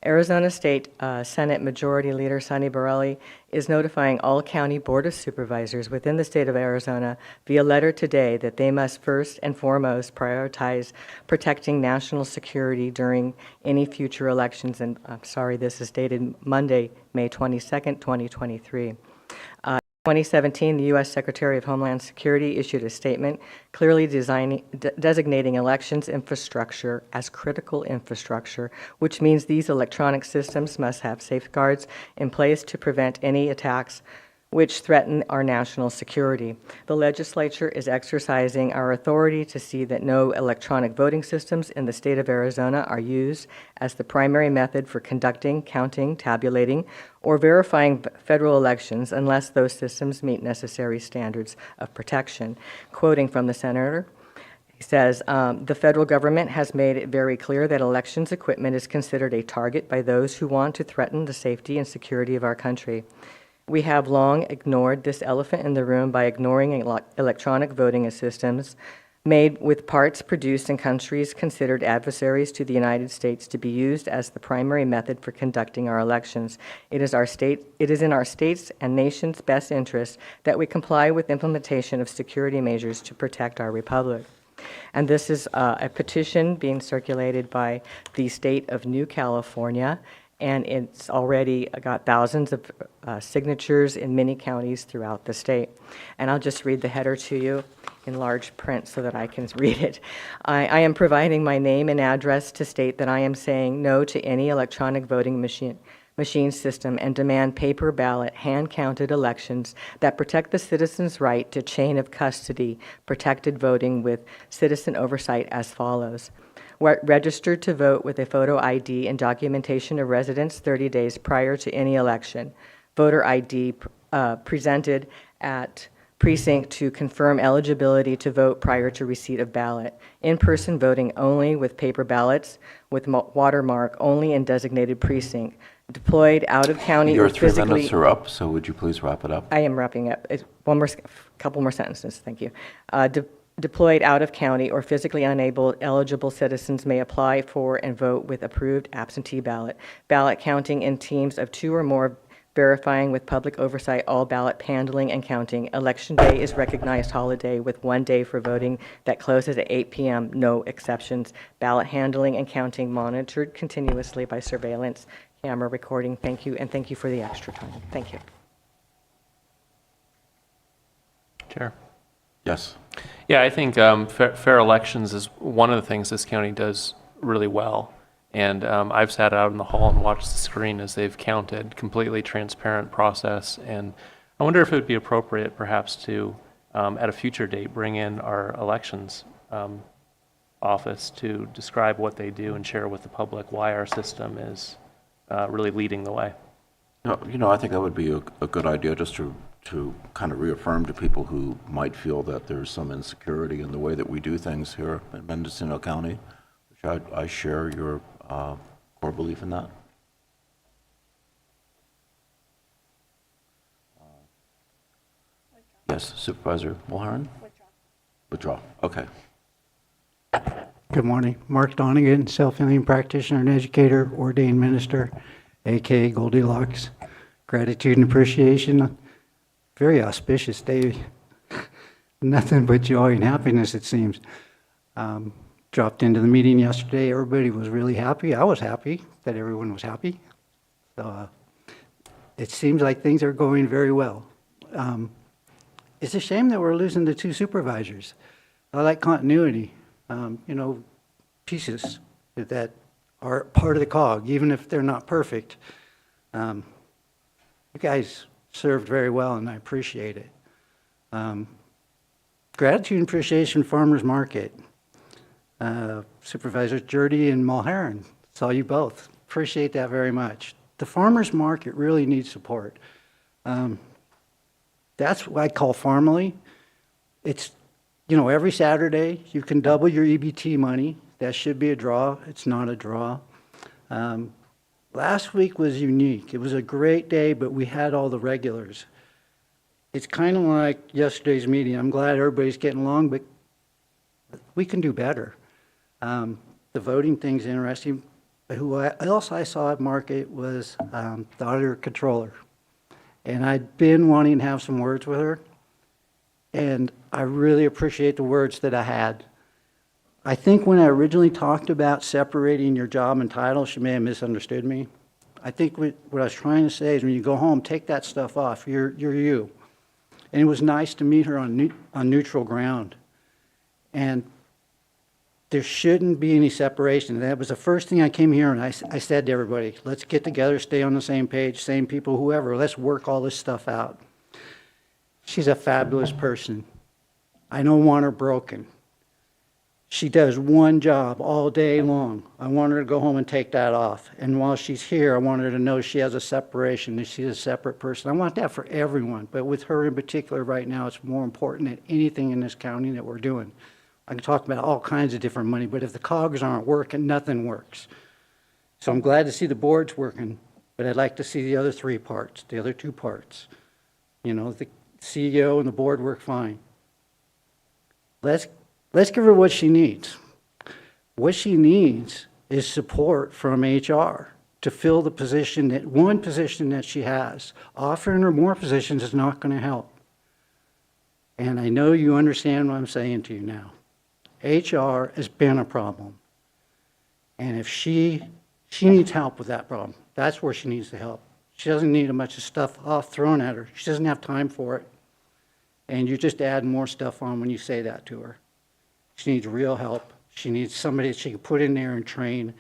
Arizona State Senate Majority Leader Sonny Borelli is notifying all county board of supervisors within the state of Arizona via letter today that they must first and foremost prioritize protecting national security during any future elections. And I'm sorry, this is dated Monday, May 22nd, 2023. 2017, the U.S. Secretary of Homeland Security issued a statement clearly designating elections infrastructure as critical infrastructure, which means these electronic systems must have safeguards in place to prevent any attacks which threaten our national security. The legislature is exercising our authority to see that no electronic voting systems in the state of Arizona are used as the primary method for conducting, counting, tabulating, or verifying federal elections unless those systems meet necessary standards of protection. Quoting from the senator, he says, the federal government has made it very clear that elections equipment is considered a target by those who want to threaten the safety and security of our country. We have long ignored this elephant in the room by ignoring electronic voting systems made with parts produced in countries considered adversaries to the United States to be used as the primary method for conducting our elections. It is in our state's and nation's best interest that we comply with implementation of security measures to protect our republic. And this is a petition being circulated by the state of New California, and it's already got thousands of signatures in many counties throughout the state. And I'll just read the header to you in large print so that I can read it. I am providing my name and address to state that I am saying no to any electronic voting machine system and demand paper ballot, hand-counted elections that protect the citizen's right to chain of custody, protected voting with citizen oversight as follows. Registered to vote with a photo ID and documentation of residence 30 days prior to any election. Voter ID presented at precinct to confirm eligibility to vote prior to receipt of ballot. In-person voting only with paper ballots with watermark only in designated precinct. Deployed out of county Your or physically... 3 minutes are up, so would you please wrap it up? I am wrapping up. Couple more sentences, thank you. Deployed out of county or physically unable eligible citizens may apply for and vote with approved absentee ballot. Ballot counting in teams of 2 or more, verifying with public oversight all ballot handling and counting. Election day is recognized holiday with 1 day for voting that closes at 8 p.m., no exceptions. Ballot handling and counting monitored continuously by surveillance camera recording. Thank you, and thank you for the extra time. Thank you. Chair. Yes. Yeah, I think fair elections is one of the things this county does really well. And I've sat out in the hall and watched the screen as they've counted, completely transparent process. And I wonder if it would be appropriate perhaps to, at a future date, bring in our elections office to describe what they do and share with the public why our system is really leading the way. You know, I think that would be a good idea, just to kind of reaffirm to people who might feel that there's some insecurity in the way that we do things here in Mendocino County, which I share your core belief in that. Yes, Supervisor Mulherin? Withdraw. Okay. Good morning. Mark Donegan, self-healing practitioner and educator, ordained minister, aka Goldilocks. Gratitude and appreciation. Very auspicious day. Nothing but joy and happiness, it seems. Dropped into the meeting yesterday. Everybody was really happy. I was happy that everyone was happy. So it seems like things are going very well. It's a shame that we're losing the 2 supervisors. I like continuity. You know, pieces that are part of the cog, even if they're not perfect. You guys served very well, and I appreciate it. Gratitude and appreciation farmers market. Supervisors Jurdy and Mulherin, saw you both. Appreciate that very much. The farmers market really needs support. That's what I call Farmally. It's, you know, every Saturday you can double your EBT money. That should be a draw. It's not a draw. Last week was unique. It was a great day, but we had all the regulars. It's kind of like yesterday's meeting. I'm glad everybody's getting along, but we can do better. The voting thing's interesting. who else I saw at market was the auditor controller. And I'd been wanting to have some words with her, and I really appreciate the words that I had. I think when I originally talked about separating your job and title, she may have misunderstood me. I think what I was trying to say is when you go home, take that stuff off. You're you. And it was nice to meet her on neutral ground. And there shouldn't be any separation. That was the first thing I came here and I said to everybody, let's get together, stay on the same page, same people, whoever. Let's work all this stuff out. She's a fabulous person. I don't want her broken. She does one job all day long. I want her to go home and take that off. And while she's here, I want her to know she has a separation, that she's a separate person. I want that for everyone, but with her in particular right now, it's more important than anything in this county that we're doing. I can talk about all kinds of different money, but if the cogs aren't working, nothing works. So I'm glad to see the board's working, but I'd like to see the other three parts, the other two parts. You know, the CEO and the board work fine. Let's give her what she needs. What she needs is support from HR to fill the position, that one position that she has. Offering her more positions is not going to help. And I know you understand what I'm saying to you now. HR has been a problem. And if she needs help with that problem, that's where she needs the help. She doesn't need a bunch of stuff thrown at her. She doesn't have time for it. And you just add more stuff on when you say that to her. She needs real help. She needs somebody that she can put in there and train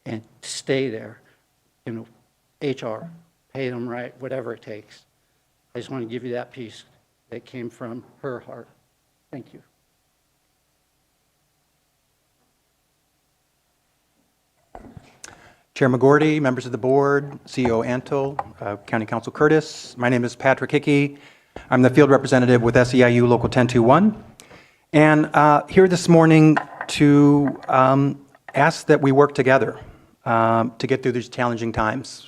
and stay there. You know, HR, pay them right, whatever it takes. I just want to give you that piece that came from her heart. Thank you. Chair McGordy, members of the board, CEO Antle, County Council Curtis. My name is Patrick Hickey. I'm the field representative with SEIU Local 1021. And here this morning to ask that we work together to get through these challenging times.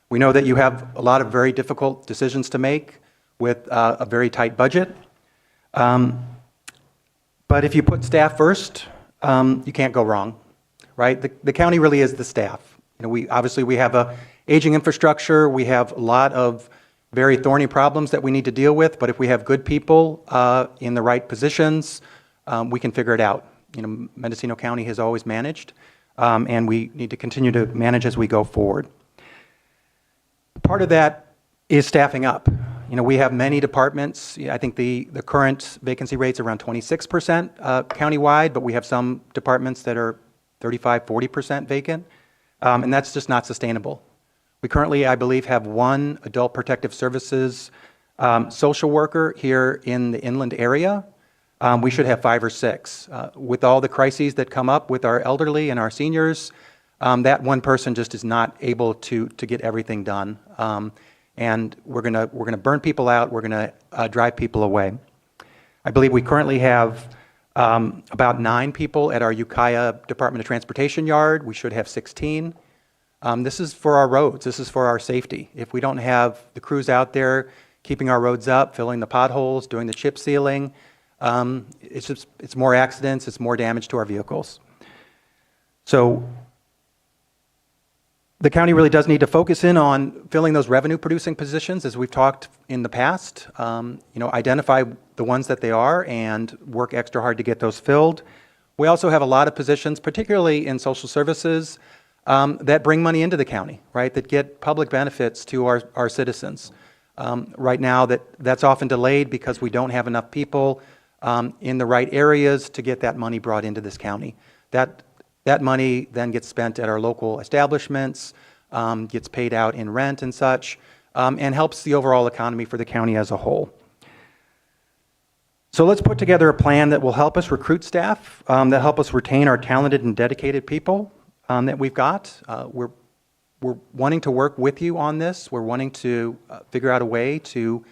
We know that you have a lot of very difficult decisions to make with a very tight budget. But if you put staff first, you can't go wrong, right? The county really is the staff. You know, we have a aging infrastructure. We have a lot of very thorny problems that we need to deal with. But if we have good people in the right positions, we can figure it out. You know, Mendocino County has always managed, and we need to continue to manage as we go forward. Part of that is staffing up. You know, we have many departments. I think the current vacancy rate's around 26% countywide, but we have some departments that are 35, 40% vacant. And that's just not sustainable. We currently, I believe, have one adult protective services social worker here in the inland area. We should have 5 or 6. With all the crises that come up with our elderly and our seniors, that one person just is not able to get everything done. And we're gonna burn people out. We're gonna drive people away. I believe we currently have about 9 people at our Ukiah Department of Transportation yard. We should have 16. This is for our roads. This is for our safety. If we don't have the crews out there keeping our roads up, filling the potholes, doing the chip sealing, it's more accidents, it's more damage to our vehicles. So the county really does need to focus in on filling those revenue producing positions, as we've talked in the past. You know, identify the ones that they are and work extra hard to get those filled. We also have a lot of positions, particularly in social services, that bring money into the county, right? That get public benefits to our citizens. Right now, that's often delayed because we don't have enough people in the right areas to get that money brought into this county. That money then gets spent at our local establishments, gets paid out in rent and such, and helps the overall economy for the county as a whole. So let's put together a plan that will help us recruit staff, that help us retain our talented and dedicated people that we've got. We're wanting to work with you on this. We're wanting to figure out a way to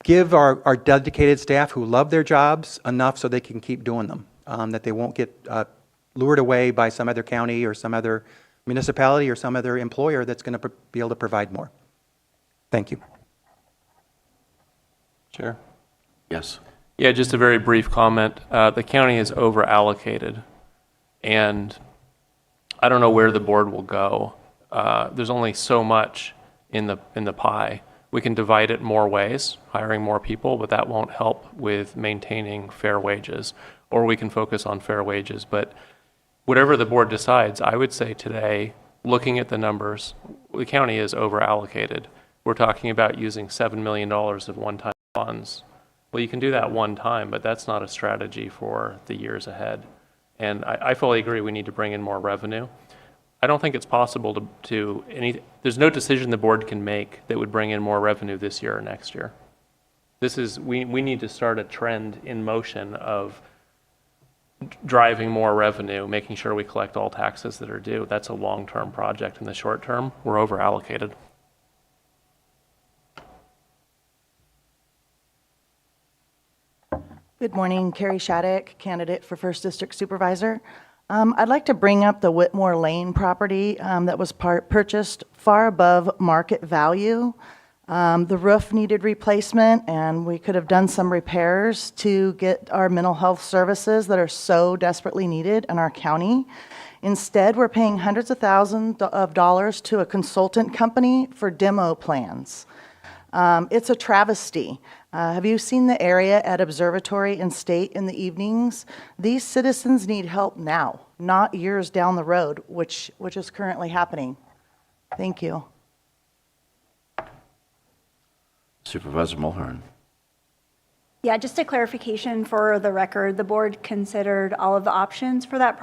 give our dedicated staff who love their jobs enough so they can keep doing them, that they won't get lured away by some other county or some other municipality or some other employer that's going to be able to provide more. Thank you. Chair? Yes. Yeah, just a very brief comment. The county is over allocated, and I don't know where the board will go. There's only so much in the pie. We can divide it more ways, hiring more people, but that won't help with maintaining fair wages. Or we can focus on fair wages. But whatever the board decides, I would say today, looking at the numbers, the county is over allocated. We're talking about using $7 million of one-time funds. Well, you can do that one time, but that's not a strategy for the years ahead. And I fully agree we need to bring in more revenue. I don't think it's possible there's no decision the board can make that would bring in more revenue this year or next year. We need to start a trend in motion of driving more revenue, making sure we collect all taxes that are due. That's a long-term project. In the short term, we're over allocated. Good morning, Carrie Shattuck, candidate for First District Supervisor. I'd like to bring up the Whitmore Lane property that was purchased far above market value. The roof needed replacement, and we could have done some repairs to get our mental health services that are so desperately needed in our county. Instead, we're paying hundreds of thousands of dollars to a consultant company for demo plans. It's a travesty. Have you seen the area at Observatory and State in the evenings? These citizens need help now, not years down the road, which is currently happening. Thank you. Supervisor Mulhern. Yeah, just a clarification for the record, the board considered all of the options for that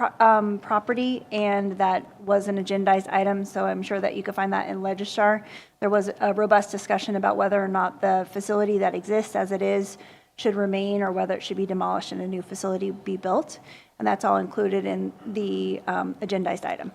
property, and that was an agendized item, so I'm sure that you could find that in Registrar. There was a robust discussion about whether or not the facility that exists as it is should remain, or whether it should be demolished and a new facility be built, and that's all included in the agendized item.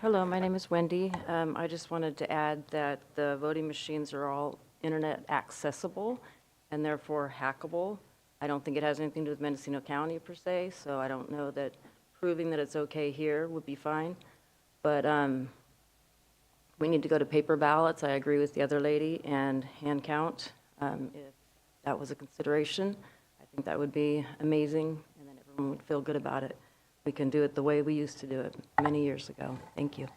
Hello, my name is Wendy. I just wanted to add that the voting machines are all internet accessible and therefore hackable. I don't think it has anything to do with Mendocino County per se, so I don't know that proving that it's okay here would be fine. But we need to go to paper ballots. I agree with the other lady, and hand count. If that was a consideration, I think that would be amazing, and then everyone would feel good about it. We can do it the way we used to do it many years ago. Thank you.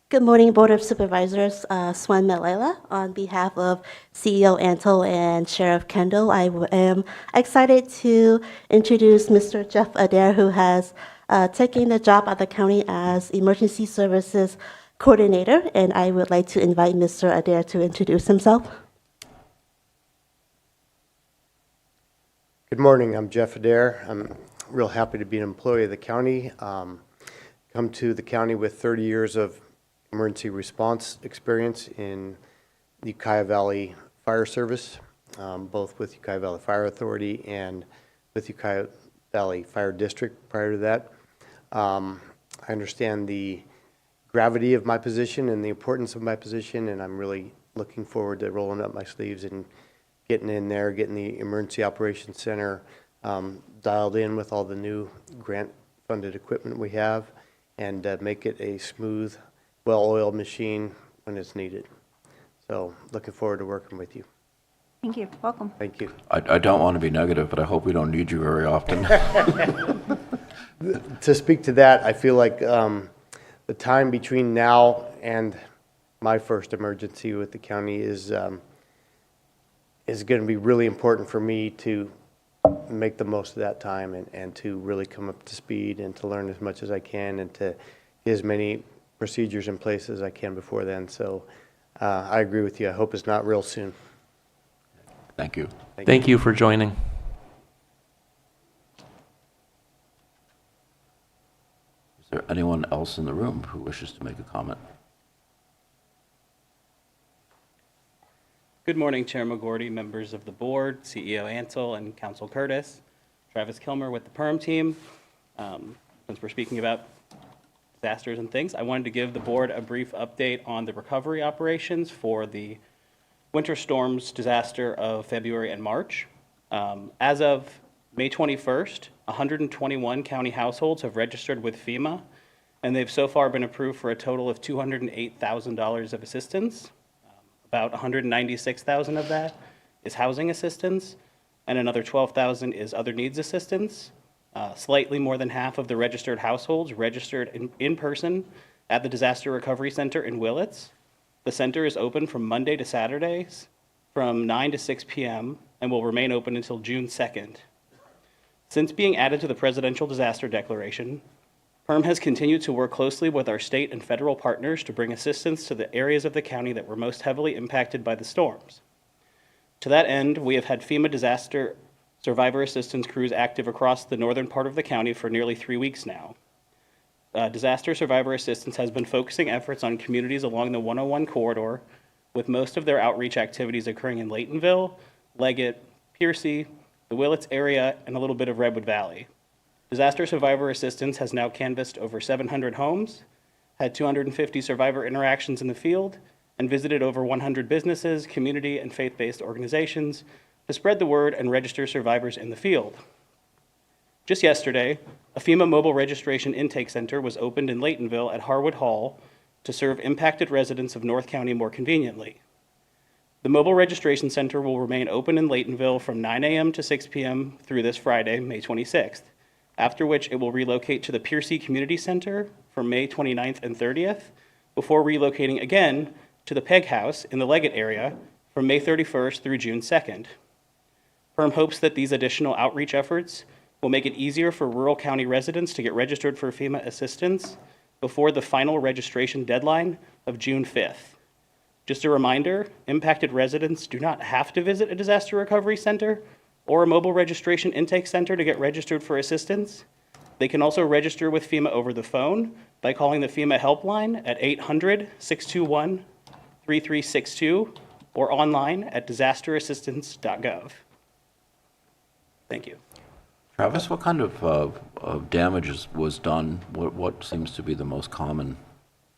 Good morning, Board of Supervisors. Swan Melela on behalf of CEO Antle and Sheriff Kendall. I am excited to introduce Mr. Jeff Adair, who has taken the job at the county as Emergency Services Coordinator, and I would like to invite Mr. Adair to introduce himself. Good morning, I'm Jeff Adair. I'm real happy to be an employee of the county. Come to the county with 30 years of emergency response experience in the Ukiah Valley Fire Service, both with Ukiah Valley Fire Authority and with Ukiah Valley Fire District prior to that. I understand the gravity of my position and the importance of my position, and I'm really looking forward to rolling up my sleeves and getting in there, getting the Emergency Operations Center dialed in with all the new grant-funded equipment we have, and make it a smooth, well-oiled machine when it's needed. So looking forward to working with you. Thank you. Welcome. Thank you. I don't want to be negative, but I hope we don't need you very often. To speak to that, I feel like the time between now and my first emergency with the county is going to be really important for me to make the most of that time and to really come up to speed and to learn as much as I can and to get as many procedures in place as I can before then. So I agree with you. I hope it's not real soon. Thank you. Thank you for joining. Is there anyone else in the room who wishes to make a comment? Good morning, Chair McGorty, members of the board, CEO Ansel, and Council Curtis. Travis Kilmer with the PERM team. Since we're speaking about disasters and things, I wanted to give the board a brief update on the recovery operations for the winter storms disaster of February and March. As of May 21st, 121 county households have registered with FEMA, and they've so far been approved for a total of $208,000 of assistance. About 196,000 of that is housing assistance, and another 12,000 is other needs assistance. Slightly more than half of the registered households registered in person at the Disaster Recovery Center in Willits. The center is open from Monday to Saturdays from 9 to 6 p.m. and will remain open until June 2nd. Since being added to the Presidential Disaster Declaration, PERM has continued to work closely with our state and federal partners to bring assistance to the areas of the county that were most heavily impacted by the storms. To that end, we have had FEMA disaster survivor assistance crews active across the northern part of the county for nearly 3 weeks now. Disaster survivor assistance has been focusing efforts on communities along the 101 corridor, with most of their outreach activities occurring in Laytonville, Leggett, Piercy, the Willits area, and a little bit of Redwood Valley. Disaster survivor assistance has now canvassed over 700 homes, had 250 survivor interactions in the field, and visited over 100 businesses, community, and faith-based organizations to spread the word and register survivors in the field. Just yesterday, a FEMA mobile registration intake center was opened in Laytonville at Harwood Hall to serve impacted residents of North County more conveniently. The mobile registration center will remain open in Laytonville from 9 a.m. to 6 p.m. through this Friday, May 26th, after which it will relocate to the Piercy Community Center from May 29th and 30th, before relocating again to the Peg House in the Leggett area from May 31st through June 2nd. PERM hopes that these additional outreach efforts will make it easier for rural county residents to get registered for FEMA assistance before the final registration deadline of June 5th. Just a reminder, impacted residents do not have to visit a disaster recovery center or a mobile registration intake center to get registered for assistance. They can also register with FEMA over the phone by calling the FEMA helpline at 800-621-3362 or online at disasterassistance.gov. Thank you. Travis, what kind of damage was done? What seems to be the most common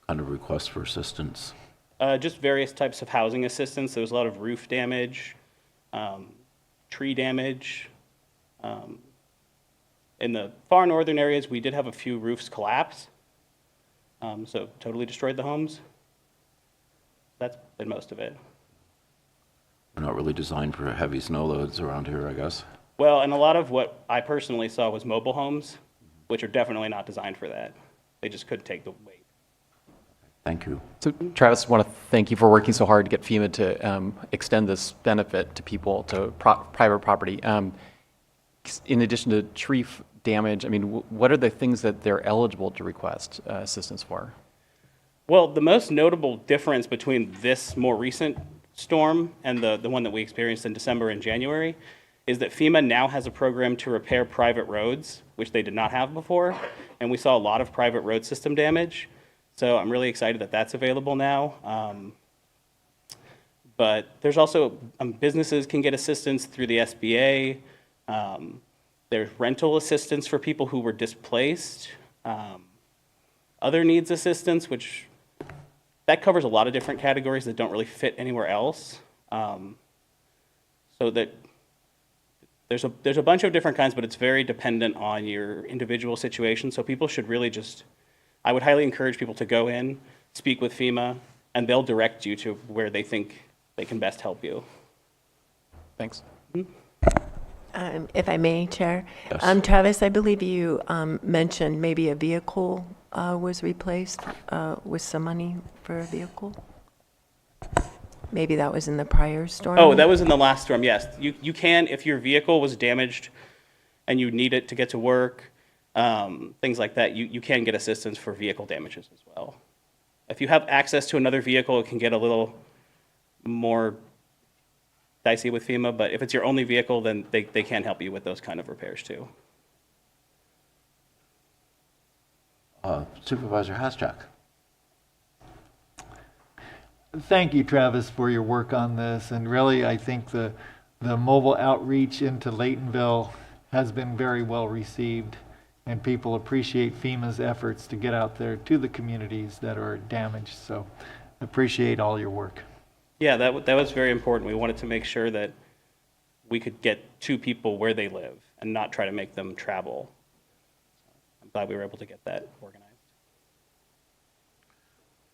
kind of request for assistance? Just various types of housing assistance. There was a lot of roof damage, tree damage. In the far northern areas, we did have a few roofs collapse, so totally destroyed the homes. That's been most of it. They're not really designed for heavy snow loads around here, I guess. Well, and a lot of what I personally saw was mobile homes, which are definitely not designed for that. They just couldn't take the weight. Thank you. So Travis, I want to thank you for working so hard to get FEMA to extend this benefit to people, to private property. In addition to tree damage, I mean, what are the things that they're eligible to request assistance for? Well, the most notable difference between this more recent storm and the one that we experienced in December and January is that FEMA now has a program to repair private roads, which they did not have before, and we saw a lot of private road system damage. So I'm really excited that that's available now. But there's also, businesses can get assistance through the SBA. There's rental assistance for people who were displaced. Other needs assistance, which that covers a lot of different categories that don't really fit anywhere else. So that there's a bunch of different kinds, but it's very dependent on your individual situation. So people should really just, I would highly encourage people to go in, speak with FEMA, and they'll direct you to where they think they can best help you. Thanks. If I may, Chair. Yes. Travis, I believe you mentioned maybe a vehicle was replaced with some money for a vehicle. Maybe that was in the prior storm? Oh, that was in the last storm, yes. You can, if your vehicle was damaged and you need it to get to work, things like that, you can get assistance for vehicle damages as well. If you have access to another vehicle, it can get a little more dicey with FEMA, but if it's your only vehicle, then they can help you with those kind of repairs too. Supervisor Haschak. Thank you, Travis, for your work on this. And really, I think the mobile outreach into Laytonville has been very well received, and people appreciate FEMA's efforts to get out there to the communities that are damaged. So appreciate all your work. Yeah, that was very important. We wanted to make sure that we could get to people where they live and not try to make them travel. I'm glad we were able to get that organized.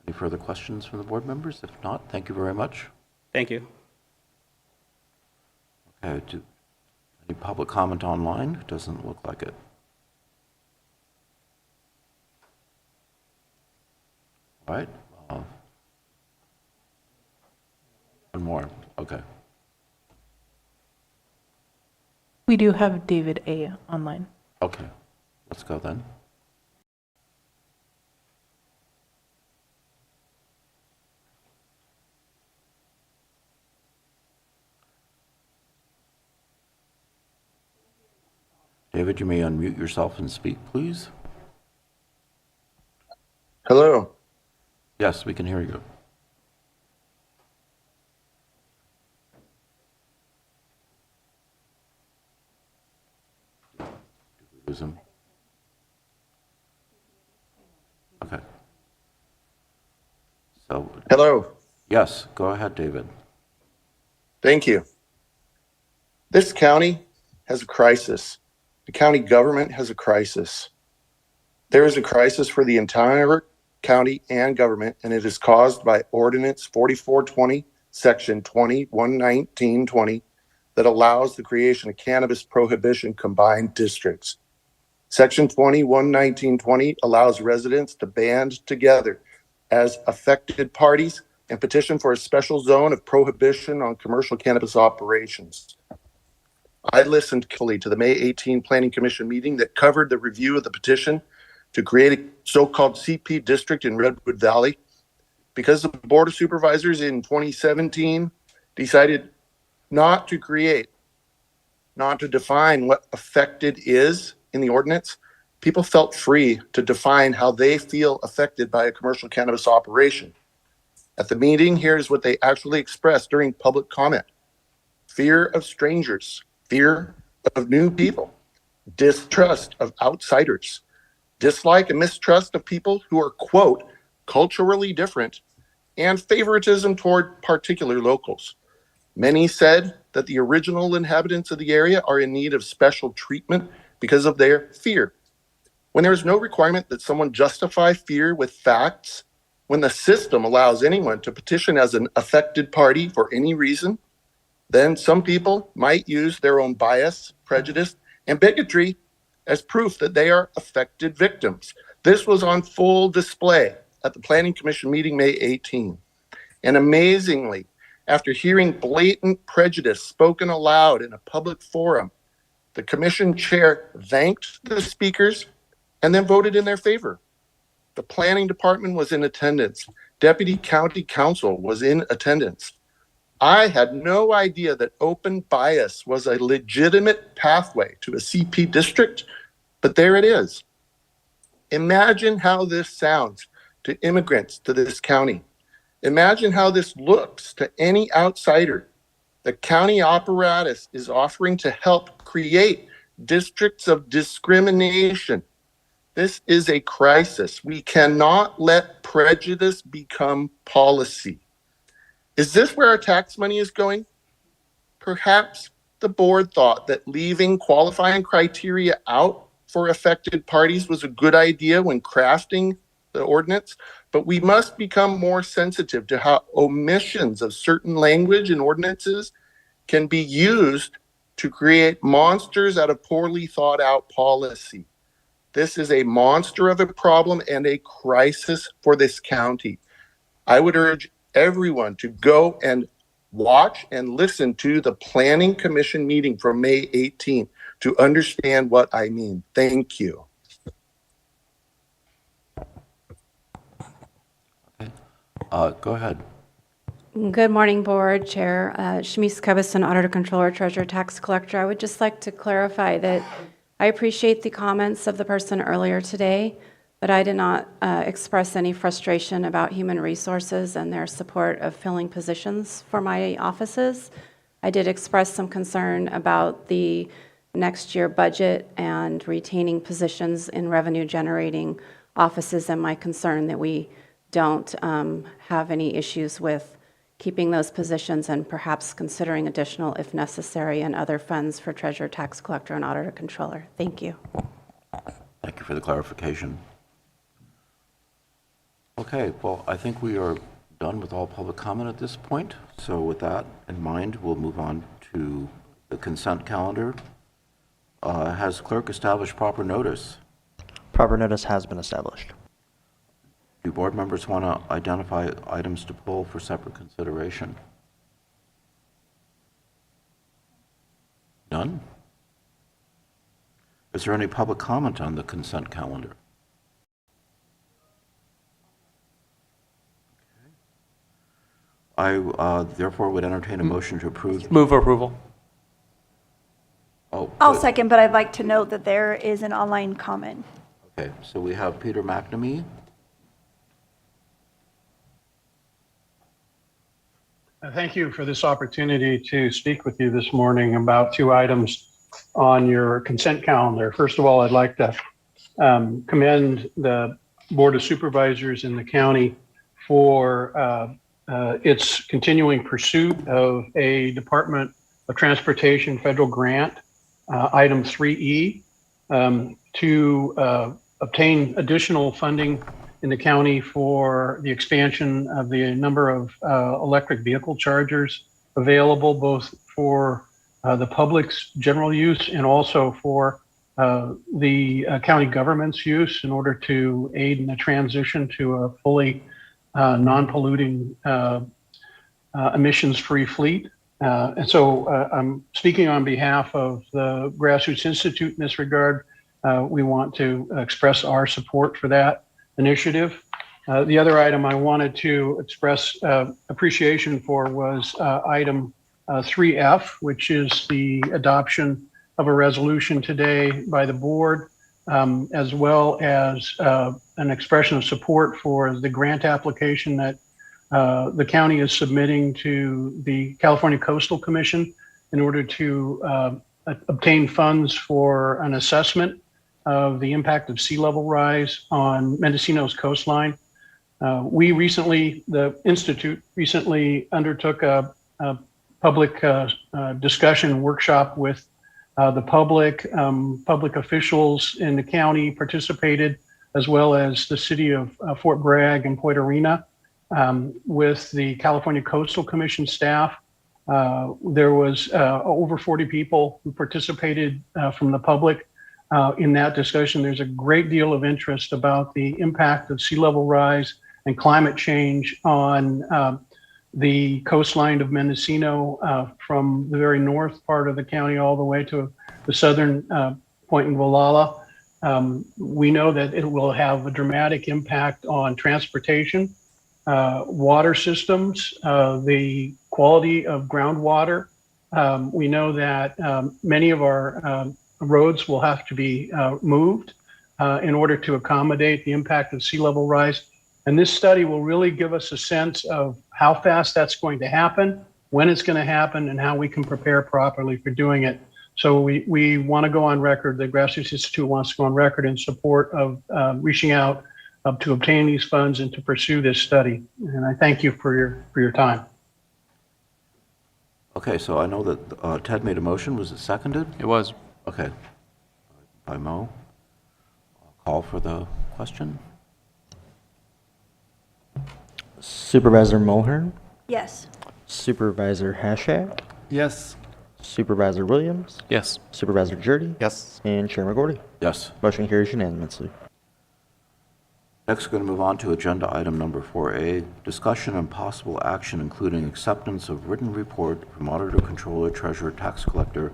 Any further questions from the board members? If not, thank you very much. Thank you. Okay, any public comment online? Doesn't look like it. All right. One more. Okay. We do have David A. online. Okay. Let's go then. David, you may unmute yourself and speak, please. Hello. Yes, we can hear you. Did we lose him? Okay. So, Hello. yes, go ahead, David. Thank you. This county has a crisis. The county government has a crisis. There is a crisis for the entire county and government, and it is caused by Ordinance 4420, Section 211920, that allows the creation of cannabis prohibition combined districts. Section 211920 allows residents to band together as affected parties and petition for a special zone of prohibition on commercial cannabis operations. I listened fully to the May 18 Planning Commission meeting that covered the review of the petition to create a so-called CP district in Redwood Valley because the Board of Supervisors in 2017 decided not to define what affected is in the ordinance. People felt free to define how they feel affected by a commercial cannabis operation. At the meeting, here's what they actually expressed during public comment: fear of strangers, fear of new people, distrust of outsiders, dislike and mistrust of people who are, quote, culturally different, and favoritism toward particular locals. Many said that the original inhabitants of the area are in need of special treatment because of their fear. When there is no requirement that someone justify fear with facts, when the system allows anyone to petition as an affected party for any reason, then some people might use their own bias, prejudice, and bigotry as proof that they are affected victims. This was on full display at the Planning Commission meeting May 18. And amazingly, after hearing blatant prejudice spoken aloud in a public forum, the commission chair thanked the speakers and then voted in their favor. The planning department was in attendance. Deputy County Counsel was in attendance. I had no idea that open bias was a legitimate pathway to a CP district, but there it is. Imagine how this sounds to immigrants to this county. Imagine how this looks to any outsider. The county apparatus is offering to help create districts of discrimination. This is a crisis. We cannot let prejudice become policy. Is this where our tax money is going? Perhaps the board thought that leaving qualifying criteria out for affected parties was a good idea when crafting the ordinance, but we must become more sensitive to how omissions of certain language in ordinances can be used to create monsters out of poorly thought out policy. This is a monster of a problem and a crisis for this county. I would urge everyone to go and watch and listen to the Planning Commission meeting from May 18 to understand what I mean. Thank you. Go ahead. Good morning, Board, Chair. Shamice Cubison, Auditor Controller, Treasurer, Tax Collector. I would just like to clarify that I appreciate the comments of the person earlier today, but I did not express any frustration about human resources and their support of filling positions for my offices. I did express some concern about the next year budget and retaining positions in revenue-generating offices, and my concern that we don't have any issues with keeping those positions and perhaps considering additional, if necessary, and other funds for Treasurer, Tax Collector, and Auditor Controller. Thank you. Thank you for the clarification. Okay, well, I think we are done with all public comment at this point. So with that in mind, we'll move on to the consent calendar. Has clerk established proper notice? Proper notice has been established. Do board members want to identify items to pull for separate consideration? None? Is there any public comment on the consent calendar? I therefore would entertain a motion to approve. Move approval. Oh, I'll good. second, but I'd like to note that there is an online comment. Okay, so we have Peter McNamee. Thank you for this opportunity to speak with you this morning about two items on your consent calendar. First of all, I'd like to commend the Board of Supervisors in the county for its continuing pursuit of a Department of Transportation federal grant, item 3E, to obtain additional funding in the county for the expansion of the number of electric vehicle chargers available, both for the public's general use and also for the county government's use in order to aid in the transition to a fully non-polluting emissions-free fleet. And so I'm speaking on behalf of the Grassroots Institute in this regard. We want to express our support for that initiative. The other item I wanted to express appreciation for was item 3F, which is the adoption of a resolution today by the board, as well as an expression of support for the grant application that the county is submitting to the California Coastal Commission in order to obtain funds for an assessment of the impact of sea level rise on Mendocino's coastline. We recently, the Institute recently undertook a public discussion workshop with the public. Public officials in the county participated, as well as the city of Fort Bragg and Point Arena. With the California Coastal Commission staff, there was over 40 people who participated from the public in that discussion. There's a great deal of interest about the impact of sea level rise and climate change on the coastline of Mendocino, from the very north part of the county all the way to the southern point in Gualala. We know that it will have a dramatic impact on transportation, water systems, the quality of groundwater. We know that many of our roads will have to be moved in order to accommodate the impact of sea level rise. And this study will really give us a sense of how fast that's going to happen, when it's going to happen, and how we can prepare properly for doing it. So we want to go on record, the Grassroots Institute wants to go on record in support of reaching out to obtain these funds and to pursue this study. And I thank you for your time. Okay, so I know that Ted made a motion. Was it seconded? It was. Okay. By Mo. I'll call for the question. Supervisor Mulhern, Yes. Supervisor Hashad, Yes. Supervisor Williams, Yes. Supervisor Jurdy, Yes. and Chair McGorty. Yes. Motion carries unanimously. Next, we're going to move on to agenda item number 4A, discussion and possible action, including acceptance of written report from Auditor, Controller, Treasurer, Tax Collector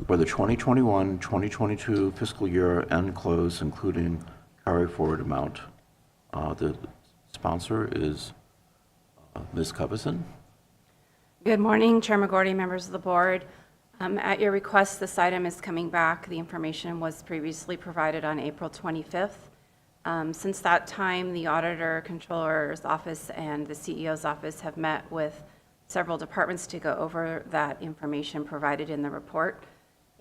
for the 2021-2022 fiscal year end close, including carry forward amount. The sponsor is Ms. Covison. Good morning, Chair McGorty, members of the board. At your request, this item is coming back. The information was previously provided on April 25th. Since that time, the Auditor, Controller's Office, and the CEO's Office have met with several departments to go over that information provided in the report.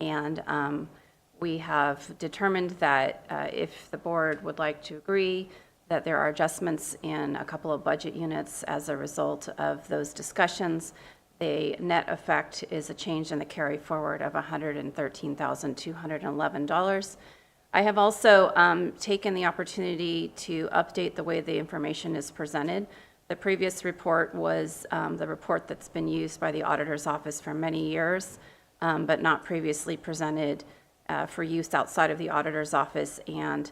And we have determined that if the board would like to agree, that there are adjustments in a couple of budget units as a result of those discussions. The net effect is a change in the carry forward of $113,211. I have also taken the opportunity to update the way the information is presented The previous report was the report that's been used by the auditor's office for many years, but not previously presented for use outside of the auditor's office. And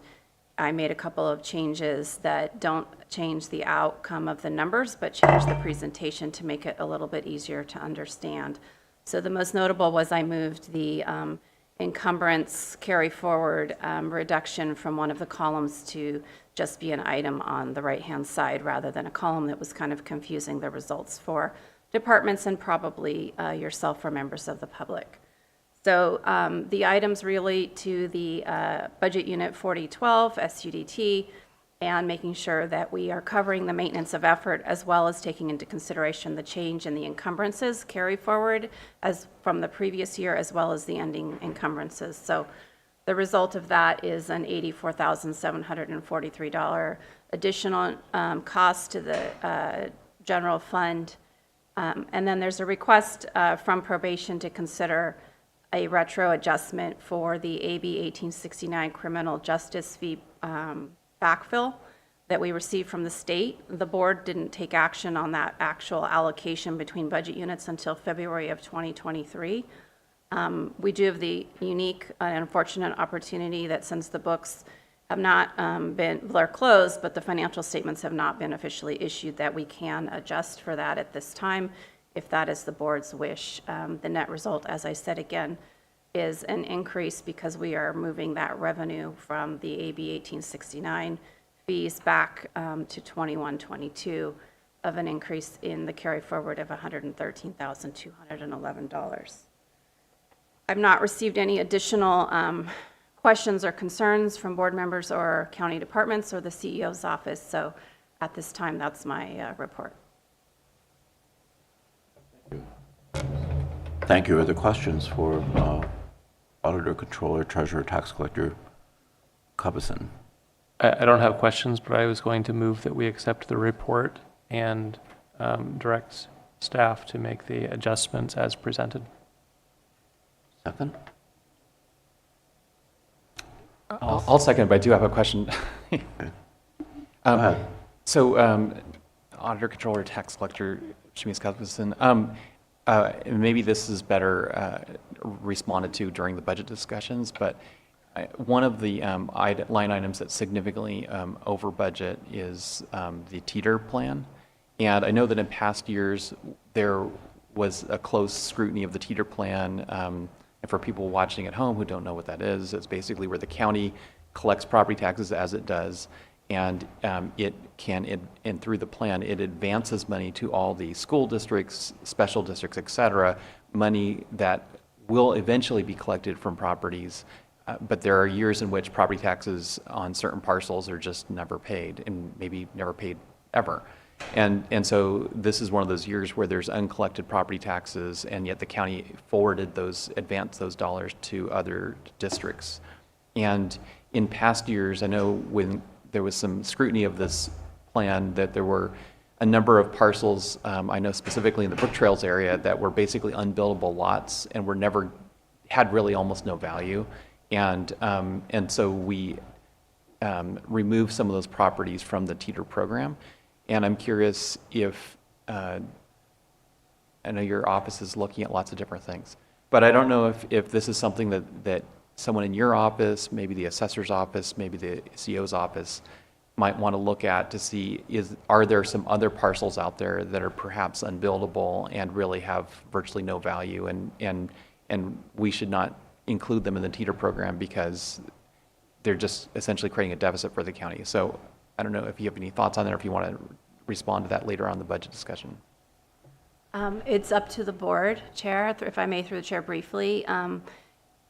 I made a couple of changes that don't change the outcome of the numbers, but change the presentation to make it a little bit easier to understand. So the most notable was I moved the encumbrance carry forward reduction from one of the columns to just be an item on the right-hand side rather than a column that was kind of confusing the results for departments and probably yourself or members of the public. So the items relate to the budget unit 4012, SUDT, and making sure that we are covering the maintenance of effort as well as taking into consideration the change in the encumbrances carry forward as from the previous year as well as the ending encumbrances. So the result of that is an $84,743 additional cost to the general fund. And then there's a request from probation to consider a retro adjustment for the AB 1869 criminal justice fee backfill that we received from the state. The board didn't take action on that actual allocation between budget units until February of 2023. We do have the unique and unfortunate opportunity that since the books have not they're closed, but the financial statements have not been officially issued, that we can adjust for that at this time if that is the board's wish. The net result, as I said again, is an increase because we are moving that revenue from the AB 1869 fees back to 2122 of an increase in the carry forward of $113,211. I've not received any additional questions or concerns from board members or county departments or the CEO's office, so at this time, that's my report. Thank you. Are there questions for Auditor, Controller, Treasurer, Tax Collector Cubison? I don't have questions, but I was going to move that we accept the report and direct staff to make the adjustments as presented. Second? I'll second, but I do have a question. Go ahead. So, Auditor, Controller, Tax Collector, Shamis Cubison, maybe this is better responded to during the budget discussions, but one of the line items that's significantly over budget is the teeter plan. And I know that in past years, there was a close scrutiny of the teeter plan. And for people watching at home who don't know what that is, it's basically where the county collects property taxes as it does, and it can, and through the plan, it advances money to all the school districts, special districts, et cetera, money that will eventually be collected from properties. But there are years in which property taxes on certain parcels are just never paid, and maybe never paid ever. And so this is one of those years where there's uncollected property taxes, and yet the county advanced those dollars to other districts. And in past years, I know when there was some scrutiny of this plan, that there were a number of parcels, I know specifically in the Brook Trails area, that were basically unbuildable lots and were never, had really almost no value. And so we removed some of those properties from the teeter program. And I'm curious if, I know your office is looking at lots of different things, but I don't know if this is something that someone in your office, maybe the assessor's office, maybe the CEO's office might want to look at to see, are there some other parcels out there that are perhaps unbuildable and really have virtually no value, and we should not include them in the teeter program because they're just essentially creating a deficit for the county. So I don't know if you have any thoughts on that, or if you want to respond to that later on in the budget discussion. It's up to the board, Chair, if I may, through the chair briefly.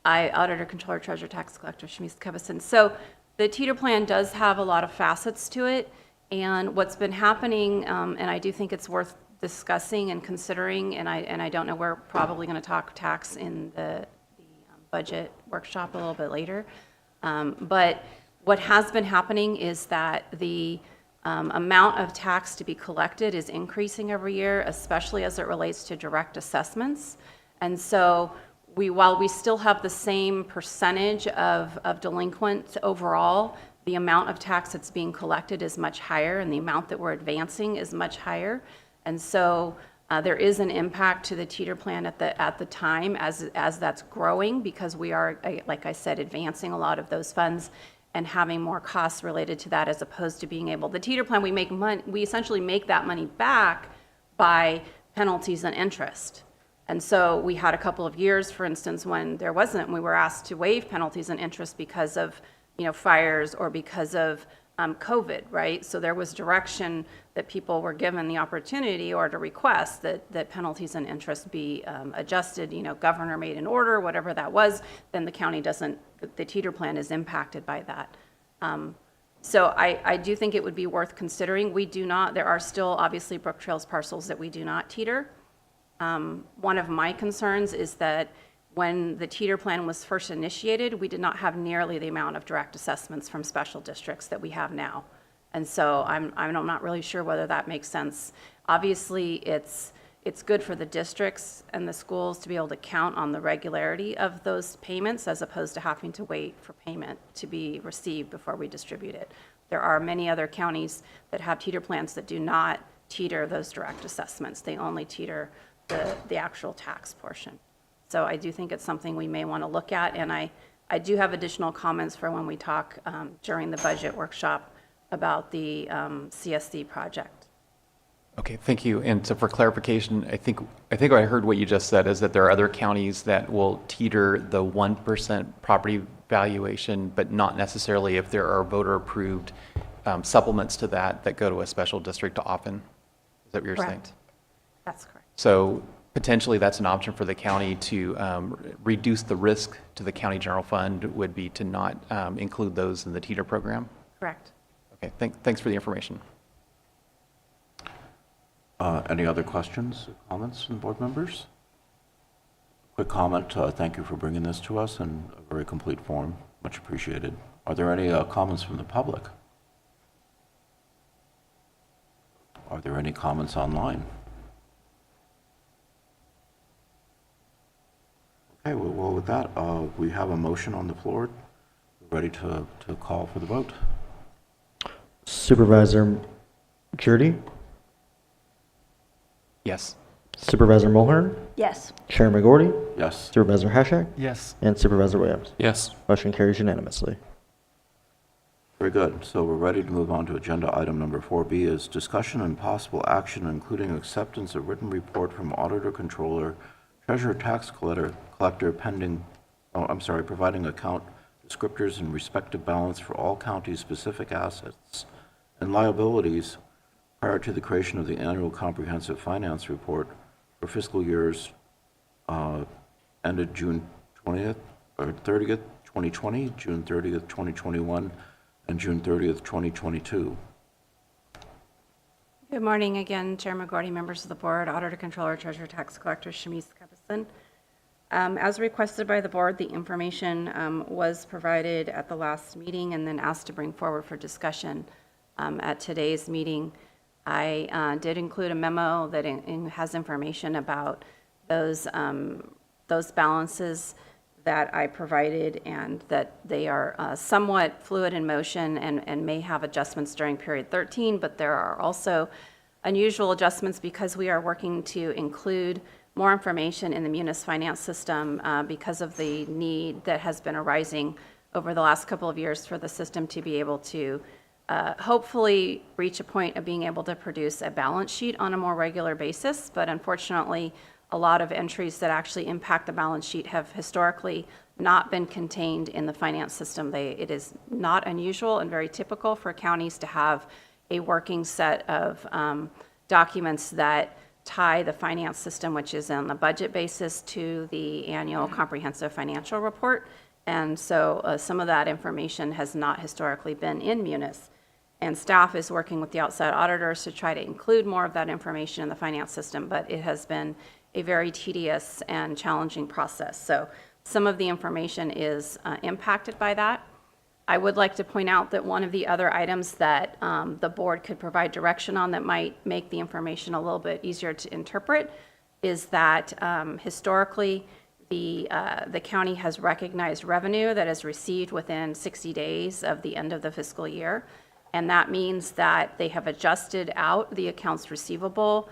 Auditor, Controller, Treasurer, Tax Collector, Shamis Cubison. So the teeter plan does have a lot of facets to it, and what's been happening, and I do think it's worth discussing and considering, and I don't know, we're probably going to talk tax in the budget workshop a little bit later, but what has been happening is that the amount of tax to be collected is increasing every year, especially as it relates to direct assessments. And so while we still have the same percentage of delinquents overall, the amount of tax that's being collected is much higher, and the amount that we're advancing is much higher. And so there is an impact to the teeter plan at the time as that's growing, because we are, like I said, advancing a lot of those funds and having more costs related to that, as opposed to being able, the teeter plan, we essentially make that money back by penalties and interest. And so we had a couple of years, for instance, when we were asked to waive penalties and interest because of, fires or because of COVID, right? So there was direction that people were given the opportunity or to request that penalties and interest be adjusted, governor made an order, whatever that was, then the county the teeter plan is impacted by that. So I do think it would be worth considering. There are still obviously Brook Trails parcels that we do not teeter. One of my concerns is that when the teeter plan was first initiated, we did not have nearly the amount of direct assessments from special districts that we have now. And so I'm not really sure whether that makes sense. Obviously, it's good for the districts and the schools to be able to count on the regularity of those payments, as opposed to having to wait for payment to be received before we distribute it. There are many other counties that have teeter plans that do not teeter those direct assessments. They only teeter the actual tax portion. So I do think it's something we may want to look at, and I do have additional comments for when we talk during the budget workshop about the CSD project. Okay, thank you. And so for clarification, I think I heard what you just said is that there are other counties that will teeter the 1% property valuation, but not necessarily if there are voter-approved supplements to that go to a special district often. Is that what you're saying? Correct. That's correct. So potentially that's an option for the county to reduce the risk to the county general fund, would be to not include those in the teeter program? Correct. Okay, thanks for the information. Any other questions or comments from board members? Quick comment, thank you for bringing this to us in a very complete form. Much appreciated. Are there any comments from the public? Are there any comments online? Okay, well with that, we have a motion on the floor. We're ready to call for the vote. Supervisor Jurdy? Yes. Supervisor Mulhern? Yes. Chair McGorty? Yes. Supervisor Hashak? Yes. And Supervisor Williams? Yes. Motion carries unanimously. Very good. So we're ready to move on to agenda item number 4B is discussion and possible action, including acceptance of written report from auditor, controller, treasurer, tax collector pending, providing account descriptors and respective balance for all county specific assets and liabilities prior to the creation of the annual comprehensive finance report for fiscal years ended June 20th or 30th, 2020, June 30th, 2021, and June 30th, 2022. Good morning again, Chair McGorty, members of the board, auditor, controller, treasurer, tax collector, Shamice Kebison. As requested by the board, the information was provided at the last meeting and then asked to bring forward for discussion at today's meeting. I did include a memo that has information about those balances that I provided, and that they are somewhat fluid in motion and may have adjustments during period 13, but there are also unusual adjustments because we are working to include more information in the Munis finance system because of the need that has been arising over the last couple of years for the system to be able to hopefully reach a point of being able to produce a balance sheet on a more regular basis. But unfortunately, a lot of entries that actually impact the balance sheet have historically not been contained in the finance system. It is not unusual and very typical for counties to have a working set of documents that tie the finance system, which is on the budget basis, to the annual comprehensive financial report. And so some of that information has not historically been in Munis. And staff is working with the outside auditors to try to include more of that information in the finance system, but it has been a very tedious and challenging process. So some of the information is impacted by that. I would like to point out that one of the other items that the board could provide direction on that might make the information a little bit easier to interpret is that historically the county has recognized revenue that is received within 60 days of the end of the fiscal year. And that means that they have adjusted out the accounts receivable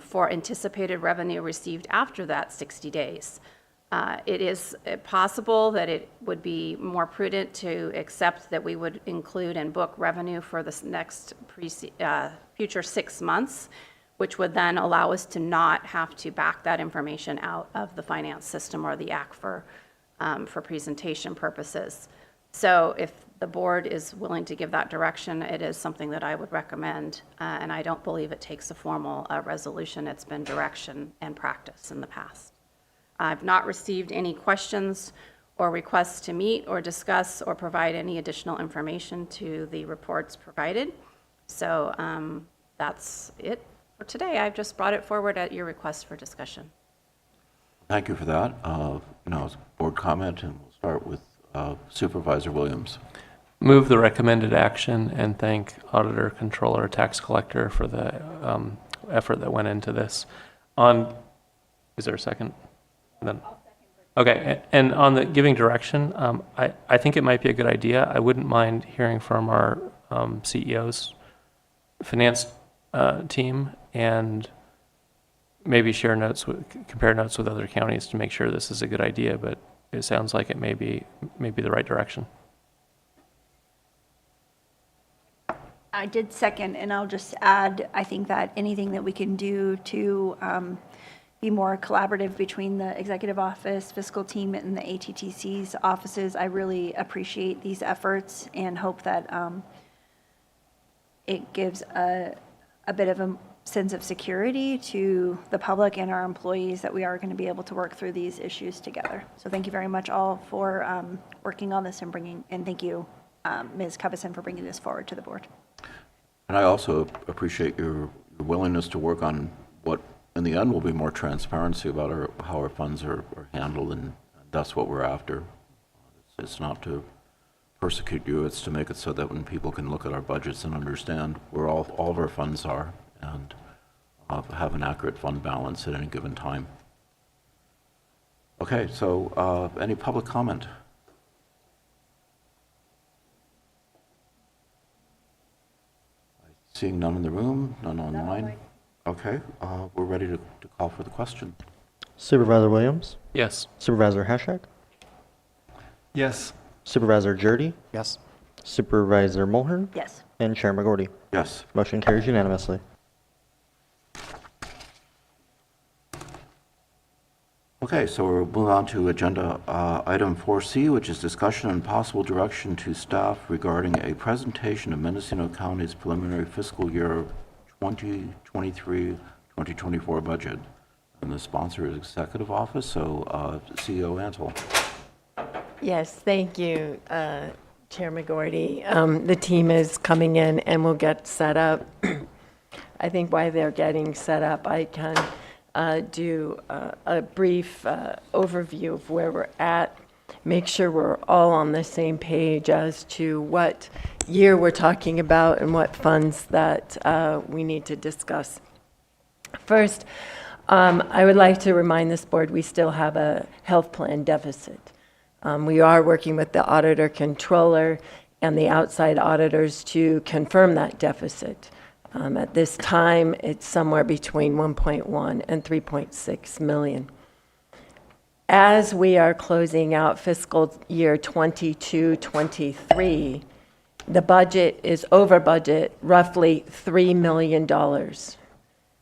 for anticipated revenue received after that 60 days. It is possible that it would be more prudent to accept that we would include and book revenue for this next future 6 months, which would then allow us to not have to back that information out of the finance system or the ACT for presentation purposes. So if the board is willing to give that direction, it is something that I would recommend, and I don't believe it takes a formal resolution. It's been direction and practice in the past. I've not received any questions or requests to meet or discuss or provide any additional information to the reports provided. So that's it for today. I've just brought it forward at your request for discussion. Thank you for that. Now it's board comment, and we'll start with Supervisor Williams. Move the recommended action and thank Auditor, Controller, Tax Collector for the effort that went into this. Is there a second? Then, okay, and on the giving direction, I think it might be a good idea. I wouldn't mind hearing from our CEO's finance team and maybe compare notes with other counties to make sure this is a good idea, but it sounds like it may be the right direction. I did second, and I'll just add, I think that anything that we can do to be more collaborative between the executive office, fiscal team, and the ATTC's offices, I really appreciate these efforts and hope that it gives a bit of a sense of security to the public and our employees that we are going to be able to work through these issues together. So thank you very much all for working on this and thank you, Ms. Covison, for bringing this forward to the board. And I also appreciate your willingness to work on what, in the end, will be more transparency about how our funds are handled, and that's what we're after. It's not to persecute you, it's to make it so that when people can look at our budgets and understand where all of our funds are and have an accurate fund balance at any given time. Okay, so any public comment? Seeing none in the room, none online. Okay, we're ready to call for the question. Supervisor Williams? Yes. Supervisor Hashak? Yes. Supervisor Jurdy? Yes. Supervisor Mulhern? Yes. And Chair McGordy? Yes. Motion carries unanimously. Okay, so we'll move on to agenda item 4C, which is discussion and possible direction to staff regarding a presentation of Mendocino County's preliminary fiscal year 2023-2024 budget. And the sponsor is Executive Office, so CEO Antle. Yes, thank you, Chair McGordy. The team is coming in and we'll get set up. I think while they're getting set up, I can do a brief overview of where we're at, make sure we're all on the same page as to what year we're talking about and what funds that we need to discuss. First, I would like to remind this board we still have a health plan deficit. We are working with the auditor controller and the outside auditors to confirm that deficit. At this time, it's somewhere between 1.1 and 3.6 million. As we are closing out fiscal year 22-23, the budget is over budget, roughly $3 million.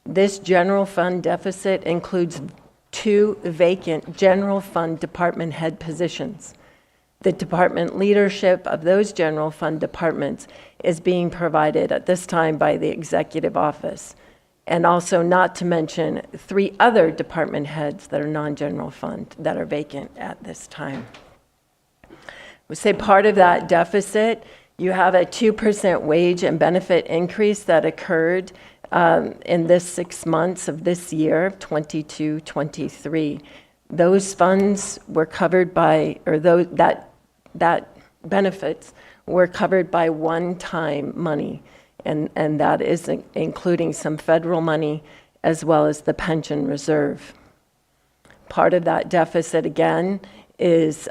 This general fund deficit includes 2 vacant general fund department head positions. The department leadership of those general fund departments is being provided at this time by the executive office. And also not to mention 3 other department heads that are non-general fund that are vacant at this time. We say part of that deficit, you have a 2% wage and benefit increase that occurred in this 6 months of this year, 22-23. Those funds were covered by, or that benefits were covered by one-time money, and that is including some federal money as well as the pension reserve. Part of that deficit, again, is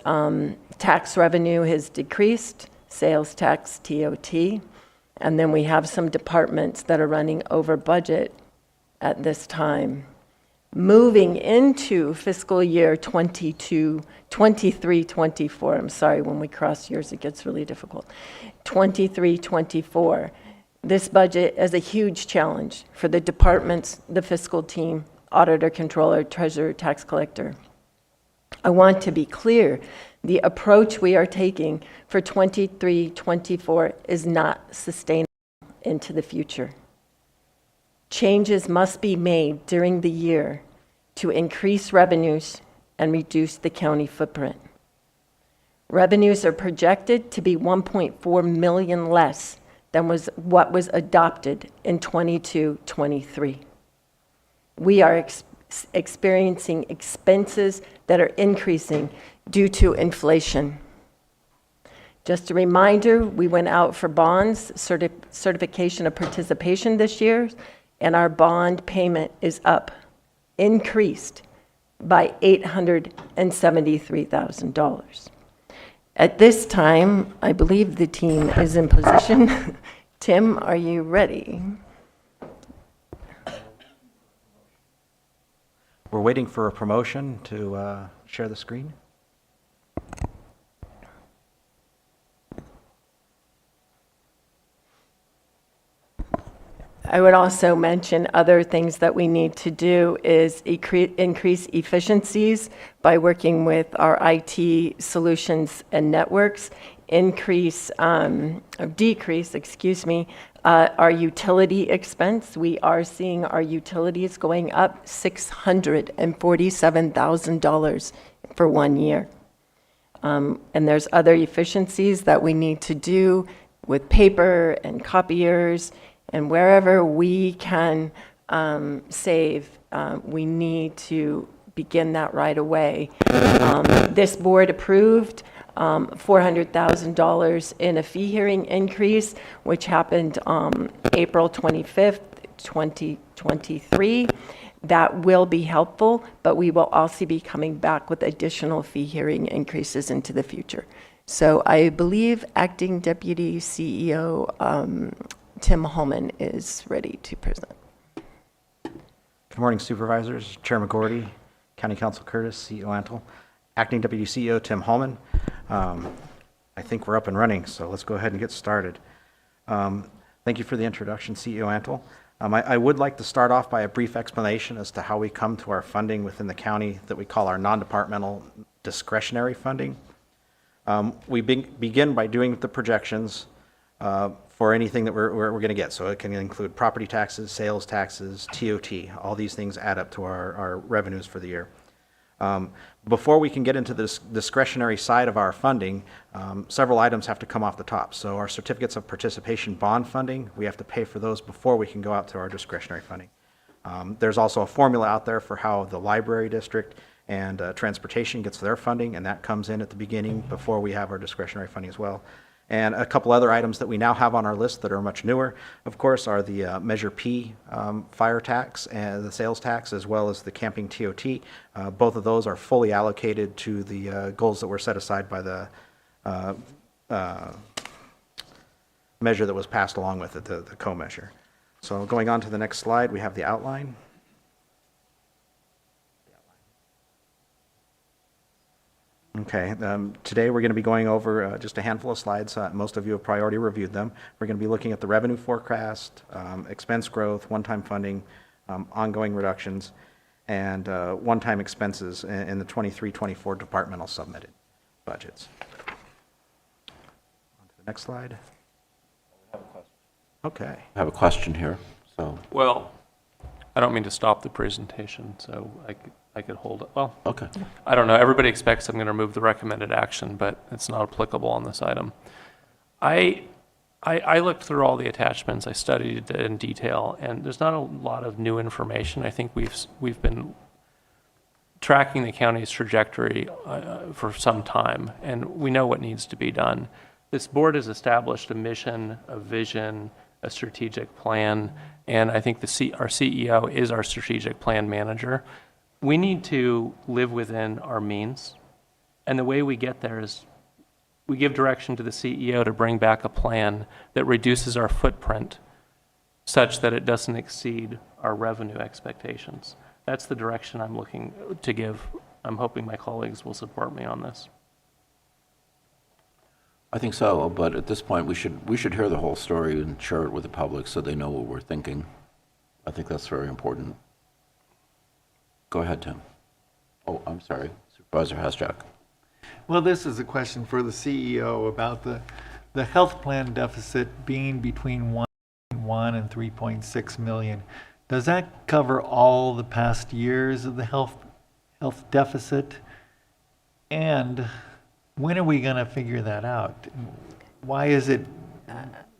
tax revenue has decreased, sales tax, TOT, and then we have some departments that are running over budget at this time. Moving into fiscal year 23, 24, I'm sorry, when we cross years, it gets really difficult. 23, 24, this budget is a huge challenge for the departments, the fiscal team, auditor, controller, treasurer, tax collector. I want to be clear, the approach we are taking for 23, 24 is not sustainable into the future. Changes must be made during the year to increase revenues and reduce the county footprint. Revenues are projected to be 1.4 million less than what was adopted in 22-23. We are experiencing expenses that are increasing due to inflation. Just a reminder, we went out for bonds, certification of participation this year, and our bond payment is up, increased by $873,000. At this time, I believe the team is in position. Tim, are you ready? We're waiting for a promotion to share the screen. I would also mention other things that we need to do is increase efficiencies by working with our IT solutions and networks, decrease, our utility expense. We are seeing our utilities going up $647,000 for 1 year. And there's other efficiencies that we need to do with paper and copiers, and wherever we can save, we need to begin that right away. This board approved $400,000 in a fee hearing increase, which happened April 25th, 2023. That will be helpful, but we will also be coming back with additional fee hearing increases into the future. So I believe Acting Deputy CEO Tim Holman is ready to present. Good morning, Supervisors. Chair McGordy, County Council Curtis, CEO Antle, Acting Deputy CEO Tim Holman. I think we're up and running, so let's go ahead and get started. Thank you for the introduction, CEO Antle. I would like to start off by a brief explanation as to how we come to our funding within the county that we call our non-departmental discretionary funding. We begin by doing the projections for anything that we're going to get. So it can include property taxes, sales taxes, TOT. All these things add up to our revenues for the year. Before we can get into this discretionary side of our funding, several items have to come off the top. So our certificates of participation bond funding, we have to pay for those before we can go out to our discretionary funding. There's also a formula out there for how the library district and transportation gets their funding, and that comes in at the beginning before we have our discretionary funding as well. And a couple other items that we now have on our list that are much newer, of course, are the Measure P fire tax and the sales tax, as well as the camping TOT. Both of those are fully allocated to the goals that were set aside by the measure that was passed along with it, the co-measure. So going on to the next slide, we have the outline. Okay, today we're going to be going over just a handful of slides. Most of you have probably already reviewed them. We're going to be looking at the revenue forecast, expense growth, one-time funding, ongoing reductions, and one-time expenses in the 23-24 departmental submitted budgets. On to the next slide. Okay. I have a question here, so. Well, I don't mean to stop the presentation, so I could hold it. Well, okay. I don't know. Everybody expects I'm going to remove the recommended action, but it's not applicable on this item. I looked through all the attachments. I studied it in detail, and there's not a lot of new information. I think we've been tracking the county's trajectory for some time, and we know what needs to be done. This board has established a mission, a vision, a strategic plan, and I think our CEO is our strategic plan manager. we need to live within our means. And the way we get there is we give direction to the CEO to bring back a plan that reduces our footprint such that it doesn't exceed our revenue expectations. That's the direction I'm looking to give. I'm hoping my colleagues will support me on this. I think so, but at this point, we should hear the whole story and share it with the public so they know what we're thinking. I think that's very important. Go ahead, Tim. Oh, I'm sorry, Supervisor Hasjack. Well, this is a question for the CEO about the health plan deficit being between 1.1 and 3.6 million. Does that cover all the past years of the health deficit? And when are we going to figure that out? Why is it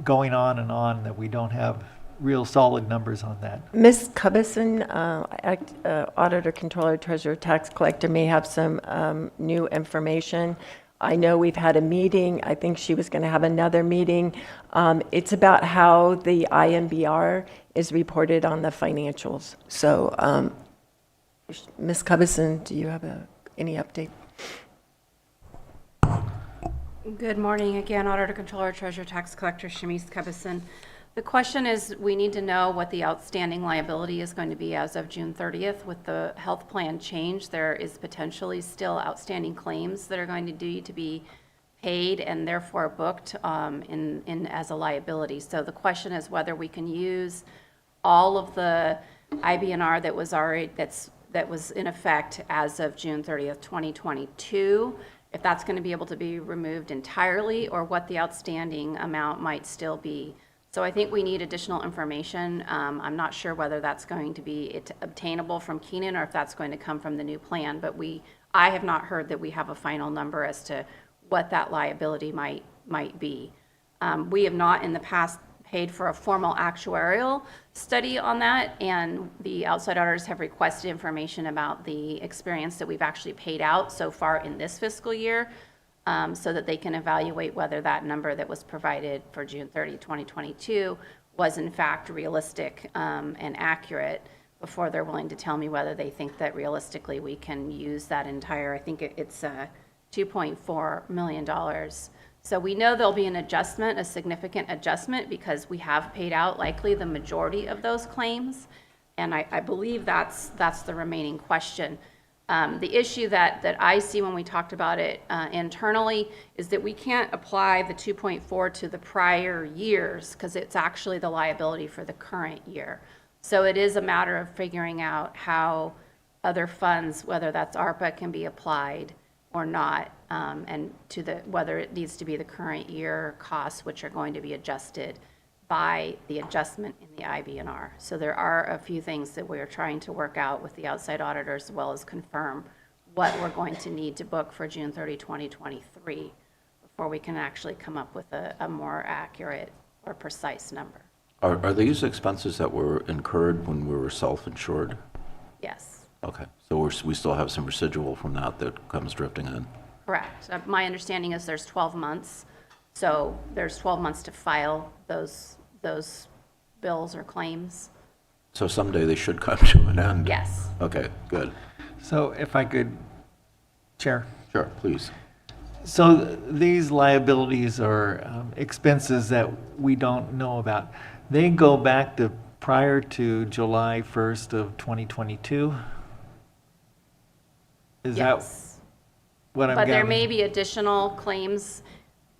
going on and on that we don't have real solid numbers on that? Ms. Cubison, Auditor, Controller, Treasurer, Tax Collector, may have some new information. I know we've had a meeting. I think she was going to have another meeting. It's about how the IMBR is reported on the financials. So, Ms. Cubison, do you have any update? Good morning again, Auditor, Controller, Treasurer, Tax Collector, Shamice Cubison. The question is, we need to know what the outstanding liability is going to be as of June 30th. With the health plan change, there is potentially still outstanding claims that are going to need to be paid and therefore booked as a liability. So the question is whether we can use all of the IBNR that was in effect as of June 30th, 2022, if that's going to be able to be removed entirely, or what the outstanding amount might still be. So I think we need additional information. I'm not sure whether that's going to be obtainable from Keenan or if that's going to come from the new plan, but I have not heard that we have a final number as to what that liability might be. We have not in the past paid for a formal actuarial study on that, and the outside auditors have requested information about the experience that we've actually paid out so far in this fiscal year, so that they can evaluate whether that number that was provided for June 30, 2022 was in fact realistic and accurate before they're willing to tell me whether they think that realistically we can use that entire, I think it's $2.4 million. So we know there'll be an adjustment, a significant adjustment, because we have paid out likely the majority of those claims. And I believe that's the remaining question. The issue that I see when we talked about it internally is that we can't apply the 2.4 to the prior years because it's actually the liability for the current year. So it is a matter of figuring out how other funds, whether that's ARPA, can be applied or not, and whether it needs to be the current year costs, which are going to be adjusted by the adjustment in the IBNR. So there are a few things that we're trying to work out with the outside auditors, as well as confirm what we're going to need to book for June 30, 2023, before we can actually come up with a more accurate or precise number. Are these expenses that were incurred when we were self-insured? Yes. Okay, so we still have some residual from that comes drifting in? Correct. My understanding is there's 12 months. So there's 12 months to file those bills or claims. So someday they should come to an end? Yes. Okay, good. So if I could, Chair. Sure, please. So these liabilities or expenses that we don't know about, they go back to prior to July 1st of 2022? Is Yes. that what I'm But there gathering? may be additional claims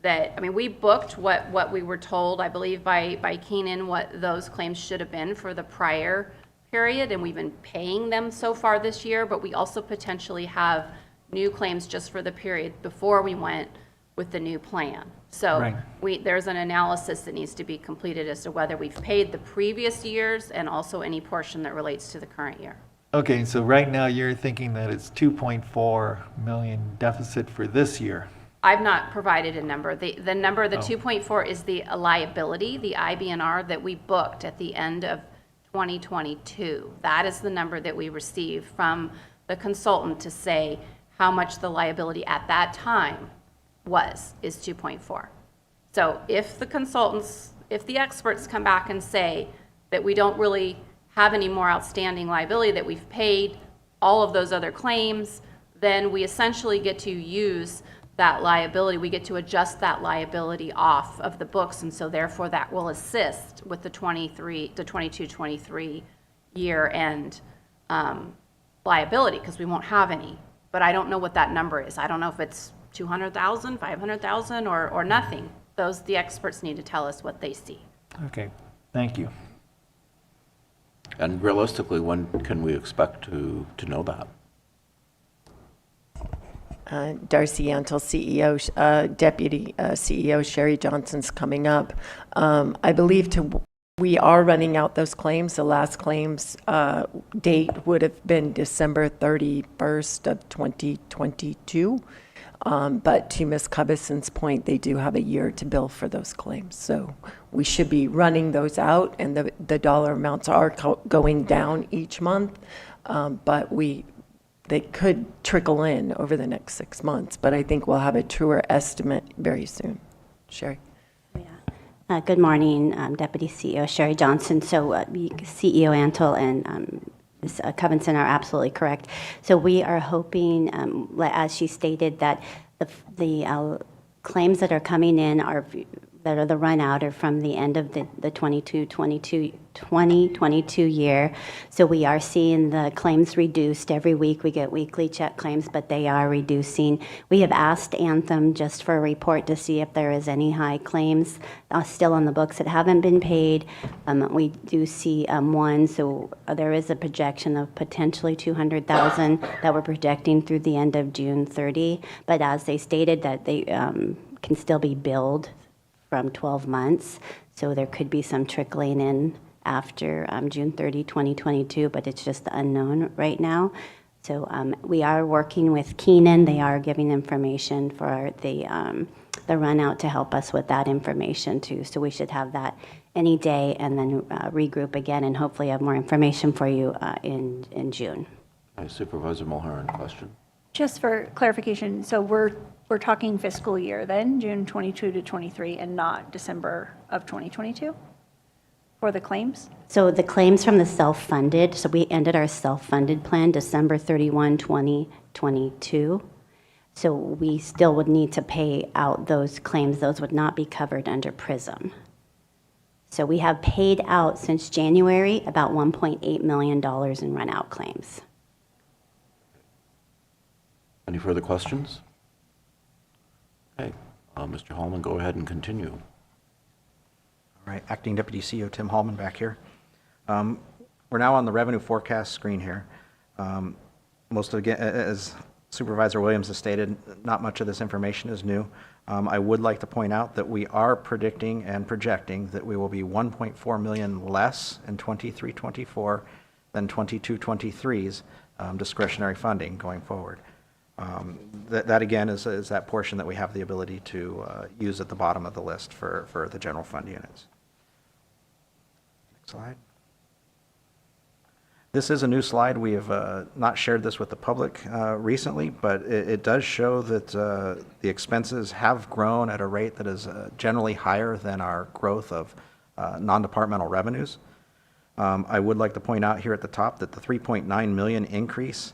that, I mean, we booked what we were told, I believe by Keenan, what those claims should have been for the prior period, and we've been paying them so far this year, but we also potentially have new claims just for the period before we went with the new plan. So Right. there's an analysis that needs to be completed as to whether we've paid the previous years and also any portion that relates to the current year. Okay, so right now you're thinking that it's 2.4 million deficit for this year. I've not provided a number. The number, the Oh. 2.4 is the liability, the IBNR that we booked at the end of 2022. That is the number that we received from the consultant to say how much the liability at that time is 2.4. So if the experts come back and say that we don't really have any more outstanding liability, that we've paid all of those other claims, then we essentially get to use that liability. We get to adjust that liability off of the books, and so therefore that will assist with the 22-23 year end liability, because we won't have any. But I don't know what that number is. I don't know if it's 200,000, 500,000, or nothing. The experts need to tell us what they see. Okay, thank you. And realistically, when can we expect to know that? Darcy Antle, CEO, Deputy CEO Sherry Johnson's coming up. I believe we are running out those claims. The last claims date would have been December 31st of 2022. But to Ms. Cubison's point, they do have a year to bill for those claims. So we should be running those out, and the dollar amounts are going down each month. But they could trickle in over the next 6 months, but I think we'll have a truer estimate very soon. Sherry? Good morning, Deputy CEO Sherry Johnson. So CEO Antle and Ms. Covington are absolutely correct. So we are hoping, as she stated, that the claims that are coming in that are the run out are from the end of the 2022 year. So we are seeing the claims reduced every week. We get weekly check claims, but they are reducing. We have asked Anthem just for a report to see if there is any high claims still on the books that haven't been paid. We do see one, so there is a projection of potentially 200,000 that we're projecting through the end of June 30. But as they stated, that they can still be billed from 12 months. So there could be some trickling in after June 30, 2022, but it's just unknown right now. So we are working with Keenan. They are giving information for the run out to help us with that information too. So we should have that any day, and then regroup again and hopefully have more information for you in June. Okay, Supervisor Mulhern, question? Just for clarification, so we're talking fiscal year then, June 22 to 23, and not December of 2022 for the claims? So the claims from the self-funded, so we ended our self-funded plan December 31, 2022. So we still would need to pay out those claims. Those would not be covered under PRISM. So we have paid out since January about $1.8 million in run-out claims. Any further questions? Okay, Mr. Hallman, go ahead and continue. All right, Acting Deputy CEO Tim Hallman back here. We're now on the revenue forecast screen here. As Supervisor Williams has stated, not much of this information is new. I would like to point out that we are predicting and projecting that we will be 1.4 million less in 23-24 than 22-23's discretionary funding going forward. That again is that portion that we have the ability to use at the bottom of the list for the general fund units. Next slide. This is a new slide. We have not shared this with the public recently, but it does show that the expenses have grown at a rate that is generally higher than our growth of non-departmental revenues. I would like to point out here at the top that the 3.9 million increase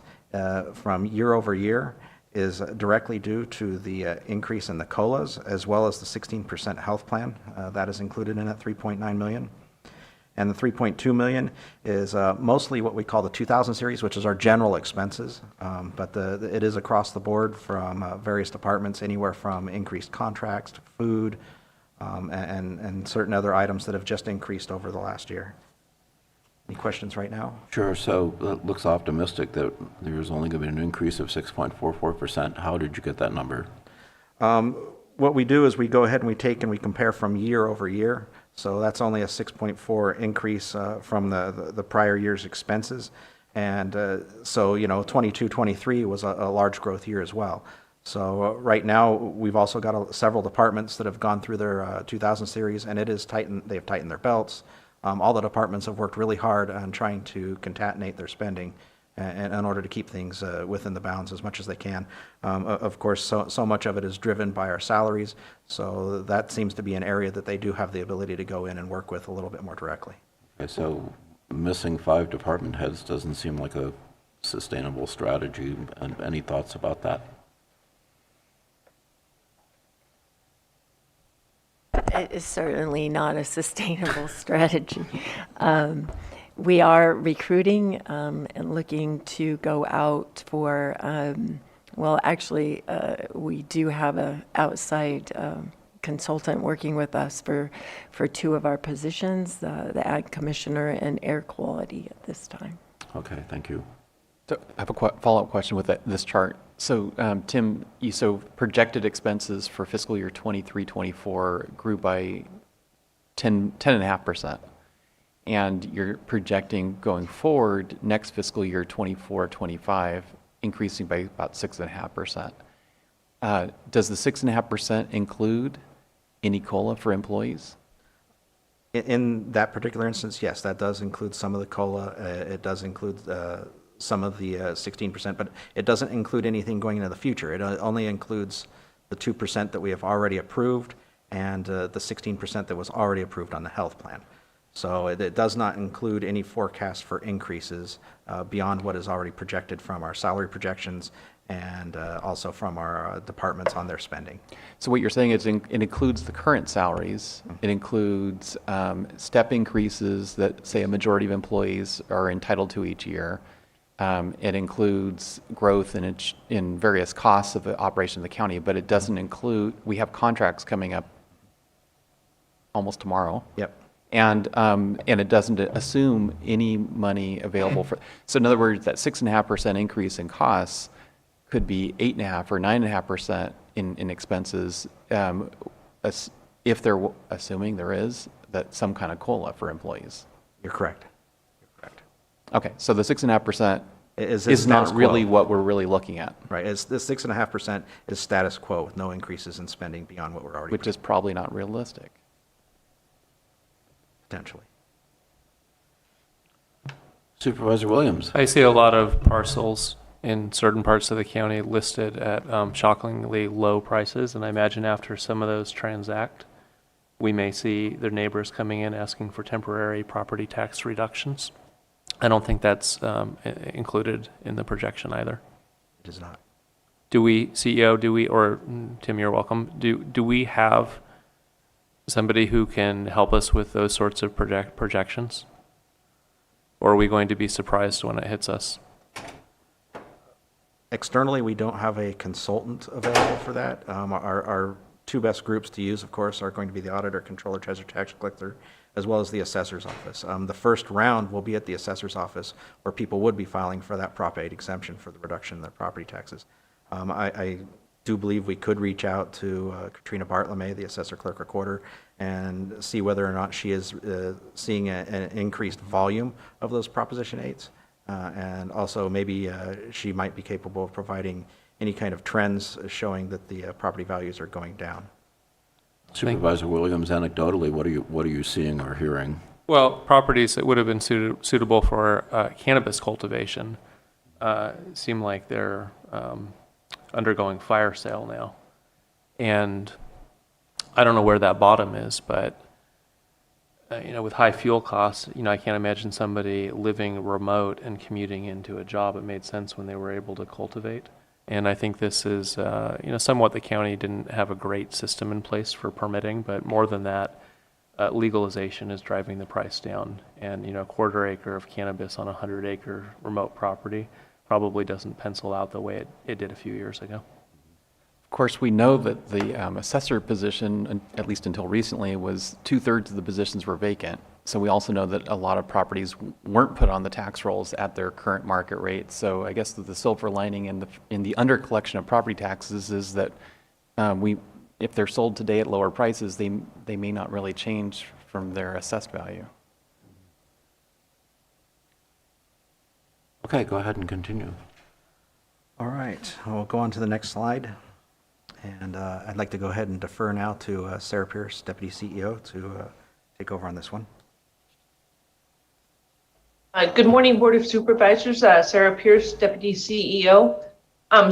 from year over year is directly due to the increase in the COLAs, as well as the 16% health plan that is included in that 3.9 million. And the 3.2 million is mostly what we call the 2000 series, which is our general expenses, but it is across the board from various departments, anywhere from increased contracts to food and certain other items that have just increased over the last year. Any questions right now? Sure. So it looks optimistic that there's only going to be an increase of 6.44%. How did you get that number? What we do is we go ahead and we take and we compare from year over year. So that's only a 6.4 increase from the prior year's expenses. And so, 22-23 was a large growth year as well. So right now, we've also got several departments that have gone through their 2000 series, and they've tightened their belts. All the departments have worked really hard on trying to concatenate their spending in order to keep things within the bounds as much as they can. Of course, so much of it is driven by our salaries, so that seems to be an area that they do have the ability to go in and work with a little bit more directly. Okay, so missing 5 department heads doesn't seem like a sustainable strategy. And any thoughts about that? It is certainly not a sustainable strategy. We are recruiting and looking to go out for, well, actually, we do have an outside consultant working with us for two of our positions, the Ag Commissioner and Air Quality at this time. Okay, thank you. So I have a follow-up question with this chart. So Tim, so projected expenses for fiscal year 23-24 grew by 10.5%. And you're projecting going forward next fiscal year 24-25 increasing by about 6.5%. Does the 6.5% include any COLA for employees? In that particular instance, yes, that does include some of the COLA. It does include some of the 16%, but it doesn't include anything going into the future. It only includes the 2% that we have already approved and the 16% that was already approved on the health plan. So it does not include any forecast for increases beyond what is already projected from our salary projections and also from our departments on their spending. So what you're saying is it includes the current salaries, it includes step increases that, say, a majority of employees are entitled to each year. It includes growth in various costs of the operation of the county, but it doesn't include, we have contracts coming up almost tomorrow. Yep. And it doesn't assume any money available for, so in other words, that 6.5% increase in costs could be 8.5 or 9.5% in expenses, if they're assuming there is that some kind of COLA for employees. You're correct. Okay, so the 6.5% is not status really quo. what we're really looking at. Right. It's the 6.5% is status quo with no increases in spending beyond what we're already. Which is probably not realistic. Potentially. Supervisor Williams. I see a lot of parcels in certain parts of the county listed at shockingly low prices, and I imagine after some of those transact, we may see their neighbors coming in asking for temporary property tax reductions. I don't think that's included in the projection either. It is not. Do we, CEO, or Tim, you're welcome, do we have somebody who can help us with those sorts of projections? Or are we going to be surprised when it hits us? Externally, we don't have a consultant available for that. Our two best groups to use, of course, are going to be the auditor, controller, treasurer, tax collector, as well as the assessor's office. The first round will be at the assessor's office, where people would be filing for that Prop 8 exemption for the reduction in their property taxes. I do believe we could reach out to Katrina Bartlemay, the assessor clerk recorder, and see whether or not she is seeing an increased volume of those Proposition 8s. And also maybe she might be capable of providing any kind of trends showing that the property values are going down. Supervisor Williams, anecdotally, what are you seeing or hearing? Well, properties that would have been suitable for cannabis cultivation seem like they're undergoing fire sale now. And I don't know where that bottom is, but with high fuel costs, I can't imagine somebody living remote and commuting into a job. It made sense when they were able to cultivate. And I think this is, somewhat the county didn't have a great system in place for permitting, but more than that, legalization is driving the price down. And, a quarter acre of cannabis on a 100-acre remote property probably doesn't pencil out the way it did a few years ago. Of course, we know that the assessor position, at least until recently, was 2/3 of the positions were vacant. So we also know that a lot of properties weren't put on the tax rolls at their current market rate. So I guess the silver lining in the under collection of property taxes is that if they're sold today at lower prices, they may not really change from their assessed value. Okay, go ahead and continue. All right, we'll go on to the next slide. And I'd like to go ahead and defer now to Sarah Pierce, Deputy CEO, to take over on this one. Good morning, Board of Supervisors. Sarah Pierce, Deputy CEO.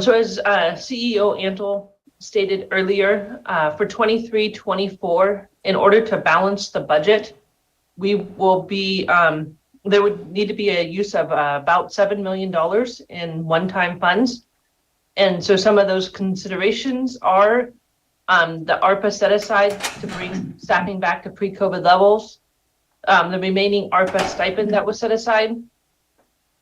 So as CEO Antle stated earlier, for 23-24, in order to balance the budget, we will be there would need to be a use of about $7 million in one-time funds. And so some of those considerations are the ARPA set aside to bring staffing back to pre-COVID levels, the remaining ARPA stipend that was set aside,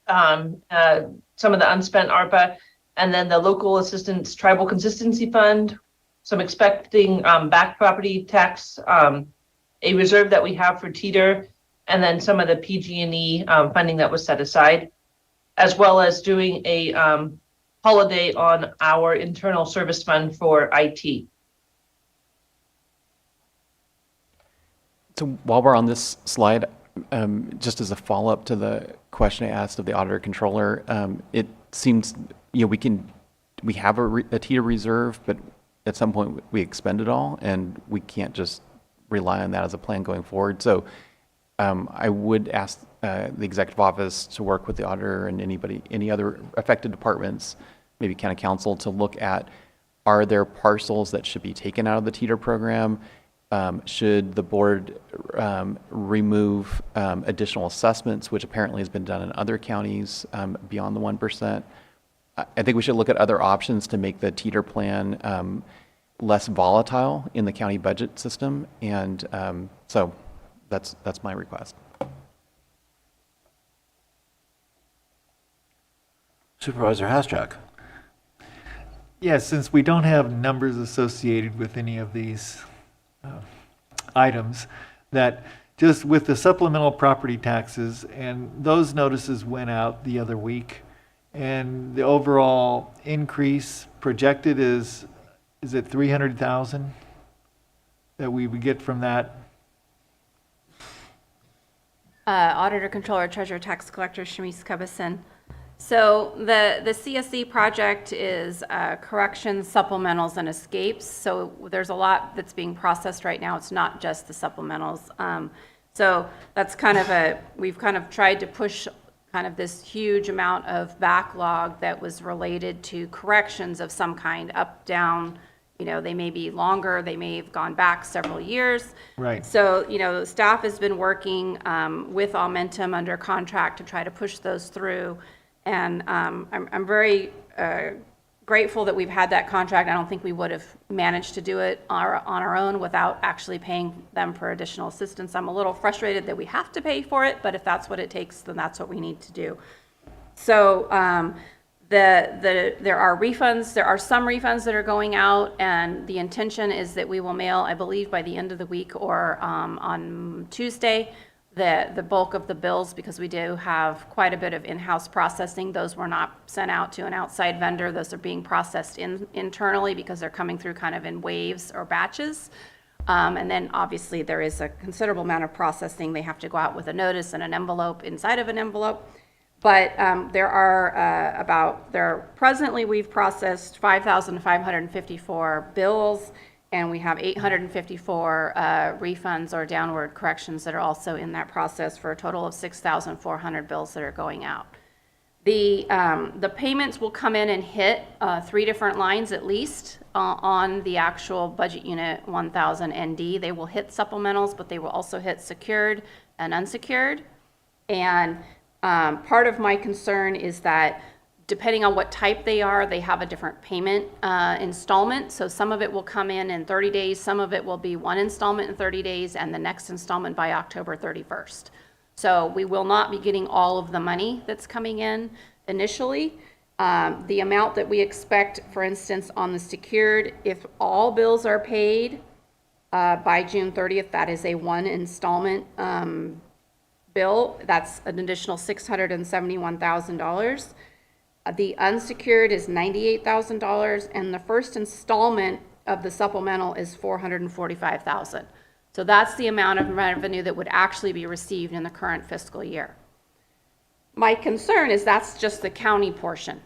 some of the unspent ARPA, and then the local assistance tribal consistency fund, some expecting back property tax, a reserve that we have for teeter, and then some of the PG&E funding that was set aside, as well as doing a holiday on our internal service fund for IT. So while we're on this slide, just as a follow-up to the question I asked of the auditor controller, it seems, we have a TIA reserve, but at some point we expend it all, and we can't just rely on that as a plan going forward. So I would ask the executive office to work with the auditor and any other affected departments, maybe county council, to look at, are there parcels that should be taken out of the TIA program? Should the board remove additional assessments, which apparently has been done in other counties beyond the 1%? I think we should look at other options to make the TIA plan less volatile in the county budget system. And so that's my request. Supervisor Hashtag. Yes, since we don't have numbers associated with any of these items, that just with the supplemental property taxes, and those notices went out the other week, and the overall increase projected is it 300,000 that we would get from that? Auditor, Controller, Treasurer, Tax Collector, Shamice Cubison. So the CSE project is corrections, supplementals, and escapes. So there's a lot that's being processed right now. It's not just the supplementals. So that's kind of we've kind of tried to push kind of this huge amount of backlog that was related to corrections of some kind, up, down. They may be longer, they may have gone back several years. Right. So, the staff has been working with Aumentum under contract to try to push those through. And I'm very grateful that we've had that contract. I don't think we would have managed to do it on our own without actually paying them for additional assistance. I'm a little frustrated that we have to pay for it, but if that's what it takes, then that's what we need to do. So there are refunds. There are some refunds that are going out, and the intention is that we will mail, I believe, by the end of the week or on Tuesday, the bulk of the bills, because we do have quite a bit of in-house processing. Those were not sent out to an outside vendor. Those are being processed internally because they're coming through kind of in waves or batches. And then obviously there is a considerable amount of processing. They have to go out with a notice and an envelope inside of an envelope. But presently we've processed 5,554 bills, and we have 854 refunds or downward corrections that are also in that process, for a total of 6,400 bills that are going out. The payments will come in and hit 3 different lines at least on the actual budget unit 1000 ND. They will hit supplementals, but they will also hit secured and unsecured. And part of my concern is that depending on what type they are, they have a different payment installment. So some of it will come in 30 days, some of it will be one installment in 30 days, and the next installment by October 31st. So we will not be getting all of the money that's coming in initially. The amount that we expect, for instance, on the secured, if all bills are paid by June 30th, that is a one installment bill. That's an additional $671,000. The unsecured is $98,000, and the first installment of the supplemental is $445,000. So that's the amount of revenue that would actually be received in the current fiscal year. My concern is that's just the county portion.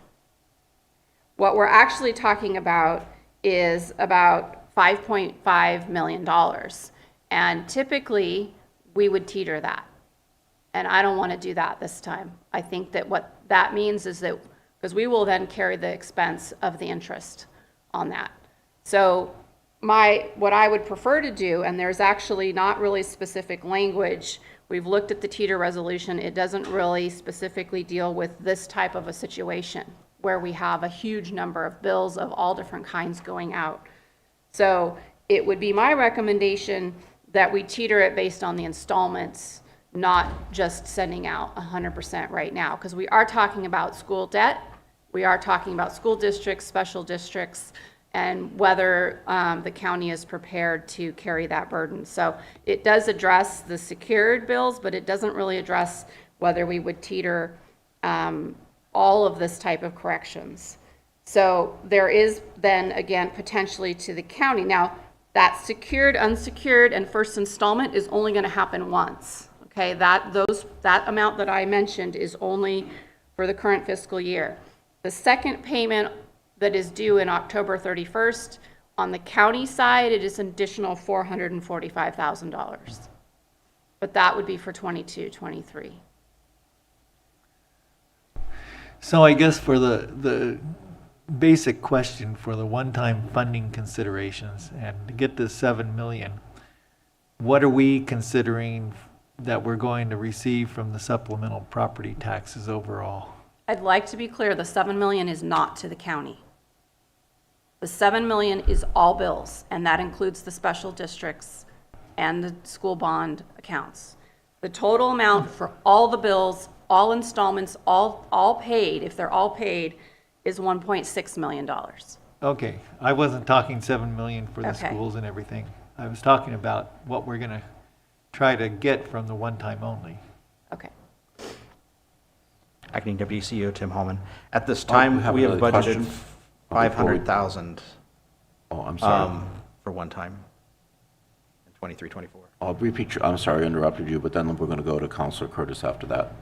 What we're actually talking about is about $5.5 million. And typically, we would teeter that. And I don't want to do that this time. I think that what that means is that, because we will then carry the expense of the interest on that. So what I would prefer to do, and there's actually not really specific language We've looked at the teeter resolution. It doesn't really specifically deal with this type of a situation where we have a huge number of bills of all different kinds going out. So it would be my recommendation that we teeter it based on the installments, not just sending out 100% right now, because we are talking about school debt. We are talking about school districts, special districts, and whether the county is prepared to carry that burden. So it does address the secured bills, but it doesn't really address whether we would teeter all of this type of corrections. So there is then, again, potentially to the county. Now, that secured, unsecured, and first installment is only going to happen once. Okay, that amount that I mentioned is only for the current fiscal year. The second payment that is due in October 31st, on the county side, it is an additional $445,000. But that would be for 22, 23. So I guess for the basic question for the one-time funding considerations and to get this 7 million, what are we considering that we're going to receive from the supplemental property taxes overall? I'd like to be clear, the 7 million is not to the county. The 7 million is all bills, and that includes the special districts and the school bond accounts. The total amount for all the bills, all installments, all paid, if they're all paid, is $1.6 million. Okay, I wasn't talking 7 million for the Okay. schools and everything. I was talking about what we're gonna try to get from the one-time only. Okay. Acting Deputy CEO Tim Hallman. At this we time, have we have another budgeted question? 500,000 Oh, I'm sorry. for one time in 23-24. I'll repeat, I'm sorry I interrupted you, but then we're going to go to Counselor Curtis after that.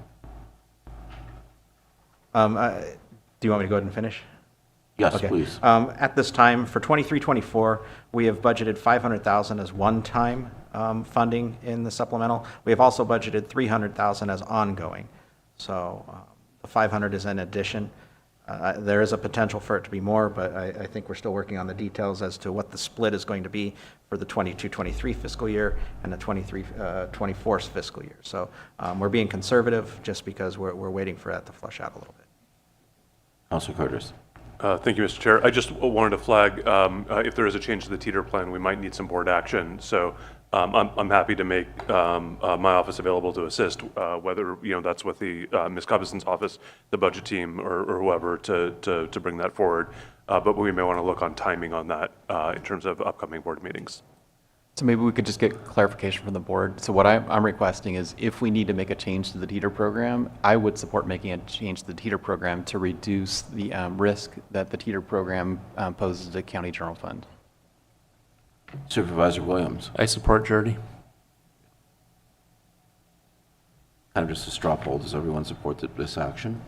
Do you want me to go ahead and finish? Yes, Okay. please. At this time, for 23-24, we have budgeted 500,000 as one-time funding in the supplemental. We have also budgeted 300,000 as ongoing. So the 500 is in addition. There is a potential for it to be more, but I think we're still working on the details as to what the split is going to be for the 22-23 fiscal year and the 23-24 fiscal year. So we're being conservative just because we're waiting for that to flush out a little bit. Counselor Curtis. Thank you, Mr. Chair. I just wanted to flag, if there is a change to the teeter plan, we might need some board action. So I'm happy to make my office available to assist, whether that's with the Ms. Cubison's office, the budget team, or whoever to bring that forward. But we may want to look on timing on that in terms of upcoming board meetings. So maybe we could just get clarification from the board. So what I'm requesting is if we need to make a change to the teeter program, I would support making a change to the teeter program to reduce the risk that the teeter program poses to the county general fund. Supervisor Williams. I support Jurdy. Kind of just a straw poll. Does everyone support this action?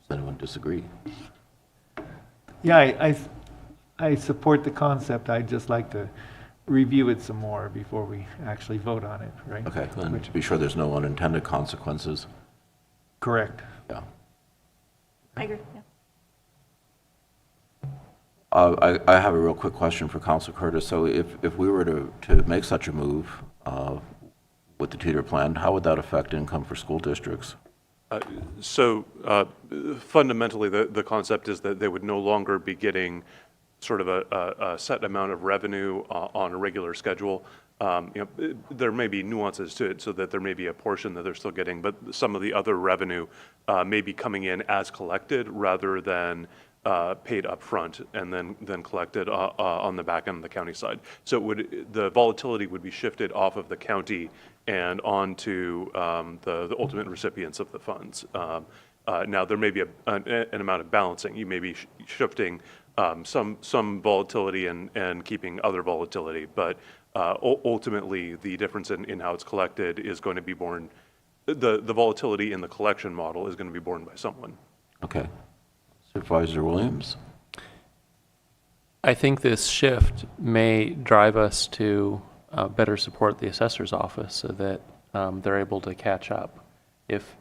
Does anyone disagree? Yeah, I support the concept. I'd just like to review it some more before we actually vote on it, right? Okay, and to be sure there's no unintended consequences. Correct. Yeah. I agree, yeah. I have a real quick question for Council Curtis. So if we were to make such a move with the teeter plan, how would that affect income for school districts? So fundamentally, the concept is that they would no longer be getting sort of a set amount of revenue on a regular schedule. There may be nuances to it so that there may be a portion that they're still getting, but some of the other revenue may be coming in as collected rather than paid up front and then collected on the back end of the county side. So the volatility would be shifted off of the county and onto the ultimate recipients of the funds. Now, there may be an amount of balancing. You may be shifting some volatility and keeping other volatility, but ultimately the difference in how it's collected is going to be borne, the volatility in the collection model is going to be borne by someone. Okay. Supervisor Williams? I think this shift may drive us to better support the assessor's office so that they're able to catch up. If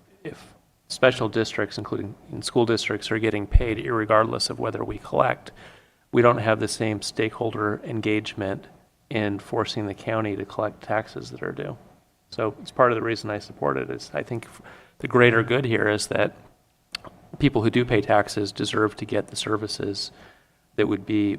special districts, including in school districts, are getting paid irregardless of whether we collect, we don't have the same stakeholder engagement in forcing the county to collect taxes that are due. So it's part of the reason I support it is I think the greater good here is that people who do pay taxes deserve to get the services that would be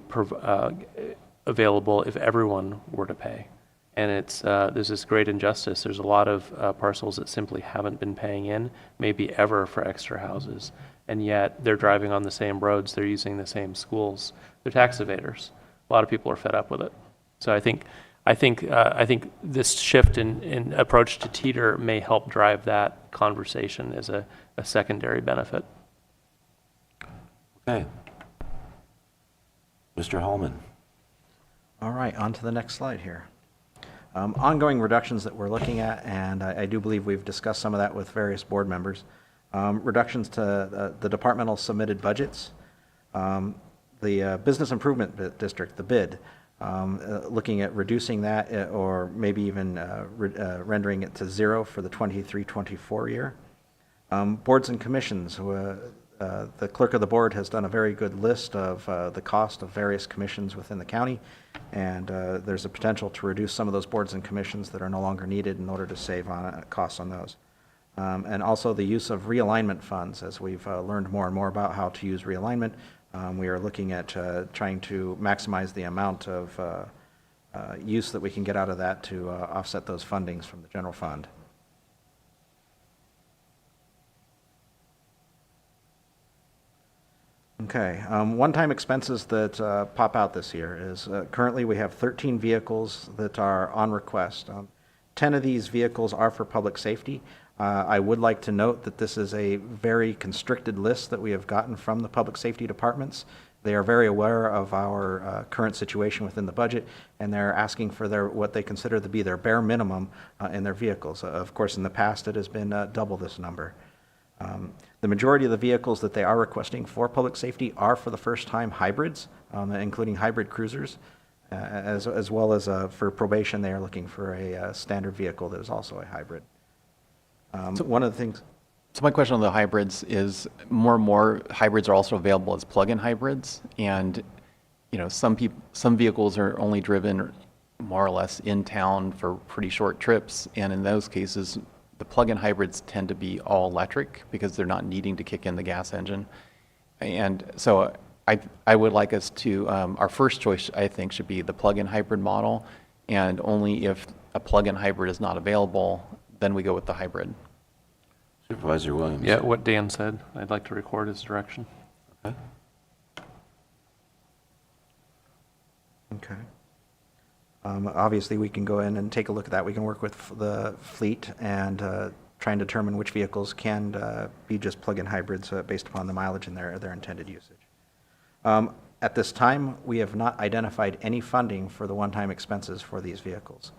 available if everyone were to pay. And there's this great injustice. There's a lot of parcels that simply haven't been paying in, maybe ever, for extra houses. And yet they're driving on the same roads, they're using the same schools. They're tax evaders. A lot of people are fed up with it. So I think this shift in approach to teeter may help drive that conversation as a secondary benefit. Okay. Mr. Hallman. All right, on to the next slide here. Ongoing reductions that we're looking at, and I do believe we've discussed some of that with various board members. Reductions to the departmental submitted budgets. The Business Improvement District, the BID, looking at reducing that or maybe even rendering it to zero for the 23-24 year. Boards and commissions. The clerk of the board has done a very good list of the cost of various commissions within the county, and there's a potential to reduce some of those boards and commissions that are no longer needed in order to save on costs on those. And also the use of realignment funds. As we've learned more and more about how to use realignment, we are looking at trying to maximize the amount of use that we can get out of that to offset those fundings from the general fund. Okay, one-time expenses that pop out this year is currently we have 13 vehicles that are on request. 10 of these vehicles are for public safety. I would like to note that this is a very constricted list that we have gotten from the public safety departments. They are very aware of our current situation within the budget, and they're asking for what they consider to be their bare minimum in their vehicles. Of course, in the past, it has been double this number. The majority of the vehicles that they are requesting for public safety are for the first time hybrids, including hybrid cruisers, as well as for probation, they are looking for a standard vehicle that is also a hybrid. One of the things. So my question on the hybrids is more and more hybrids are also available as plug-in hybrids, and some vehicles are only driven more or less in town for pretty short trips, and in those cases the plug-in hybrids tend to be all electric because they're not needing to kick in the gas engine. And so I would like us to, our first choice I think should be the plug-in hybrid model, and only if a plug-in hybrid is not available, then we go with the hybrid. Supervisor Williams. Yeah, what Dan said, I'd like to record his direction. Okay. Okay. Obviously, we can go in and take a look at that. We can work with the fleet and try and determine which vehicles can be just plug-in hybrids based upon the mileage and their intended usage. At this time, we have not identified any funding for the one-time expenses for these vehicles.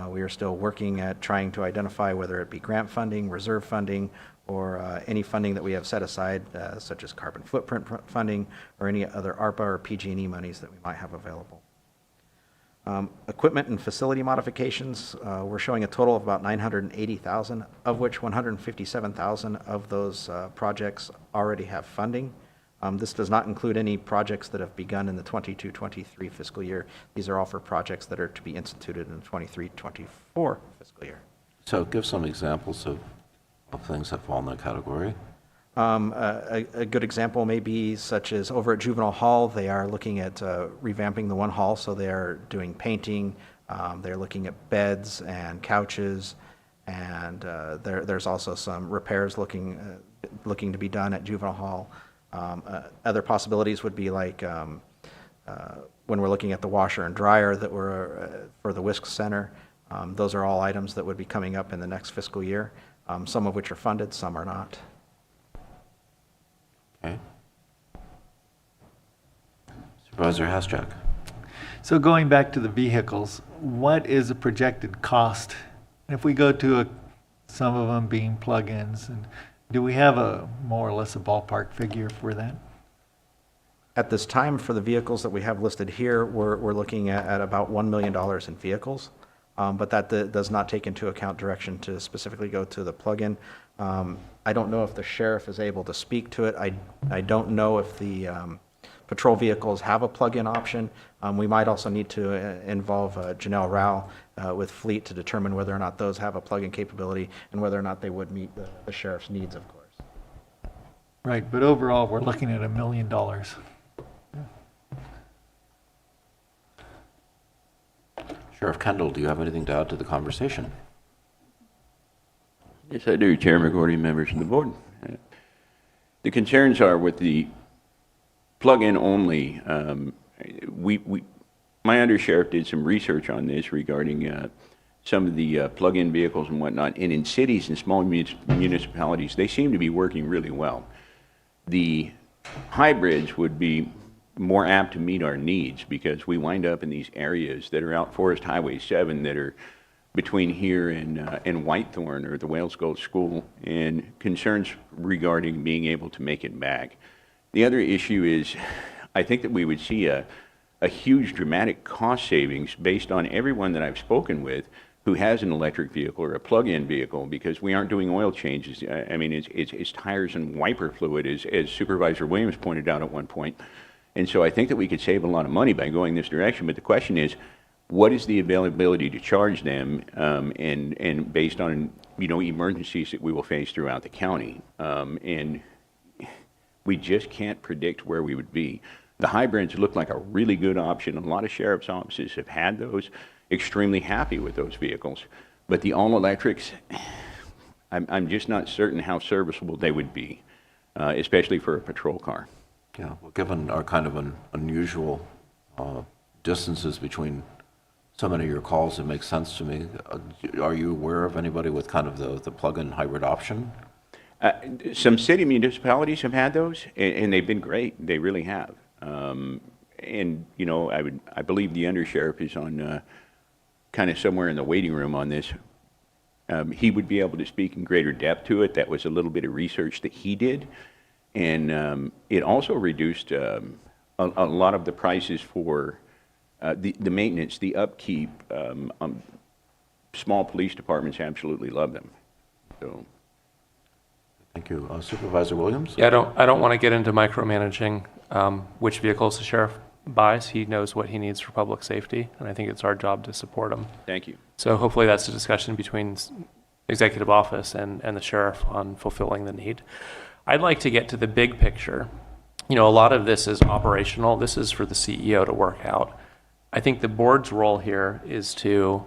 We are still working at trying to identify whether it be grant funding, reserve funding, or any funding that we have set aside, such as carbon footprint funding, or any other ARPA or PG&E monies that we might have available. Equipment and facility modifications, we're showing a total of about $980,000, of which $157,000 of those projects already have funding. This does not include any projects that have begun in the 22-23 fiscal year. These are all for projects that are to be instituted in the 23-24 fiscal year. So give some examples of things that fall in that category. A good example may be such as over at Juvenile Hall, they are looking at revamping the one hall, so they are doing painting, they're looking at beds and couches, and there's also some repairs looking to be done at Juvenile Hall. Other possibilities would be like when we're looking at the washer and dryer that were for the Whisk Center. Those are all items that would be coming up in the next fiscal year, some of which are funded, some are not. Okay. Supervisor Haschak. So going back to the vehicles, what is a projected cost? If we go to some of them being plug-ins, and do we have a more or less a ballpark figure for that? At this time, for the vehicles that we have listed here, we're looking at about $1 million in vehicles, but that does not take into account direction to specifically go to the plug-in. I don't know if the sheriff is able to speak to it. I don't know if the patrol vehicles have a plug-in option. We might also need to involve Janelle Rao with Fleet to determine whether or not those have a plug-in capability and whether or not they would meet the sheriff's needs, of course. Right, but overall, we're looking at $1 million. Sheriff Kendall, do you have anything to add to the conversation? Yes, I do, Chair McGordy, members of the board. The concerns are with the plug-in only. My undersheriff did some research on this regarding some of the plug-in vehicles and whatnot, and in cities and small municipalities, they seem to be working really well. The hybrids would be more apt to meet our needs because we wind up in these areas that are out Forest Highway 7 that are between here and Whitethorn or the Wales Gulch School, and concerns regarding being able to make it back. The other issue is I think that we would see a huge dramatic cost savings based on everyone that I've spoken with who has an electric vehicle or a plug-in vehicle, because we aren't doing oil changes. I mean, it's tires and wiper fluid, as Supervisor Williams pointed out at one point. And so I think that we could save a lot of money by going this direction. But the question is, what is the availability to charge them, and based on, emergencies that we will face throughout the county? And we just can't predict where we would be. The hybrids look like a really good option. A lot of sheriff's offices have had those, extremely happy with those vehicles. But the all-electrics, I'm just not certain how serviceable they would be, especially for a patrol car. Yeah, well, given our kind of an unusual distances between so many of your calls, it makes sense to me. Are you aware of anybody with kind of the plug-in hybrid option? Some city municipalities have had those, and they've been great. They really have. And I believe the undersheriff is on kind of somewhere in the waiting room on this. He would be able to speak in greater depth to it. That was a little bit of research that he did, and it also reduced a lot of the prices for the maintenance, the upkeep. Small police departments absolutely love them. So. Thank you. Supervisor Williams? Yeah, I don't want to get into micromanaging which vehicles the sheriff buys. He knows what he needs for public safety, and I think it's our job to support him. Thank you. So hopefully that's a discussion between executive office and the sheriff on fulfilling the need. I'd like to get to the big picture. A lot of this is operational. This is for the CEO to work out. I think the board's role here is to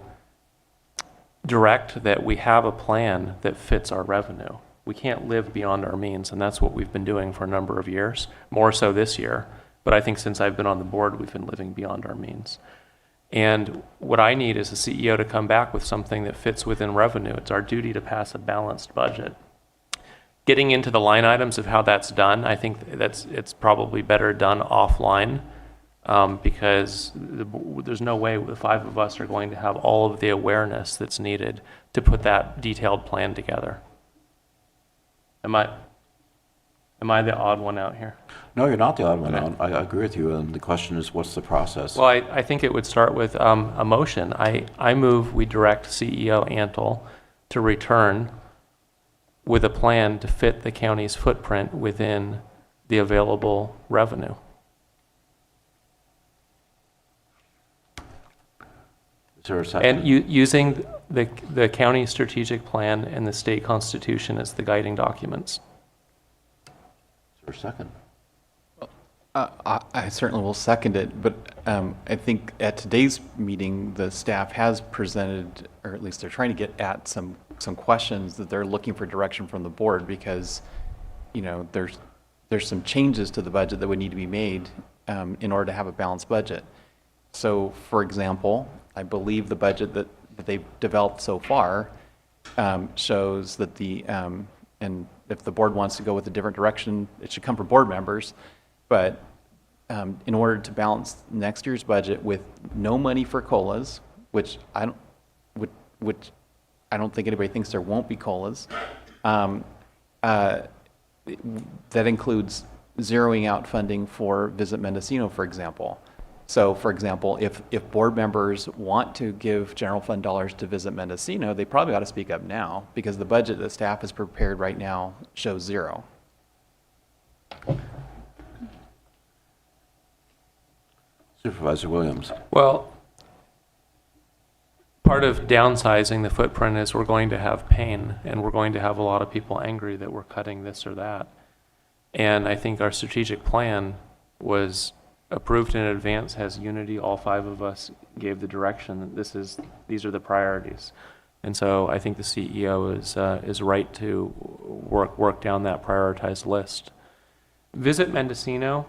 direct that we have a plan that fits our revenue. We can't live beyond our means, and that's what we've been doing for a number of years, more so this year. But I think since I've been on the board, we've been living beyond our means. And what I need is a CEO to come back with something that fits within revenue. It's our duty to pass a balanced budget. Getting into the line items of how that's done, I think it's probably better done offline, because there's no way the five of us are going to have all of the awareness that's needed to put that detailed plan together. Am I the odd one out here? No, you're not the odd one out. I agree with you. And the question is, what's the process? Well, I think it would start with a motion. I move we direct CEO Antle to return with a plan to fit the county's footprint within the available revenue. Is there a second? And using the county strategic plan and the state constitution as the guiding documents. Is there a second? I certainly will second it, but I think at today's meeting, the staff has presented, or at least they're trying to get at some questions that they're looking for direction from the board, because there's some changes to the budget that would need to be made in order to have a balanced budget. So, for example, I believe the budget that they've developed so far shows that and if the board wants to go with a different direction, it should come from board members. But in order to balance next year's budget with no money for COLAs, which I don't think anybody thinks there won't be COLAs, that includes zeroing out funding for Visit Mendocino, for example. So, for example, if board members want to give general fund dollars to Visit Mendocino, they probably ought to speak up now, because the budget that staff has prepared right now shows zero. Supervisor Williams. Well, part of downsizing the footprint is we're going to have pain, and we're going to have a lot of people angry that we're cutting this or that. And I think our strategic plan was approved in advance, has unity. All 5 of us gave the direction that these are the priorities. And so I think the CEO is right to work down that prioritized list. Visit Mendocino.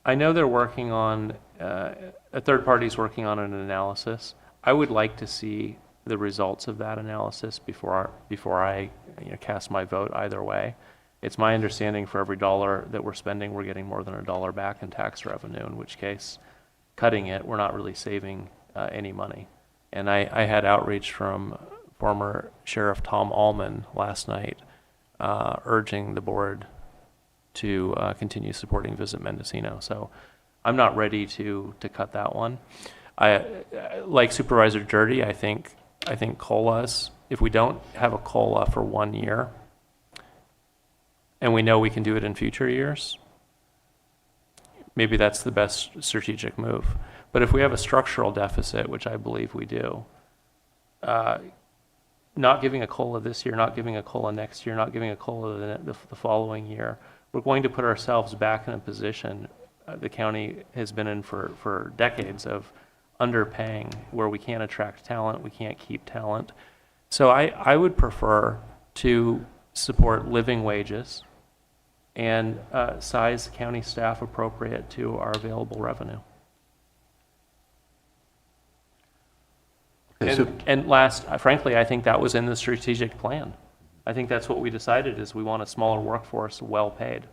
I know they're working on, a third party's working on an analysis. I would like to see the results of that analysis before I cast my vote either way. It's my understanding for every dollar that we're spending, we're getting more than $1 back in tax revenue, in which case, cutting it, we're not really saving any money. And I had outreach from former Sheriff Tom Allman last night, urging the board to continue supporting Visit Mendocino. So I'm not ready to cut that one. Like Supervisor Dirty, I think COLAs, if we don't have a COLA for 1 year, and we know we can do it in future years, maybe that's the best strategic move. But if we have a structural deficit, which I believe we do, not giving a COLA this year, not giving a COLA next year, not giving a COLA the following year, we're going to put ourselves back in a position the county has been in for decades of underpaying, where we can't attract talent, we can't keep talent. So I would prefer to support living wages and size county staff appropriate to our available revenue. And last, frankly, I think that was in the strategic plan. I think that's what we decided, is we want a smaller workforce, well paid,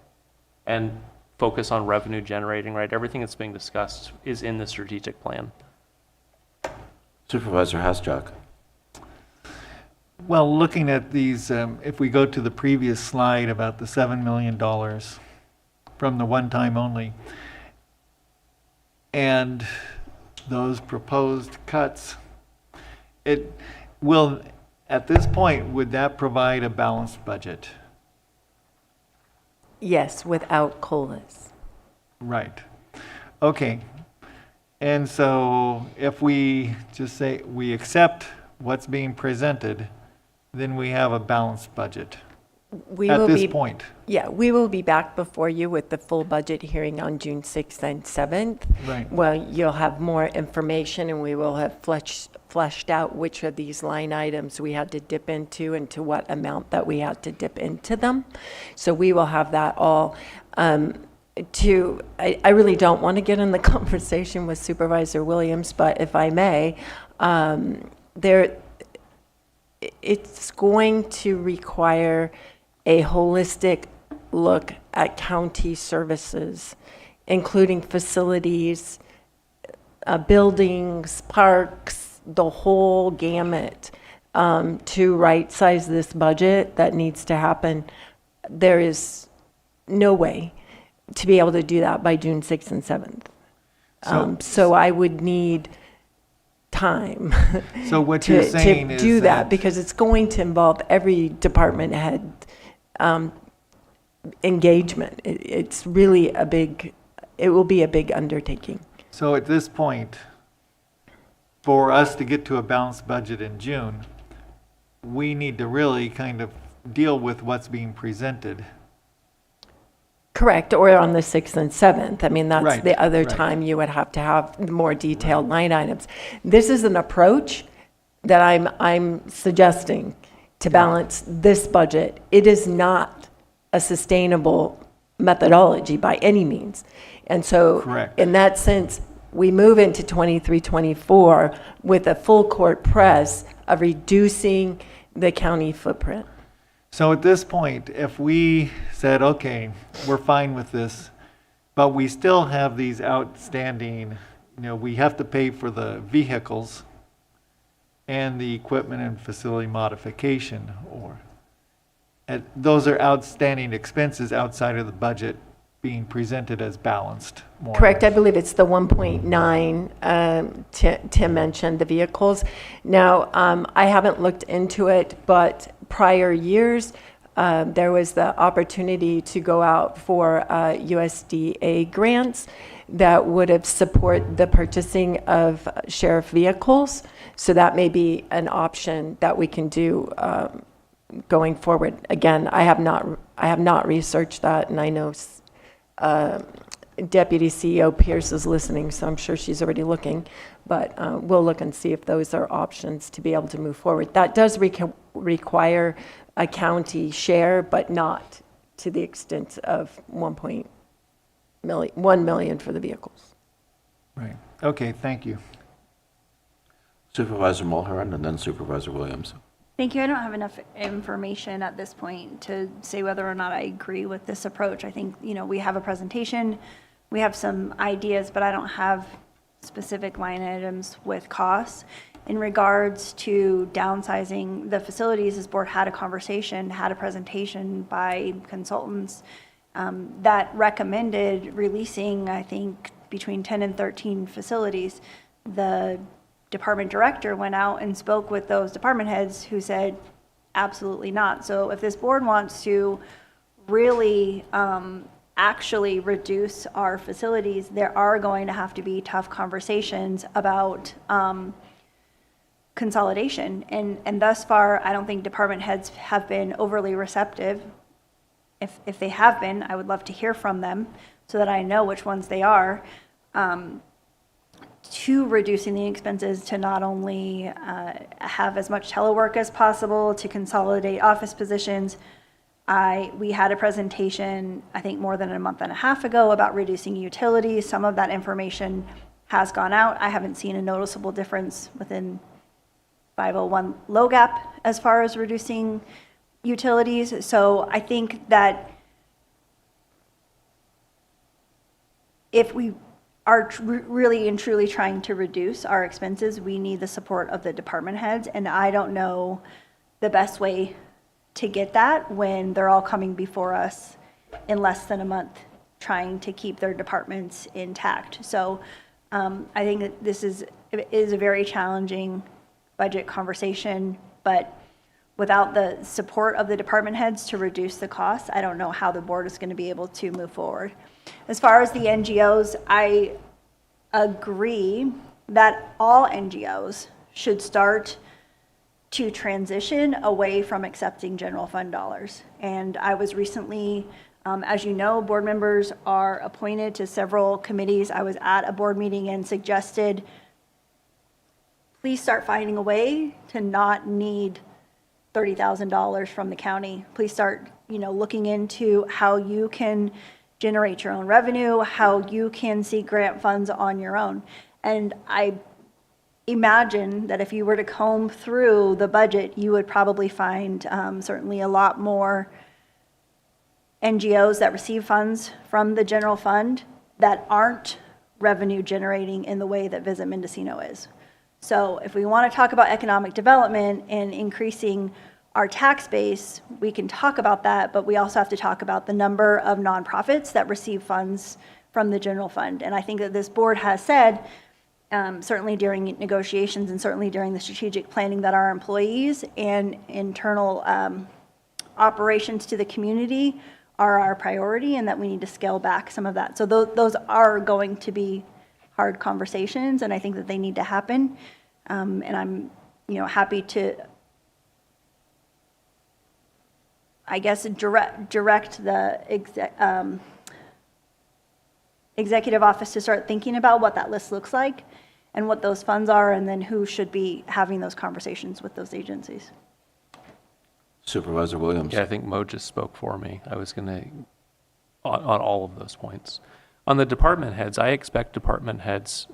and focus on revenue generating, right? Everything that's being discussed is in the strategic plan. Supervisor Hasjak. Well, looking at these, if we go to the previous slide about the $7 million from the one-time only, and those proposed cuts, it will, at this point, would that provide a balanced budget? Yes, without COLAs. Right. Okay. And so if we just say we accept what's being presented, then we have a balanced budget at this point. Yeah, we will be back before you with the full budget hearing on June 6th and 7th. Right. Well, you'll have more information, and we will have fleshed out which of these line items we had to dip into and to what amount that we had to dip into them. So we will have that all. I really don't want to get in the conversation with Supervisor Williams, but if I may, it's going to require a holistic look at county services, including facilities, buildings, parks, the whole gamut, to right-size this budget. That needs to happen. There is no way to be able to do that by June 6th and 7th. So I would need time So what you're saying to is do that, because it's going to involve every department head engagement. It's really it will be a big undertaking. So at this point, for us to get to a balanced budget in June, we need to really kind of deal with what's being presented. Correct, or on the 6th and 7th. I mean, that's Right, the other right. time you would have to have more detailed line items. This is an approach that I'm suggesting to balance this budget. It is not a sustainable methodology by any means. And so Correct. in that sense, we move into 23-24 with a full court press of reducing the county footprint. So at this point, if we said, okay, we're fine with this, but we still have these outstanding, we have to pay for the vehicles and the equipment and facility modification, those are outstanding expenses outside of the budget being presented as balanced. More or Correct. I less. believe it's the 1.9 Tim mentioned, the vehicles. Now, I haven't looked into it, but prior years, there was the opportunity to go out for USDA grants that would have support the purchasing of sheriff vehicles. So that may be an option that we can do going forward. Again, I have not researched that, and I know Deputy CEO Pierce is listening, so I'm sure she's already looking. But we'll look and see if those are options to be able to move forward. That does require a county share, but not to the extent of 1 million for the vehicles. Right. Okay, thank you. Supervisor Mulhern and then Supervisor Williams. Thank you. I don't have enough information at this point to say whether or not I agree with this approach. I think, we have a presentation, we have some ideas, but I don't have specific line items with costs. In regards to downsizing the facilities, this board had a conversation, had a presentation by consultants that recommended releasing, I think, between 10 and 13 facilities. The department director went out and spoke with those department heads who said, absolutely not. So if this board wants to really actually reduce our facilities, there are going to have to be tough conversations about consolidation. And thus far, I don't think department heads have been overly receptive. If they have been, I would love to hear from them so that I know which ones they are, to reducing the expenses, to not only have as much telework as possible, to consolidate office positions. We had a presentation, I think more than a month and a half ago, about reducing utilities. Some of that information has gone out. I haven't seen a noticeable difference within 501 low gap as far as reducing utilities. So I think that if we are really and truly trying to reduce our expenses, we need the support of the department heads. And I don't know the best way to get that when they're all coming before us in less than a month, trying to keep their departments intact. So I think that this is a very challenging budget conversation, but without the support of the department heads to reduce the costs, I don't know how the board is going to be able to move forward. As far as the NGOs, I agree that all NGOs should start to transition away from accepting general fund dollars. And I was recently, as you know, board members are appointed to several committees. I was at a board meeting and suggested, please start finding a way to not need $30,000 from the county. Please start, looking into how you can generate your own revenue, how you can seek grant funds on your own. And I imagine that if you were to comb through the budget, you would probably find certainly a lot more NGOs that receive funds from the general fund that aren't revenue generating in the way that Visit Mendocino is. So if we want to talk about economic development and increasing our tax base, we can talk about that, but we also have to talk about the number of nonprofits that receive funds from the general fund. And I think that this board has said, certainly during negotiations and certainly during the strategic planning, that our employees and internal operations to the community are our priority and that we need to scale back some of that. So those are going to be hard conversations, and I think that they need to happen. And I'm, happy to, I guess, direct the executive office to start thinking about what that list looks like and what those funds are, and then who should be having those conversations with those agencies. Supervisor Williams. Yeah, I think Mo just spoke for me. I was going to, on all of those points. On the department heads, I expect department heads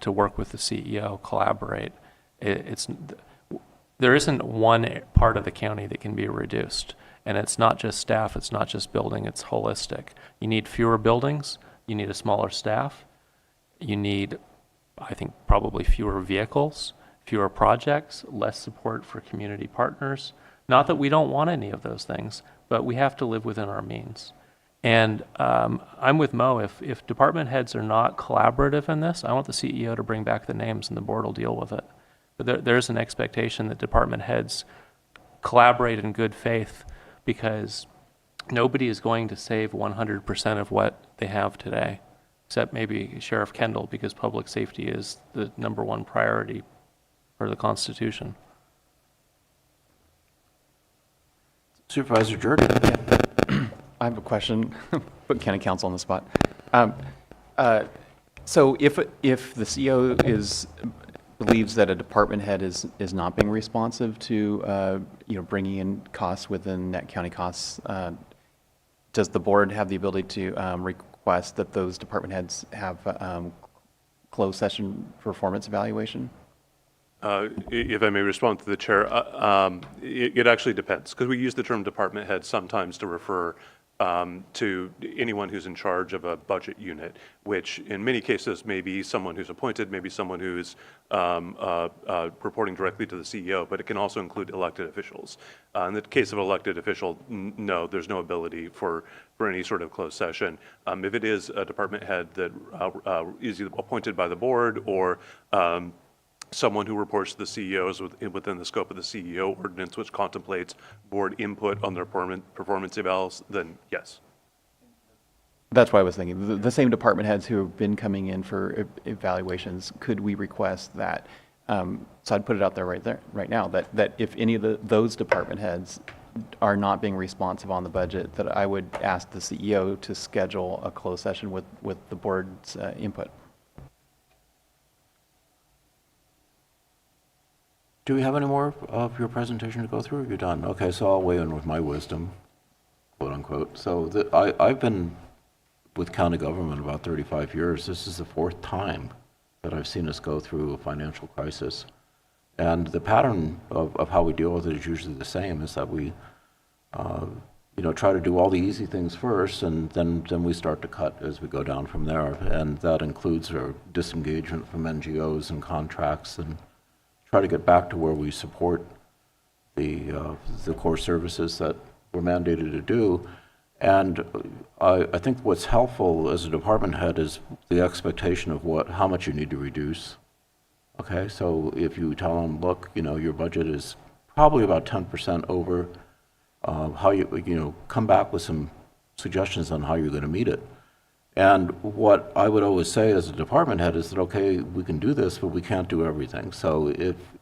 to work with the CEO, collaborate. There isn't one part of the county that can be reduced. And it's not just staff, it's not just building, it's holistic. You need fewer buildings, you need a smaller staff, you need, I think, probably fewer vehicles, fewer projects, less support for community partners. Not that we don't want any of those things, but we have to live within our means. And I'm with Mo. If department heads are not collaborative in this, I want the CEO to bring back the names and the board will deal with it. But there's an expectation that department heads collaborate in good faith, because nobody is going to save 100% of what they have today. except maybe Sheriff Kendall, because public safety is the #1 priority for the Constitution. Supervisor Jordan. I have a question. Put county council on the spot. So if the CEO believes that a department head is not being responsive to bringing in costs within net county costs, does the board have the ability to request that those department heads have closed session performance evaluation? If I may respond to the chair, it actually depends, because we use the term department head sometimes to refer to anyone who's in charge of a budget unit, which in many cases may be someone who's appointed, maybe someone who's reporting directly to the CEO, but it can also include elected officials. In the case of an elected official, no, there's no ability for any sort of closed session. If it is a department head that is either appointed by the board or someone who reports to the CEOs within the scope of the CEO ordinance, which contemplates board input on their performance evals, then yes. That's why I was thinking, the same department heads who have been coming in for evaluations, could we request that? So I'd put it out there right now, that if any of those department heads are not being responsive on the budget, that I would ask the CEO to schedule a closed session with the board's input. Do we have any more of your presentation to go through, or are you done? Okay, so I'll weigh in with my wisdom, quote unquote. So I've been with county government about 35 years. This is the 4th time that I've seen us go through a financial crisis. And the pattern of how we deal with it is usually the same, is that we try to do all the easy things first, and then we start to cut as we go down from there. And that includes our disengagement from NGOs and contracts, and try to get back to where we support the core services that we're mandated to do. And I think what's helpful as a department head is the expectation of how much you need to reduce. Okay, so if you tell them, look, your budget is probably about 10% over, how you come back with some suggestions on how you're going to meet it. And what I would always say as a department head is that, okay, we can do this, but we can't do everything. So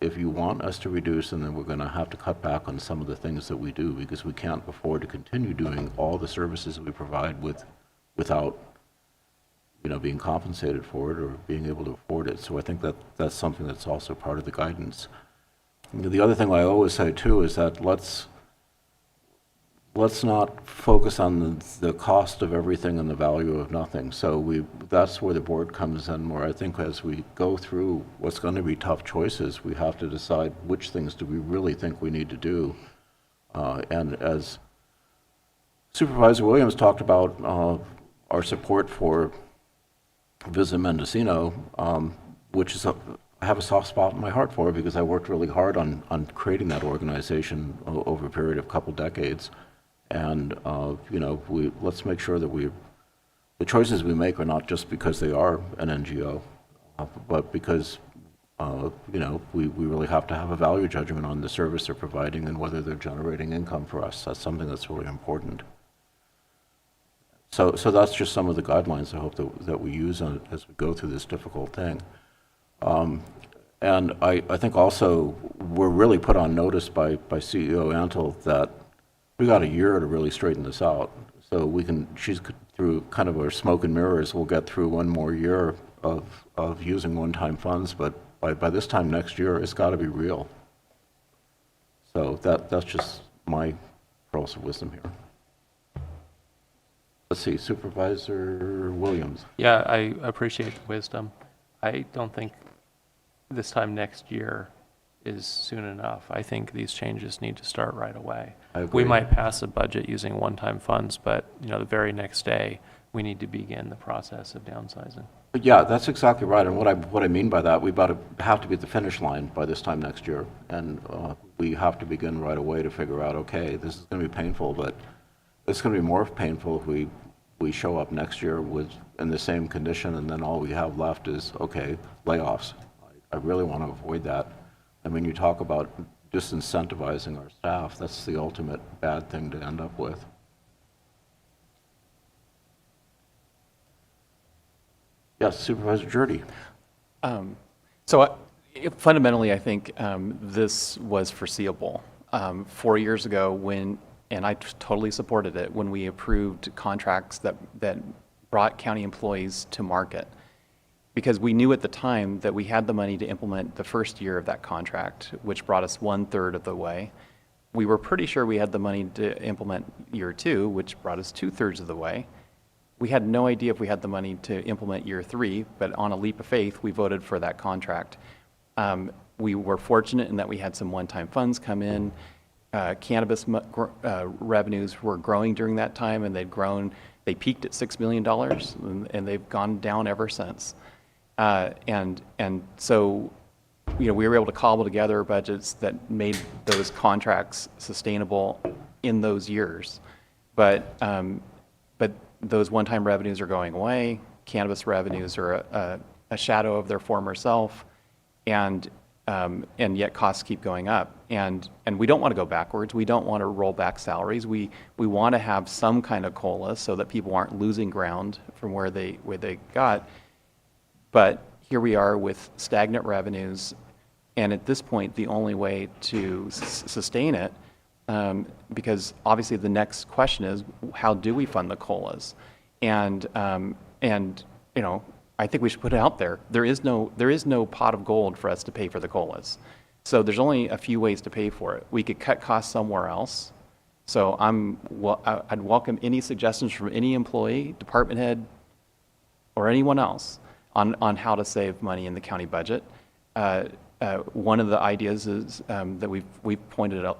if you want us to reduce, and then we're going to have to cut back on some of the things that we do, because we can't afford to continue doing all the services that we provide without being compensated for it or being able to afford it. So I think that's something that's also part of the guidance. The other thing I always say too is that let's not focus on the cost of everything and the value of nothing. So that's where the board comes in, where I think as we go through what's going to be tough choices, we have to decide which things do we really think we need to do. And as Supervisor Williams talked about, our support for Visa Mendocino, which I have a soft spot in my heart for, because I worked really hard on creating that organization over a period of a couple decades. And, let's make sure that the choices we make are not just because they are an NGO, but because, we really have to have a value judgment on the service they're providing and whether they're generating income for us. That's something that's really important. So that's just some of the guidelines I hope that we use as we go through this difficult thing. And I think also we're really put on notice by CEO Antle that we got a year to really straighten this out. So she's through kind of our smoke and mirrors, we'll get through one more year of using one-time funds, but by this time next year, it's got to be real. So that's just my pearls of wisdom here. Let's see, Supervisor Williams. Yeah, I appreciate the wisdom. I don't think this time next year is soon enough. I think these changes need to start right away. I agree. We might pass a budget using one-time funds, but the very next day, we need to begin the process of downsizing. Yeah, that's exactly right. And what I mean by that, we have to be at the finish line by this time next year. And we have to begin right away to figure out, okay, this is going to be painful, but it's going to be more painful if we show up next year in the same condition, and then all we have left is, okay, layoffs. I really want to avoid that. And when you talk about disincentivizing our staff, that's the ultimate bad thing to end up with. Yes, Supervisor Jordy. Fundamentally, I think this was foreseeable. 4 years ago and I totally supported it, when we approved contracts that brought county employees to market. Because we knew at the time that we had the money to implement the first year of that contract, which brought us 1/3 of the way. We were pretty sure we had the money to implement year 2, which brought us 2/3 of the way. We had no idea if we had the money to implement year 3, but on a leap of faith, we voted for that contract. We were fortunate in that we had some one-time funds come in. Cannabis revenues were growing during that time, and they peaked at $6 million, and they've gone down ever since. And so, we were able to cobble together budgets that made those contracts sustainable in those years. But those one-time revenues are going away. Cannabis revenues are a shadow of their former self, and yet costs keep going up. And we don't want to go backwards. We don't want to roll back salaries. We want to have some kind of COLA so that people aren't losing ground from where they got. But here we are with stagnant revenues, and at this point, the only way to sustain it, because obviously the next question is, how do we fund the COLAs? And I think we should put it out there. There is no pot of gold for us to pay for the COLAs. So there's only a few ways to pay for it. We could cut costs somewhere else. So I'd welcome any suggestions from any employee, department head, or anyone else on how to save money in the county budget. One of the ideas is that we've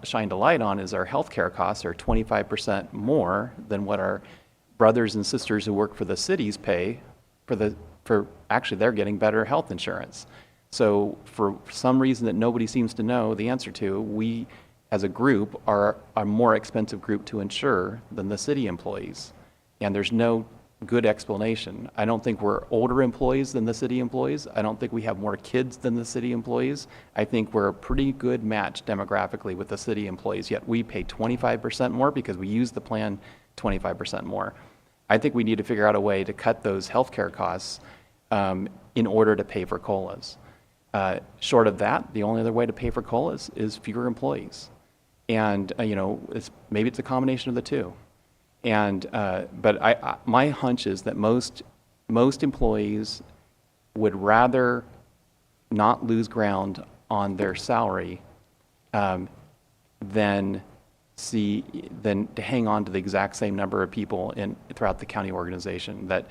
shined a light on is our healthcare costs are 25% more than what our brothers and sisters who work for the cities pay for actually they're getting better health insurance. So for some reason that nobody seems to know the answer to, we as a group are a more expensive group to insure than the city employees. And there's no good explanation. I don't think we're older employees than the city employees. I don't think we have more kids than the city employees. I think we're a pretty good match demographically with the city employees, yet we pay 25% more because we use the plan 25% more. I think we need to figure out a way to cut those healthcare costs in order to pay for COLAs. Short of that, the only other way to pay for COLAs is fewer employees. And, maybe it's a combination of the two. And but my hunch is that most employees would rather not lose ground on their salary than to hang on to the exact same number of people throughout the county organization. That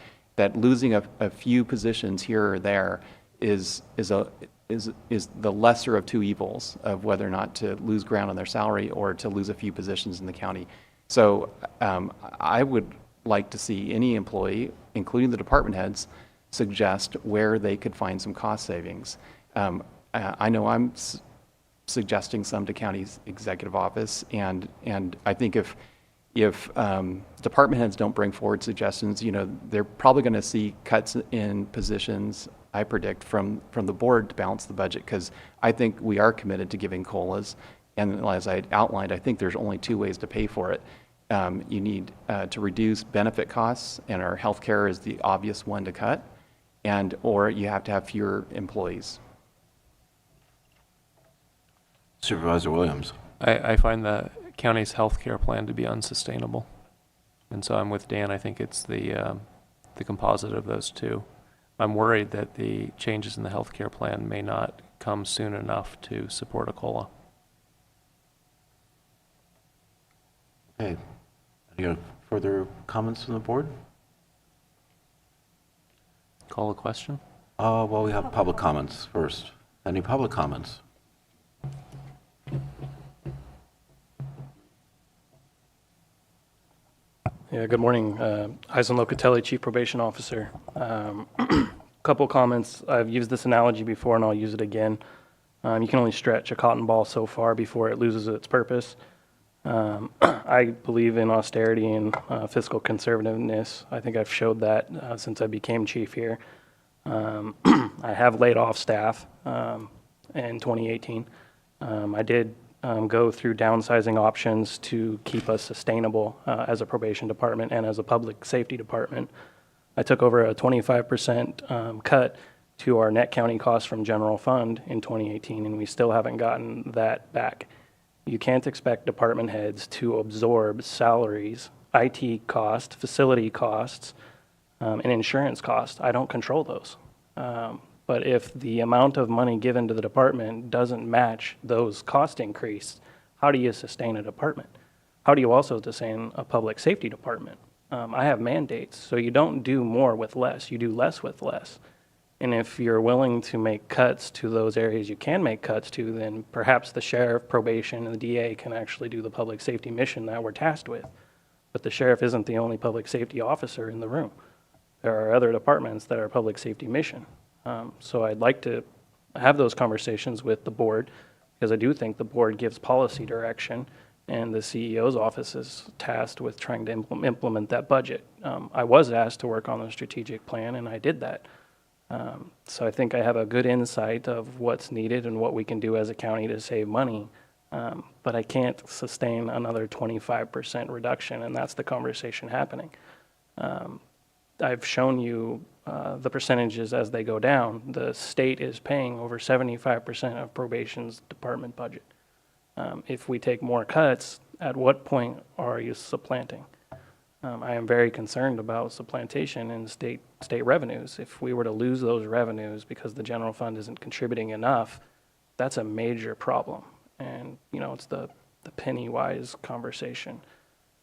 losing a few positions here or there is the lesser of two evils of whether or not to lose ground on their salary or to lose a few positions in the county. So I would like to see any employee, including the department heads, suggest where they could find some cost savings. I know I'm suggesting some to county's executive office, and I think if department heads don't bring forward suggestions, they're probably going to see cuts in positions, I predict, from the board to balance the budget, because I think we are committed to giving COLAs. And as I outlined, I think there's only two ways to pay for it. You need to reduce benefit costs, and our healthcare is the obvious one to cut, or you have to have fewer employees. Supervisor Williams. I find the county's healthcare plan to be unsustainable. And so I'm with Dan. I think it's the composite of those two. I'm worried that the changes in the healthcare plan may not come soon enough to support a COLA. Okay. Any further comments from the board? Call a question? Well, we have public comments first. Any public comments? Yeah, good morning. Eisen Locatelli, Chief Probation Officer. Couple comments. I've used this analogy before and I'll use it again. You can only stretch a cotton ball so far before it loses its purpose. I believe in austerity and fiscal conservativeness. I think I've showed that since I became chief here. I have laid off staff in 2018. I did go through downsizing options to keep us sustainable as a probation department and as a public safety department. I took over a 25% cut to our net county costs from general fund in 2018, and we still haven't gotten that back. You can't expect department heads to absorb salaries, IT costs, facility costs, and insurance costs. I don't control those. But if the amount of money given to the department doesn't match those cost increase, how do you sustain a department? How do you also sustain a public safety department? I have mandates, so you don't do more with less, you do less with less. And if you're willing to make cuts to those areas you can make cuts to, then perhaps the sheriff, probation, and the DA can actually do the public safety mission that we're tasked with. But the sheriff isn't the only public safety officer in the room. There are other departments that are public safety mission. So I'd like to have those conversations with the board, because I do think the board gives policy direction, and the CEO's office is tasked with trying to implement that budget. I was asked to work on the strategic plan, and I did that. So I think I have a good insight of what's needed and what we can do as a county to save money. But I can't sustain another 25% reduction, and that's the conversation happening. I've shown you the percentages as they go down. The state is paying over 75% of probation's department budget. If we take more cuts, at what point are you supplanting? I am very concerned about supplantation in state revenues. If we were to lose those revenues because the general fund isn't contributing enough, that's a major problem. And, you know, it's the penny-wise conversation.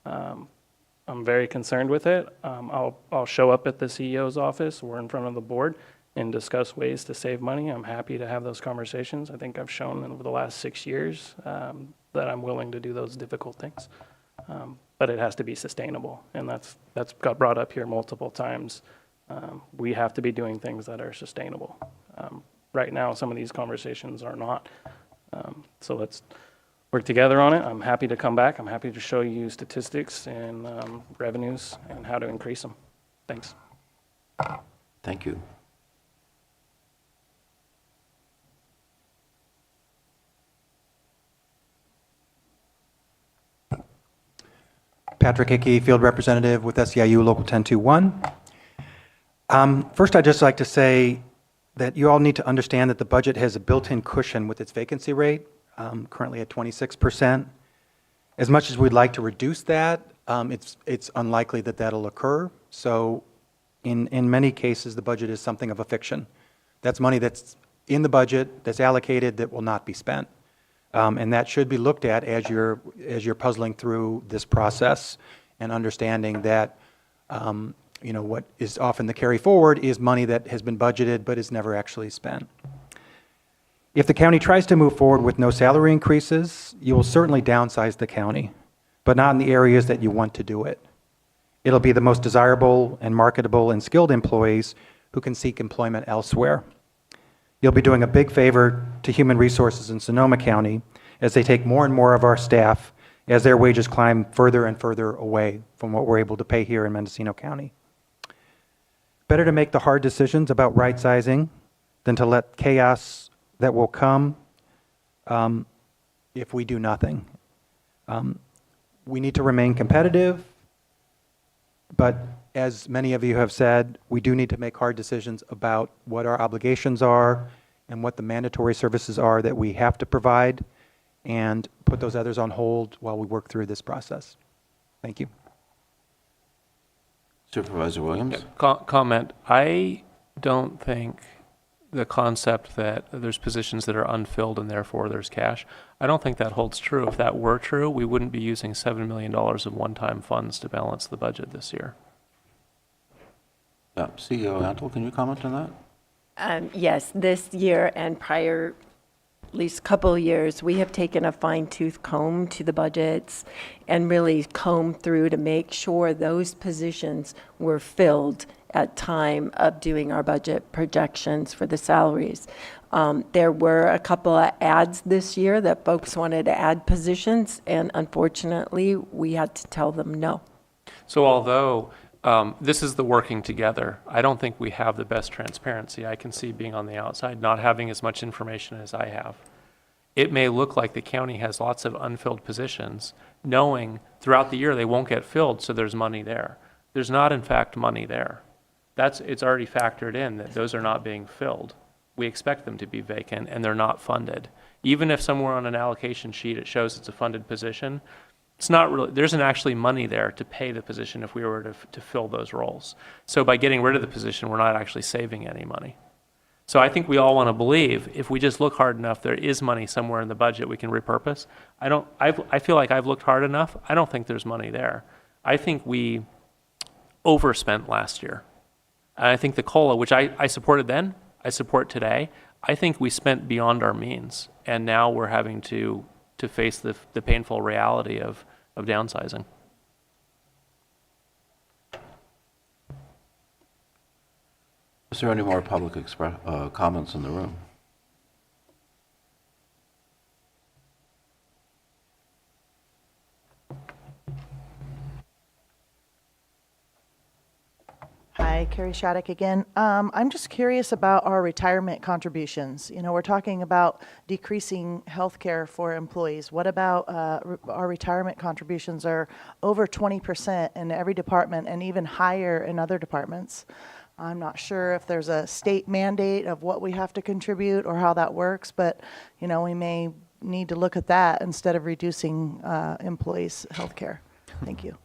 I'm very concerned with it. I'll show up at the CEO's office or in front of the board and discuss ways to save money. I'm happy to have those conversations. I think I've shown over the last 6 years that I'm willing to do those difficult things. But it has to be sustainable, and that's got brought up here multiple times. We have to be doing things that are sustainable. Right now, some of these conversations are not. So let's work together on it. I'm happy to come back. I'm happy to show you statistics and revenues and how to increase them. Thanks. Thank you. Patrick Hickey, Field Representative with SEIU Local 1021. First, I'd just like to say that you all need to understand that the budget has a built-in cushion with its vacancy rate, currently at 26%. As much as we'd like to reduce that, it's unlikely that that'll occur. So in many cases, the budget is something of a fiction. That's money that's in the budget, that's allocated, that will not be spent. And that should be looked at as you're puzzling through this process and understanding that, you know, what is often the carry forward is money that has been budgeted but is never actually spent. If the county tries to move forward with no salary increases, you will certainly downsize the county, but not in the areas that you want to do it. It'll be the most desirable and marketable and skilled employees who can seek employment elsewhere. You'll be doing a big favor to human resources in Sonoma County as they take more and more of our staff as their wages climb further and further away from what we're able to pay here in Mendocino County. Better to make the hard decisions about right sizing than to let chaos that will come if we do nothing. We need to remain competitive, but as many of you have said, we do need to make hard decisions about what our obligations are and what the mandatory services are that we have to provide, and put those others on hold while we work through this process. Thank you. Supervisor Williams? Comment. I don't think the concept that there's positions that are unfilled and therefore there's cash, I don't think that holds true. If that were true, we wouldn't be using $7 million of one-time funds to balance the budget this year. CEO Antle, can you comment on that? Yes, this year and prior, at least couple of years, we have taken a fine-tooth comb to the budgets and really combed through to make sure those positions were filled at time of doing our budget projections for the salaries. There were a couple of ads this year that folks wanted to add positions, and unfortunately, we had to tell them no. So although this is the working together, I don't think we have the best transparency. I can see being on the outside, not having as much information as I have. It may look like the county has lots of unfilled positions, knowing throughout the year they won't get filled, so there's money there. There's not, in fact, money there. it's already factored in that those are not being filled. We expect them to be vacant and they're not funded. Even if somewhere on an allocation sheet it shows it's a funded position, it's not really, there isn't actually money there to pay the position if we were to fill those roles. So by getting rid of the position, we're not actually saving any money. So I think we all want to believe if we just look hard enough, there is money somewhere in the budget we can repurpose. I feel like I've looked hard enough. I don't think there's money there. I think we overspent last year. And I think the COLA, which I supported then, I support today, I think we spent beyond our means. And now we're having to face the painful reality of downsizing. Is there any more public comments in the room? Hi, Carrie Shattuck again. I'm just curious about our retirement contributions. You know, we're talking about decreasing health care for employees. What about our retirement contributions are over 20% in every department and even higher in other departments. I'm not sure if there's a state mandate of what we have to contribute or how that works, but, you know, we may need to look at that instead of reducing employees' health care. Thank you.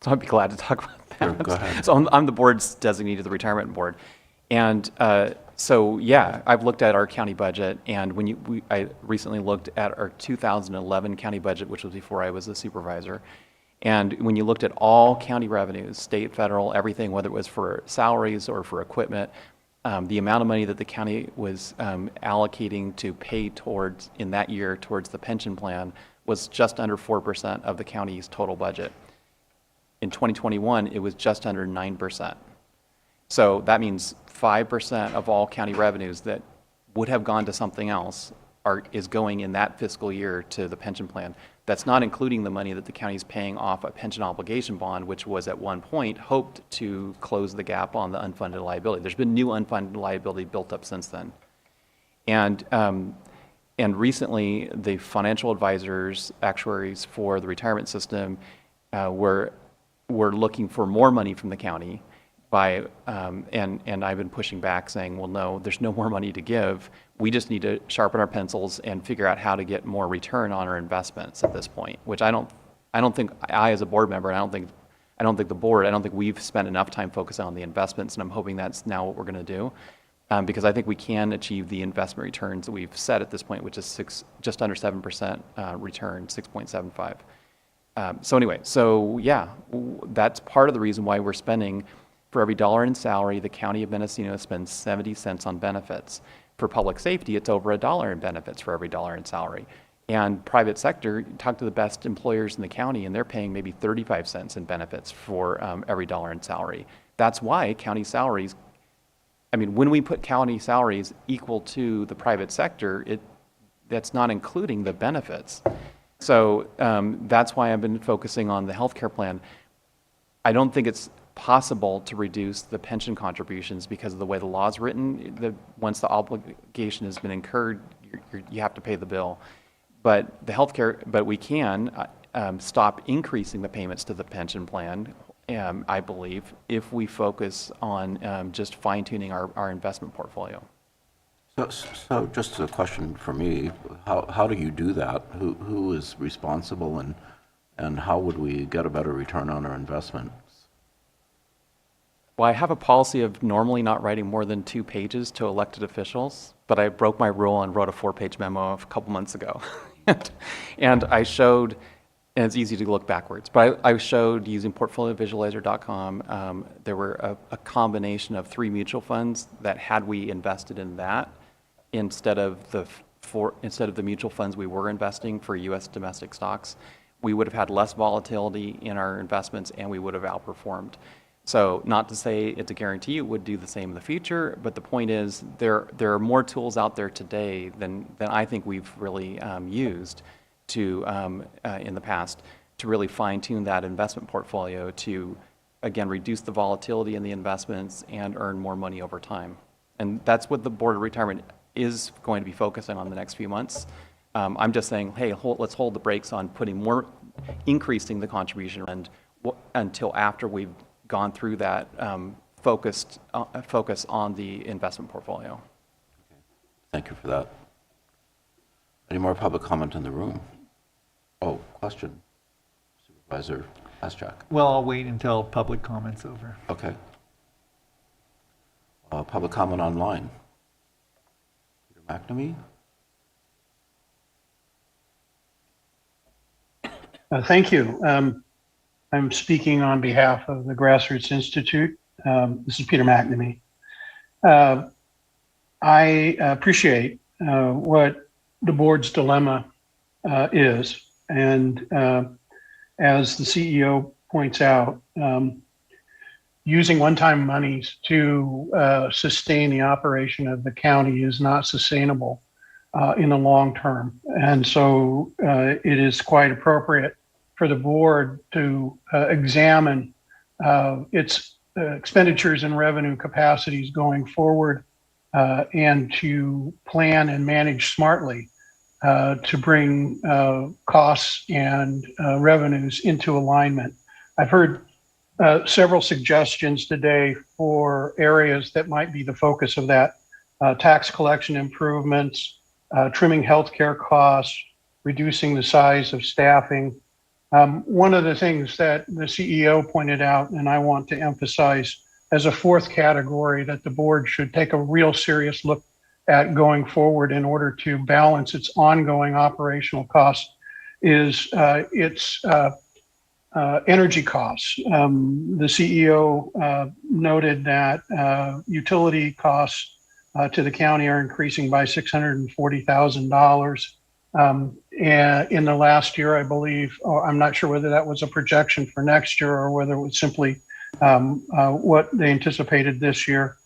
So I'd be glad to talk about that. Sure, go ahead. So I'm the board's designee to the retirement board. And so, yeah, I've looked at our county budget, and I recently looked at our 2011 county budget, which was before I was a supervisor. And when you looked at all county revenues, state, federal, everything, whether it was for salaries or for equipment, the amount of money that the county was allocating to pay towards, in that year, towards the pension plan was just under 4% of the county's total budget. In 2021, it was just under 9%. So that means 5% of all county revenues that would have gone to something else is going in that fiscal year to the pension plan. That's not including the money that the county is paying off a pension obligation bond, which was at one point hoped to close the gap on the unfunded liability. There's been new unfunded liability built up since then. And recently, the financial advisors, actuaries for the retirement system were looking for more money from the county and I've been pushing back saying, well, no, there's no more money to give. We just need to sharpen our pencils and figure out how to get more return on our investments at this point, which I don't think I as a board member, and I don't think the board, I don't think we've spent enough time focusing on the investments, and I'm hoping that's now what we're going to do. Because I think we can achieve the investment returns that we've set at this point, which is just under 7% return, 6.75. So anyway, so yeah, that's part of the reason why we're spending, for every dollar in salary, the county of Mendocino spends 70 cents on benefits. For public safety, it's over $1 in benefits for every dollar in salary. And private sector, talk to the best employers in the county, and they're paying maybe 35 cents in benefits for every dollar in salary. That's why county salaries, I mean, when we put county salaries equal to the private sector, that's not including the benefits. So that's why I've been focusing on the healthcare plan. I don't think it's possible to reduce the pension contributions because of the way the law is written. Once the obligation has been incurred, you have to pay the bill. But we can stop increasing the payments to the pension plan, I believe, if we focus on just fine-tuning our investment portfolio. So just a question for me, how do you do that? Who is responsible, and how would we get a better return on our investments? Well, I have a policy of normally not writing more than 2 pages to elected officials, but I broke my rule and wrote a 4-page memo a couple months ago. And I showed, and it's easy to look backwards, but I showed using portfoliovisualizer.com, there were a combination of 3 mutual funds that had we invested in that instead of the mutual funds we were investing for U.S. domestic stocks, we would have had less volatility in our investments and we would have outperformed. So not to say it's a guarantee it would do the same in the future, but the point is there are more tools out there today than I think we've really used to in the past to really fine-tune that investment portfolio to, again, reduce the volatility in the investments and earn more money over time. And that's what the Board of Retirement is going to be focusing on the next few months. I'm just saying, hey, let's hold the brakes on increasing the contribution until after we've gone through that focus on the investment portfolio. Thank you for that. Any more public comment in the room? Oh, question. Supervisor Haschak. Well, I'll wait until public comment's over. Okay. Public comment online. Peter McNamee? Thank you. I'm speaking on behalf of the Grassroots Institute. This is Peter McNamee. I appreciate what the board's dilemma is. And as the CEO points out, using one-time monies to sustain the operation of the county is not sustainable in the long term. And so it is quite appropriate for the board to examine its expenditures and revenue capacities going forward and to plan and manage smartly to bring costs and revenues into alignment. I've heard several suggestions today for areas that might be the focus of that. Tax collection improvements, trimming healthcare costs, reducing the size of staffing. One of the things that the CEO pointed out, and I want to emphasize as a fourth category that the board should take a real serious look at going forward in order to balance its ongoing operational costs, is its energy costs. The CEO noted that utility costs to the county are increasing by $640,000. In the last year, I believe, or I'm not sure whether that was a projection for next year or whether it was simply what they anticipated this year.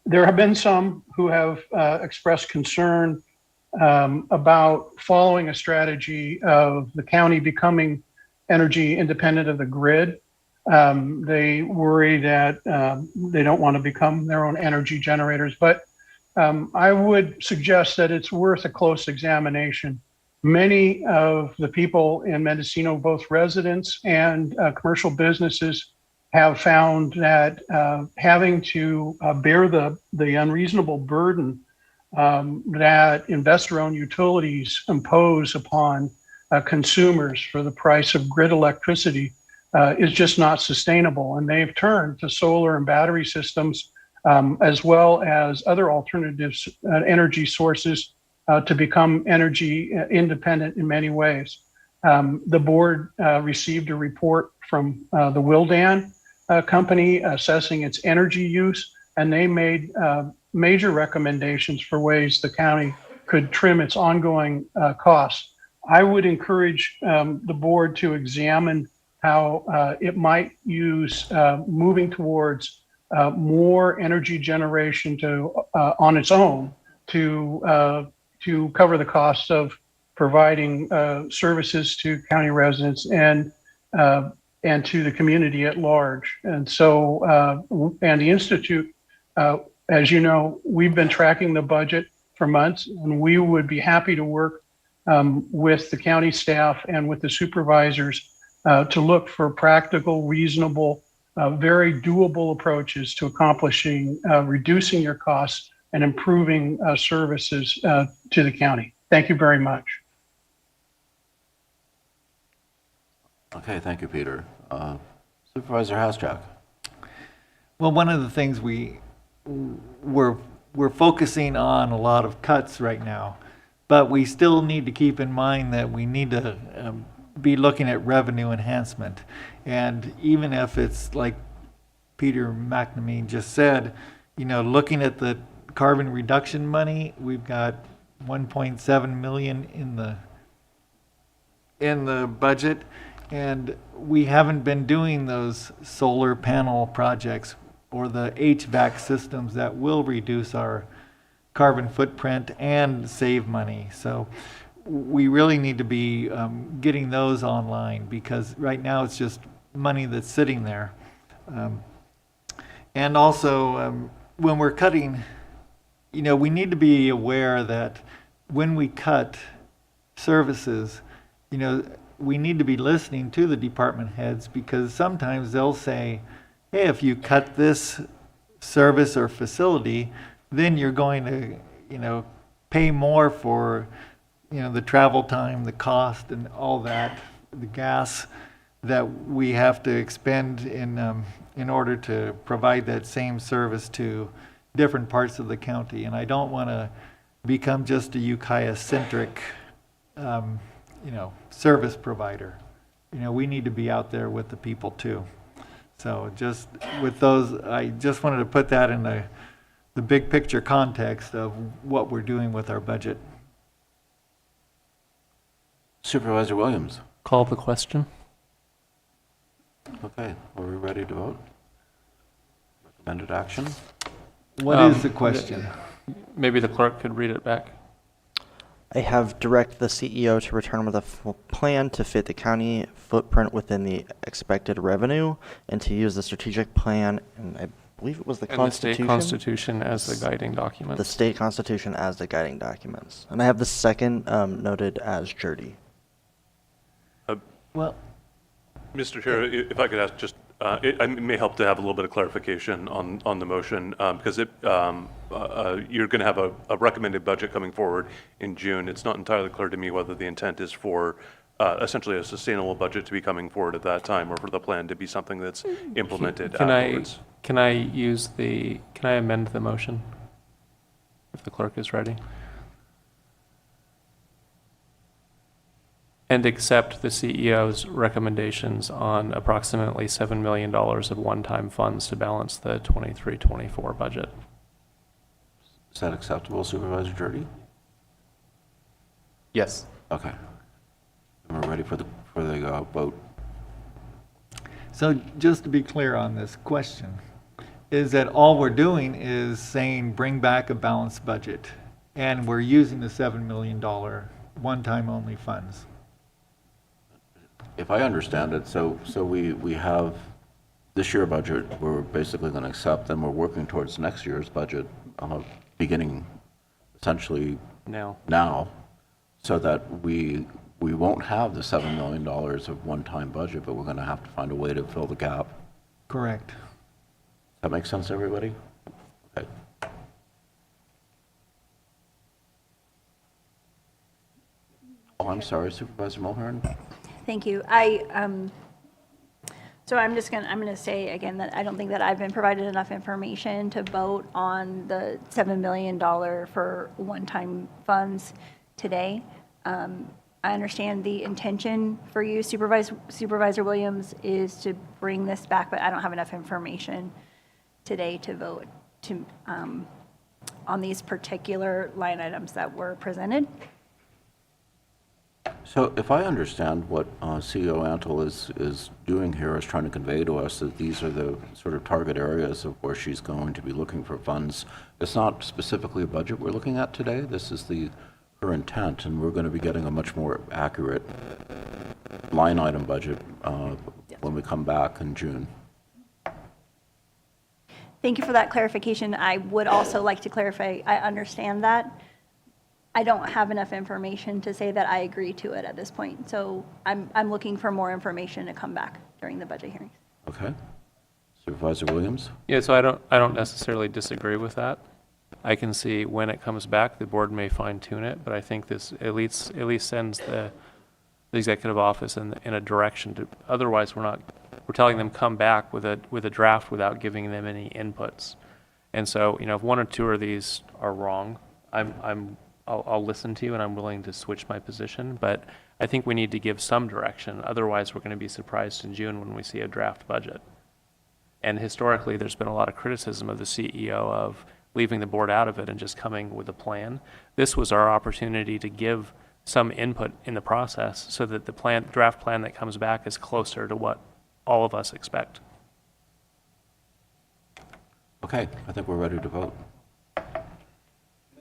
There have been some who have expressed concern about following a strategy of the county becoming energy independent of the grid. They worry that they don't want to become their own energy generators, but I would suggest that it's worth a close examination. Many of the people in Mendocino, both residents and commercial businesses, have found that having to bear the unreasonable burden that investor-owned utilities impose upon consumers for the price of grid electricity is just not sustainable. And they've turned to solar and battery systems as well as other alternatives, energy sources to become energy independent in many ways. The board received a report from the Willdan company assessing its energy use, and they made major recommendations for ways the county could trim its ongoing costs. I would encourage the board to examine how it might use moving towards more energy generation to on its own to cover the costs of providing services to county residents and to the community at large. And so, and the Institute, as you know, we've been tracking the budget for months, and we would be happy to work with the county staff and with the supervisors to look for practical, reasonable, very doable approaches to accomplishing, reducing your costs and improving services to the county. Thank you very much. Okay, thank you, Peter. Supervisor Haschak. Well, one of the things we're focusing on a lot of cuts right now, but we still need to keep in mind that we need to be looking at revenue enhancement. And even if it's like Peter McNamee just said, you know, looking at the carbon reduction money, we've got 1.7 million in the budget, and we haven't been doing those solar panel projects or the HVAC systems that will reduce our carbon footprint and save money. So we really need to be getting those online, because right now it's just money that's sitting there. And also, when we're cutting, you know, we need to be aware that when we cut services, you know, we need to be listening to the department heads, because sometimes they'll say, hey, if you cut this service or facility, then you're going to, pay more for, the travel time, the cost and all that, the gas that we have to expend in order to provide that same service to different parts of the county. And I don't want to become just a Ukiah-centric, service provider. We need to be out there with the people too. So just with those, I just wanted to put that in the big picture context of what we're doing with our budget. Supervisor Williams. Call the question. Okay, are we ready to vote? Recommended action? What is the question? Maybe the clerk could read it back. I have directed the CEO to return with a full plan to fit the county footprint within the expected revenue and to use the strategic plan, and I believe it was the And the Constitution. state constitution as the guiding document. The state constitution as the guiding documents. And I have the second noted as Jurdy. Well, Mr. Chair, if I could ask just, it may help to have a little bit of clarification on the motion, because you're going to have a recommended budget coming forward in June. It's not entirely clear to me whether the intent is for essentially a sustainable budget to be coming forward at that time, or for the plan to be something that's implemented afterwards. Can I amend the motion? If the clerk is ready. And accept the CEO's recommendations on approximately $7 million of one-time funds to balance the 23-24 budget. Is that acceptable, Supervisor Jurdy? Yes. Okay. And we're ready for the vote. so just to be clear on this question, is that all we're doing is saying bring back a balanced budget, and we're using the $7 million one-time only funds? If I understand it, so we have this year budget, we're basically going to accept, and we're working towards next year's budget, beginning essentially now, so that we won't have the $7 million of one-time budget, but we're going to have to find a way to fill the gap. Correct. That makes sense, everybody? Okay. Oh, I'm sorry, Supervisor Mulhern? Thank you. So I'm going to say again that I don't think that I've been provided enough information to vote on the $7 million for one-time funds today. I understand the intention for you, Supervisor Williams, is to bring this back, but I don't have enough information today to vote on these particular line items that were presented. So if I understand what CEO Antle is doing here, is trying to convey to us that these are the sort of target areas of where she's going to be looking for funds. It's not specifically a budget we're looking at today. This is her intent, and we're going to be getting a much more accurate line item budget when we come back in June. Thank you for that clarification. I would also like to clarify, I understand that. I don't have enough information to say that I agree to it at this point. So I'm looking for more information to come back during the budget hearings. Okay. Supervisor Williams? Yeah, so I don't necessarily disagree with that. I can see when it comes back, the board may fine tune it, but I think this at least sends the executive office in a direction to, otherwise we're telling them come back with a draft without giving them any inputs. And so, if one or two of these are wrong, I'll listen to you, and I'm willing to switch my position, but I think we need to give some direction. Otherwise, we're going to be surprised in June when we see a draft budget. And historically, there's been a lot of criticism of the CEO of leaving the board out of it and just coming with a plan. This was our opportunity to give some input in the process so that the draft plan that comes back is closer to what all of us expect. Okay, I think we're ready to vote.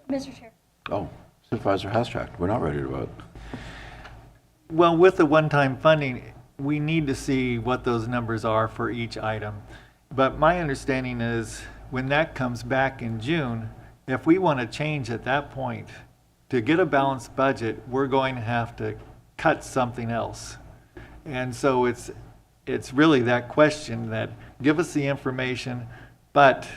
Mr. Chair. Oh, Supervisor Hastrack, we're not ready to vote. Well, with the one-time funding, we need to see what those numbers are for each item. But my understanding is when that comes back in June, if we want to change at that point, to get a balanced budget, we're going to have to cut something else. And so it's it's really that question that give us the information, but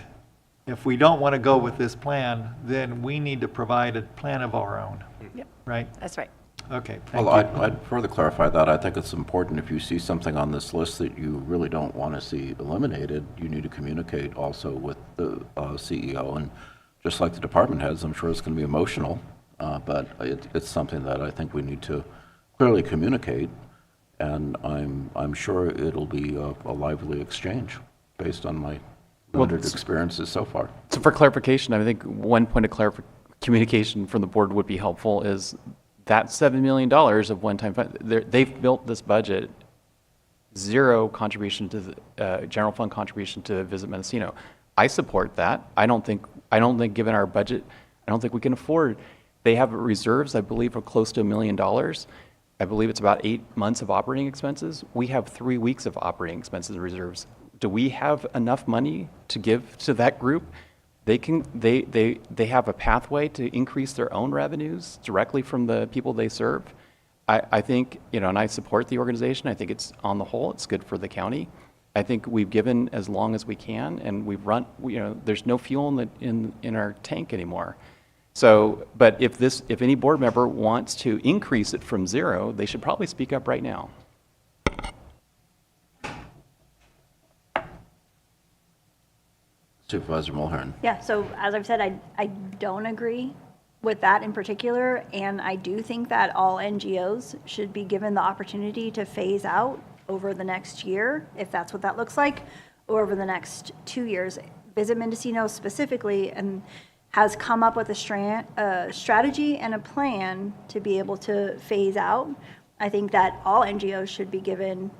if we don't want to go with this plan, then we need to provide a plan of our own. Yep. Right? That's right. Okay, thank Well, you. I'd further clarify that. I think it's important if you see something on this list that you really don't want to see eliminated, you need to communicate also with the CEO. And just like the department heads, I'm sure it's going to be emotional, but it's something that I think we need to clearly communicate. And I'm sure it'll be a lively exchange based on my limited experiences so far. So for clarification, I think one point of communication from the board would be helpful is that $7 million of one-time fund, they've built this budget, zero contribution to the general fund contribution to Visit Mendocino. I support that. I don't think given our budget, I don't think we can afford. They have reserves, I believe, of close to $1 million. I believe it's about 8 months of operating expenses. We have 3 weeks of operating expenses reserves. Do we have enough money to give to that group? They have a pathway to increase their own revenues directly from the people they serve. I think, and I support the organization. I think it's, on the whole, it's good for the county. I think we've given as long as we can, and we've run, there's no fuel in our tank anymore. So, but if any board member wants to increase it from zero, they should probably speak up right now. Supervisor Mulhern. Yeah, so as I've said, I don't agree with that in particular, and I do think that all NGOs should be given the opportunity to phase out over the next year, if that's what that looks like, or over the next 2 years. Visit Mendocino specifically and has come up with a strategy and a plan to be able to phase out. I think that all NGOs should be given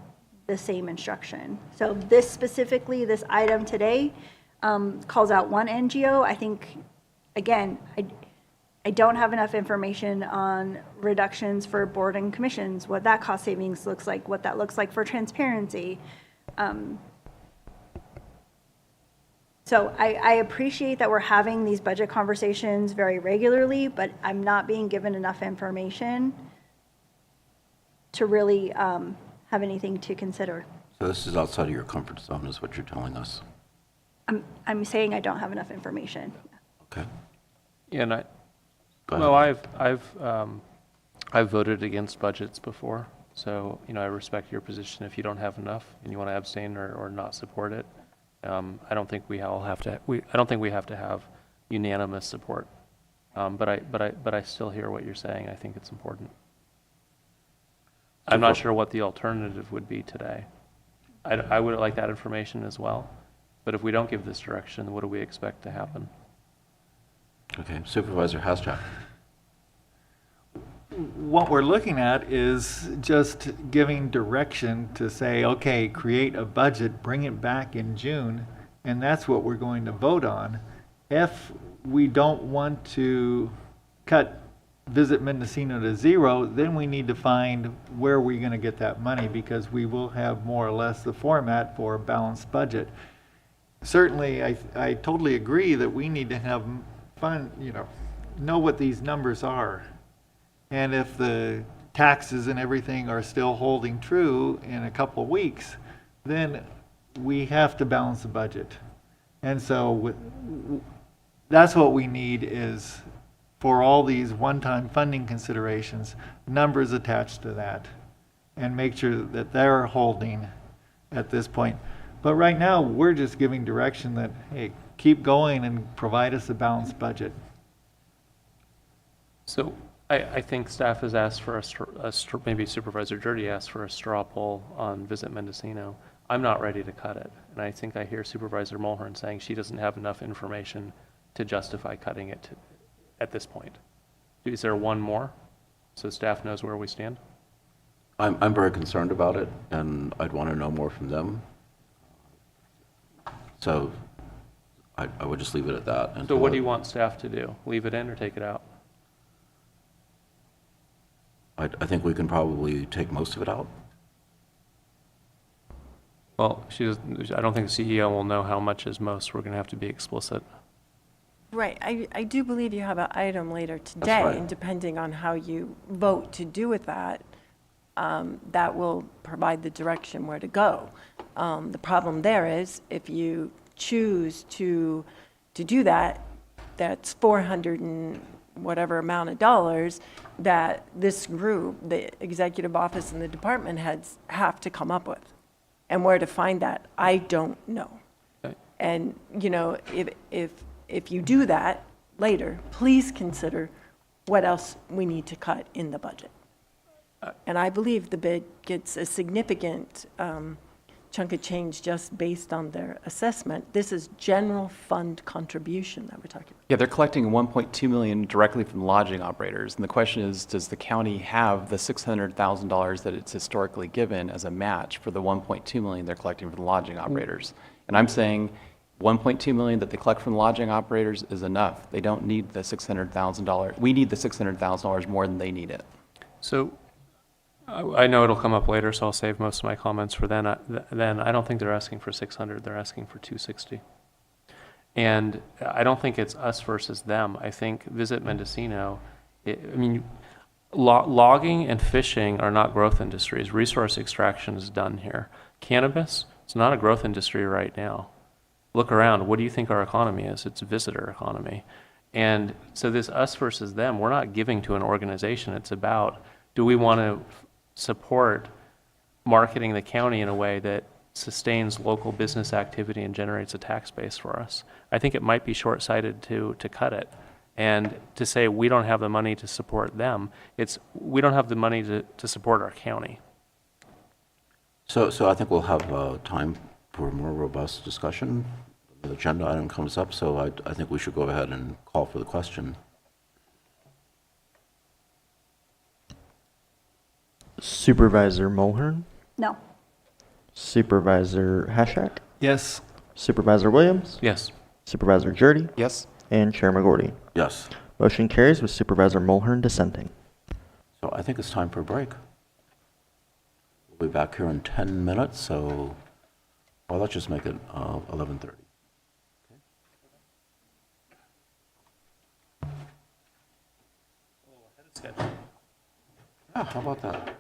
the same instruction. So this specifically, this item today, calls out one NGO. I think, again, I don't have enough information on reductions for board and commissions, what that cost savings looks like, what that looks like for transparency. So I appreciate that we're having these budget conversations very regularly, but I'm not being given enough information to really have anything to consider. So this is outside of your comfort zone, is what you're telling us. I'm saying I don't have enough information. Okay. Yeah, and Go ahead. no, I've voted against budgets before, so I respect your position. If you don't have enough and you want to abstain or not support it, I don't think we all have to. I don't think we have to have unanimous support. But I still hear what you're saying. I think it's important. I'm not sure what the alternative would be today. I would like that information as well. But if we don't give this direction, what do we expect to happen? Okay, Supervisor Hasjack. What we're looking at is just giving direction to say, okay, create a budget, bring it back in June, and that's what we're going to vote on. If we don't want to cut Visit Mendocino to zero, then we need to find where we're going to get that money, because we will have more or less the format for a balanced budget. Certainly, I totally agree that we need to have fun, know what these numbers are. And if the taxes and everything are still holding true in a couple of weeks, then we have to balance the budget. And so that's what we need, is for all these one-time funding considerations, numbers attached to that, and make sure that they're holding at this point. But right now, we're just giving direction that, hey, keep going and provide us a balanced budget. So I think staff has asked for maybe Supervisor Dirty asked for a straw poll on Visit Mendocino. I'm not ready to cut it. And I think I hear Supervisor Mulhern saying she doesn't have enough information to justify cutting it at this point. Is there one more so staff knows where we stand? I'm very concerned about it, and I'd want to know more from them. So I would just leave it at that. So what do you want staff to do? Leave it in or take it out? I think we can probably take most of it out. Well, I don't think the CEO will know how much is most. We're going to have to be explicit. Right. I do believe you have an item later today, right. and depending on how you vote to do with that, that will provide the direction where to go. The problem there is if you choose to do that, that's 400 and whatever amount of dollars that this group, the executive office and the department heads have to come up with. And where to find that, I don't know. And, you know, if you do that later, please consider what else we need to cut in the budget. And I believe the bid gets a significant chunk of change just based on their assessment. This is general fund contribution that we're talking about. Yeah, they're collecting 1.2 million directly from lodging operators. And the question is, does the county have the $600,000 that it's historically given as a match for the 1.2 million they're collecting from the lodging operators? And I'm saying 1.2 million that they collect from the lodging operators is enough. They don't need the $600,000. We need the $600,000 more than they need it. So I know it'll come up later, so I'll save most of my comments for then. I don't think they're asking for 600, they're asking for 260. And I don't think it's us versus them. I think Visit Mendocino, logging and fishing are not growth industries. Resource extraction is done here. Cannabis, it's not a growth industry right now. Look around, what do you think our economy is? It's a visitor economy. And so this us versus them, we're not giving to an organization. It's about, do we want to support marketing the county in a way that sustains local business activity and generates a tax base for us? I think it might be short-sighted to cut it and to say we don't have the money to support them. It's we don't have the money to support our county. So I think we'll have time for a more robust discussion. The agenda item comes up, so I think we should go ahead and call for the question. Supervisor Mulhern, No. Supervisor Hashak, Yes. Supervisor Williams, Yes. Supervisor Jurdy, Yes? and Chair McGorty. Yes. Motion carries with Supervisor Mulhern dissenting. So I think it's time for a break. We'll be back here in 10 minutes, so, well, let's just make it 11:30. Yeah, how about that?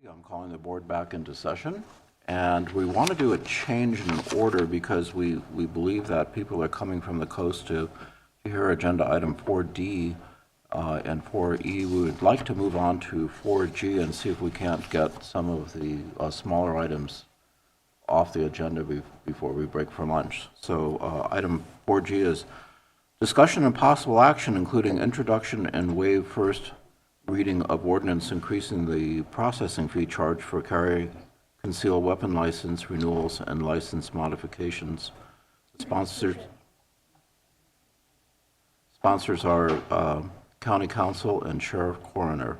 I'm calling the board back into session, and we want to do a change in order because we believe that people are coming from the coast to hear agenda item 4D and 4E. We would like to move on to 4G and see if we can't get some of the smaller items off the agenda before we break for lunch. So item 4G is discussion and possible action, including introduction and waive first reading of ordinance increasing the processing fee charged for carry concealed weapon license renewals and license modifications. Sponsors are County Council and Sheriff Coroner.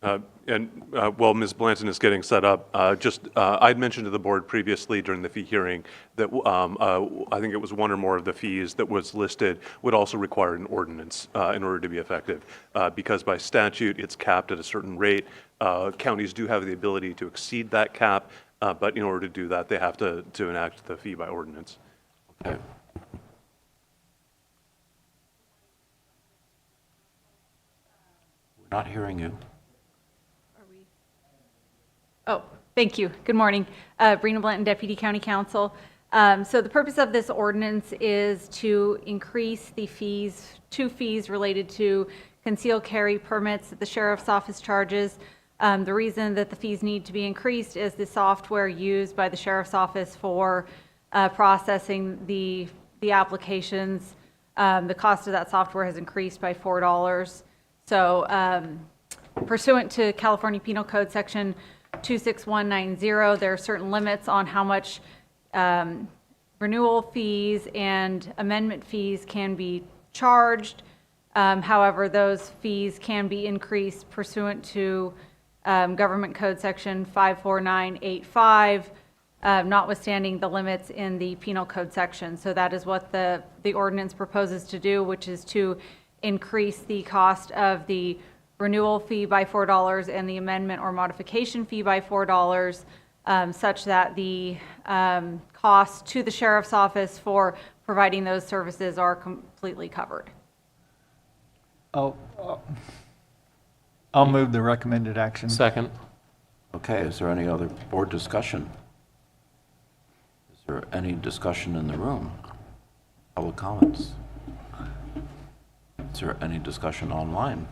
While Ms. Blanton is getting set up, I'd mentioned to the board previously during the fee hearing that I think it was one or more of the fees that was listed would also require an ordinance in order to be effective. Because by statute, it's capped at a certain rate. Counties do have the ability to exceed that cap, but in order to do that, they have to enact the fee by ordinance. Okay. We're not hearing you. Oh, thank you. Good morning. Brina Blanton, Deputy County Counsel. So the purpose of this ordinance is to increase the fees, 2 fees related to concealed carry permits that the Sheriff's Office charges. The reason that the fees need to be increased is the software used by the Sheriff's Office for processing the applications. The cost of that software has increased by $4. So pursuant to California Penal Code Section 26190, there are certain limits on how much renewal fees and amendment fees can be charged. However, those fees can be increased pursuant to Government Code Section 54985, notwithstanding the limits in the Penal Code section. So that is what the ordinance proposes to do, which is to increase the cost of the renewal fee by $4 and the amendment or modification fee by $4, such that the costs to the Sheriff's Office for providing those services are completely covered. I'll move the recommended action. Second. Okay, is there any other board discussion? Is there any discussion in the room? Public comments? Is there any discussion online?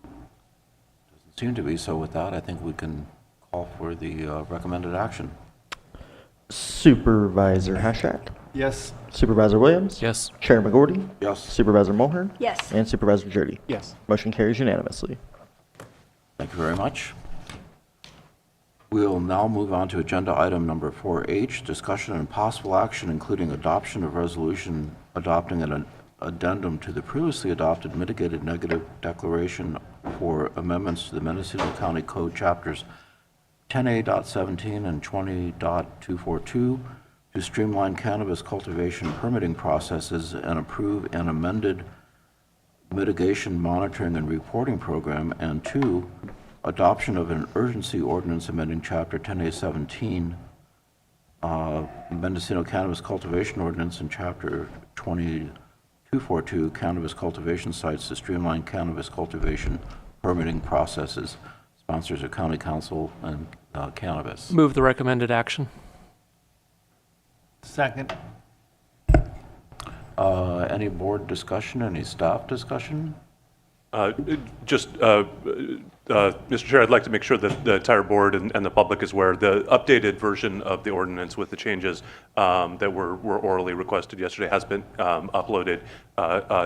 Doesn't seem to be, so with that, I think we can call for the recommended action. Supervisor Hashak? Yes. Supervisor Williams? Yes. Chair McGordy? Yes. Supervisor Mulhern? Yes. And Supervisor Jurdy? Yes. Motion carries unanimously. Thank you very much. We'll now move on to agenda item number 4H, discussion and possible action, including adoption of resolution adopting an addendum to the previously adopted mitigated negative declaration for amendments to the Mendocino County Code chapters 10A.17 and 20.242 to streamline cannabis cultivation permitting processes and approve an amended mitigation monitoring and reporting program, and 2, adoption of an urgency ordinance amending chapter 10A.17 Mendocino Cannabis Cultivation Ordinance and chapter 20.242 cannabis cultivation sites to streamline cannabis cultivation permitting processes. Sponsors are County Council and Cannabis. Move the recommended action. Second. Any board discussion, any staff discussion? Mr. Chair, I'd like to make sure that the entire board and the public is aware. The updated version of the ordinance with the changes that were orally requested yesterday has been uploaded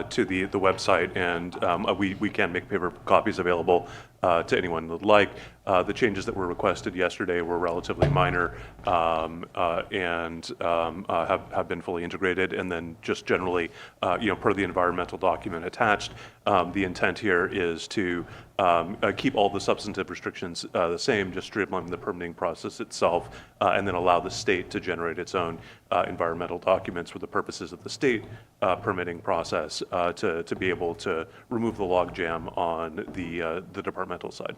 to the website, and we can make paper copies available to anyone who would like. The changes that were requested yesterday were relatively minor and have been fully integrated. And then just generally, per the environmental document attached, the intent here is to keep all the substantive restrictions the same, just streamline the permitting process itself, and then allow the state to generate its own environmental documents for the purposes of the state permitting process to be able to remove the logjam on the departmental side.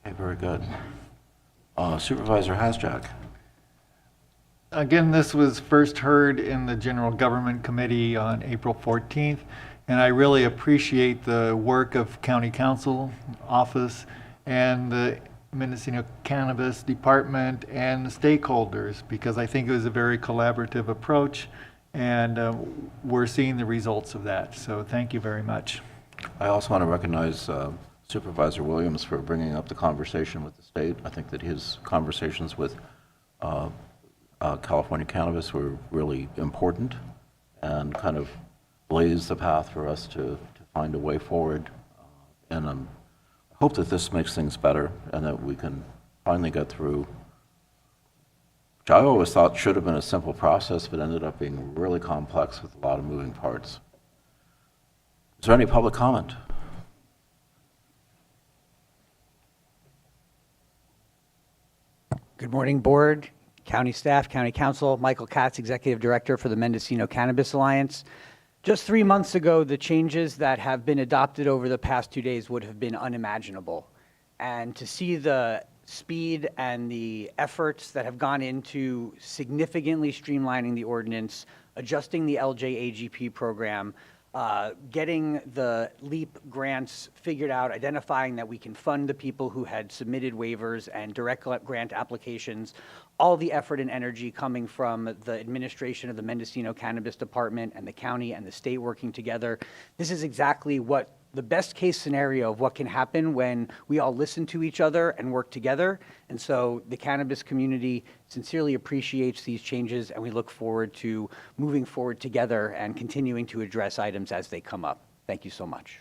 Okay, very good. Supervisor Hasjack. Again, this was first heard in the General Government Committee on April 14th, and I really appreciate the work of County Council Office and the Mendocino Cannabis Department and the stakeholders, because I think it was a very collaborative approach, and we're seeing the results of that. So thank you very much. I also want to recognize Supervisor Williams for bringing up the conversation with the state. I think that his conversations with California Cannabis were really important and kind of blazed the path for us to find a way forward. And I hope that this makes things better and that we can finally get through, which I always thought should have been a simple process, but ended up being really complex with a lot of moving parts. Is there any public comment? Good morning, Board, County staff, County Council. Michael Katz, Executive Director for the Mendocino Cannabis Alliance. Just 3 months ago, the changes that have been adopted over the past 2 days would have been unimaginable. And to see the speed and the efforts that have gone into significantly streamlining the ordinance, adjusting the LJAGP program, getting the LEAP grants figured out, identifying that we can fund the people who had submitted waivers and direct grant applications, all the effort and energy coming from the administration of the Mendocino Cannabis Department and the county and the state working together. This is exactly what the best case scenario of what can happen when we all listen to each other and work together. And so the cannabis community sincerely appreciates these changes, and we look forward to moving forward together and continuing to address items as they come up. Thank you so much.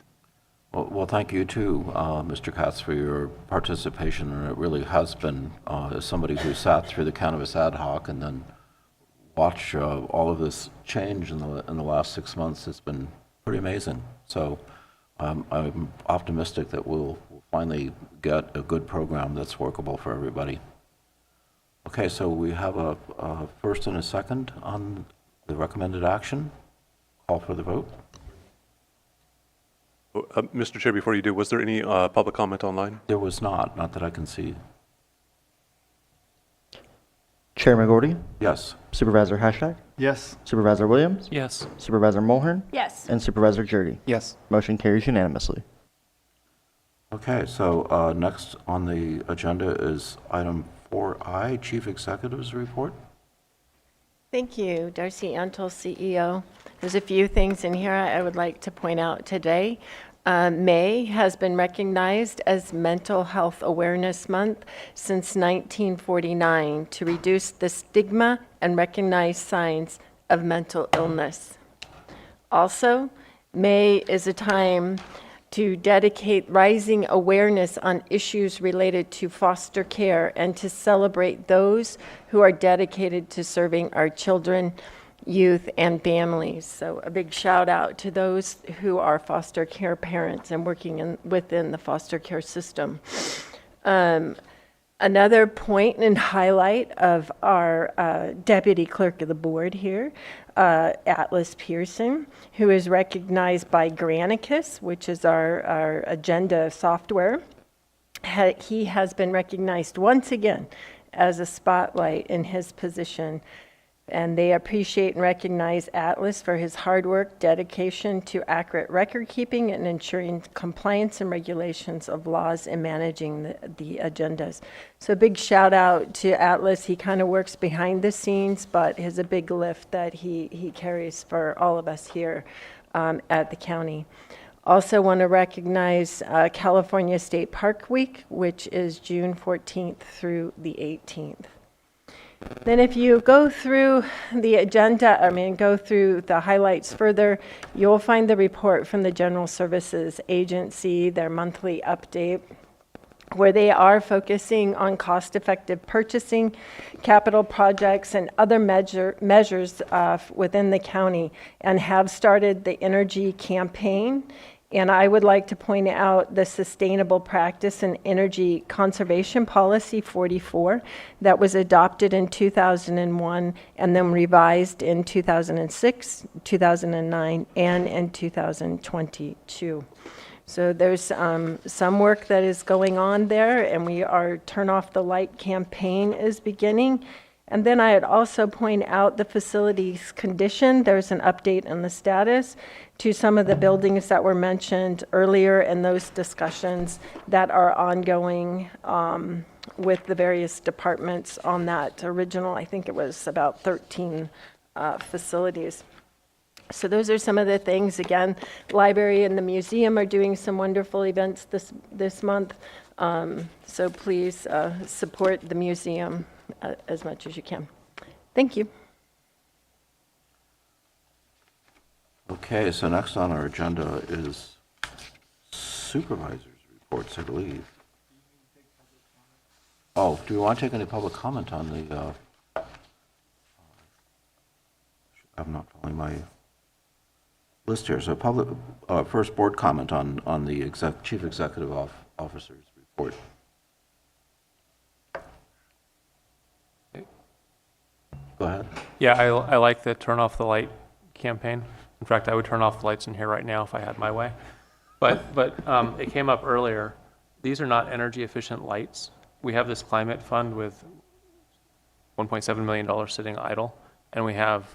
Well, thank you too, Mr. Katz, for your participation, and it really has been, as somebody who sat through the Cannabis Ad Hoc and then watched all of this change in the last 6 months, it's been pretty amazing. So I'm optimistic that we'll finally get a good program that's workable for everybody. Okay, so we have a first and a second on the recommended action. Call for the vote. Mr. Chair, before you do, was there any public comment online? There was not that I can see. Chairman Gordy? Yes. Supervisor Hashtag? Yes. Supervisor Williams? Yes. Supervisor Mulhern? Yes. And Supervisor Jurdy? Yes. Motion carries unanimously. Okay, so next on the agenda is item 4I, Chief Executive's Report. Thank you, Darcy Antle, CEO. There's a few things in here I would like to point out today. May has been recognized as Mental Health Awareness Month since 1949 to reduce the stigma and recognize signs of mental illness. Also, May is a time to dedicate rising awareness on issues related to foster care and to celebrate those who are dedicated to serving our children, youth, and families. So a big shout out to those who are foster care parents and working within the foster care system. Another point and highlight of our Deputy Clerk of the Board here, Atlas Pearson, who is recognized by Granicus, which is our agenda software. He has been recognized once again as a spotlight in his position. And they appreciate and recognize Atlas for his hard work, dedication to accurate record keeping and ensuring compliance and regulations of laws and managing the agendas. So a big shout out to Atlas. He kind of works behind the scenes, but has a big lift that he carries for all of us here at the county. Also want to recognize California State Park Week, which is June 14th through the 18th. Then if you go through the agenda, go through the highlights further, you'll find the report from the General Services Agency, their monthly update, where they are focusing on cost-effective purchasing, capital projects, and other measures within the county, and have started the energy campaign. And I would like to point out the Sustainable Practice and Energy Conservation Policy 44 that was adopted in 2001 and then revised in 2006, 2009, and in 2022. So there's some work that is going on there, and our Turn Off the Light campaign is beginning. And then I'd also point out the facilities condition. There's an update on the status to some of the buildings that were mentioned earlier and those discussions that are ongoing with the various departments on that original, I think it was about 13 facilities. So those are some of the things. Again, library and the museum are doing some wonderful events this month. So please support the museum as much as you can. Thank you. Okay, so next on our agenda is supervisors' reports, I believe. Oh, do you want to take any public comment on the, I'm not following my list here. So public, first board comment on the chief executive officer's report. Go ahead. Yeah, I like the turn off the light campaign. In fact, I would turn off the lights in here right now if I had my way. But it came up earlier. These are not energy efficient lights. We have this climate fund with $1.7 million sitting idle, and we have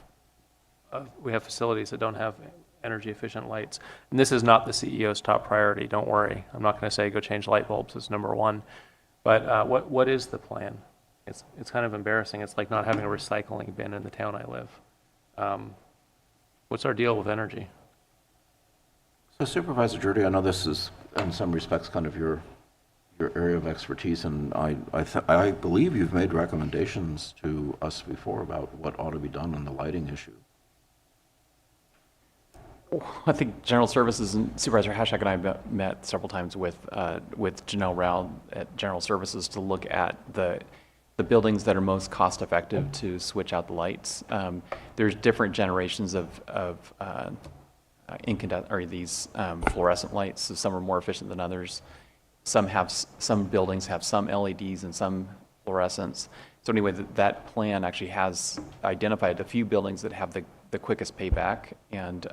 facilities that don't have energy efficient lights. And this is not the CEO's top priority. Don't worry. I'm not going to say go change light bulbs. It's number one. But what is the plan? It's kind of embarrassing. It's like not having a recycling bin in the town I live. What's our deal with energy? So Supervisor Jordy, I know this is in some respects kind of your area of expertise, and I believe you've made recommendations to us before about what ought to be done on the lighting issue. I think General Services and Supervisor Hashak and I met several times with Janelle Rao at General Services to look at the buildings that are most cost effective to switch out the lights. There's different generations of incandescent or these fluorescent lights. So some are more efficient than others. Some buildings have some LEDs and some fluorescents. So anyway, that plan actually has identified a few buildings that have the quickest payback, and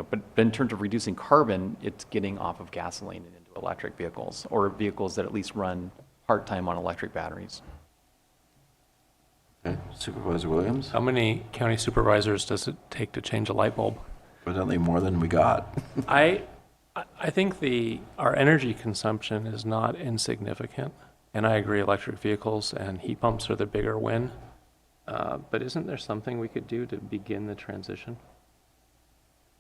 but in terms of reducing carbon, it's getting off of gasoline and into electric vehicles, or vehicles that at least run part-time on electric batteries. Okay, Supervisor Williams? How many county supervisors does it take to change a light bulb? Evidently more than we got. I think our energy consumption is not insignificant, and I agree electric vehicles and heat pumps are the bigger win. But isn't there something we could do to begin the transition?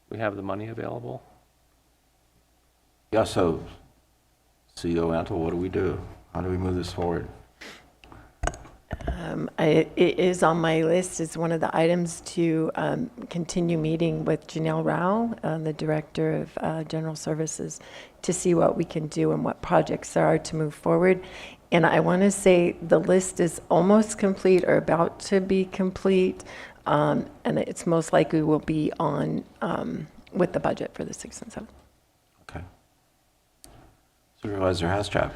We have the money available. Yeah, so CEO Antle, what do we do? How do we move this forward? It is on my list as one of the items to continue meeting with Janelle Rao, the Director of General Services, to see what we can do and what projects there are to move forward. And I want to say the list is almost complete or about to be complete, and it's most likely will be on with the budget for the 6th and 7th. Okay. Supervisor Haschak.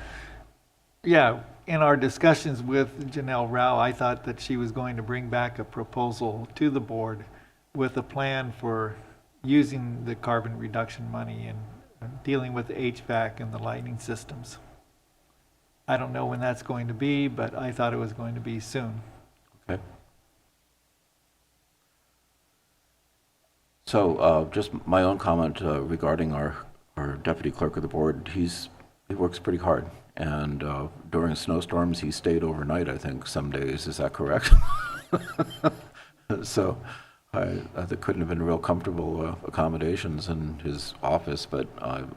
Yeah, in our discussions with Janelle Rao, I thought that she was going to bring back a proposal to the board with a plan for using the carbon reduction money and dealing with the HVAC and the lighting systems. I don't know when that's going to be, but I thought it was going to be soon. Okay. So just my own comment regarding our deputy clerk of the board. He works pretty hard, and during snowstorms he stayed overnight, I think, some days. Is that correct? So I couldn't have been real comfortable accommodations in his office, but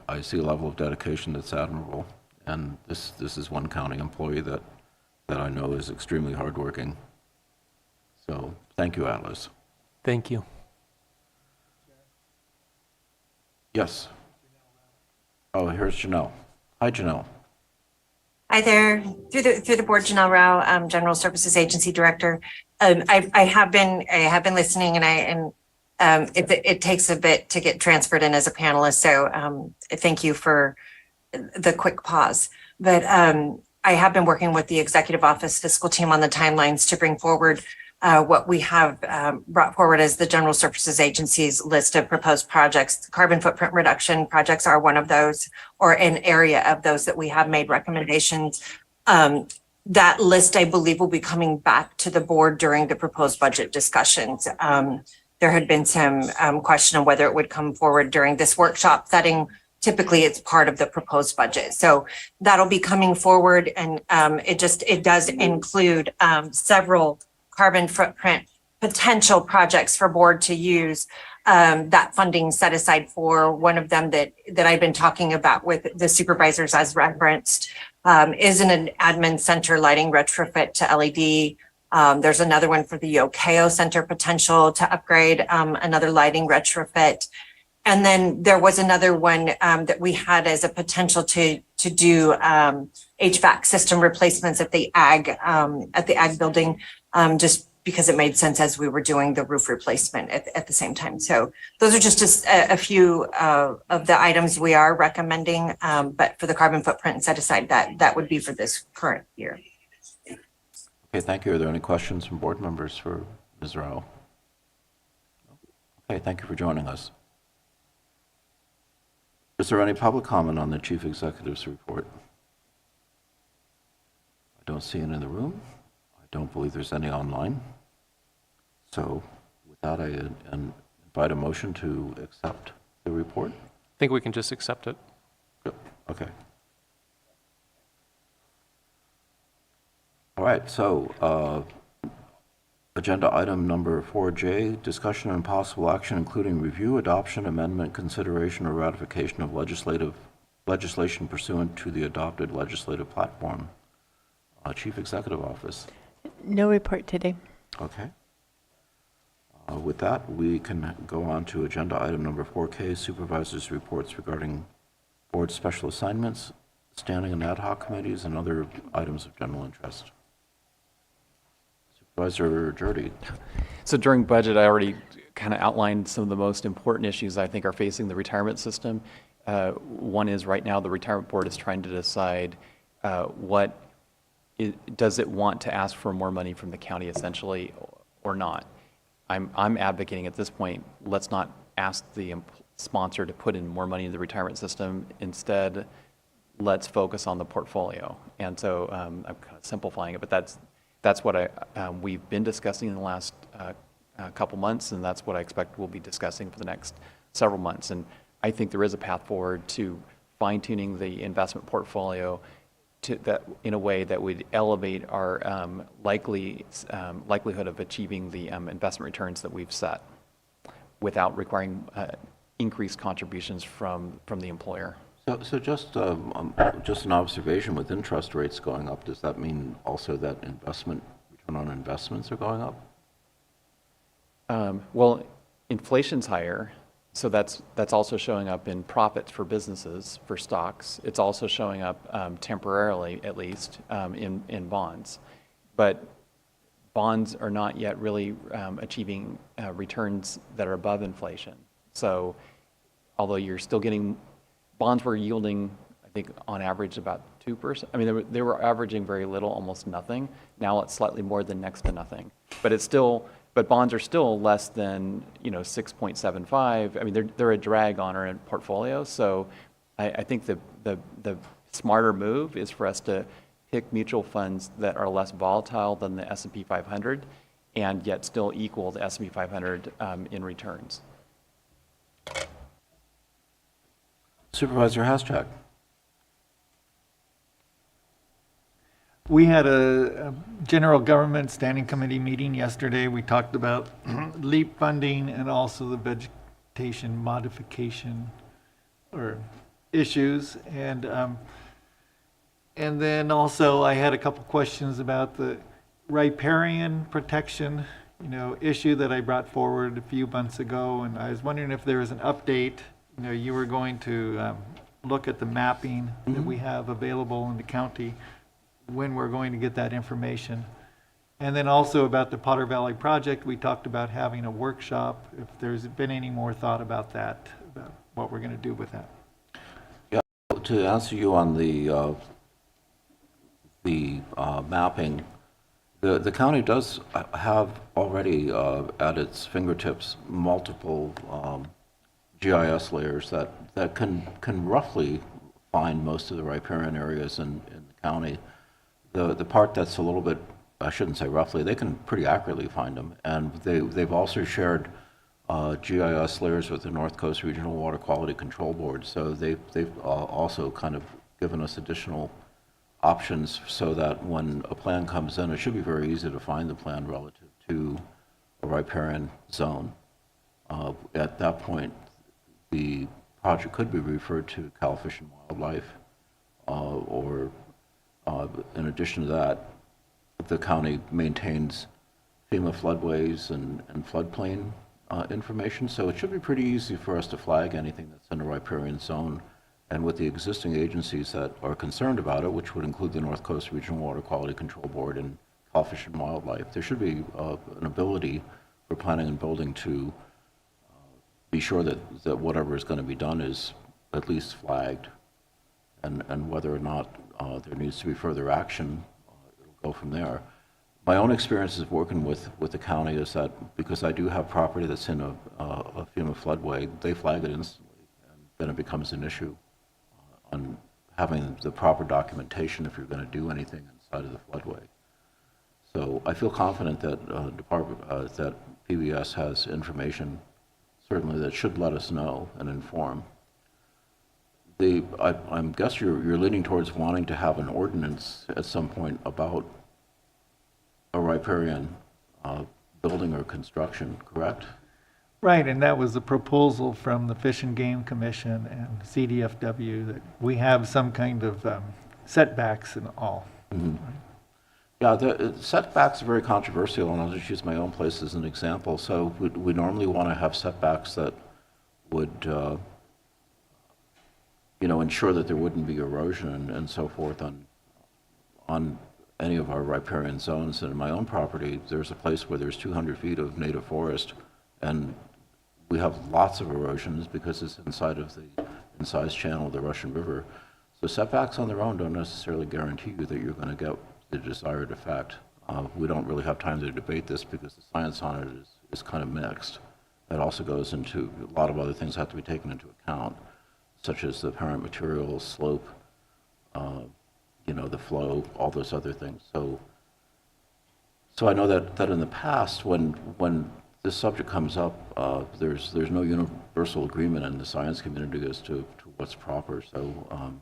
I see a level of dedication that's admirable. And this is one county employee that I know is extremely hardworking. So thank you, Atlas. Thank you. Yes. Oh, here's Janelle. Hi, Janelle. Hi there. Through the board, Janelle Rao, General Services Agency Director. I have been listening, and it takes a bit to get transferred in as a panelist. So thank you for the quick pause. But I have been working with the Executive Office Fiscal team on the timelines to bring forward what we have brought forward as the General Services Agency's list of proposed projects. Carbon footprint reduction projects are one of those, or an area of those that we have made recommendations that list, I believe, will be coming back to the board during the proposed budget discussions. There had been some question on whether it would come forward during this workshop setting. Typically, it's part of the proposed budget. So that'll be coming forward, and it does include several carbon footprint potential projects for board to use. That funding set aside for. One of them that I've been talking about with the supervisors as referenced is an admin center lighting retrofit to LED. There's another one for the Yokeo Center potential to upgrade another lighting retrofit. And then there was another one that we had as a potential to do HVAC system replacements at the ag building, just because it made sense as we were doing the roof replacement at the same time. So those are just a few of the items we are recommending, but for the carbon footprint set aside, that would be for this current year. Okay, thank you. Are there any questions from board members for Ms. Rao? Okay, thank you for joining us. Is there any public comment on the Chief Executive's report? I don't see any in the room. I don't believe there's any online. So with that, I invite a motion to accept the report. I think we can just accept it. Yep. Okay. All right, so agenda item number 4J, discussion and possible action including review, adoption, amendment, consideration, or ratification of legislation pursuant to the adopted legislative platform. Chief Executive Office. No report today. Okay. With that, we can go on to agenda item number 4K, Supervisors' reports regarding board special assignments, standing and ad hoc committees, and other items of general interest. Supervisor Jurdy. So during budget, I already kind of outlined some of the most important issues I think are facing the retirement system. One is right now the retirement board is trying to decide does it want to ask for more money from the county essentially or not. I'm advocating at this point, let's not ask the sponsor to put in more money in the retirement system. Instead, let's focus on the portfolio. And so I'm kind of simplifying it, but that's what we've been discussing in the last couple months, and that's what I expect we'll be discussing for the next several months. And I think there is a path forward to fine-tuning the investment portfolio in a way that would elevate our likelihood of achieving the investment returns that we've set without requiring increased contributions from the employer. So just an observation, with interest rates going up, does that mean also that return on investments are going up? Well, inflation's higher, so that's also showing up in profits for businesses, for stocks. It's also showing up temporarily, at least, in bonds. But bonds are not yet really achieving returns that are above inflation. So although you're still getting, bonds were yielding, I think, on average about 2%. I mean, they were averaging very little, almost nothing. Now it's slightly more than next to nothing. But bonds are still less than 6.75. I mean, they're a drag on our portfolio. So I think the smarter move is for us to pick mutual funds that are less volatile than the S&P 500, and yet still equal the S&P 500 in returns. Supervisor Haschak. We had a general government standing committee meeting yesterday. We talked about LEAP funding and also the vegetation modification or issues. And then also I had a couple questions about the riparian protection, issue that I brought forward a few months ago. And I was wondering if there was an update. You were going to look at the mapping that we have available in the county, when we're going to get that information. And then also about the Potter Valley project, we talked about having a workshop, if there's been any more thought about that, about what we're going to do with that. Yeah, to answer you on the mapping, the county does have already at its fingertips multiple GIS layers that can roughly find most of the riparian areas in the county. The part that's a little bit, I shouldn't say roughly, they can pretty accurately find them. And they've also shared GIS layers with the North Coast Regional Water Quality Control Board. So they've also kind of given us additional options so that when a plan comes in, it should be very easy to find the plan relative to a riparian zone. At that point, the project could be referred to Cal Fish and Wildlife, or in addition to that, the county maintains FEMA floodways and floodplain information, so it should be pretty easy for us to flag anything that's in a riparian zone. And with the existing agencies that are concerned about it, which would include the North Coast Regional Water Quality Control Board and Cal Fish and Wildlife, there should be an ability for planning and building to be sure that whatever is going to be done is at least flagged, and whether or not there needs to be further action, it'll go from there. My own experiences working with the county is that because I do have property that's in a FEMA floodway, they flag it instantly, and then it becomes an issue on having the proper documentation if you're going to do anything inside of the floodway. So I feel confident that that PBS has information certainly that should let us know and inform. I guess you're leaning towards wanting to have an ordinance at some point about a riparian building or construction, correct? Right, and that was a proposal from the Fish and Game Commission and CDFW that we have some kind of setbacks and all. Mm-hmm. Yeah, the setbacks are very controversial, and I'll just use my own place as an example. So we normally want to have setbacks that would, ensure that there wouldn't be erosion and so forth on any of our riparian zones. And in my own property, there's a place where there's 200 feet of native forest, and we have lots of erosions because it's inside of the incised channel of the Russian River. So setbacks on their own don't necessarily guarantee you that you're going to get the desired effect. We don't really have time to debate this because the science on it is kind of mixed. That also goes into a lot of other things have to be taken into account, such as the parent material, slope, the flow, all those other things. So I know that in the past, when this subject comes up, there's no universal agreement in the science community as to what's proper. So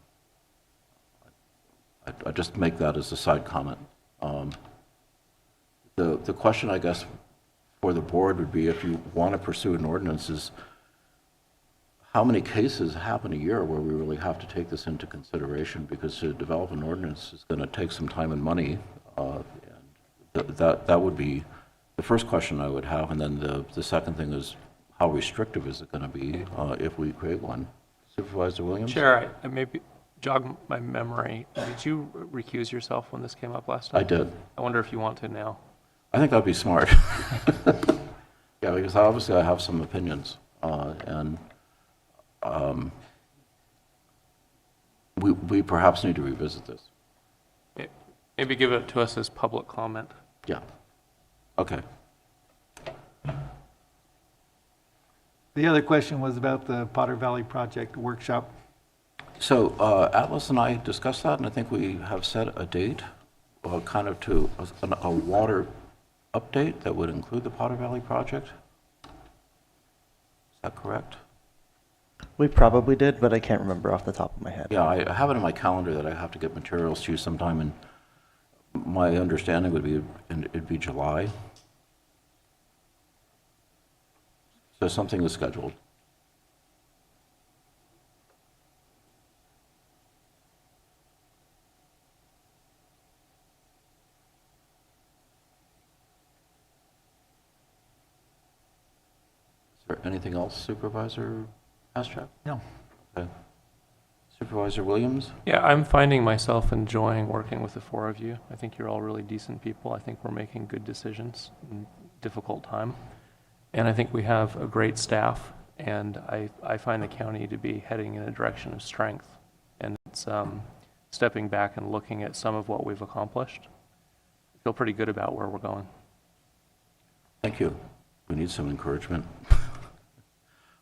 I just make that as a side comment. The question, I guess, for the board would be, if you want to pursue an ordinance, is how many cases happen a year where we really have to take this into consideration? Because to develop an ordinance is going to take some time and money. And that would be the first question I would have. And then the second thing is, how restrictive is it going to be if we create one? Supervisor Williams? Chair, I maybe jog my memory. Did you recuse yourself when this came up last time? I did. I wonder if you want to now. I think that'd be smart. Yeah, because obviously I have some opinions, and we perhaps need to revisit this. Maybe give it to us as public comment. Yeah. Okay. The other question was about the Potter Valley Project workshop. So Atlas and I discussed that, and I think we have set a date, kind of to a water update that would include the Potter Valley project. Is that correct? We probably did, but I can't remember off the top of my head. Yeah, I have it in my calendar that I have to get materials to you sometime, and my understanding would be it'd be July. So something is scheduled. Is there anything else, Supervisor Astrap? No. Okay. Supervisor Williams? Yeah, I'm finding myself enjoying working with the four of you. I think you're all really decent people. I think we're making good decisions in a difficult time. And I think we have a great staff, and I find the county to be heading in a direction of strength. And it's stepping back and looking at some of what we've accomplished. I feel pretty good about where we're going. Thank you. We need some encouragement.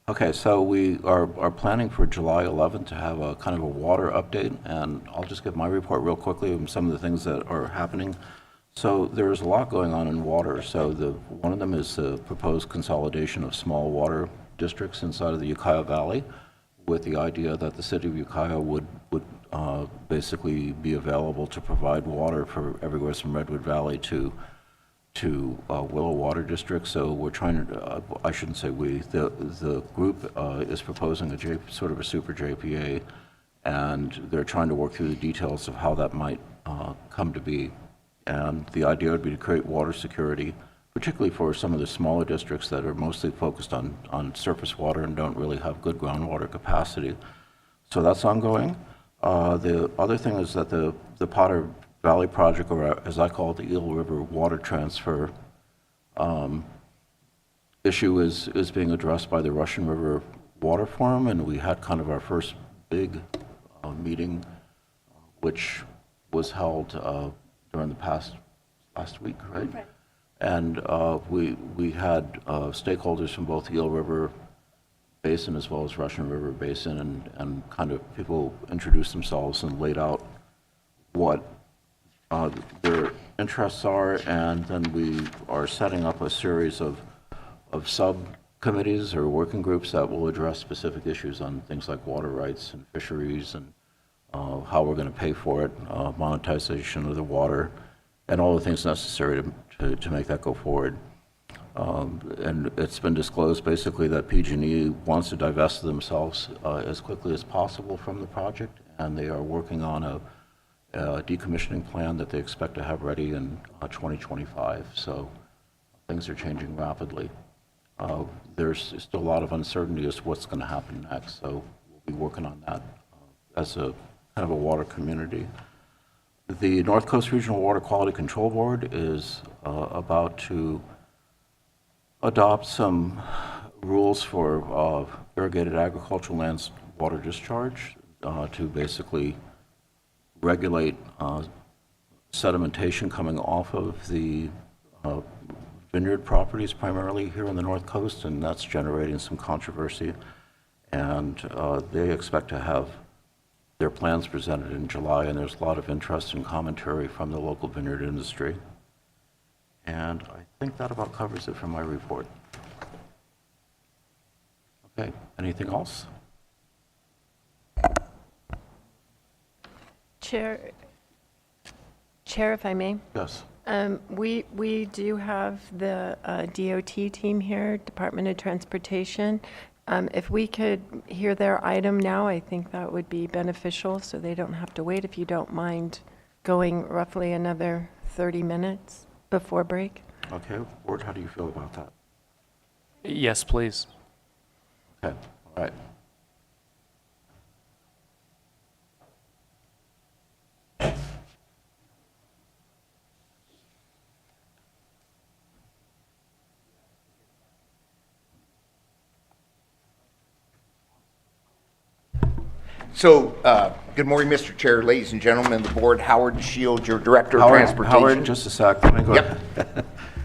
Okay, so we are planning for July 11th to have a kind of a water update, and I'll just give my report real quickly on some of the things that are happening. So there's a lot going on in water. So one of them is the proposed consolidation of small water districts inside of the Ukiah Valley, with the idea that the city of Ukiah would basically be available to provide water for everywhere from Redwood Valley to Willow Water District. So we're trying to, I shouldn't say we, the group is proposing sort of a super JPA, and they're trying to work through the details of how that might come to be. And the idea would be to create water security, particularly for some of the smaller districts that are mostly focused on surface water and don't really have good groundwater capacity. So that's ongoing. The other thing is that the Potter Valley Project, or as I call it, the Eel River Water Transfer issue is being addressed by the Russian River Water Forum, and we had kind of our first big meeting, which was held during the last week, right? Right. And we had stakeholders from both Eel River Basin as well as Russian River Basin, and kind of people introduced themselves and laid out what their interests are, and then we are setting up a series of subcommittees or working groups that will address specific issues on things like water rights and fisheries and how we're going to pay for it, monetization of the water, and all the things necessary to make that go forward. And it's been disclosed basically that PG&E wants to divest themselves as quickly as possible from the project, and they are working on a decommissioning plan that they expect to have ready in 2025. So things are changing rapidly. There's still a lot of uncertainty as to what's going to happen next, so we'll be working on that as a kind of a water community. The North Coast Regional Water Quality Control Board is about to adopt some rules for irrigated agricultural lands water discharge to basically regulate sedimentation coming off of the vineyard properties primarily here on the North Coast, and that's generating some controversy. And they expect to have their plans presented in July, and there's a lot of interest and commentary from the local vineyard industry. And I think that about covers it for my report. Okay, anything else? Chair, if I may? Yes. We do have the DOT team here, Department of Transportation. If we could hear their item now, I think that would be beneficial, so they don't have to wait, if you don't mind going roughly another 30 minutes before break. Okay, Ward, how do you feel about that? Yes, please. Okay, all right. So, good morning, Mr. Chair, ladies and gentlemen of the board. Howard Shields, your Director of Transportation. Howard, just a sec. Let me go Yep.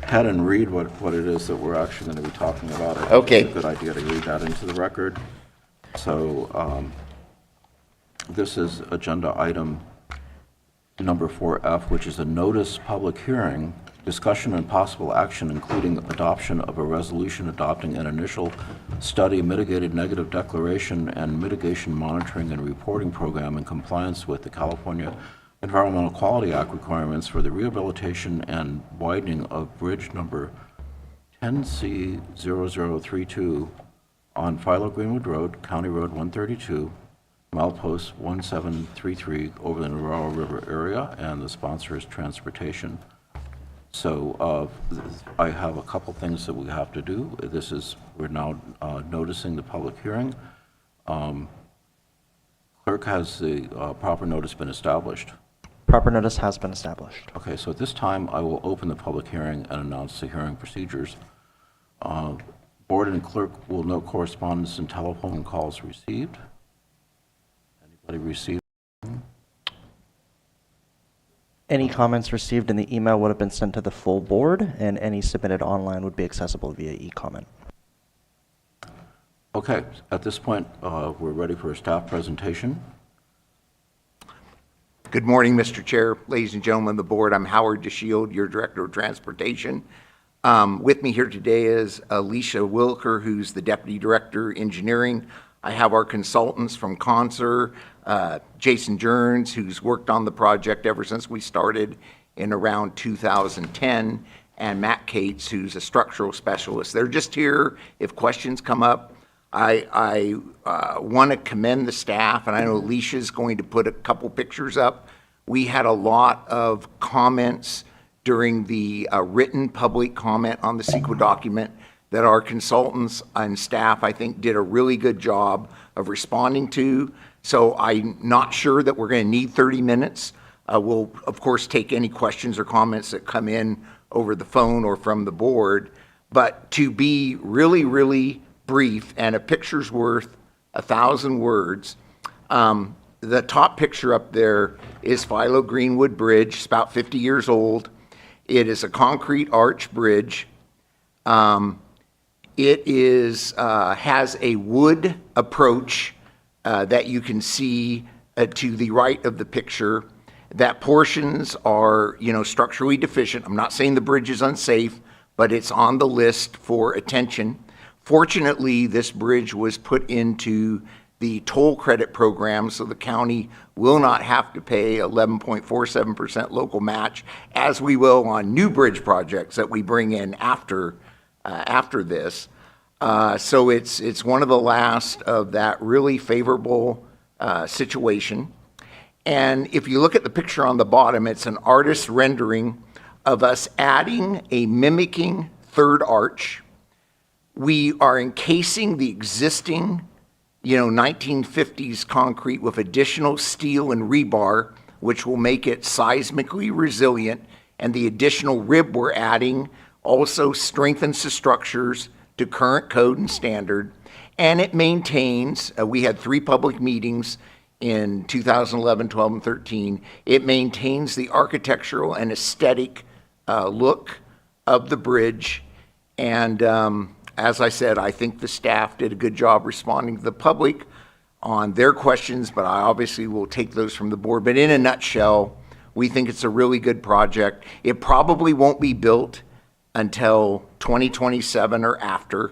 ahead and read what it is that we're actually going to be talking about. I think Okay. It's a good idea to read that into the record. So, this is agenda item number 4F, which is a notice public hearing, discussion and possible action, including adoption of a resolution adopting an initial study mitigated negative declaration and mitigation monitoring and reporting program in compliance with the California Environmental Quality Act requirements for the rehabilitation and widening of bridge number 10C0032 on Philo Greenwood Road, County Road 132, milepost 1733 over the Navarro River area, and the sponsor is Transportation. So I have a couple things that we have to do. We're now noticing the public hearing. Clerk, has the proper notice been established? Proper notice has been established. Okay, so at this time, I will open the public hearing and announce the hearing procedures. Board and clerk will note correspondence and telephone calls received. Anybody received? Any comments received in the email would have been sent to the full board, and any submitted online would be accessible via e-comment. Okay, at this point, we're ready for a staff presentation. Good morning, Mr. Chair, ladies and gentlemen of the board. I'm Howard DeShield, your Director of Transportation. With me here today is Alicia Wilker, who's the Deputy Director, Engineering. I have our consultants from Conser, Jason Jerns, who's worked on the project ever since we started in around 2010, and Matt Cates, who's a structural specialist. They're just here if questions come up. I want to commend the staff, and I know Alicia's going to put a couple pictures up. We had a lot of comments during the written public comment on the CEQA document that our consultants and staff, I think, did a really good job of responding to. So I'm not sure that we're going to need 30 minutes. We'll, of course, take any questions or comments that come in over the phone or from the board. But to be really, really brief, and a picture's worth 1,000 words, the top picture up there is Philo Greenwood Bridge. It's about 50 years old. It is a concrete arch bridge. It is has a wood approach that you can see to the right of the picture. That portions are, structurally deficient. I'm not saying the bridge is unsafe, but it's on the list for attention. Fortunately, this bridge was put into the toll credit program, so the county will not have to pay 11.47% local match, as we will on new bridge projects that we bring in after this. So it's one of the last of that really favorable situation. And if you look at the picture on the bottom, it's an artist's rendering of us adding a mimicking third arch. We are encasing the existing 1950s concrete with additional steel and rebar, which will make it seismically resilient. And the additional rib we're adding also strengthens the structures to current code and standard. And it maintains, we had 3 public meetings in 2011, 12, and 13. It maintains the architectural and aesthetic look of the bridge. And as I said, I think the staff did a good job responding to the public on their questions, but I obviously will take those from the board. But in a nutshell, we think it's a really good project. It probably won't be built until 2027 or after.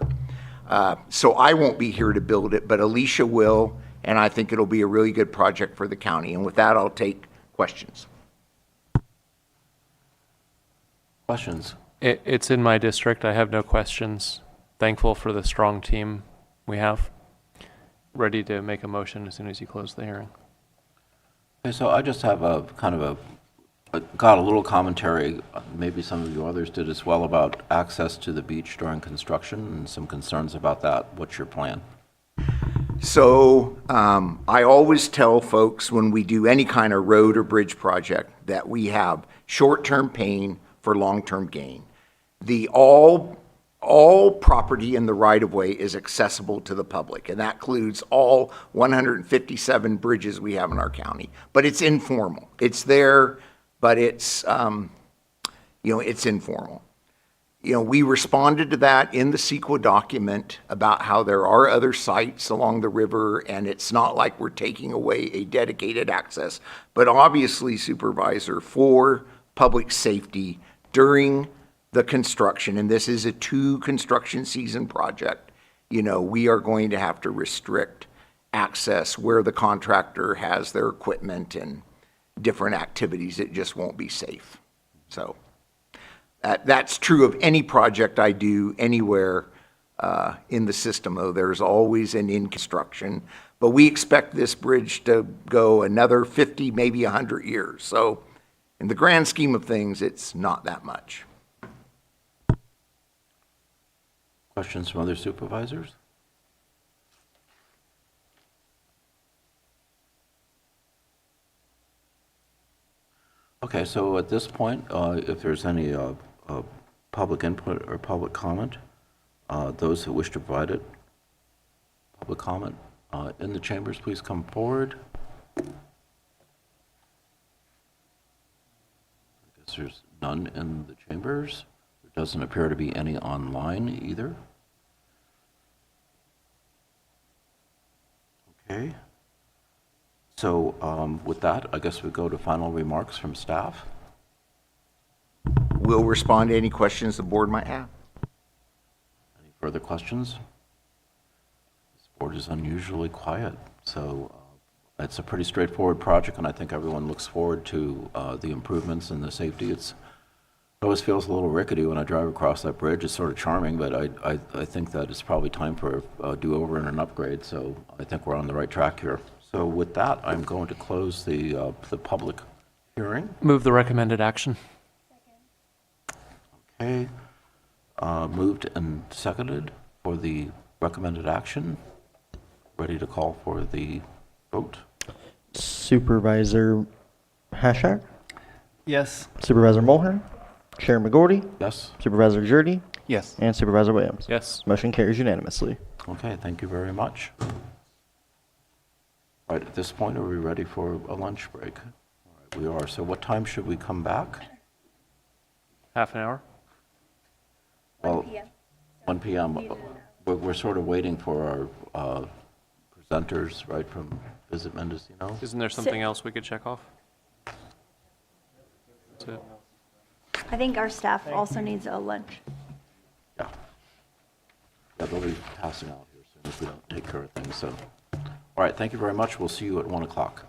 So I won't be here to build it, but Alicia will, and I think it'll be a really good project for the county. And with that, I'll take questions. Questions? It's in my district. I have no questions. Thankful for the strong team we have. Ready to make a motion as soon as you close the hearing. Okay, so I just have a kind of got a little commentary, maybe some of you others did as well, about access to the beach during construction and some concerns about that. What's your plan? So I always tell folks when we do any kind of road or bridge project that we have short-term pain for long-term gain. All property in the right-of-way is accessible to the public, and that includes all 157 bridges we have in our county. But it's informal. It's there, but it's it's informal. We responded to that in the CEQA document about how there are other sites along the river, and it's not like we're taking away a dedicated access. But obviously, Supervisor, for public safety during the construction, and this is a 2 construction season project, we are going to have to restrict access where the contractor has their equipment and different activities. It just won't be safe. So that's true of any project I do anywhere in the system, though there's always an in construction. But we expect this bridge to go another 50, maybe 100 years. So in the grand scheme of things, it's not that much. Questions from other supervisors? Okay, so at this point, if there's any public input or public comment, those who wish to provide it, public comment in the chambers, please come forward. I guess there's none in the chambers. There doesn't appear to be any online either. Okay. So with that, I guess we go to final remarks from staff. We'll respond to any questions the board might have. Any further questions? This board is unusually quiet, so it's a pretty straightforward project, and I think everyone looks forward to the improvements and the safety. It always feels a little rickety when I drive across that bridge. It's sort of charming, but I think that it's probably time for a do-over and an upgrade, so I think we're on the right track here. So with that, I'm going to close the public hearing. Move the recommended action. Okay. Moved and seconded for the recommended action. Ready to call for the vote? Supervisor Hashak? Yes. Supervisor Mulhern? Chair McGorty? Yes. Supervisor Jordy? Yes. And Supervisor Williams? Yes. Motion carries unanimously. Okay, thank you very much. All right, at this point, are we ready for a lunch break? All right, we are. So what time should we come back? Half an hour? Well, 1 p.m. We're sort of waiting for our presenters, right, from Visit Mendocino. Isn't there something else we could check off? That's it. I think our staff also needs a lunch. Yeah. Yeah, they'll be passing out here soon if we don't take care of things, so. All right, thank you very much. We'll see you at 1 o'clock.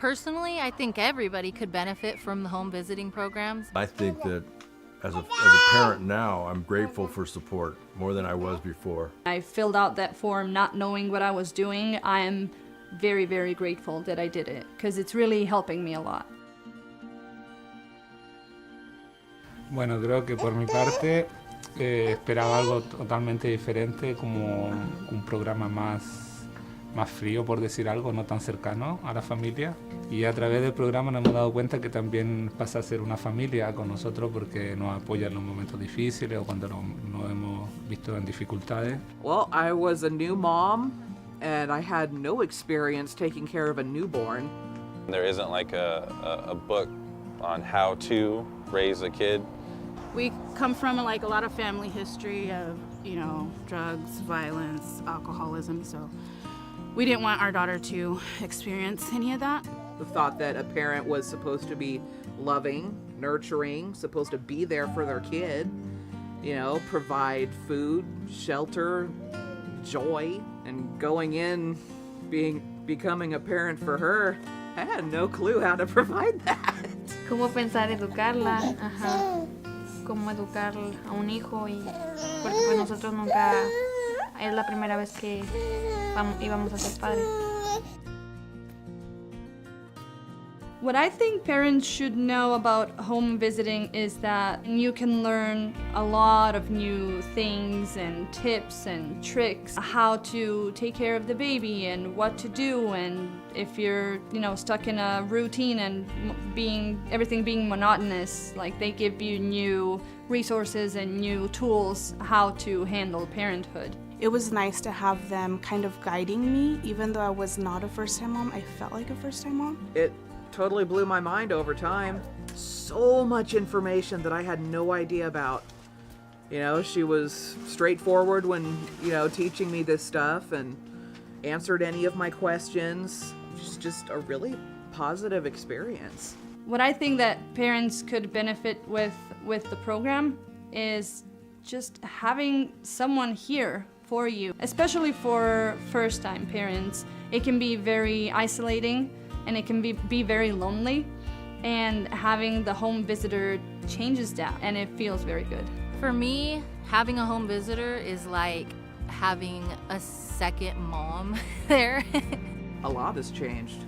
Personally, I think everybody could benefit from the home visiting programs. I think that as a parent now, I'm grateful for support more than I was before. I filled out that form not knowing what I was doing. I am very, very grateful that I did it because it's really helping me a lot. Bueno, creo que por mi parte esperaba algo totalmente diferente, como un programa más frío, por decir algo, no tan cercano a la familia. Y a través del programa nos hemos dado cuenta que también pasa a ser una familia con nosotros porque nos apoya en los momentos difíciles o cuando nos hemos visto en dificultades. Well, I was a new mom and I had no experience taking care of a newborn. There isn't like a book on how to raise a kid. We come from like a lot of family history of, drugs, violence, alcoholism, so we didn't want our daughter to experience any of that. The thought that a parent was supposed to be loving, nurturing, supposed to be there for their kid, provide food, shelter, joy, and going in, becoming a parent for her, I had no clue how to provide that. Cómo pensar educarla, cómo educar a un hijo porque pues nosotros nunca, es la primera vez que íbamos a ser padres. What I think parents should know about home visiting is that you can learn a lot of new things and tips and tricks, how to take care of the baby and what to do, and if you're, stuck in a routine and everything being monotonous, like they give you new resources and new tools how to handle parenthood. It was nice to have them kind of guiding me, even though I was not a first-time mom. I felt like a first-time mom. It totally blew my mind over time. So much information that I had no idea about. She was straightforward when, teaching me this stuff and answered any of my questions. It's just a really positive experience. What I think that parents could benefit with the program is just having someone here for you, especially for first-time parents. It can be very isolating and it can be very lonely, and having the home visitor changes that and it feels very good. For me, having a home visitor is like having a second mom there. A lot has changed.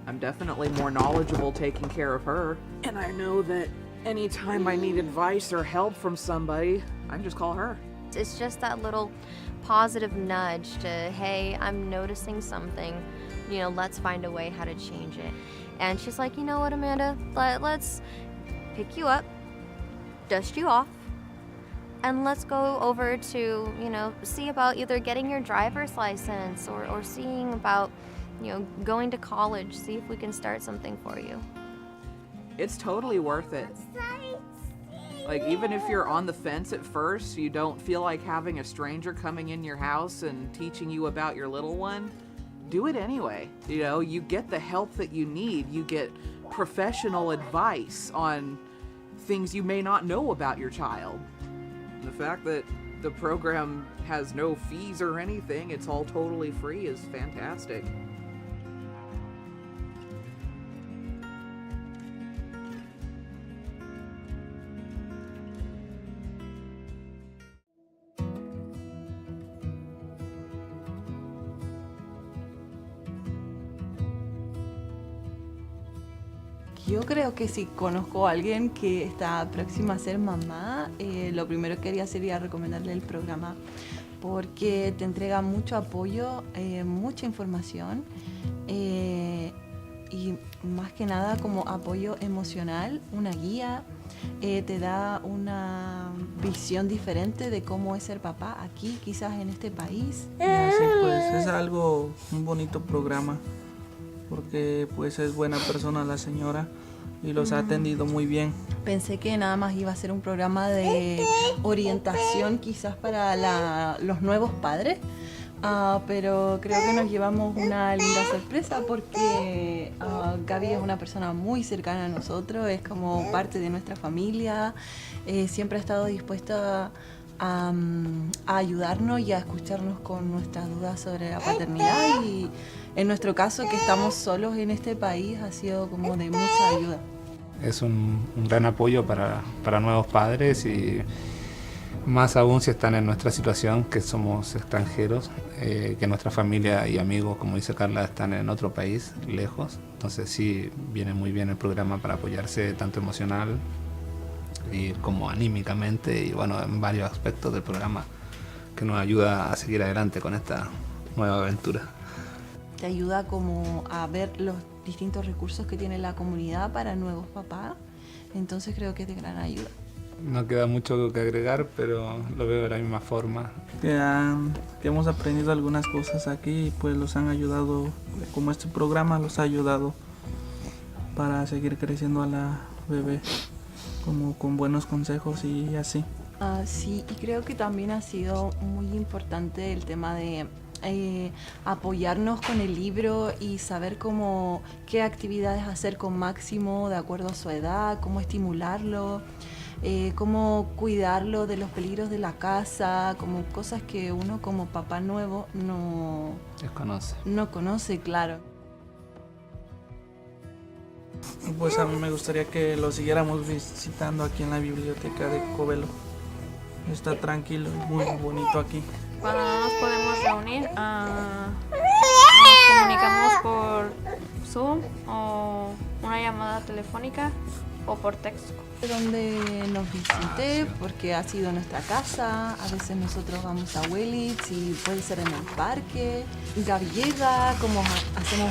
I'm definitely more knowledgeable taking care of her. And I know that anytime I need advice or help from somebody, I can just call her. It's just that little positive nudge to, hey, I'm noticing something, let's find a way how to change it. And she's like, you know what, Amanda, let's pick you up, dust you off, and let's go over to, see about either getting your driver's license or seeing about, going to college, see if we can start something for you. It's totally worth it. Like, even if you're on the fence at first, you don't feel like having a stranger coming in your house and teaching you about your little one, do it anyway. You get the help that you need. You get professional advice on things you may not know about your child. And the fact that the program has no fees or anything, it's all totally free, is fantastic. Yo creo que si conozco a alguien que está próxima a ser mamá, lo primero que haría sería recomendarle el programa porque te entrega mucho apoyo, mucha información y más que nada como apoyo emocional, una guía, te da una visión diferente de cómo es ser papá aquí, quizás en este país. Sí, pues es un bonito programa porque pues es buena persona la señora y los ha atendido muy bien. Pensé que nada más iba a ser un programa de orientación quizás para los nuevos padres, pero creo que nos llevamos una linda sorpresa porque Gaby es una persona muy cercana a nosotros, es como parte de nuestra familia, siempre ha estado dispuesta a ayudarnos y a escucharnos con nuestras dudas sobre la paternidad, y en nuestro caso que estamos solos en este país ha sido como de mucha ayuda. Es un gran apoyo para nuevos padres y más aún si están en nuestra situación, que somos extranjeros, que nuestra familia y amigos, como dice Carla, están en otro país, lejos. Entonces sí, viene muy bien el programa para apoyarse tanto emocional y como anímicamente y bueno, en varios aspectos del programa que nos ayuda a seguir adelante con esta nueva aventura. Te ayuda como a ver los distintos recursos que tiene la comunidad para nuevos papás, entonces creo que es de gran ayuda. No queda mucho que agregar, pero lo veo de la misma forma. Que hemos aprendido algunas cosas aquí y pues los han ayudado, como este programa los ha ayudado para seguir creciendo a la bebé, como con buenos consejos y así. Sí, y creo que también ha sido muy importante el tema de apoyarnos con el libro y saber qué actividades hacer con Máximo de acuerdo a su edad, cómo estimularlo, cómo cuidarlo de los peligros de la casa, como cosas que uno como papá nuevo no conoce, claro. Pues a mí me gustaría que lo siguiéramos visitando aquí en la biblioteca de Covelo. Está tranquilo, muy bonito aquí. Cuando no nos podemos reunir, nos comunicamos por Zoom o una llamada telefónica o por texto. Donde nos visite, porque ha sido nuestra casa, a veces nosotros vamos a Willits y puede ser en el parque. Gaby llega, hacemos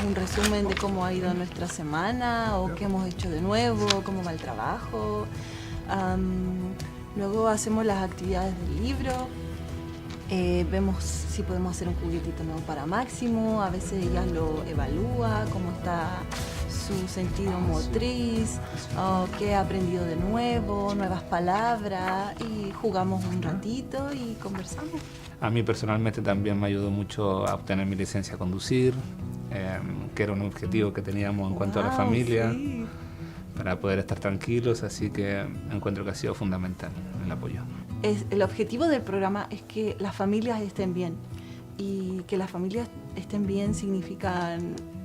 un resumen de cómo ha ido nuestra semana o qué hemos hecho de nuevo, cómo va el trabajo. Luego hacemos las actividades del libro, vemos si podemos hacer un juguetito nuevo para Máximo, a veces ella lo evalúa, cómo está su sentido motriz, qué ha aprendido de nuevo, nuevas palabras, y jugamos un ratito y conversamos. A mí personalmente también me ayudó mucho a obtener mi licencia a conducir, que era un objetivo que teníamos en cuanto a la familia, sí. para poder estar tranquilos, así que encuentro que ha sido fundamental el apoyo. El objetivo del programa es que las familias estén bien, y que las familias estén bien significa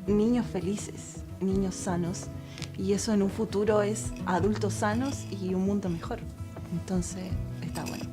niños felices, niños sanos, y eso en un futuro es adultos sanos y un mundo mejor. Entonces está bueno.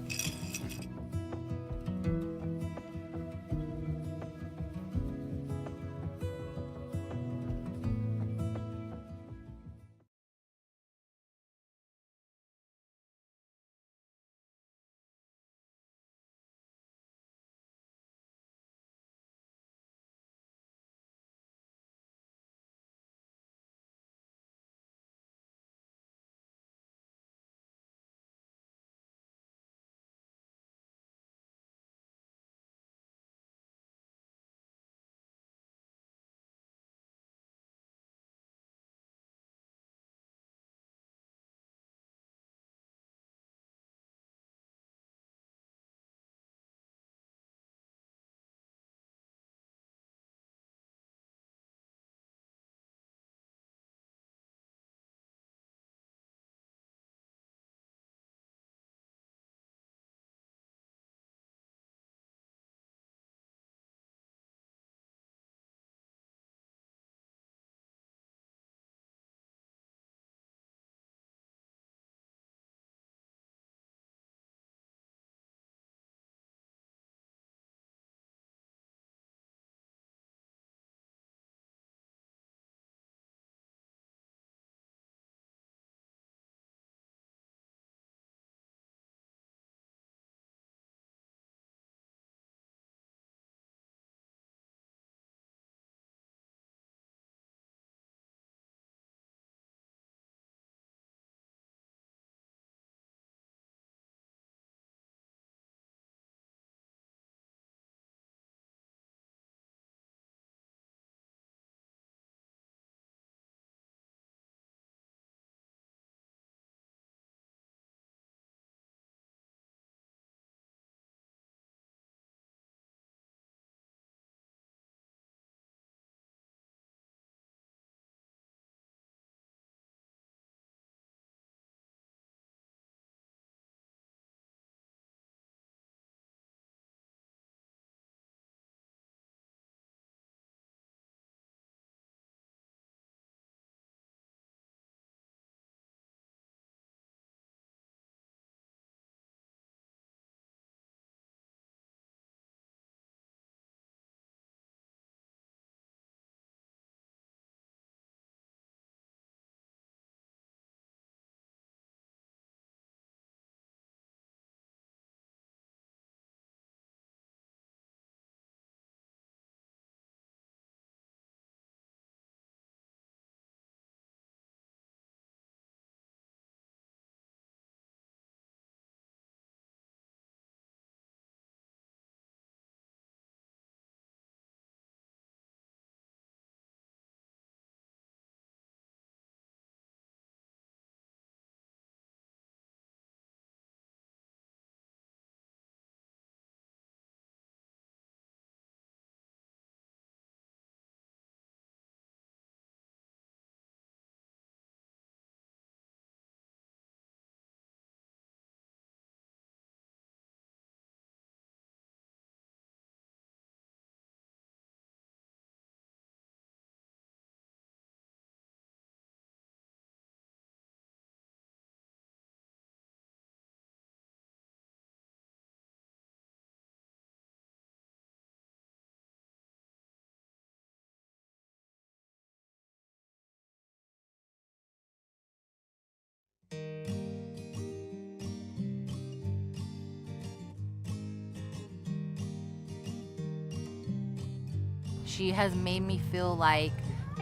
She has made me feel like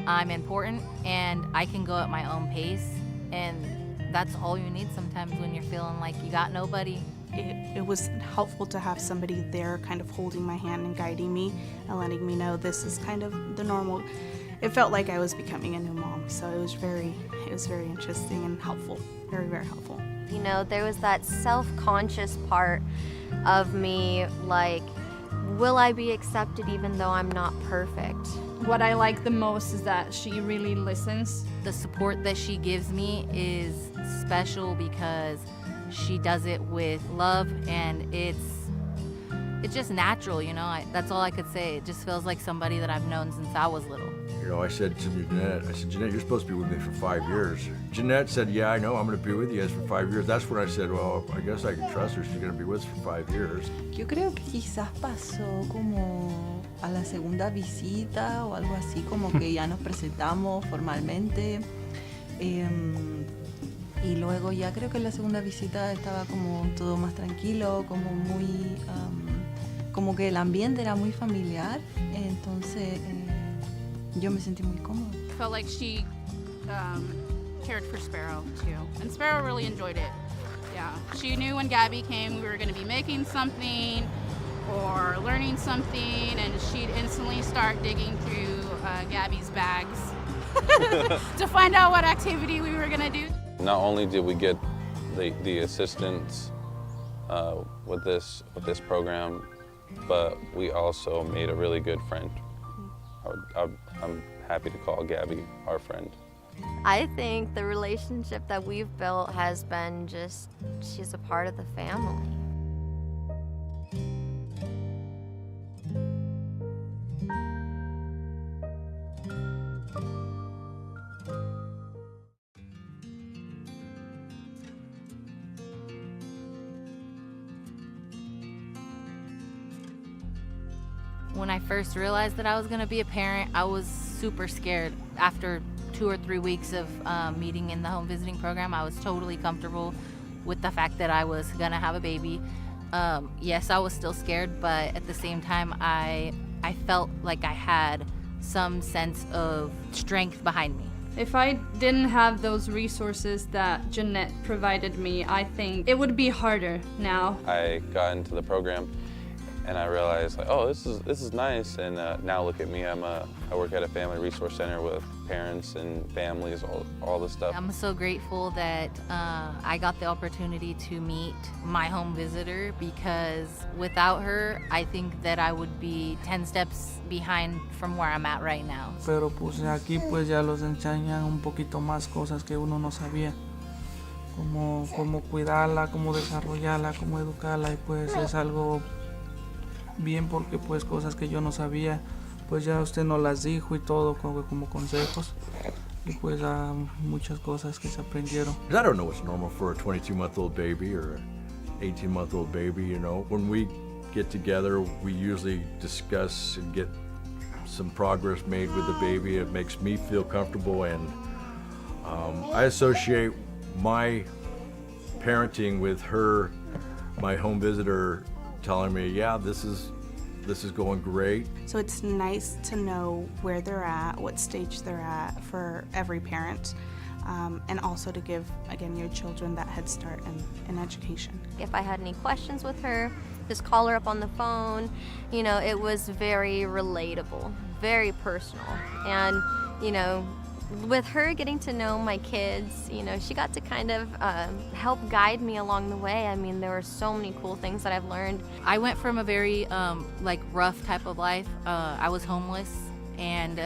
I'm important and I can go at my own pace, and that's all you need sometimes when you're feeling like you got nobody. It was helpful to have somebody there kind of holding my hand and guiding me and letting me know this is kind of the normal. It felt like I was becoming a new mom, so it was very interesting and helpful, very, very helpful. You know, there was that self-conscious part of me, like, will I be accepted even though I'm not perfect? What I like the most is that she really listens. The support that she gives me is special because she does it with love, and it's just natural, you know. That's all I could say. It just feels like somebody that I've known since I was little. You know, I said to Jeanette, Jeanette, you're supposed to be with me for 5 years. Jeanette said, yeah, I know, I'm going to be with you guys for 5 years. That's when I said, well, I guess I can trust her. She's going to be with us for 5 years. Yo creo que quizás pasó como a la segunda visita o algo así, como que ya nos presentamos formalmente. Y luego ya creo que en la segunda visita estaba como todo más tranquilo, como muy, como que el ambiente era muy familiar. Entonces yo me sentí muy cómoda. Felt like she cared for Sparrow too, and Sparrow really enjoyed it. Yeah, she knew when Gabby came we were going to be making something or learning something, and she'd instantly start digging through Gabby's bags to find out what activity we were going to do. Not only did we get the assistance with this program, but we also made a really good friend. I'm happy to call Gabby our friend. I think the relationship that we've built has been she's a part of the family. When I first realized that I was going to be a parent, I was super scared. After 2 or 3 weeks of meeting in the home visiting program, I was totally comfortable with the fact that I was going to have a baby. Yes, I was still scared, but at the same time, I felt like I had some sense of strength behind me. If I didn't have those resources that Jeanette provided me, I think it would be harder now. I got into the program and I realized, like, oh, this is nice. And now look at me, I work at a family resource center with parents and families, all this stuff. I'm so grateful that I got the opportunity to meet my home visitor, because without her, I think that I would be 10 steps behind from where I'm at right now. Pero pues aquí pues ya los enseñan un poquito más cosas que uno no sabía. Como cuidarla, cómo desarrollarla, cómo educarla, y pues es algo bien, porque pues cosas que yo no sabía, pues ya usted nos las dijo y todo como consejos, y pues muchas cosas que se aprendieron. I don't know what's normal for a 22-month-old baby or an 18-month-old baby, you know. When we get together, we usually discuss and get some progress made with the baby. It makes me feel comfortable, and I associate my parenting with her, my home visitor, telling me, yeah, this is going great. So it's nice to know where they're at, what stage they're at for every parent, and also to give, again, your children that head start in education. If I had any questions with her, just call her up on the phone. You know, it was very relatable, very personal. And, you know, with her getting to know my kids, you know, she got to kind of help guide me along the way. I mean, there were so many cool things that I've learned. I went from a very rough type of life. I was homeless, and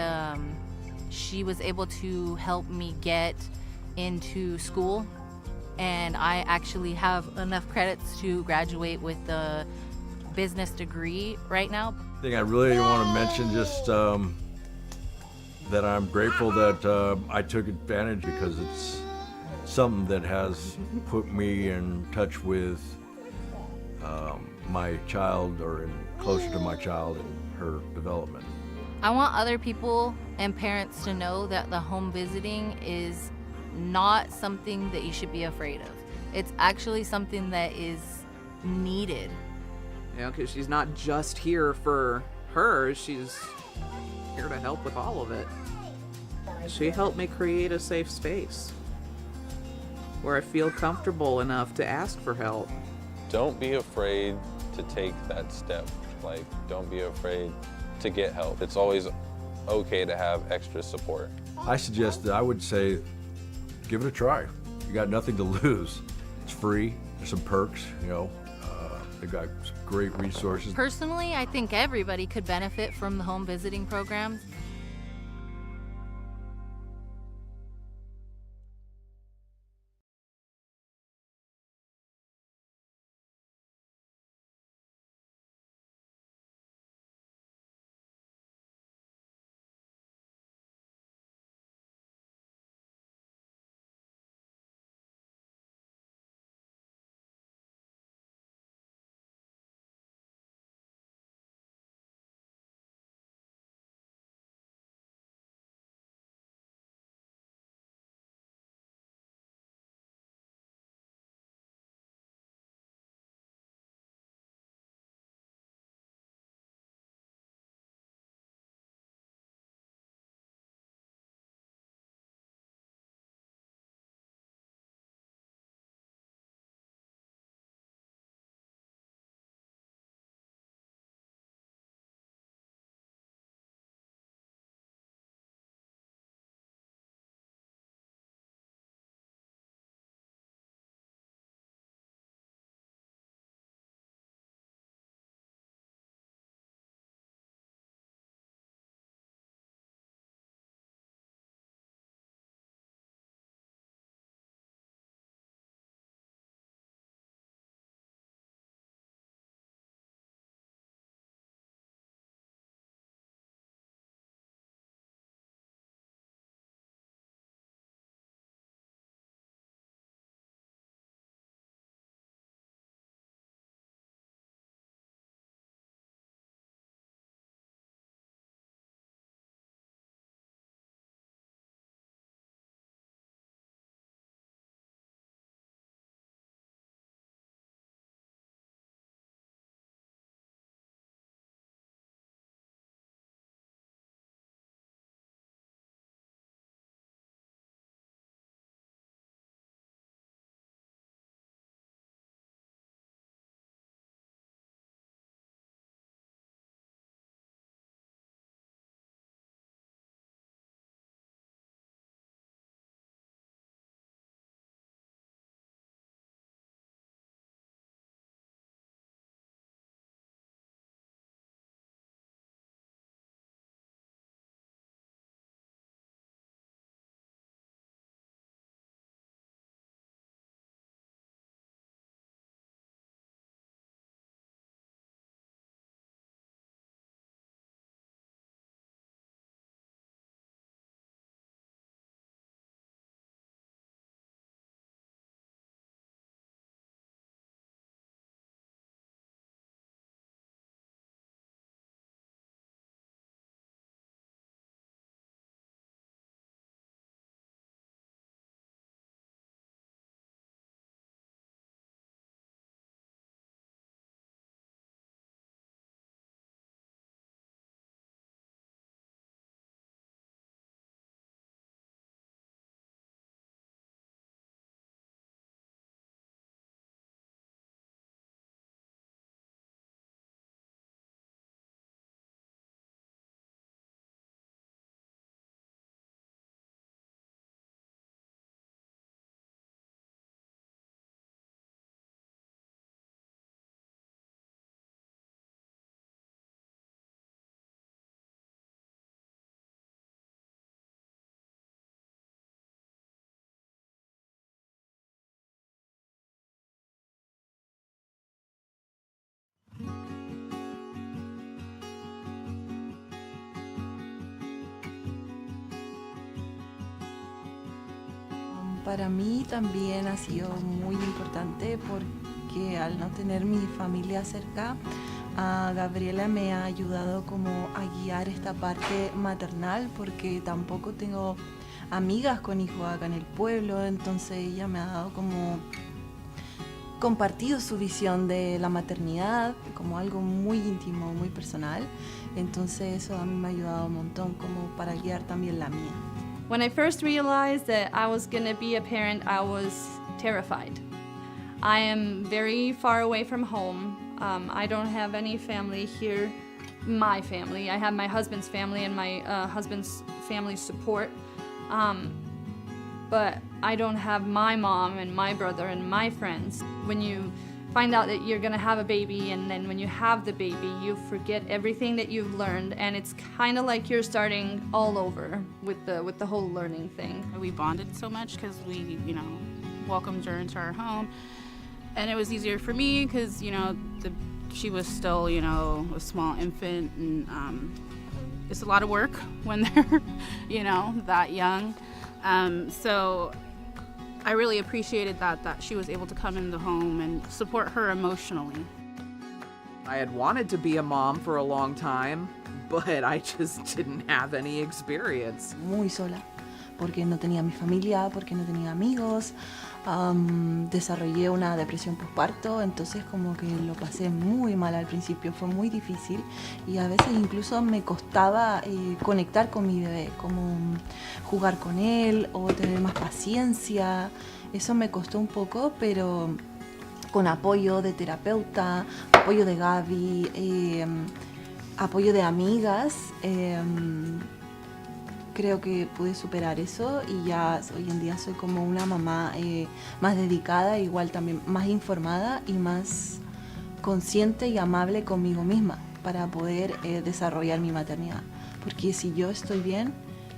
she was able to help me get into school, and I actually have enough credits to graduate with a business degree right now. I think I really want to mention just that I'm grateful that I took advantage, because it's something that has put me in touch with my child, or closer to my child and her development. I want other people and parents to know that the home visiting is not something that you should be afraid of. It's actually something that is needed. You know, because she's not just here for her, she's here to help with all of it. She helped me create a safe space where I feel comfortable enough to ask for help. Don't be afraid to take that step. Like, don't be afraid to get help. It's always okay to have extra support. I would say, give it a try. You got nothing to lose. It's free. There's some perks, you know. They got some great resources. Personally, I think everybody could benefit from the home visiting programs. Para mí también ha sido muy importante porque al no tener mi familia cerca, Gabriela me ha ayudado como a guiar esta parte maternal porque tampoco tengo amigas con hijos acá en el pueblo, entonces ella me ha dado como compartido su visión de la maternidad como algo muy íntimo, muy personal. Entonces eso a mí me ha ayudado un montón como para guiar también la mía. When I first realized that I was gonna be a parent, I was terrified. I am very far away from home. I don't have any family here, my family. I have my husband's family and my husband's family support. But I don't have my mom and my brother and my friends. When you find out that you're gonna have a baby, and then when you have the baby, you forget everything that you've learned, and it's kind of like you're starting all over with the whole learning thing. We bonded so much because we, welcomed her into our home, and it was easier for me because, she was still, a small infant, and it's a lot of work when they're, that young. So I really appreciated that she was able to come in the home and support her emotionally. I had wanted to be a mom for a long time, but I just didn't have any experience. Muy sola, porque no tenía mi familia, porque no tenía amigos. Desarrollé una depresión postparto, entonces como que lo pasé muy mal al principio, fue muy difícil y a veces incluso me costaba conectar con mi bebé, como jugar con él o tener más paciencia. Eso me costó un poco, pero con apoyo de terapeuta, apoyo de Gaby, apoyo de amigas, creo que pude superar eso y ya hoy en día soy como una mamá más dedicada, igual también más informada y más consciente y amable conmigo misma para poder desarrollar mi maternidad. Porque si yo estoy bien,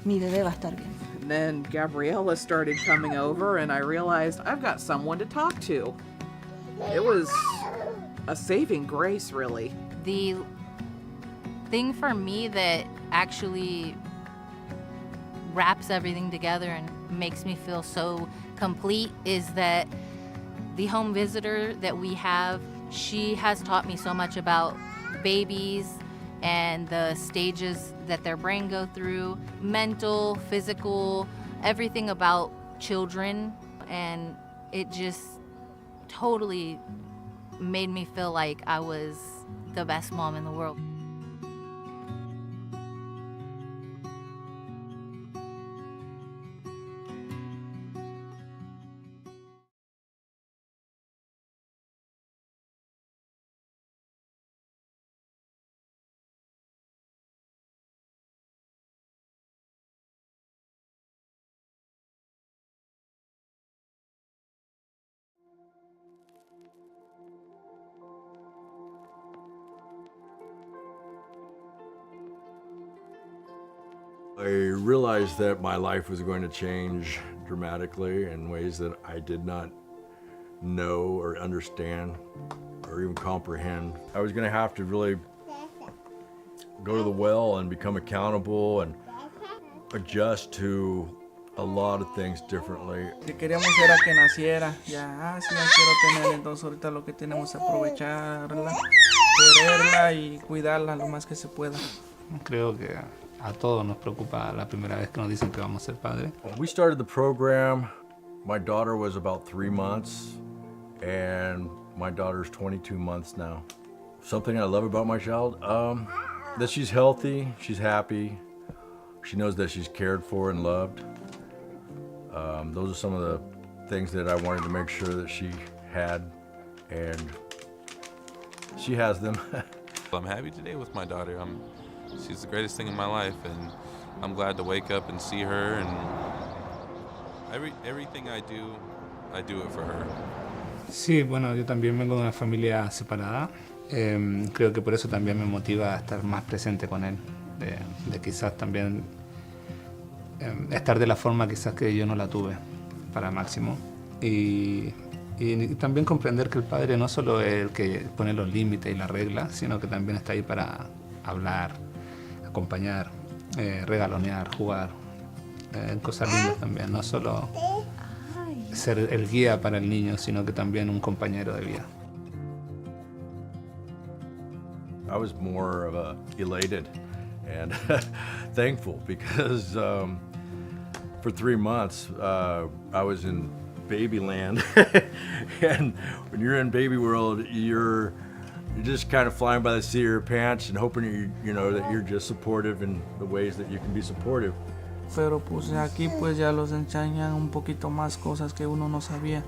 mi bebé va a estar bien. And then Gabriella started coming over and I realized I've got someone to talk to. It was a saving grace, really. The thing for me that actually wraps everything together and makes me feel so complete is that the home visitor that we have, she has taught me so much about babies and the stages that their brain go through, mental, physical, everything about children, and it just totally made me feel like I was the best mom in the world. I realized that my life was going to change dramatically in ways that I did not know or understand or even comprehend. I was going to have to really go to the well and become accountable and adjust to a lot of things differently. Que queríamos era que naciera, ya, sí, ya quiero tener, entonces ahorita lo que tenemos es aprovecharla, quererla y cuidarla lo más que se pueda. Creo que a todos nos preocupa la primera vez que nos dicen que vamos a ser padres. When we started the program, my daughter was about 3 months, and my daughter's 22 months now. Something I love about my child, that she's healthy, she's happy, she knows that she's cared for and loved. Those are some of the things that I wanted to make sure that she had, and she has them. I'm happy today with my daughter. She's the greatest thing in my life, and I'm glad to wake up and see her, and everything I do it for her. Sí, bueno, yo también vengo de una familia separada. Creo que por eso también me motiva a estar más presente con él, de quizás también estar de la forma quizás que yo no la tuve para Máximo. Y también comprender que el padre no solo es el que pone los límites y las reglas, sino que también está ahí para hablar, acompañar, regalonear, jugar, cosas lindas también, no solo ser el guía para el niño, sino que también un compañero de vida. I was more of a elated and thankful because for 3 months I was in baby land. And when you're in baby world, you're just kind of flying by the seat of your pants and hoping you know that you're just supportive in the ways that you can be supportive. Pero pues aquí pues ya los enseñan un poquito más cosas que uno no sabía.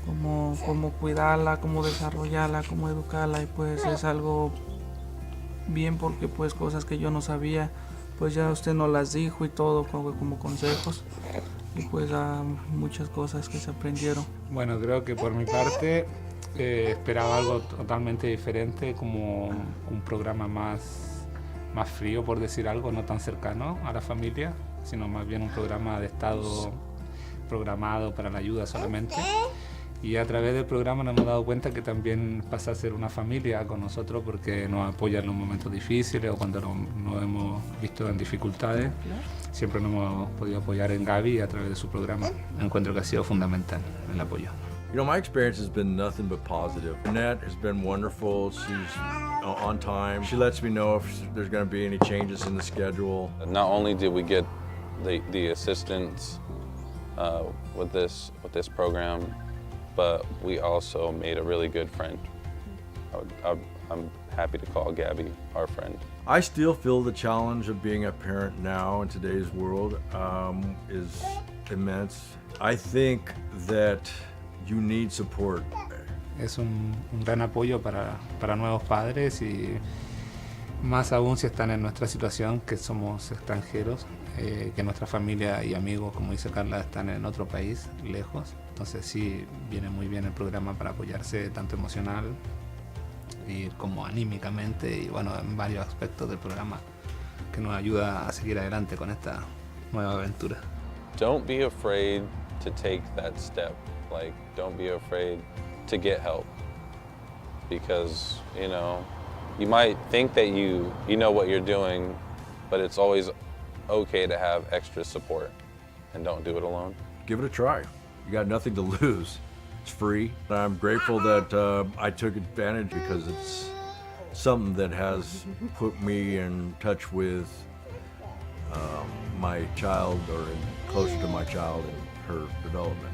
Cómo cuidarla, cómo desarrollarla, cómo educarla, y pues es algo bien porque pues cosas que yo no sabía, pues ya usted nos las dijo y todo como consejos, y pues muchas cosas que se aprendieron. Bueno, creo que por mi parte esperaba algo totalmente diferente, como un programa más frío, por decir algo, no tan cercano a la familia, sino más bien un programa de Estado programado para la ayuda solamente. Y a través del programa nos hemos dado cuenta que también pasa a ser una familia con nosotros, porque nos apoya en los momentos difíciles o cuando nos hemos visto en dificultades. Siempre nos hemos podido apoyar en Gaby a través de su programa. Encuentro que ha sido fundamental el apoyo. You know, my experience has been nothing but positive. Annette has been wonderful. She's on time. She lets me know if there's going to be any changes in the schedule. Not only did we get the assistance with this program, but we also made a really good friend. I'm happy to call Gabby our friend. I still feel the challenge of being a parent now in today's world is immense. I think that you need support. Es un gran apoyo para nuevos padres, y más aún si están en nuestra situación, que somos extranjeros, que nuestra familia y amigos, como dice Carla, están en otro país, lejos. Entonces sí, viene muy bien el programa para apoyarse tanto emocional y como anímicamente, y bueno, en varios aspectos del programa, que nos ayuda a seguir adelante con esta nueva aventura. Don't be afraid to take that step. Like, don't be afraid to get help, because you might think that you know what you're doing, but it's always okay to have extra support, and don't do it alone. Give it a try. You got nothing to lose. It's free. I'm grateful that I took advantage, because it's something that has put me in touch with my child, or closer to my child and her development.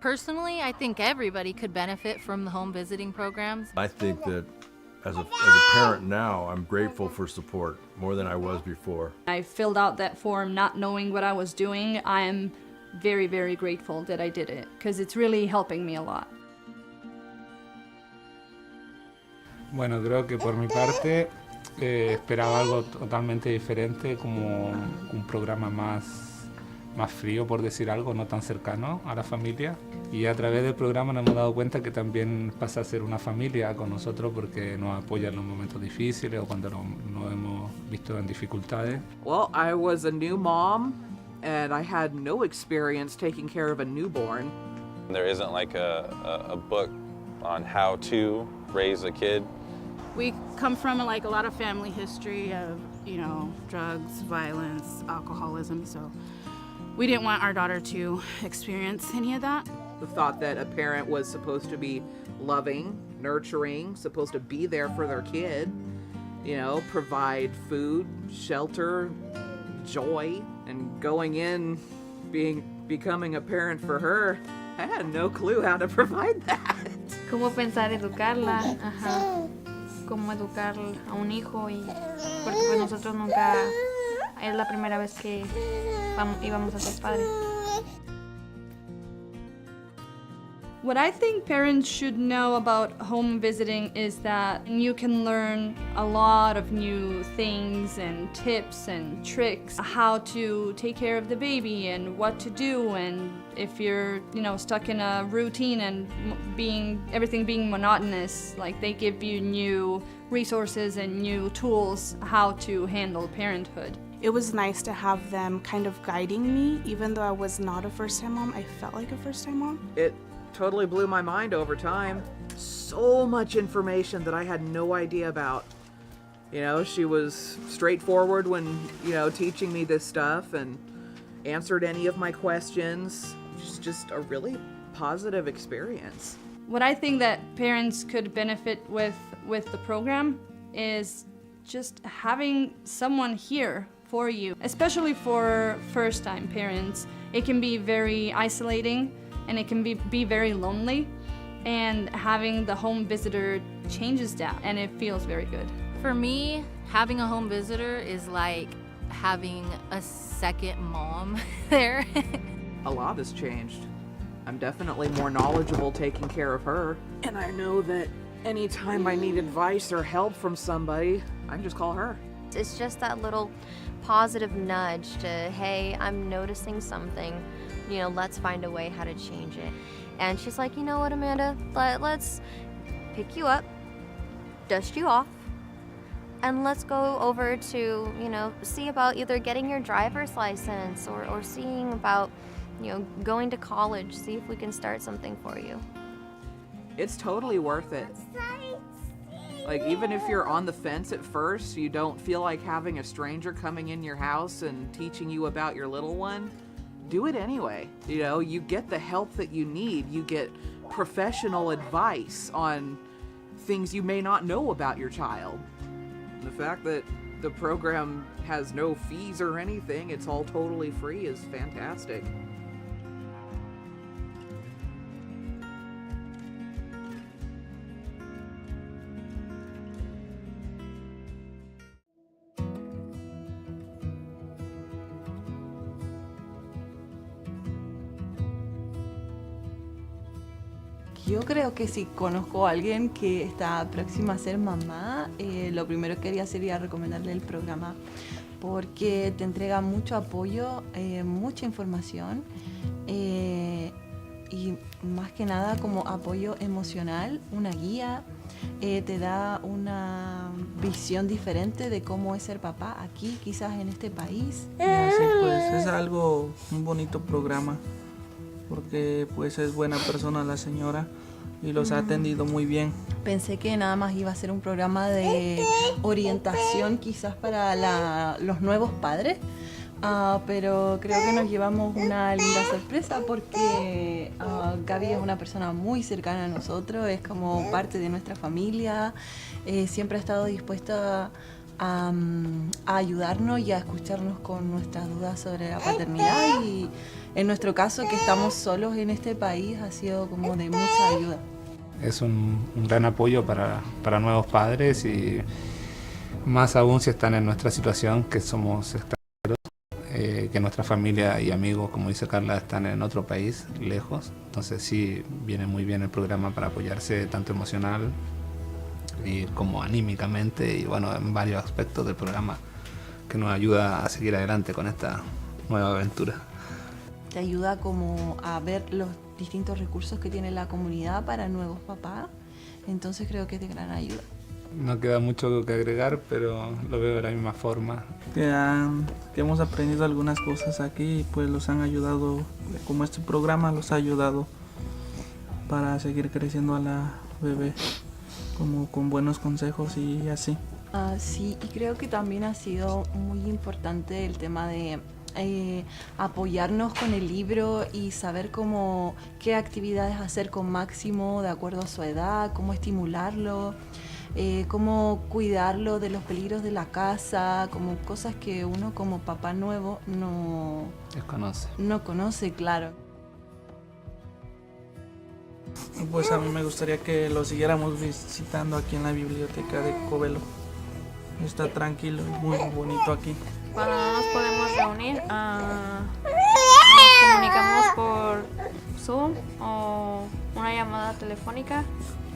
Personally, I think everybody could benefit from the home visiting programs. I think that as a parent now, I'm grateful for support more than I was before. I filled out that form not knowing what I was doing. I am very, very grateful that I did it because it's really helping me a lot. Bueno, creo que por mi parte esperaba algo totalmente diferente, como un programa más frío, por decir algo, no tan cercano a la familia. Y a través del programa nos hemos dado cuenta que también pasa a ser una familia con nosotros porque nos apoya en los momentos difíciles o cuando nos hemos visto en dificultades. Well, I was a new mom and I had no experience taking care of a newborn. There isn't like a book on how to raise a kid. We come from like a lot of family history of, you know, drugs, violence, alcoholism, so we didn't want our daughter to experience any of that. The thought that a parent was supposed to be loving, nurturing, supposed to be there for their kid, you know, provide food, shelter, joy, and going in, becoming a parent for her, I had no clue how to provide that. Cómo pensar educarla, ajá. Cómo educar a un hijo y porque pues nosotros nunca es la primera vez que íbamos a ser padres. What I think parents should know about home visiting is that you can learn a lot of new things and tips and tricks, how to take care of the baby and what to do, and if you're, you know, stuck in a routine and everything being monotonous, like they give you new resources and new tools how to handle parenthood. It was nice to have them kind of guiding me, even though I was not a first-time mom. I felt like a first-time mom. It totally blew my mind over time. So much information that I had no idea about. You know, she was straightforward when, you know, teaching me this stuff and answered any of my questions. Just a really positive experience. What I think that parents could benefit with the program is just having someone here for you, especially for first-time parents. It can be very isolating and it can be very lonely, and having the home visitor changes that and it feels very good. For me, having a home visitor is like having a second mom there. A lot has changed. I'm definitely more knowledgeable taking care of her. And I know that anytime I need advice or help from somebody, I can just call her. It's just that little positive nudge to, hey, I'm noticing something, you know, let's find a way how to change it. And she's like, you know what, Amanda, let's pick you up, dust you off, and let's go over to, you know, see about either getting your driver's license or seeing about, you know, going to college, see if we can start something for you. It's totally worth it. Like, even if you're on the fence at first, you don't feel like having a stranger coming in your house and teaching you about your little one, do it anyway. You know, you get the help that you need. You get professional advice on things you may not know about your child. And the fact that the program has no fees or anything, it's all totally free, is fantastic. Yo creo que si conozco a alguien que está próxima a ser mamá, lo primero que haría sería recomendarle el programa porque te entrega mucho apoyo, mucha información y más que nada como apoyo emocional, una guía, te da una visión diferente de cómo es ser papá aquí, quizás en este país. Sí, pues es un bonito programa porque pues es buena persona la señora y los ha atendido muy bien. Pensé que nada más iba a ser un programa de orientación quizás para los nuevos padres, pero creo que nos llevamos una linda sorpresa porque Gaby es una persona muy cercana a nosotros, es como parte de nuestra familia, siempre ha estado dispuesta a ayudarnos y a escucharnos con nuestras dudas sobre la paternidad y en nuestro caso que estamos solos en este país ha sido como de mucha ayuda. Es un gran apoyo para nuevos padres y más aún si están en nuestra situación, que somos extranjeros, que nuestra familia y amigos, como dice Carla, están en otro país, lejos. Entonces sí, viene muy bien el programa para apoyarse tanto emocional y como anímicamente y bueno, en varios aspectos del programa que nos ayuda a seguir adelante con esta nueva aventura. Te ayuda como a ver los distintos recursos que tiene la comunidad para nuevos papás, entonces creo que es de gran ayuda. No queda mucho que agregar, pero lo veo de la misma forma. Que hemos aprendido algunas cosas aquí y pues los han ayudado, como este programa los ha ayudado para seguir creciendo a la bebé, como con buenos consejos y así. Sí, y creo que también ha sido muy importante el tema de apoyarnos con el libro y saber cómo, qué actividades hacer con Máximo de acuerdo a su edad, cómo estimularlo, cómo cuidarlo de los peligros de la casa, como cosas que uno como papá nuevo no conoce, claro. Pues a mí me gustaría que lo siguiéramos visitando aquí en la biblioteca de Covelo. Está tranquilo y muy bonito aquí. Cuando no nos podemos reunir, nos comunicamos por Zoom o una llamada telefónica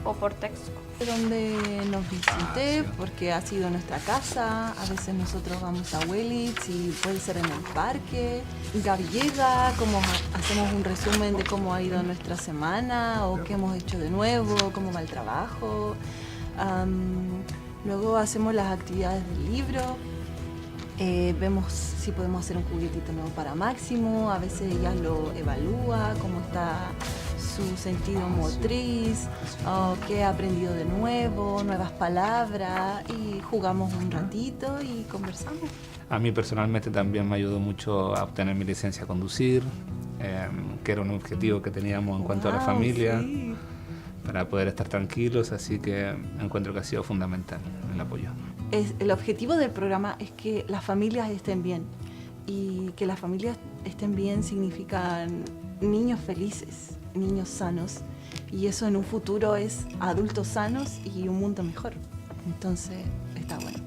o por texto. Donde nos visite, porque ha sido nuestra casa, a veces nosotros vamos a Willits y puede ser en el parque. Gaby llega, como hacemos un resumen de cómo ha ido nuestra semana o qué hemos hecho de nuevo, cómo va el trabajo. Luego hacemos las actividades del libro, vemos si podemos hacer un juguetito nuevo para Máximo, a veces ella lo evalúa, cómo está su sentido motriz, qué ha aprendido de nuevo, nuevas palabras y jugamos un ratito y conversamos. A mí personalmente también me ayudó mucho a obtener mi licencia a conducir, que era un objetivo que teníamos en cuanto a la familia, sí. para poder estar tranquilos, así que encuentro que ha sido fundamental el apoyo. El objetivo del programa es que las familias estén bien y que las familias estén bien significan niños felices, niños sanos y eso en un futuro es adultos sanos y un mundo mejor. Entonces está bueno.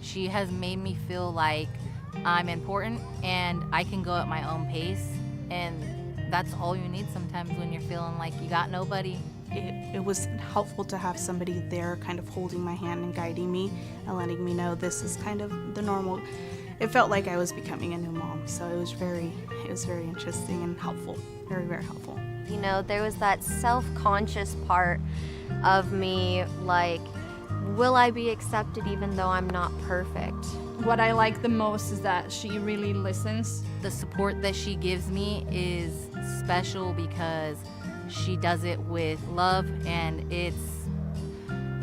She has made me feel like I'm important and I can go at my own pace, and that's all you need sometimes when you're feeling like you got nobody. It was helpful to have somebody there kind of holding my hand and guiding me and letting me know this is kind of the normal. It felt like I was becoming a new mom, so it was very interesting and helpful, very, very helpful. You know, there was that self-conscious part of me, like, will I be accepted even though I'm not perfect? What I like the most is that she really listens. The support that she gives me is special because she does it with love, and it's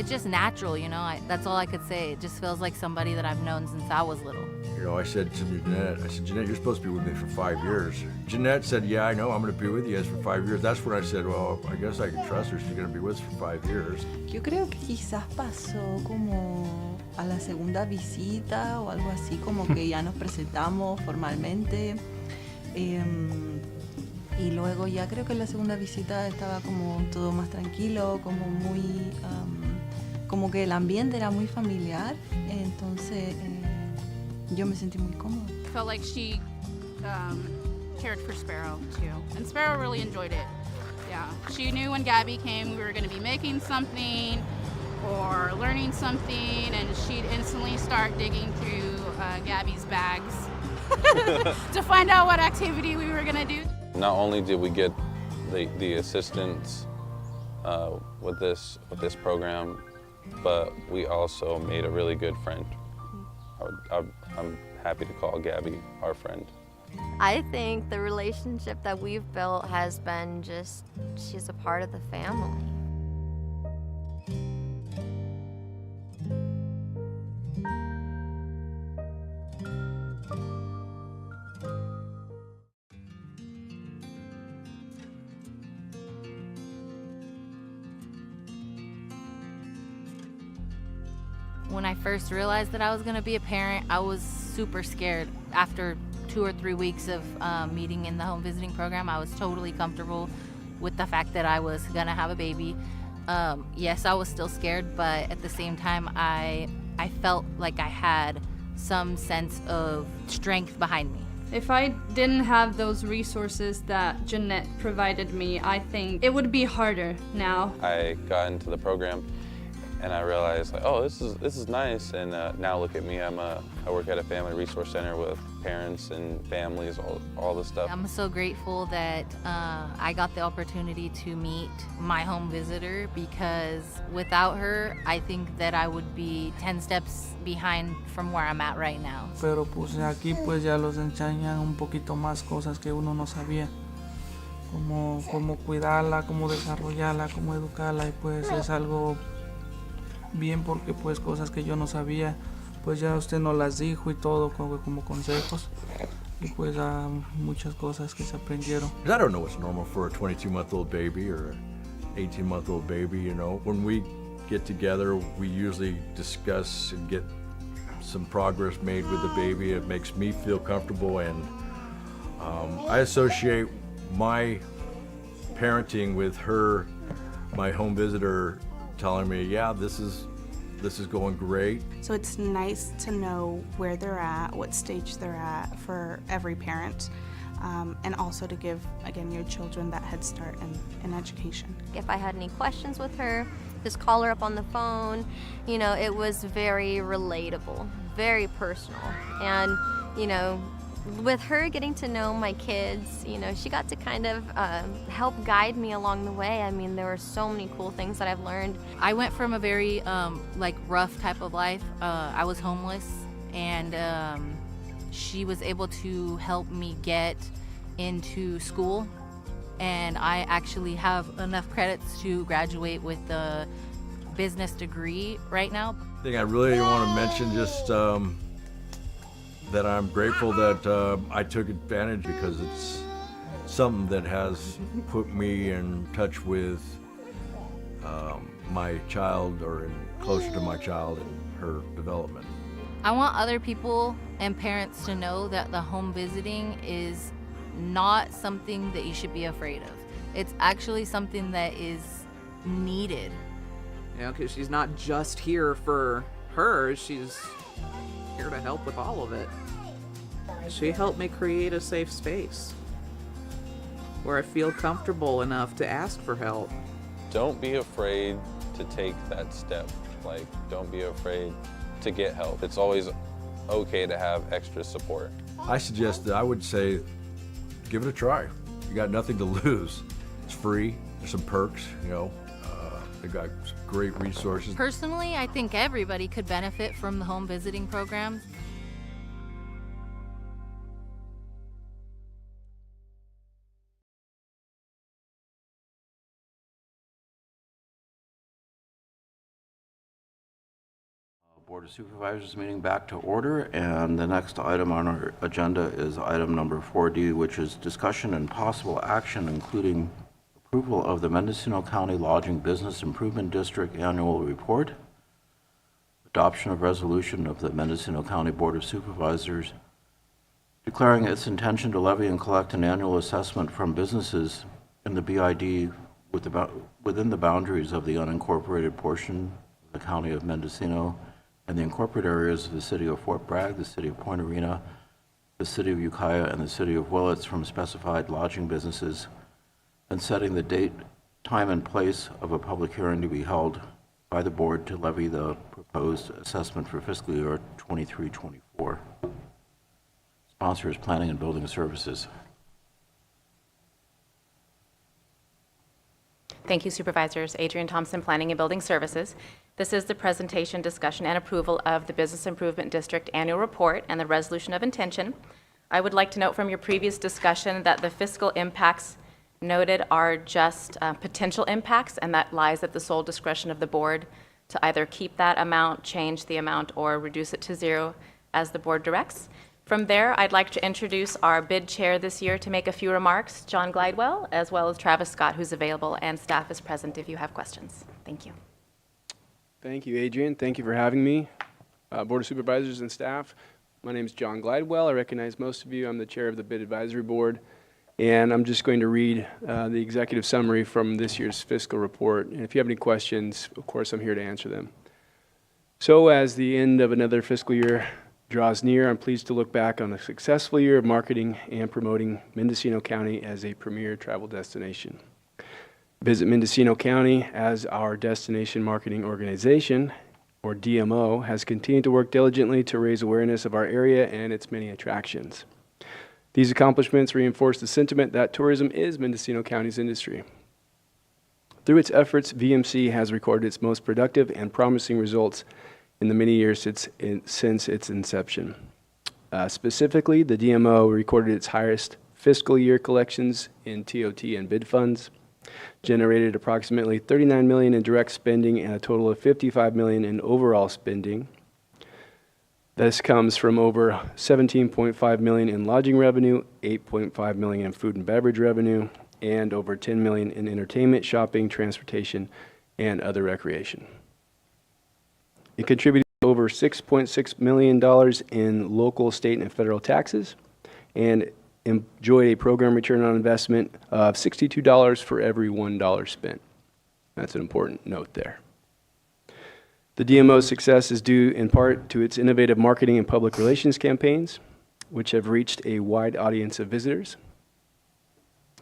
just natural, you know. That's all I could say. It just feels like somebody that I've known since I was little. You know, I said to Jeanette, Jeanette, you're supposed to be with me for 5 years. Jeanette said, yeah, I know, I'm going to be with you guys for 5 years. That's when I said, well, I guess I can trust her. She's going to be with us for 5 years. Yo creo que quizás pasó como a la segunda visita o algo así, como que ya nos presentamos formalmente. Y luego ya creo que en la segunda visita estaba como todo más tranquilo, como muy, como que el ambiente era muy familiar. Entonces yo me sentí muy cómoda. Felt like she cared for Sparrow too, and Sparrow really enjoyed it. Yeah, she knew when Gabby came we were going to be making something or learning something, and she'd instantly start digging through Gabby's bags to find out what activity we were going to do. Not only did we get the assistance with this program, but we also made a really good friend. I'm happy to call Gabby our friend. I think the relationship that we've built has been just, she's a part of the family. When I first realized that I was going to be a parent, I was super scared. After 2 or 3 weeks of meeting in the home visiting program, I was totally comfortable with the fact that I was going to have a baby. Yes, I was still scared, but at the same time, I felt like I had some sense of strength behind me. If I didn't have those resources that Jeanette provided me, I think it would be harder now. I got into the program and I realized, like, oh, this is nice. And now look at me, I work at a family resource center with parents and families, all this stuff. I'm so grateful that I got the opportunity to meet my home visitor, because without her, I think that I would be 10 steps behind from where I'm at right now. Pero pues aquí pues ya los enseñan un poquito más cosas que uno no sabía. Cómo cuidarla, cómo desarrollarla, cómo educarla, y pues es algo bien porque pues cosas que yo no sabía, pues ya usted nos las dijo y todo como consejos, y pues muchas cosas que se aprendieron. I don't know what's normal for a 22-month-old baby or an 18-month-old baby, you know. When we get together, we usually discuss and get some progress made with the baby. It makes me feel comfortable, and I associate my parenting with her, my home visitor, telling me, yeah, this is going great. So it's nice to know where they're at, what stage they're at for every parent, and also to give, again, your children that head start in education. If I had any questions with her, just call her up on the phone. You know, it was very relatable, very personal. And, you know, with her getting to know my kids, you know, she got to kind of help guide me along the way. I mean, there were so many cool things that I've learned. I went from a very rough type of life. I was homeless, and she was able to help me get into school, and I actually have enough credits to graduate with a business degree right now. I think I really want to mention just that I'm grateful that I took advantage, because it's something that has put me in touch with my child, or closer to my child and her development. I want other people and parents to know that the home visiting is not something that you should be afraid of. It's actually something that is needed. You know, because she's not just here for her, she's here to help with all of it. She helped me create a safe space where I feel comfortable enough to ask for help. Don't be afraid to take that step. Like, don't be afraid to get help. It's always okay to have extra support. I would say, give it a try. You got nothing to lose. It's free. There's some perks, you know. They got some great resources. Personally, I think everybody could benefit from the home visiting program. Board of Supervisors meeting back to order, and the next item on our agenda is item number 4D, which is discussion and possible action, including approval of the Mendocino County Lodging Business Improvement District Annual Report, adoption of resolution of the Mendocino County Board of Supervisors declaring its intention to levy and collect an annual assessment from businesses in the BID within the boundaries of the unincorporated portion of the County of Mendocino and the incorporated areas of the City of Fort Bragg, the City of Point Arena, the City of Ukiah, and the City of Willits from specified lodging businesses, and setting the date, time, and place of a public hearing to be held by the board to levy the proposed assessment for fiscal year 23-24. Sponsor is Planning and Building Services. Thank you, Supervisors. Adrienne Thompson, Planning and Building Services. This is the presentation, discussion, and approval of the Business Improvement District Annual Report and the Resolution of Intention. I would like to note from your previous discussion that the fiscal impacts noted are just potential impacts, and that lies at the sole discretion of the board to either keep that amount, change the amount, or reduce it to zero as the board directs. From there, I'd like to introduce our bid chair this year to make a few remarks, John Glidewell, as well as Travis Scott, who's available, and staff is present if you have questions. Thank you. Thank you, Adrienne. Thank you for having me. Board of Supervisors and staff, my name is John Glidewell. I recognize most of you. I'm the chair of the Bid Advisory Board, and I'm just going to read the executive summary from this year's fiscal report. And if you have any questions, of course, I'm here to answer them. So as the end of another fiscal year draws near, I'm pleased to look back on a successful year of marketing and promoting Mendocino County as a premier travel destination. Visit Mendocino County as our destination marketing organization, or DMO, has continued to work diligently to raise awareness of our area and its many attractions. These accomplishments reinforce the sentiment that tourism is Mendocino County's industry. Through its efforts, VMC has recorded its most productive and promising results in the many years since its inception. Specifically, the DMO recorded its highest fiscal year collections in TOT and bid funds, generated approximately $39 million in direct spending and a total of $55 million in overall spending. This comes from over $17.5 million in lodging revenue, $8.5 million in food and beverage revenue, and over $10 million in entertainment, shopping, transportation, and other recreation. It contributed over $6.6 million in local, state, and federal taxes, and enjoyed a program return on investment of $62 for every $1 spent. That's an important note there. The DMO's success is due in part to its innovative marketing and public relations campaigns, which have reached a wide audience of visitors.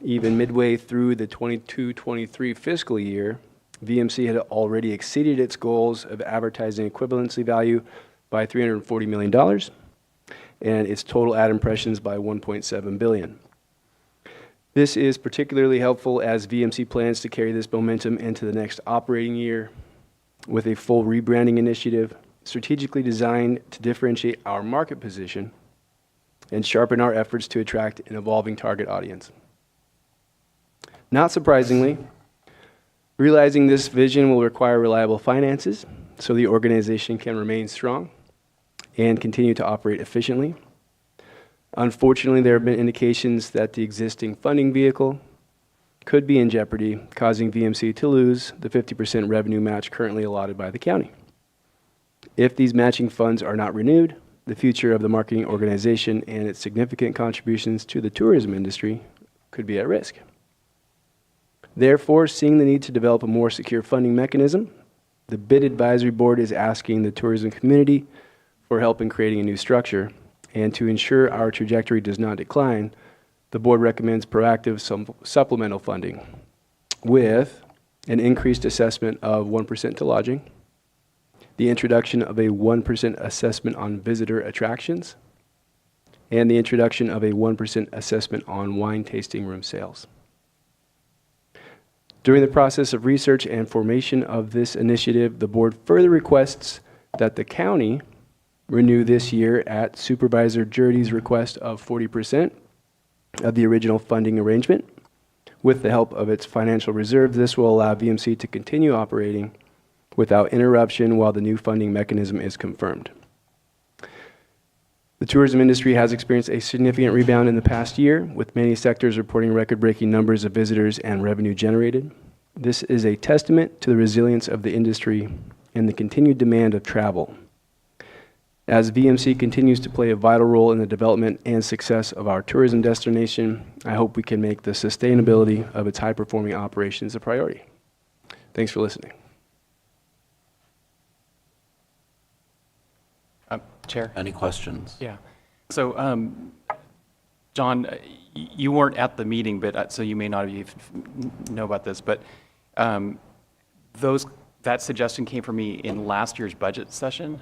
Even midway through the 22-23 fiscal year, VMC had already exceeded its goals of advertising equivalency value by $340 million and its total ad impressions by 1.7 billion. This is particularly helpful as VMC plans to carry this momentum into the next operating year with a full rebranding initiative strategically designed to differentiate our market position and sharpen our efforts to attract an evolving target audience. Not surprisingly, realizing this vision will require reliable finances so the organization can remain strong and continue to operate efficiently. Unfortunately, there have been indications that the existing funding vehicle could be in jeopardy, causing VMC to lose the 50% revenue match currently allotted by the county. If these matching funds are not renewed, the future of the marketing organization and its significant contributions to the tourism industry could be at risk. Therefore, seeing the need to develop a more secure funding mechanism, The Bid Advisory Board is asking the tourism community for help in creating a new structure, and to ensure our trajectory does not decline, the board recommends proactive supplemental funding with an increased assessment of 1% to lodging, the introduction of a 1% assessment on visitor attractions, and the introduction of a 1% assessment on wine tasting room sales. During the process of research and formation of this initiative, the board further requests that the county renew this year at Supervisor Jurdy's request of 40% of the original funding arrangement. With the help of its financial reserve, this will allow VMC to continue operating without interruption while the new funding mechanism is confirmed. The tourism industry has experienced a significant rebound in the past year, with many sectors reporting record-breaking numbers of visitors and revenue generated. This is a testament to the resilience of the industry and the continued demand of travel. As VMC continues to play a vital role in the development and success of our tourism destination, I hope we can make the sustainability of its high-performing operations a priority. Thanks for listening. Chair? Any questions? Yeah. So, John, you weren't at the meeting, but so you may not even know about this, but that suggestion came from me in last year's budget session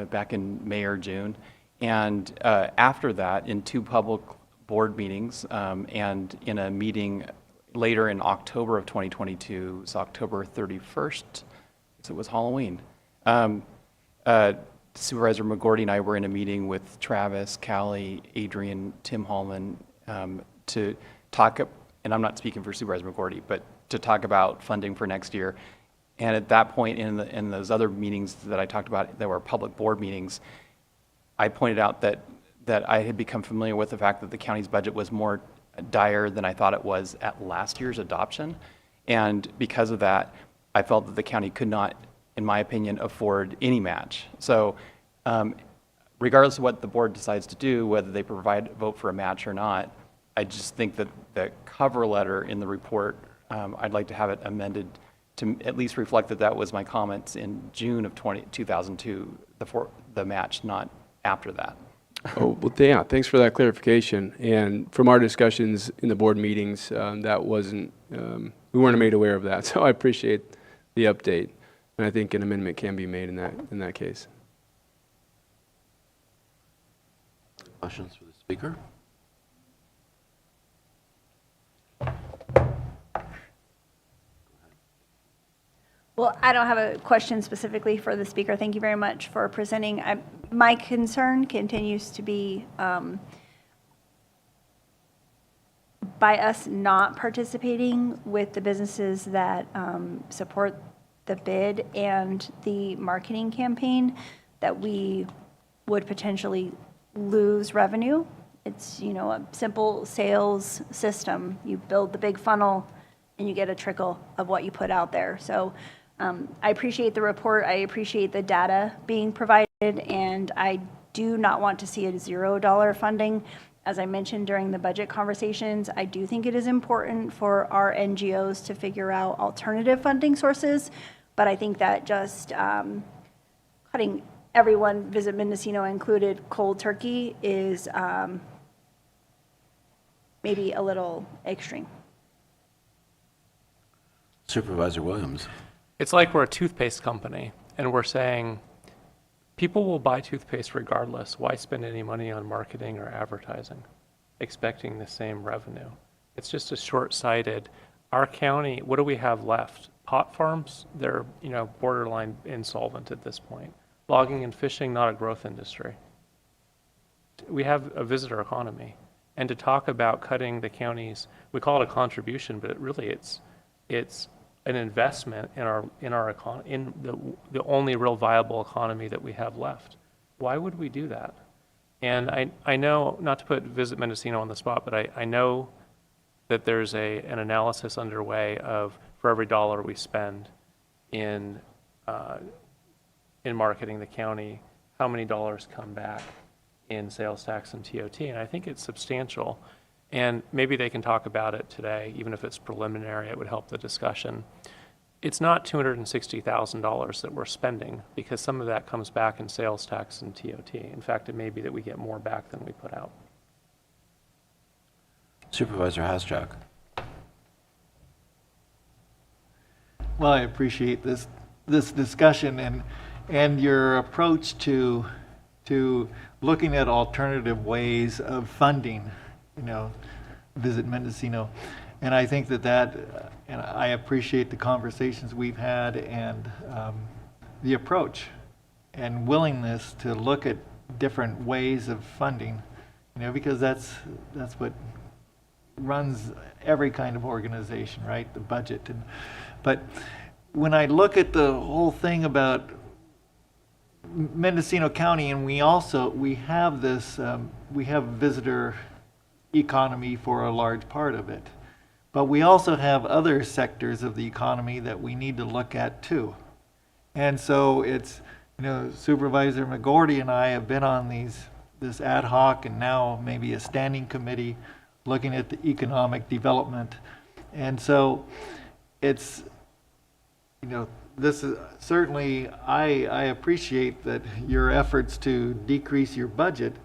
back in May or June. And after that, in 2 public board meetings and in a meeting later in October of 2022, it's October 31st, so it was Halloween. Supervisor McGordy and I were in a meeting with Travis, Callie, Adrian, Tim Hallman to talk, and I'm not speaking for Supervisor McGordy, but to talk about funding for next year. And at that point in those other meetings that I talked about that were public board meetings, I pointed out that I had become familiar with the fact that the county's budget was more dire than I thought it was at last year's adoption. And because of that, I felt that the county could not, in my opinion, afford any match. So regardless of what the board decides to do, whether they vote for a match or not, I just think that the cover letter in the report, I'd like to have it amended to at least reflect that that was my comments in June of 2002, the match, not after that. Oh, well, yeah, thanks for that clarification. And from our discussions in the board meetings, that wasn't, we weren't made aware of that. So I appreciate the update. And I think an amendment can be made in that case. Questions for the speaker? Well, I don't have a question specifically for the speaker. Thank you very much for presenting. My concern continues to be by us not participating with the businesses that support the bid and the marketing campaign, that we would potentially lose revenue. It's, a simple sales system. You build the big funnel and you get a trickle of what you put out there. So I appreciate the report. I appreciate the data being provided, and I do not want to see a $0 funding. As I mentioned during the budget conversations, I do think it is important for our NGOs to figure out alternative funding sources, but I think that just cutting everyone, Visit Mendocino included, cold turkey is maybe a little extreme. Supervisor Williams. It's like we're a toothpaste company and we're saying people will buy toothpaste regardless. Why spend any money on marketing or advertising, expecting the same revenue? It's just a short-sighted. Our county, what do we have left? Pot farms, they're borderline insolvent at this point. Logging and fishing, not a growth industry. We have a visitor economy. And to talk about cutting the county's, we call it a contribution, but it's an investment in our economy, in the only real viable economy that we have left. Why would we do that? And I know, not to put Visit Mendocino on the spot, but I know that there's an analysis underway of, for every dollar we spend in marketing the county, how many dollars come back in sales tax and TOT, and I think it's substantial. And maybe they can talk about it today, even if it's preliminary, it would help the discussion. It's not $260,000 that we're spending, because some of that comes back in sales tax and TOT. In fact, it may be that we get more back than we put out. Supervisor Hasjack. Well, I appreciate this discussion and your approach to looking at alternative ways of funding, Visit Mendocino. And I think and I appreciate the conversations we've had and the approach and willingness to look at different ways of funding, because that's what runs every kind of organization, right? The budget. But when I look at the whole thing about Mendocino County, and we have this, we have visitor economy for a large part of it. But we also have other sectors of the economy that we need to look at too. And so it's, Supervisor McGordy and I have been on this ad hoc and now maybe a standing committee looking at the economic development. And so it's, this is certainly, I appreciate that your efforts to decrease your budget,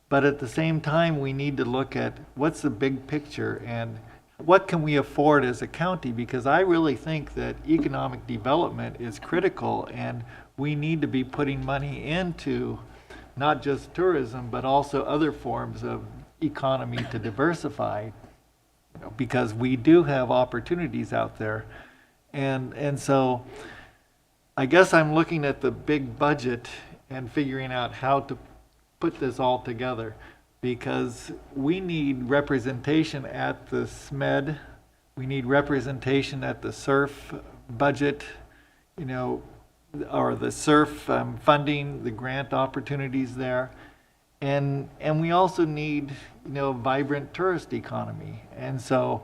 but at the same time, we need to look at what's the big picture and what can we afford as a county? Because I really think that economic development is critical, and we need to be putting money into not just tourism, but also other forms of economy to diversify, because we do have opportunities out there. And so I guess I'm looking at the big budget and figuring out how to put this all together, because we need representation at the SMED, we need representation at the SURF budget, or the SURF funding, the grant opportunities there. And we also need, a vibrant tourist economy. And so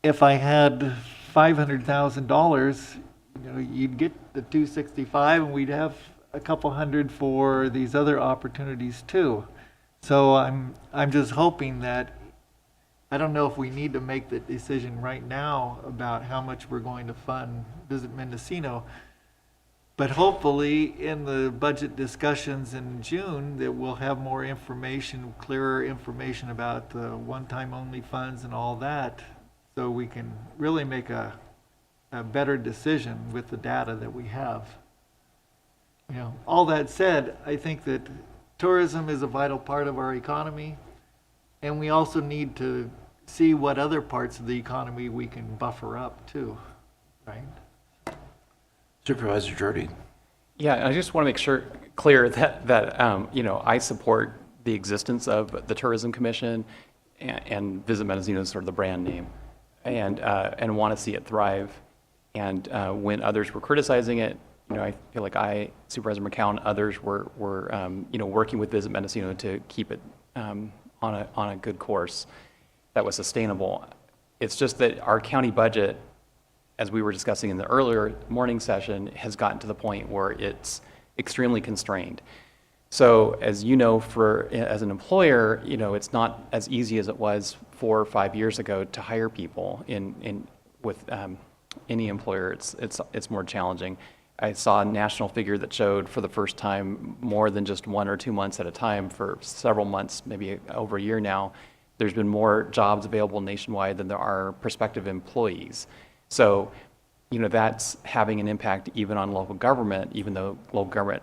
if I had $500,000, you'd get the 265, and we'd have a couple hundred for these other opportunities too. So I'm just hoping that, I don't know if we need to make the decision right now about how much we're going to fund Visit Mendocino, but hopefully in the budget discussions in June that we'll have more information, clearer information about the one-time only funds and all that, so we can really make a better decision with the data that we have. All that said, I think that tourism is a vital part of our economy, and we also need to see what other parts of the economy we can buffer up too, right? Supervisor Jordy. Yeah, I just want to make clear that I support the existence of the Tourism Commission, and Visit Mendocino is sort of the brand name, and want to see it thrive. And when others were criticizing it, I feel like Supervisor McCown, others were working with Visit Mendocino to keep it on a good course that was sustainable. It's just that our county budget, as we were discussing in the earlier morning session, has gotten to the point where it's extremely constrained. So as you know, as an employer, it's not as easy as it was 4 or 5 years ago to hire people with any employer. It's more challenging. I saw a national figure that showed for the first time more than just 1 or 2 months at a time for several months, maybe over a year now, there's been more jobs available nationwide than there are prospective employees. So, that's having an impact even on local government, even though local government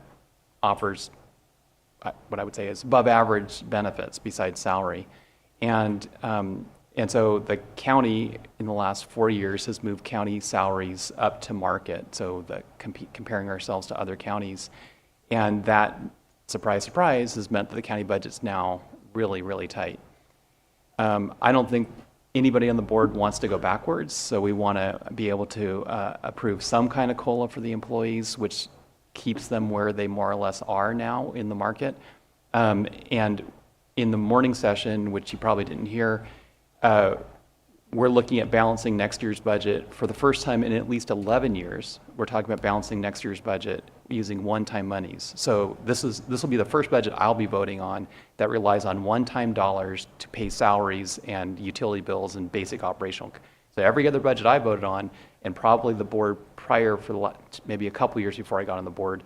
offers what I would say is above average benefits besides salary. And so the county in the last 4 years has moved county salaries up to market, so comparing ourselves to other counties. And that, surprise, surprise, has meant that the county budget's now really, really tight. I don't think anybody on the board wants to go backwards, so we want to be able to approve some kind of COLA for the employees, which keeps them where they more or less are now in the market. And in the morning session, which you probably didn't hear, we're looking at balancing next year's budget for the first time in at least 11 years. We're talking about balancing next year's budget using one-time monies. So this will be the first budget I'll be voting on that relies on one-time dollars to pay salaries and utility bills and basic operational. So every other budget I voted on And probably the board prior for maybe a couple years before I got on the board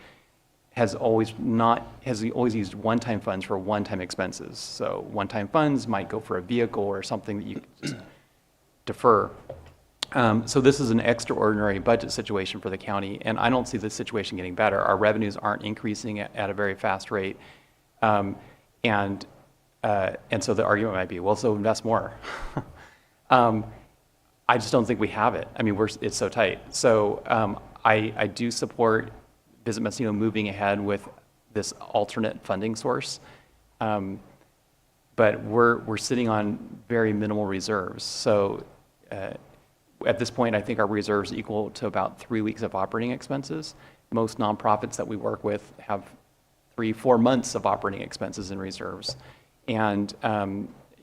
has always used one-time funds for one-time expenses. So one-time funds might go for a vehicle or something that you defer. So this is an extraordinary budget situation for the county, and I don't see the situation getting better. Our revenues aren't increasing at a very fast rate. And so the argument might be, well, so invest more. I just don't think we have it. I mean, it's so tight. So I do support Visit Mendocino moving ahead with this alternate funding source. But we're sitting on very minimal reserves. So at this point, I think our reserves equal to about 3 weeks of operating expenses. Most nonprofits that we work with have 3-4 months of operating expenses in reserves. And, I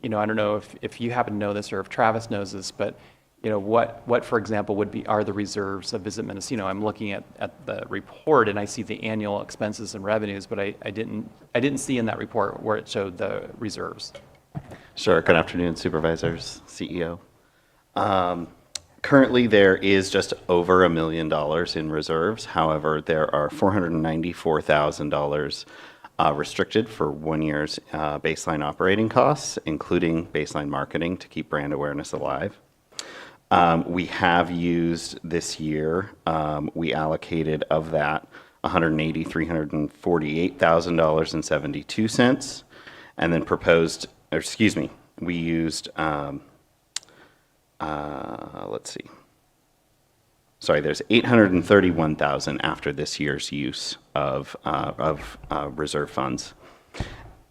don't know if you happen to know this or if Travis knows this, but, what for example, are the reserves of Visit Mendocino? I'm looking at the report and I see the annual expenses and revenues, but I didn't see in that report where it showed the reserves. Sure. Good afternoon, Supervisors, CEO. Currently, there is just over $1 million in reserves. However, there are $494,000 restricted for 1 year's baseline operating costs, including baseline marketing to keep brand awareness alive. We have used this year, we allocated of that $348,000.72, and then we used, there's $831,000 after this year's use of reserve funds.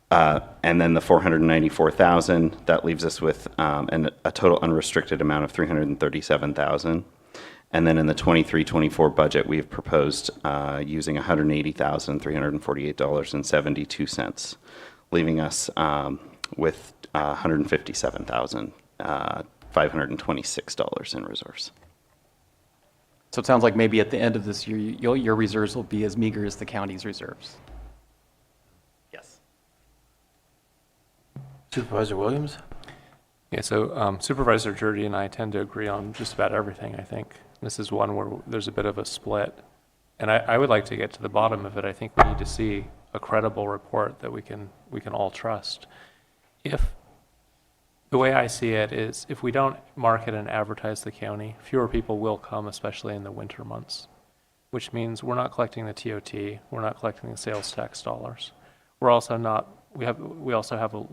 And then the $494,000, that leaves us with a total unrestricted amount of $337,000. And then in the 23-24 budget, we have proposed using $180,348.72, leaving us with $157,526 in reserves. So it sounds like maybe at the end of this year, your reserves will be as meager as the county's reserves. Yes. Supervisor Williams? Yeah, so Supervisor Jurdy and I tend to agree on just about everything, I think. This is one where there's a bit of a split. And I would like to get to the bottom of it. I think we need to see a credible report that we can all trust. The way I see it is if we don't market and advertise the county, fewer people will come, especially in the winter months, which means we're not collecting the TOT, we're not collecting the sales tax dollars. We also have a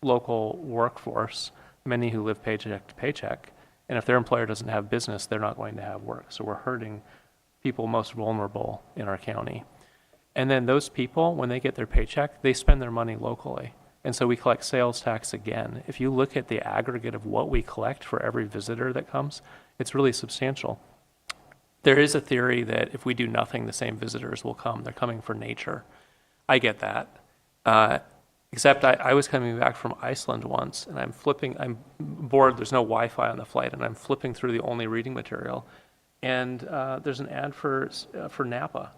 local workforce, many who live paycheck to paycheck, and if their employer doesn't have business, they're not going to have work. So we're hurting people most vulnerable in our county. And then those people, when they get their paycheck, they spend their money locally. And so we collect sales tax again. If you look at the aggregate of what we collect for every visitor that comes, it's really substantial. There is a theory that if we do nothing, the same visitors will come. They're coming for nature. I get that. Except I was coming back from Iceland once, and I'm bored, there's no Wi-Fi on the flight, and I'm flipping through the only reading material, and there's an ad for Napa.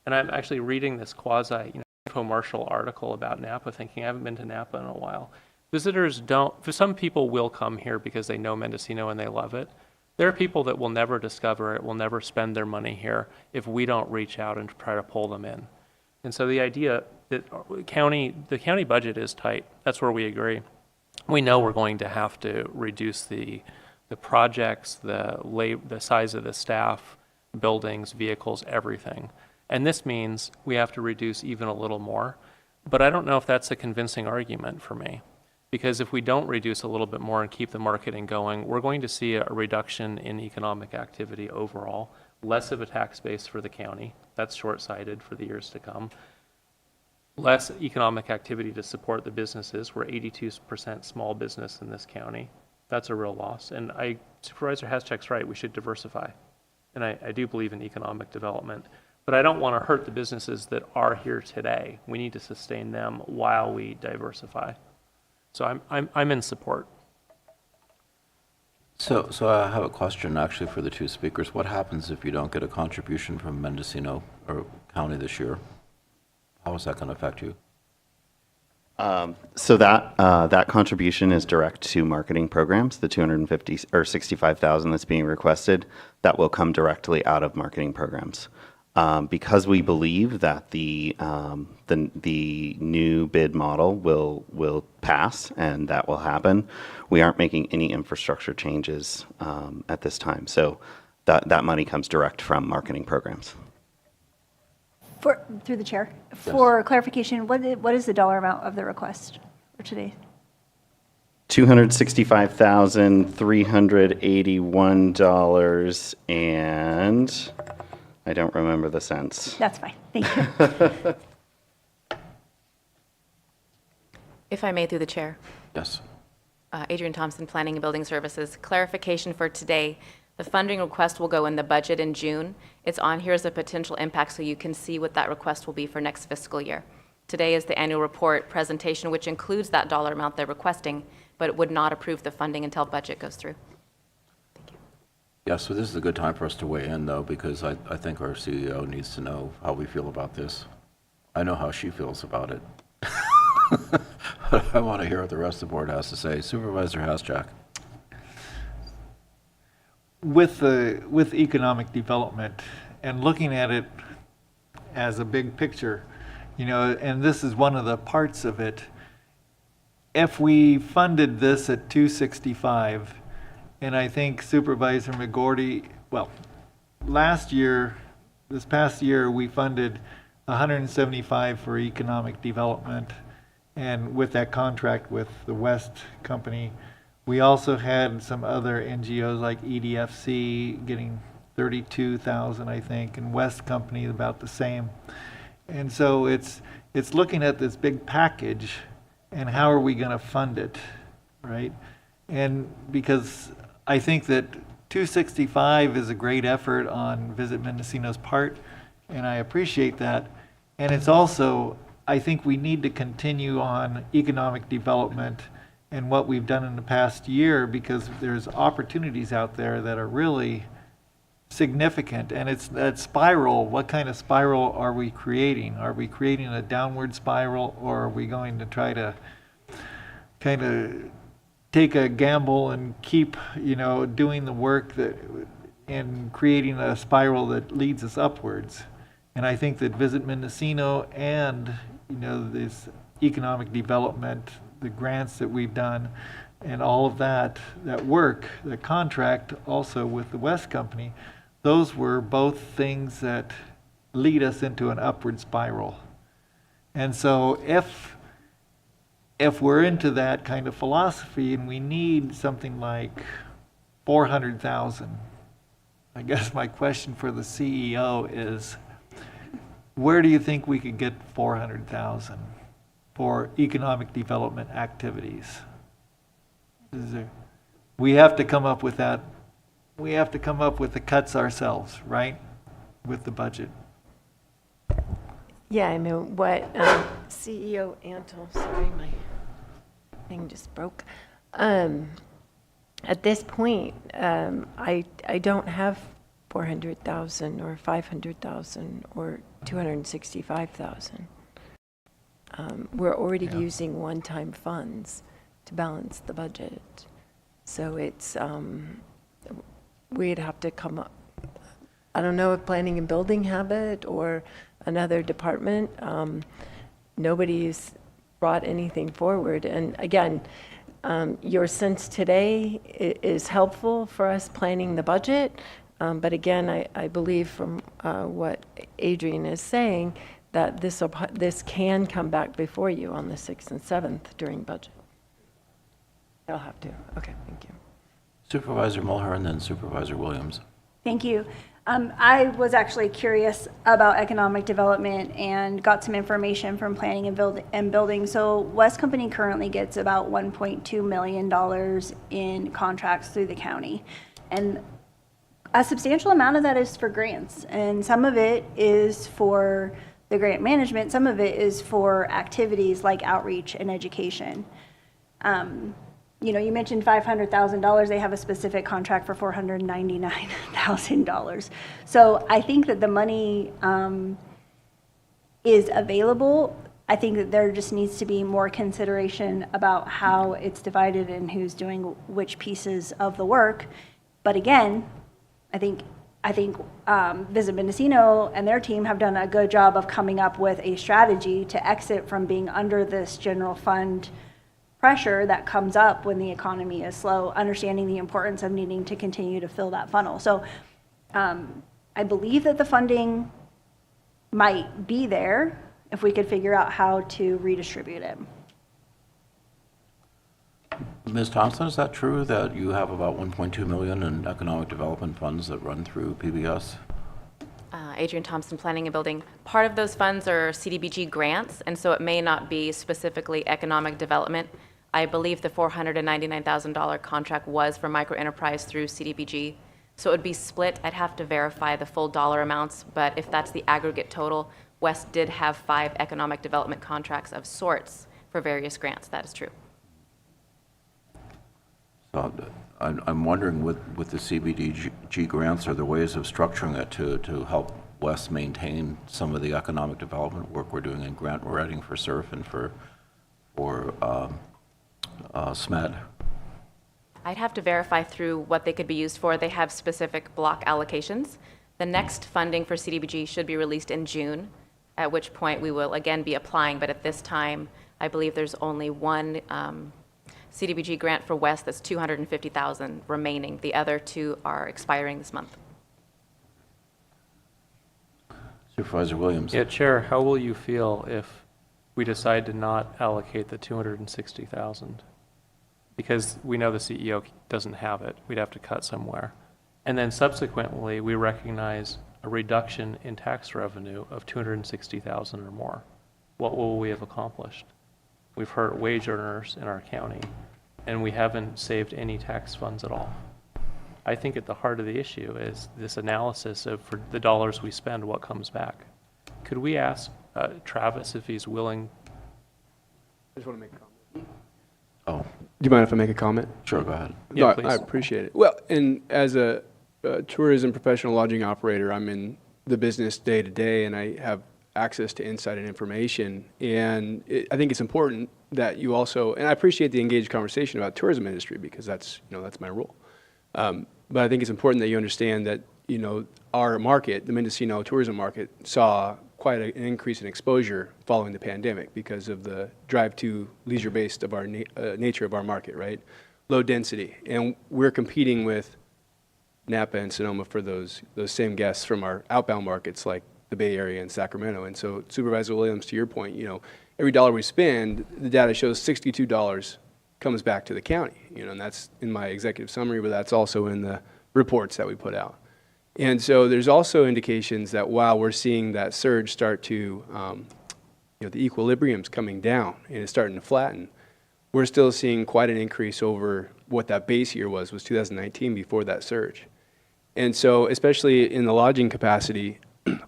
And I'm actually reading this infomercial article about Napa, thinking I haven't been to Napa in a while. Visitors some people will come here because they know Mendocino and they love it. There are people that will never discover it, will never spend their money here if we don't reach out and try to pull them in. And so the idea that the county budget is tight, that's where we agree. We know we're going to have to reduce the projects, the size of the staff, buildings, vehicles, everything. And this means we have to reduce even a little more. But I don't know if that's a convincing argument for me. Because if we don't reduce a little bit more and keep the marketing going, we're going to see a reduction in economic activity overall, less of a tax base for the county. That's short-sighted for the years to come. Less economic activity to support the businesses. We're 82% small business in this county. That's a real loss. And Supervisor Hascheck's right, we should diversify. And I do believe in economic development. But I don't want to hurt the businesses that are here today. We need to sustain them while we diversify. So I'm in support. So I have a question actually for the two speakers. What happens if you don't get a contribution from Mendocino or County this year? How is that going to affect you? So that contribution is direct to marketing programs. The 250 or 65,000 that's being requested, that will come directly out of marketing programs. Because we believe that the new bid model will pass and that will happen, we aren't making any infrastructure changes at this time. So that money comes direct from marketing programs. Through the chair, for clarification, what is the dollar amount of the request for today? $265,381 and I don't remember the cents. That's fine. Thank you. If I may, through the chair. Yes. Adrian Thompson, Planning and Building Services. Clarification for today. The funding request will go in the budget in June. It's on here as a potential impact so you can see what that request will be for next fiscal year. Today is the annual report presentation, which includes that dollar amount they're requesting, but it would not approve the funding until budget goes through. Yeah, so this is a good time for us to weigh in, though, because I think our CEO needs to know how we feel about this. I know how she feels about it. But I want to hear what the rest of the board has to say. Supervisor Hasjack. With economic development and looking at it as a big picture, and this is one of the parts of it, if we funded this at 265, and I think Supervisor McGordy, this past year, we funded 175 for economic development, and with that contract with the West Company, we also had some other NGOs like EDFC getting 32,000, I think, and West Company about the same. And so it's looking at this big package and how are we going to fund it, right? And because I think that 265 is a great effort on Visit Mendocino's part, and I appreciate that. And it's also, I think we need to continue on economic development and what we've done in the past year, because there's opportunities out there that are really significant. And it's that spiral. What kind of spiral are we creating? Are we creating a downward spiral, or are we going to try to kind of take a gamble and keep, doing the work and creating a spiral that leads us upwards? And I think that Visit Mendocino and, this economic development, the grants that we've done, and all of that work, the contract also with the West Company, those were both things that lead us into an upward spiral. And so if we're into that kind of philosophy and we need something like 400,000, I guess my question for the CEO is, where do you think we could get 400,000 for economic development activities? We have to come up with that. We have to come up with the cuts ourselves, right? With the budget. Yeah, I mean, what CEO Antle, sorry, my thing just broke. At this point, I don't have 400,000 or 500,000 or 265,000. We're already using one-time funds to balance the budget. So it's, we'd have to come up, I don't know if planning and building have it or another department. Nobody's brought anything forward. And again, your sense today is helpful for us planning the budget. But again, I believe from what Adrian is saying, that this can come back before you on the 6th and 7th during budget. I'll have to. Okay, thank you. Supervisor Mulher and then Supervisor Williams. Thank you. I was actually curious about economic development and got some information from planning and building. So West Company currently gets about $1.2 million in contracts through the county. And a substantial amount of that is for grants. And some of it is for the grant management. Some of it is for activities like outreach and education. You mentioned $500,000. They have a specific contract for $499,000. So I think that the money is available. I think that there just needs to be more consideration about how it's divided and who's doing which pieces of the work. But again, I think Visit Mendocino and their team have done a good job of coming up with a strategy to exit from being under this general fund pressure that comes up when the economy is slow, understanding the importance of needing to continue to fill that funnel. So I believe that the funding might be there if we could figure out how to redistribute it. Ms. Thompson, is that true that you have about 1.2 million in economic development funds that run through PBS? Adrian Thompson, Planning and Building. Part of those funds are CDBG grants, and so it may not be specifically economic development. I believe the $499,000 contract was for microenterprise through CDBG. So it would be split. I'd have to verify the full dollar amounts, but if that's the aggregate total, West did have 5 economic development contracts of sorts for various grants. That is true. So I'm wondering with the CBDG grants, are there ways of structuring it to help West maintain some of the economic development work we're doing in grant writing for SURF and for SMED? I'd have to verify through what they could be used for. They have specific block allocations. The next funding for CDBG should be released in June, at which point we will again be applying, but at this time, I believe there's only one CDBG grant for West that's $250,000 remaining. The other 2 are expiring this month. Supervisor Williams. Yeah, Chair, how will you feel if we decide to not allocate the $260,000? Because we know the CEO doesn't have it. We'd have to cut somewhere. And then subsequently, we recognize a reduction in tax revenue of $260,000 or more. What will we have accomplished? We've hurt wage earners in our county, and we haven't saved any tax funds at all. I think at the heart of the issue is this analysis of, for the dollars we spend, what comes back. Could we ask Travis if he's willing? I just want to make a comment. Oh. Do you mind if I make a comment? Sure, go ahead. Yeah, No, please. I appreciate it. Well, and as a tourism professional lodging operator, I'm in the business day to day, and I have access to insight and information. And I think it's important that you also, and I appreciate the engaged conversation about tourism industry because that's my role. But I think it's important that you understand that, our market, the Mendocino tourism market, saw quite an increase in exposure following the pandemic because of the drive to leisure-based of our nature of our market, right? Low density. And we're competing with Napa and Sonoma for those same guests from our outbound markets like the Bay Area and Sacramento. And so Supervisor Williams, to your point, every dollar we spend, the data shows $62 comes back to the county, and that's in my executive summary, but that's also in the reports that we put out. And so there's also indications that while we're seeing that surge start to, the equilibrium's coming down and it's starting to flatten, we're still seeing quite an increase over what that base year was 2019 before that surge. And so especially in the lodging capacity,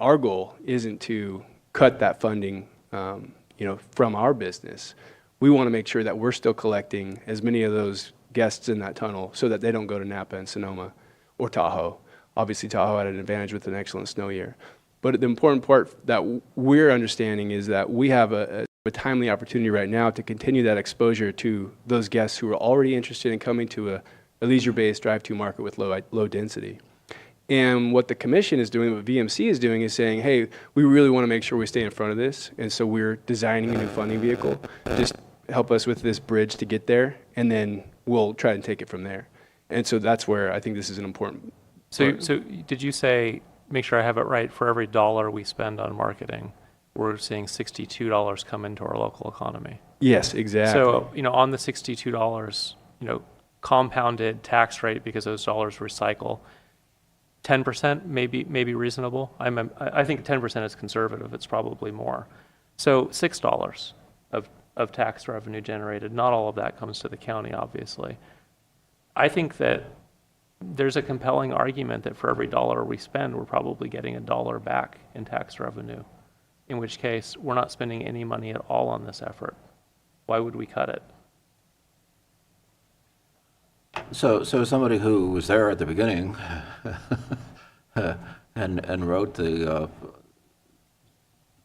our goal isn't to cut that funding, from our business. We want to make sure that we're still collecting as many of those guests in that tunnel so that they don't go to Napa and Sonoma or Tahoe. Obviously, Tahoe had an advantage with an excellent snow year. But the important part that we're understanding is that we have a timely opportunity right now to continue that exposure to those guests who are already interested in coming to a leisure-based drive-to market with low density. And what the commission is doing, what VMC is doing, is saying, hey, we really want to make sure we stay in front of this. And so we're designing a new funding vehicle. Just help us with this bridge to get there, and then we'll try and take it from there. And so that's where I think this is an important part. So did you say, make sure I have it right, for every dollar we spend on marketing, we're seeing $62 come into our local economy? Yes, exactly. So, on the $62, compounded tax rate, because those dollars recycle, 10% may be reasonable. I think 10% is conservative. It's probably more. So $6 of tax revenue generated. Not all of that comes to the county, obviously. I think that there's a compelling argument that for every dollar we spend, we're probably getting $1 back in tax revenue, in which case we're not spending any money at all on this effort. Why would we cut it? So somebody who was there at the beginning and wrote the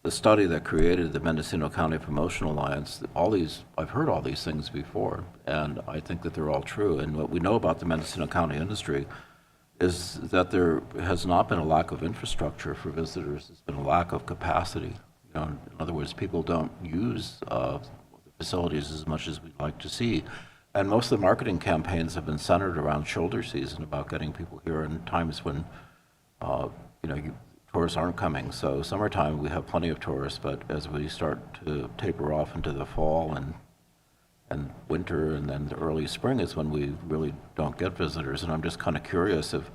the study that created the Mendocino County Promotion Alliance, I've heard all these things before, and I think that they're all true. And what we know about the Mendocino County industry is that there has not been a lack of infrastructure for visitors. There's been a lack of capacity. In other words, people don't use the facilities as much as we'd like to see. And most of the marketing campaigns have been centered around shoulder season, about getting people here in times when, tourists aren't coming. So summertime, we have plenty of tourists, but as we start to taper off into the fall and winter and then the early spring is when we really don't get visitors. And I'm just kind of curious if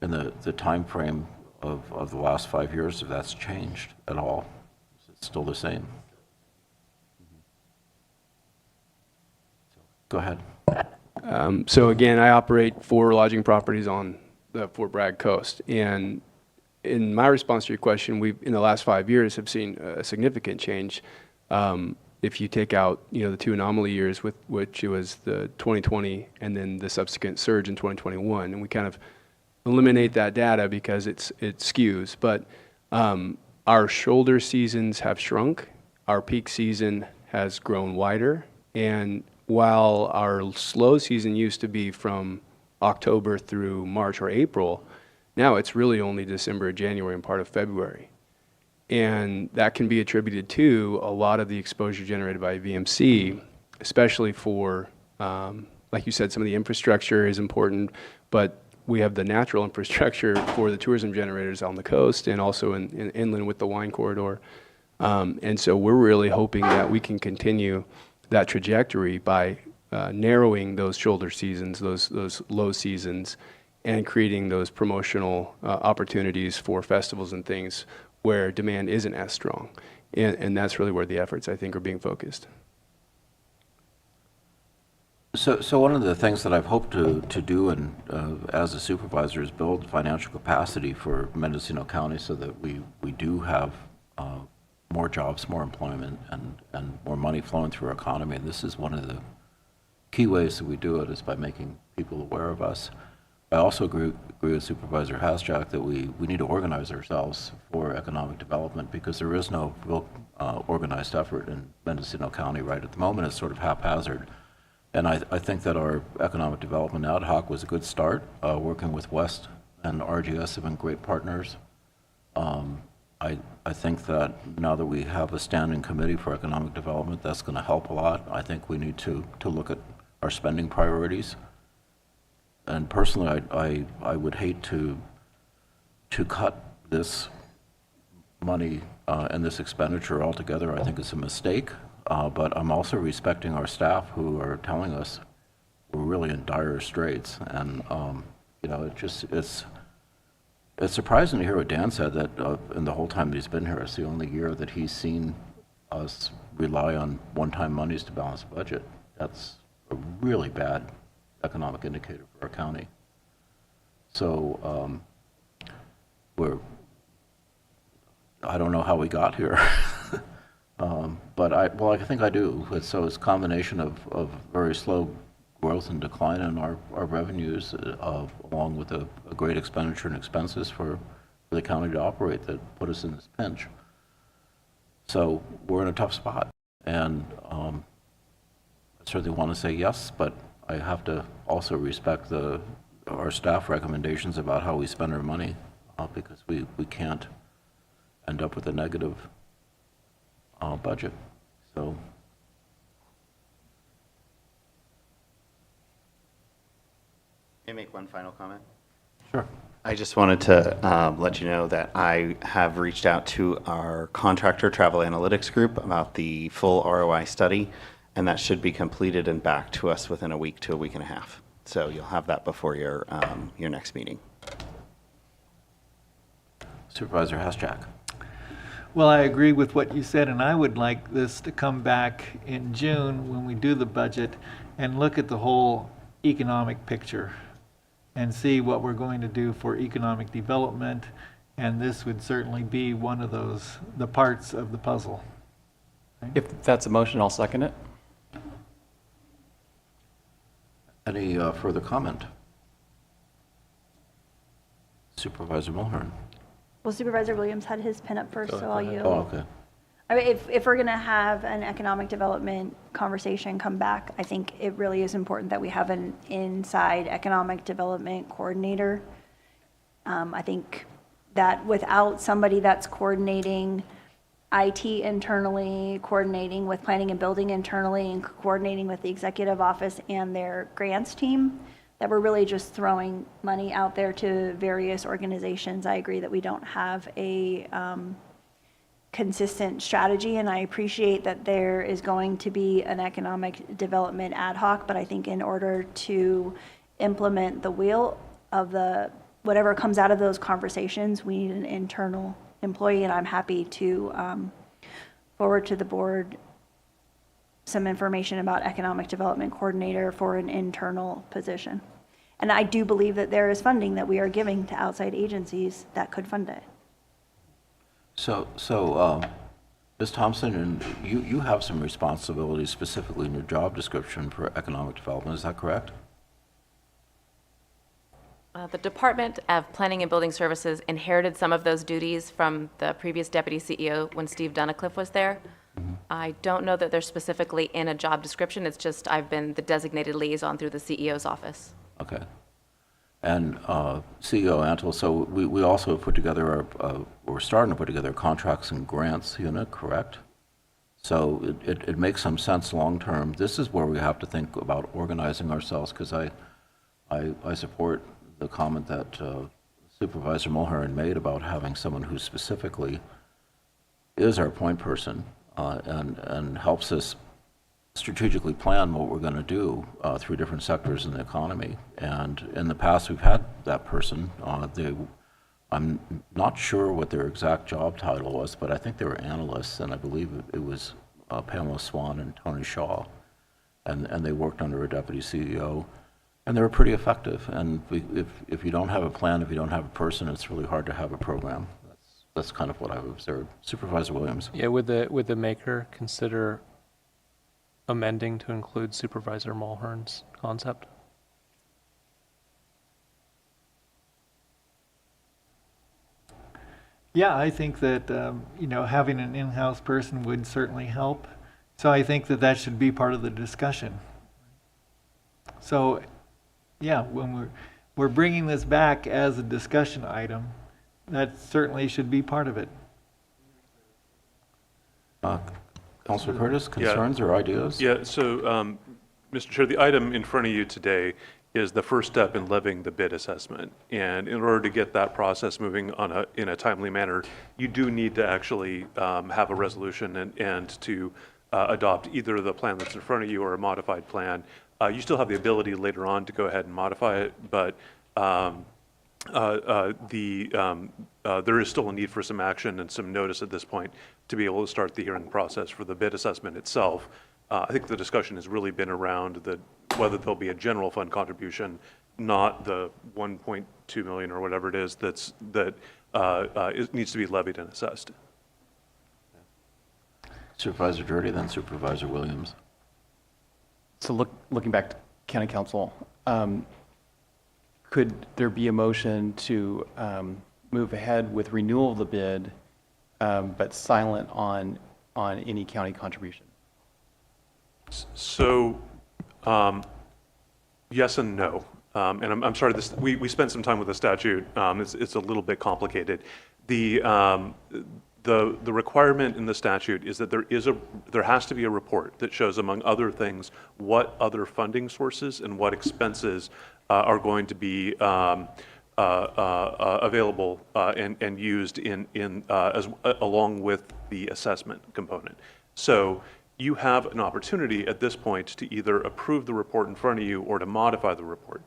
in the time frame of the last 5 years, if that's changed at all. It's still the same. Go ahead. So again, I operate 4 lodging properties on the Fort Bragg coast. And in my response to your question, we've, in the last 5 years, have seen a significant change. If you take out, the 2 anomaly years, which it was the 2020 and then the subsequent surge in 2021, and we kind of eliminate that data because it skews. But our shoulder seasons have shrunk. Our peak season has grown wider. And while our slow season used to be from October through March or April, now it's really only December, January, and part of February. And that can be attributed to a lot of the exposure generated by VMC, especially for, like you said, some of the infrastructure is important, but we have the natural infrastructure for the tourism generators on the coast and also in inland with the wine corridor. And so we're really hoping that we can continue that trajectory by narrowing those shoulder seasons, those low seasons, and creating those promotional opportunities for festivals and things where demand isn't as strong. And that's really where the efforts, I think, are being focused. So one of the things that I've hoped to do as a supervisor is build financial capacity for Mendocino County so that we do have more jobs, more employment, and more money flowing through our economy. And this is one of the key ways that we do it, is by making people aware of us. I also agree with Supervisor Hasjack that we need to organize ourselves for economic development, because there is no real organized effort in Mendocino County right at the moment. It's sort of haphazard. And I think that our economic development ad hoc was a good start. Working with West and RGS have been great partners. I think that now that we have a standing committee for economic development, that's going to help a lot. I think we need to look at our spending priorities. And personally, I would hate to cut this money and this expenditure altogether. I think it's a mistake, but I'm also respecting our staff who are telling us we're really in dire straits. And it's surprising to hear what Dan said, that in the whole time that he's been here, it's the only year that he's seen us rely on one-time monies to balance the budget. That's a really bad economic indicator for our county. So I don't know how we got here, but I think I do. So it's a combination of very slow growth and decline in our revenues, along with a great expenditure and expenses for the county to operate, that put us in this pinch. So we're in a tough spot, and I certainly want to say yes, but I have to also respect our staff recommendations about how we spend our money, because we can't end up with a negative budget. So. May I make one final comment? Sure. I just wanted to let you know that I have reached out to our contractor travel analytics group about the full ROI study, and that should be completed and back to us within a week to a week and a half. So you'll have that before your next meeting. Supervisor Hasjack. Well, I agree with what you said, and I would like this to come back in June when we do the budget and look at the whole economic picture and see what we're going to do for economic development, and this would certainly be one of the parts of the puzzle. If that's a motion, I'll second it. Any further comment? Supervisor Mulhern. Well, Supervisor Williams had his pen up first, so I'll yield. Oh, okay. I mean, if we're going to have an economic development conversation come back, I think it really is important that we have an inside economic development coordinator. I think that without somebody that's coordinating IT internally, coordinating with planning and building internally, and coordinating with the executive office and their grants team, that we're really just throwing money out there to various organizations. I agree that we don't have a consistent strategy, and I appreciate that there is going to be an economic development ad hoc, but I think in order to implement the wheel of the whatever comes out of those conversations, we need an internal employee, and I'm happy to forward to the board some information about economic development coordinator for an internal position. And I do believe that there is funding that we are giving to outside agencies that could fund it. So, Ms. Thompson, and you have some responsibilities specifically in your job description for economic development, is that correct? The Department of Planning and Building Services inherited some of those duties from the previous deputy CEO when Steve Dunnicliff was there. I don't know that they're specifically in a job description. It's just I've been the designated liaison through the CEO's office. Okay. And CEO Antle, so we also put together, we're starting to put together a contracts and grants unit, correct? So it makes some sense long-term. This is where we have to think about organizing ourselves, because I support the comment that Supervisor Mulhern made about having someone who specifically is our point person and helps us strategically plan what we're going to do through different sectors in the economy. And in the past, we've had that person. I'm not sure what their exact job title was, but I think they were analysts, and I believe it was Pamela Swan and Tony Shaw, and they worked under a deputy CEO. And they were pretty effective. And if you don't have a plan, if you don't have a person, it's really hard to have a program. That's kind of what I've observed. Supervisor Williams. Yeah, would the maker consider amending to include Supervisor Mulhern's concept? Yeah, I think that, having an in-house person would certainly help. So I think that should be part of the discussion. So, yeah, when we're bringing this back as a discussion item, that certainly should be part of it. Councilor Curtis, concerns or ideas? Yeah, so, Mr. Chair, the item in front of you today is the first step in levying the bid assessment. And in order to get that process moving in a timely manner, you do need to actually have a resolution and to adopt either the plan that's in front of you or a modified plan. You still have the ability later on to go ahead and modify it, but there is still a need for some action and some notice at this point to be able to start the hearing process for the bid assessment itself. I think the discussion has really been around whether there'll be a general fund contribution, not the 1.2 million or whatever it is that needs to be levied and assessed. Supervisor Dirty, then Supervisor Williams. So looking back to County Council, could there be a motion to move ahead with renewal of the bid, but silent on any county contribution? So, yes and no. And I'm sorry, we spent some time with the statute. It's a little bit complicated. The requirement in the statute is that there has to be a report that shows, among other things, what other funding sources and what expenses are going to be available and used along with the assessment component. So you have an opportunity at this point to either approve the report in front of you or to modify the report.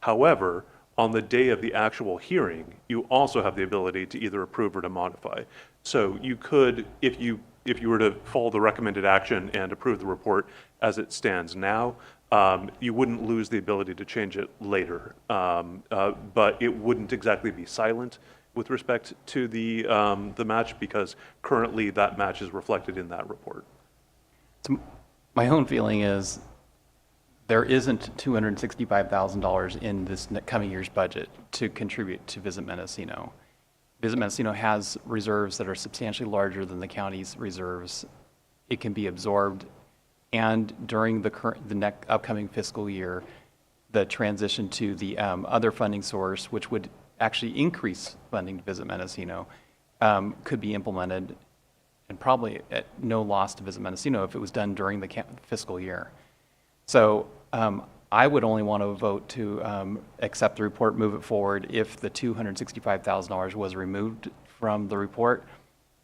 However, on the day of the actual hearing, you also have the ability to either approve or to modify. So you could, if you were to follow the recommended action and approve the report as it stands now, you wouldn't lose the ability to change it later. But it wouldn't exactly be silent with respect to the match, because currently that match is reflected in that report. So my own feeling is there isn't $265,000 in this coming year's budget to contribute to Visit Mendocino. Visit Mendocino has reserves that are substantially larger than the county's reserves. It can be absorbed, and during the upcoming fiscal year, the transition to the other funding source, which would actually increase funding to Visit Mendocino, could be implemented, and probably at no loss to Visit Mendocino if it was done during the fiscal year. So I would only want to vote to accept the report, move it forward, if the $265,000 was removed from the report.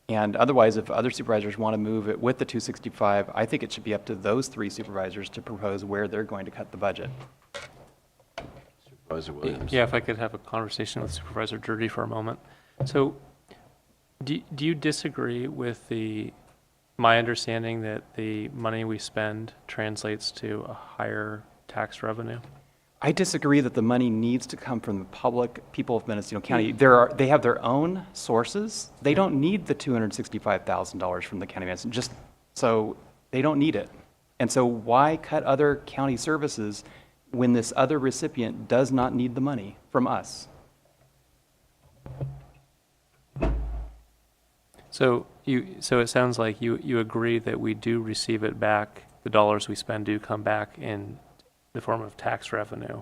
And otherwise, if other supervisors want to move it with the 265, I think it should be up to those 3 supervisors to propose where they're going to cut the budget. Supervisor Williams. Yeah, if I could have a conversation with Supervisor Durdy for a moment. So do you disagree with my understanding that the money we spend translates to a higher tax revenue? I disagree that the money needs to come from the people of Mendocino County. They have their own sources. They don't need the $265,000 from the county of Mendocino, just so they don't need it. And so why cut other county services when this other recipient does not need the money from us? So it sounds like you agree that we do receive it back, the dollars we spend do come back in the form of tax revenue,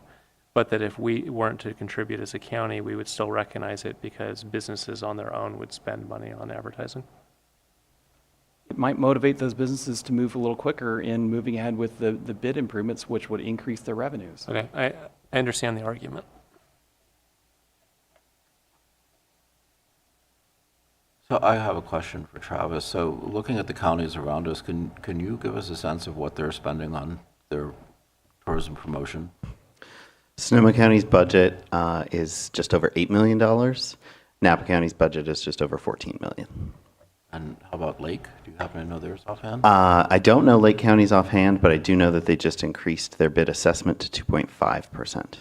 but that if we weren't to contribute as a county, we would still recognize it because businesses on their own would spend money on advertising? It might motivate those businesses to move a little quicker in moving ahead with the bid improvements, which would increase their revenues. Okay, I understand the argument. So I have a question for Travis. So looking at the counties around us, can you give us a sense of what they're spending on their tourism promotion? Sonoma County's budget is just over $8 million. Napa County's budget is just over $14 million. And how about Lake? Do you happen to know theirs offhand? I don't know Lake County's offhand, but I do know that they just increased their bid assessment to 2.5%.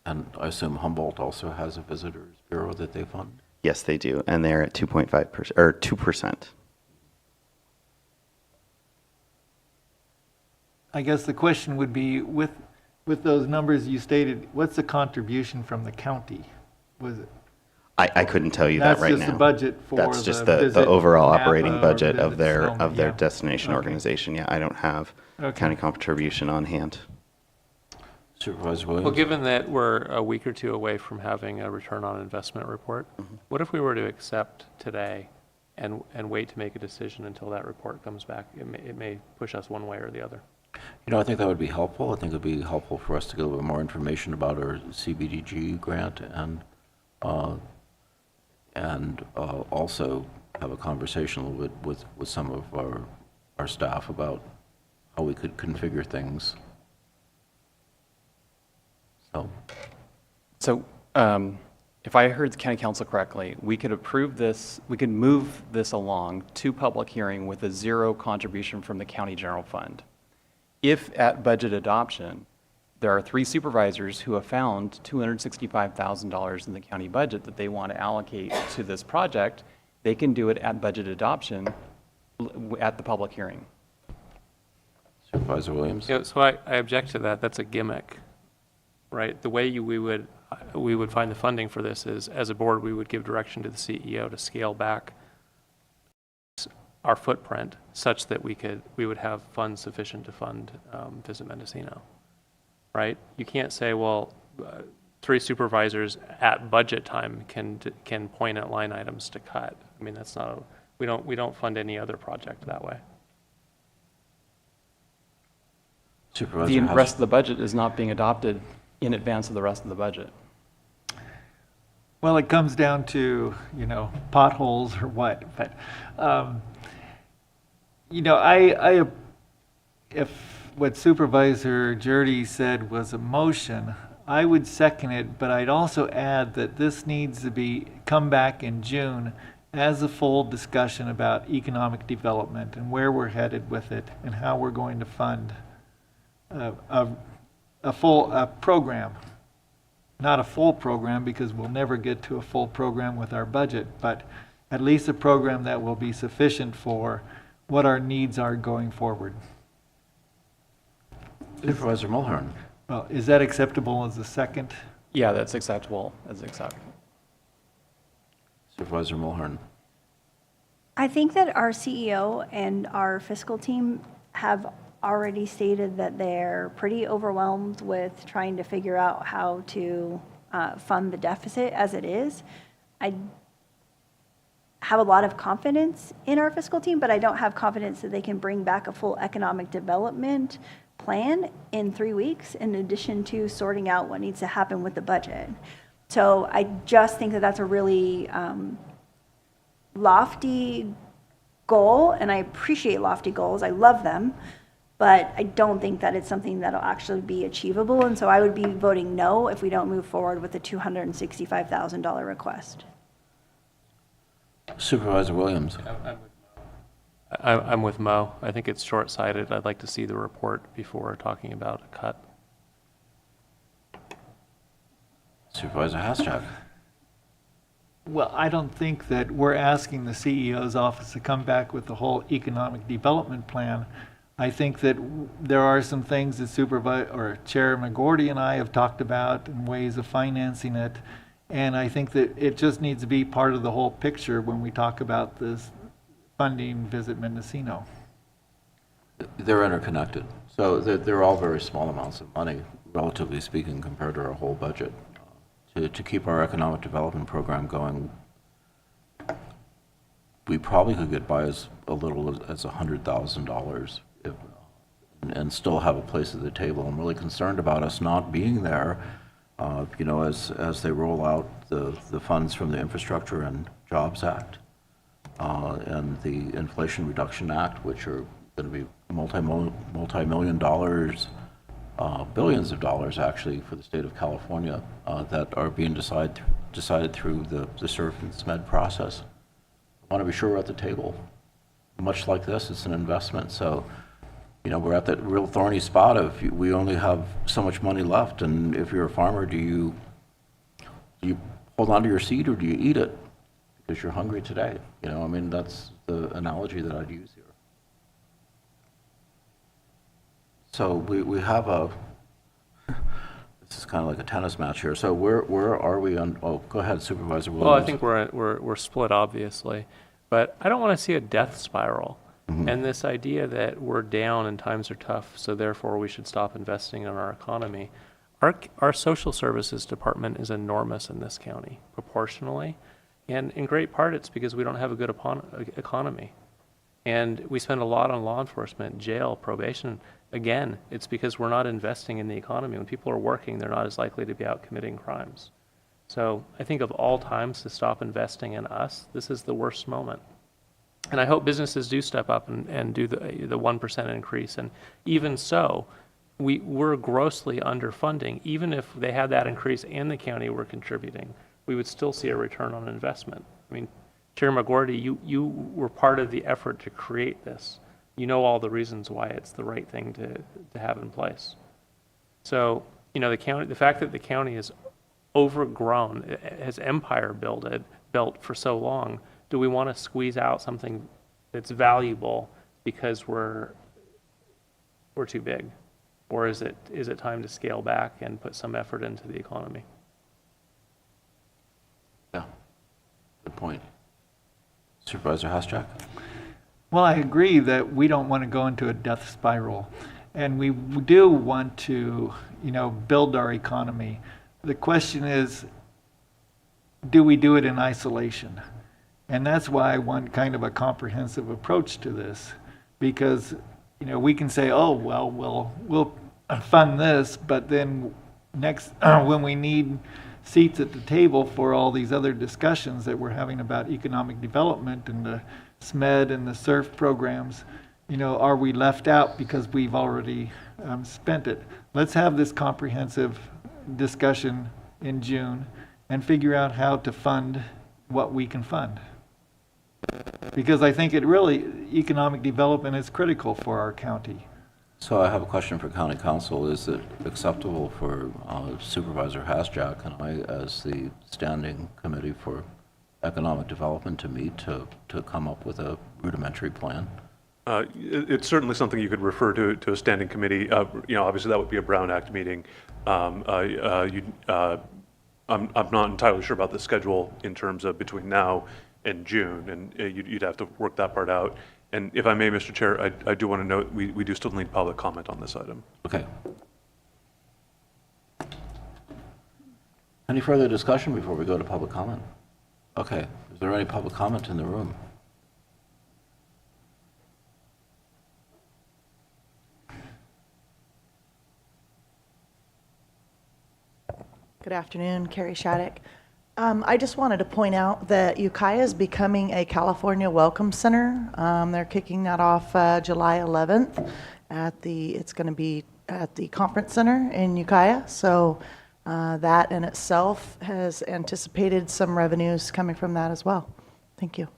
And I assume Humboldt also has a visitors bureau that they fund? Yes, they do, and they're at 2.5% or 2%. I guess the question would be, with those numbers you stated, what's the contribution from the county? Was it? I couldn't tell you that right now. That's just the budget for That's just the the Visit overall Napa operating or budget of Visit their Sonoma, their yeah. destination Okay. organization. Yeah, I don't have Okay. county contribution on hand. Supervisor Williams? Well, given that we're a week or two away from having a return on investment report, what if we were to accept today and wait to make a decision until that report comes back? It may push us one way or the other. You know, I think that would be helpful. I think it would be helpful for us to get a little more information about our CBDG grant and also have a conversation a little bit with some of our staff about how we could configure things. So if I heard the county council correctly, we could approve this, we could move this along to public hearing with a 0 contribution from the county general fund. If at budget adoption, there are 3 supervisors who have found $265,000 in the county budget that they want to allocate to this project, they can do it at budget adoption at the public hearing. Supervisor Williams? Yeah, so I object to that. That's a gimmick, right? The way we would find the funding for this is, as a board, we would give direction to the CEO to scale back our footprint such that we would have funds sufficient to fund Visit Mendocino, right? You can't say, well, 3 supervisors at budget time can point at line items to cut. I mean, that's not we don't fund any other project that way. The rest of the budget is not being adopted in advance of the rest of the budget. Well, it comes down to, potholes or what, but, if what Supervisor Jurdy said was a motion, I would second it, but I'd also add that this needs to come back in June as a full discussion about economic development and where we're headed with it and how we're going to fund a full program. Not a full program, because we'll never get to a full program with our budget, but at least a program that will be sufficient for what our needs are going forward. Supervisor Mulhern? Well, is that acceptable as a second? Yeah, that's acceptable. That's acceptable. Supervisor Mulhern. I think that our CEO and our fiscal team have already stated that they're pretty overwhelmed with trying to figure out how to fund the deficit as it is. I have a lot of confidence in our fiscal team, but I don't have confidence that they can bring back a full economic development plan in 3 weeks, in addition to sorting out what needs to happen with the budget. So I just think that that's a really lofty goal, and I appreciate lofty goals. I love them, but I don't think that it's something that'll actually be achievable. And so I would be voting no if we don't move forward with the $265,000 request. Supervisor Williams. I'm with Mo. I think it's short-sighted. I'd like to see the report before talking about a cut. Supervisor Hashtag. Well, I don't think that we're asking the CEO's office to come back with the whole economic development plan. I think that there are some things that Chair McGordy and I have talked about and ways of financing it. And I think that it just needs to be part of the whole picture when we talk about this funding Visit Mendocino. They're interconnected. So they're all very small amounts of money, relatively speaking, compared to our whole budget. To keep our economic development program going, we probably could get by as a little as $100,000 and still have a place at the table. I'm really concerned about us not being there, as they roll out the funds from the Infrastructure and Jobs Act and the Inflation Reduction Act, which are going to be multi-million dollars, billions of dollars actually for the state of California that are being decided through the SURF and SMED process. I want to be sure we're at the table. Much like this, it's an investment. So, we're at that real thorny spot of we only have so much money left, and if you're a farmer, do you hold on to your seed or do you eat it because you're hungry today? That's the analogy that I'd use here. So we have this is kind of like a tennis match here. So where are we on, go ahead, Supervisor Williams. Well, I think we're split, obviously, but I don't want to see a death spiral. Mm-hmm. And this idea that we're down and times are tough, so therefore we should stop investing in our economy. Our social services department is enormous in this county, proportionally, and in great part it's because we don't have a good economy. And we spend a lot on law enforcement, jail, probation. Again, it's because we're not investing in the economy. When people are working, they're not as likely to be out committing crimes. So I think of all times to stop investing in us, this is the worst moment. And I hope businesses do step up and do the 1% increase. And even so, we're grossly underfunding. Even if they had that increase and the county were contributing, we would still see a return on investment. I mean, Chair McGordy, you were part of the effort to create this. You know all the reasons why it's the right thing to have in place. So, the fact that the county is overgrown, has empire built for so long, do we want to squeeze out something that's valuable because we're too big? Or is it time to scale back and put some effort into the economy? Yeah, good point. Supervisor Hashtag? Well, I agree that we don't want to go into a death spiral, and we do want to, build our economy. The question is, do we do it in isolation? And that's why I want kind of a comprehensive approach to this, because, we can say, oh, well, we'll fund this, but then next, when we need seats at the table for all these other discussions that we're having about economic development and the SMED and the SURF programs, are we left out because we've already spent it? Let's have this comprehensive discussion in June and figure out how to fund what we can fund. Because I think economic development is critical for our county. So I have a question for County Council. Is it acceptable for Supervisor Hashtag and I, as the standing committee for economic development, to meet to come up with a rudimentary plan? It's certainly something you could refer to a standing committee. Obviously that would be a Brown Act meeting. I'm not entirely sure about the schedule in terms of between now and June, and you'd have to work that part out. And if I may, Mr. Chair, I do want to note, we do still need public comment on this item. Okay. Any further discussion before we go to public comment? Okay. Is there any public comment in the room? Good afternoon, Carrie Shattuck. I just wanted to point out that Ukiah is becoming a California Welcome Center. They're kicking that off July 11th it's going to be at the Conference Center in Ukiah. So that in itself has anticipated some revenues coming from that as well. Thank you.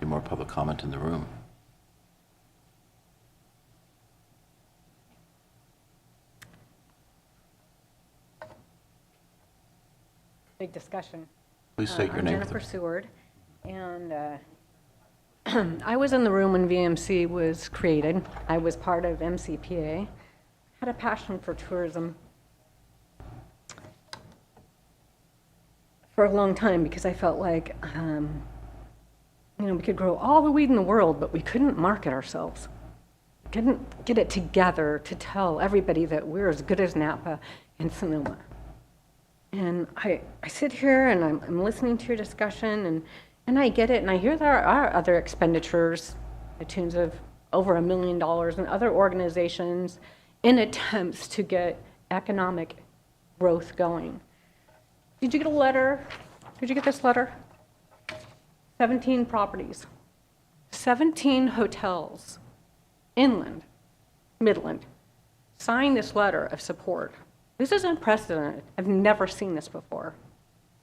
Any more public comment in the room? Big discussion. Please state your I'm name. Jennifer Seward, and I was in the room when VMC was created. I was part of MCPA, had a passion for tourism for a long time because I felt like, we could grow all the weed in the world, but we couldn't market ourselves. Couldn't get it together to tell everybody that we're as good as Napa and Sonoma. And I sit here and I'm listening to your discussion and I get it, and I hear there are other expenditures, the tunes of over $1 million in other organizations in attempts to get economic growth going. Did you get a letter? Did you get this letter? 17 properties, 17 hotels, inland, Midland, signed this letter of support. This is unprecedented. I've never seen this before.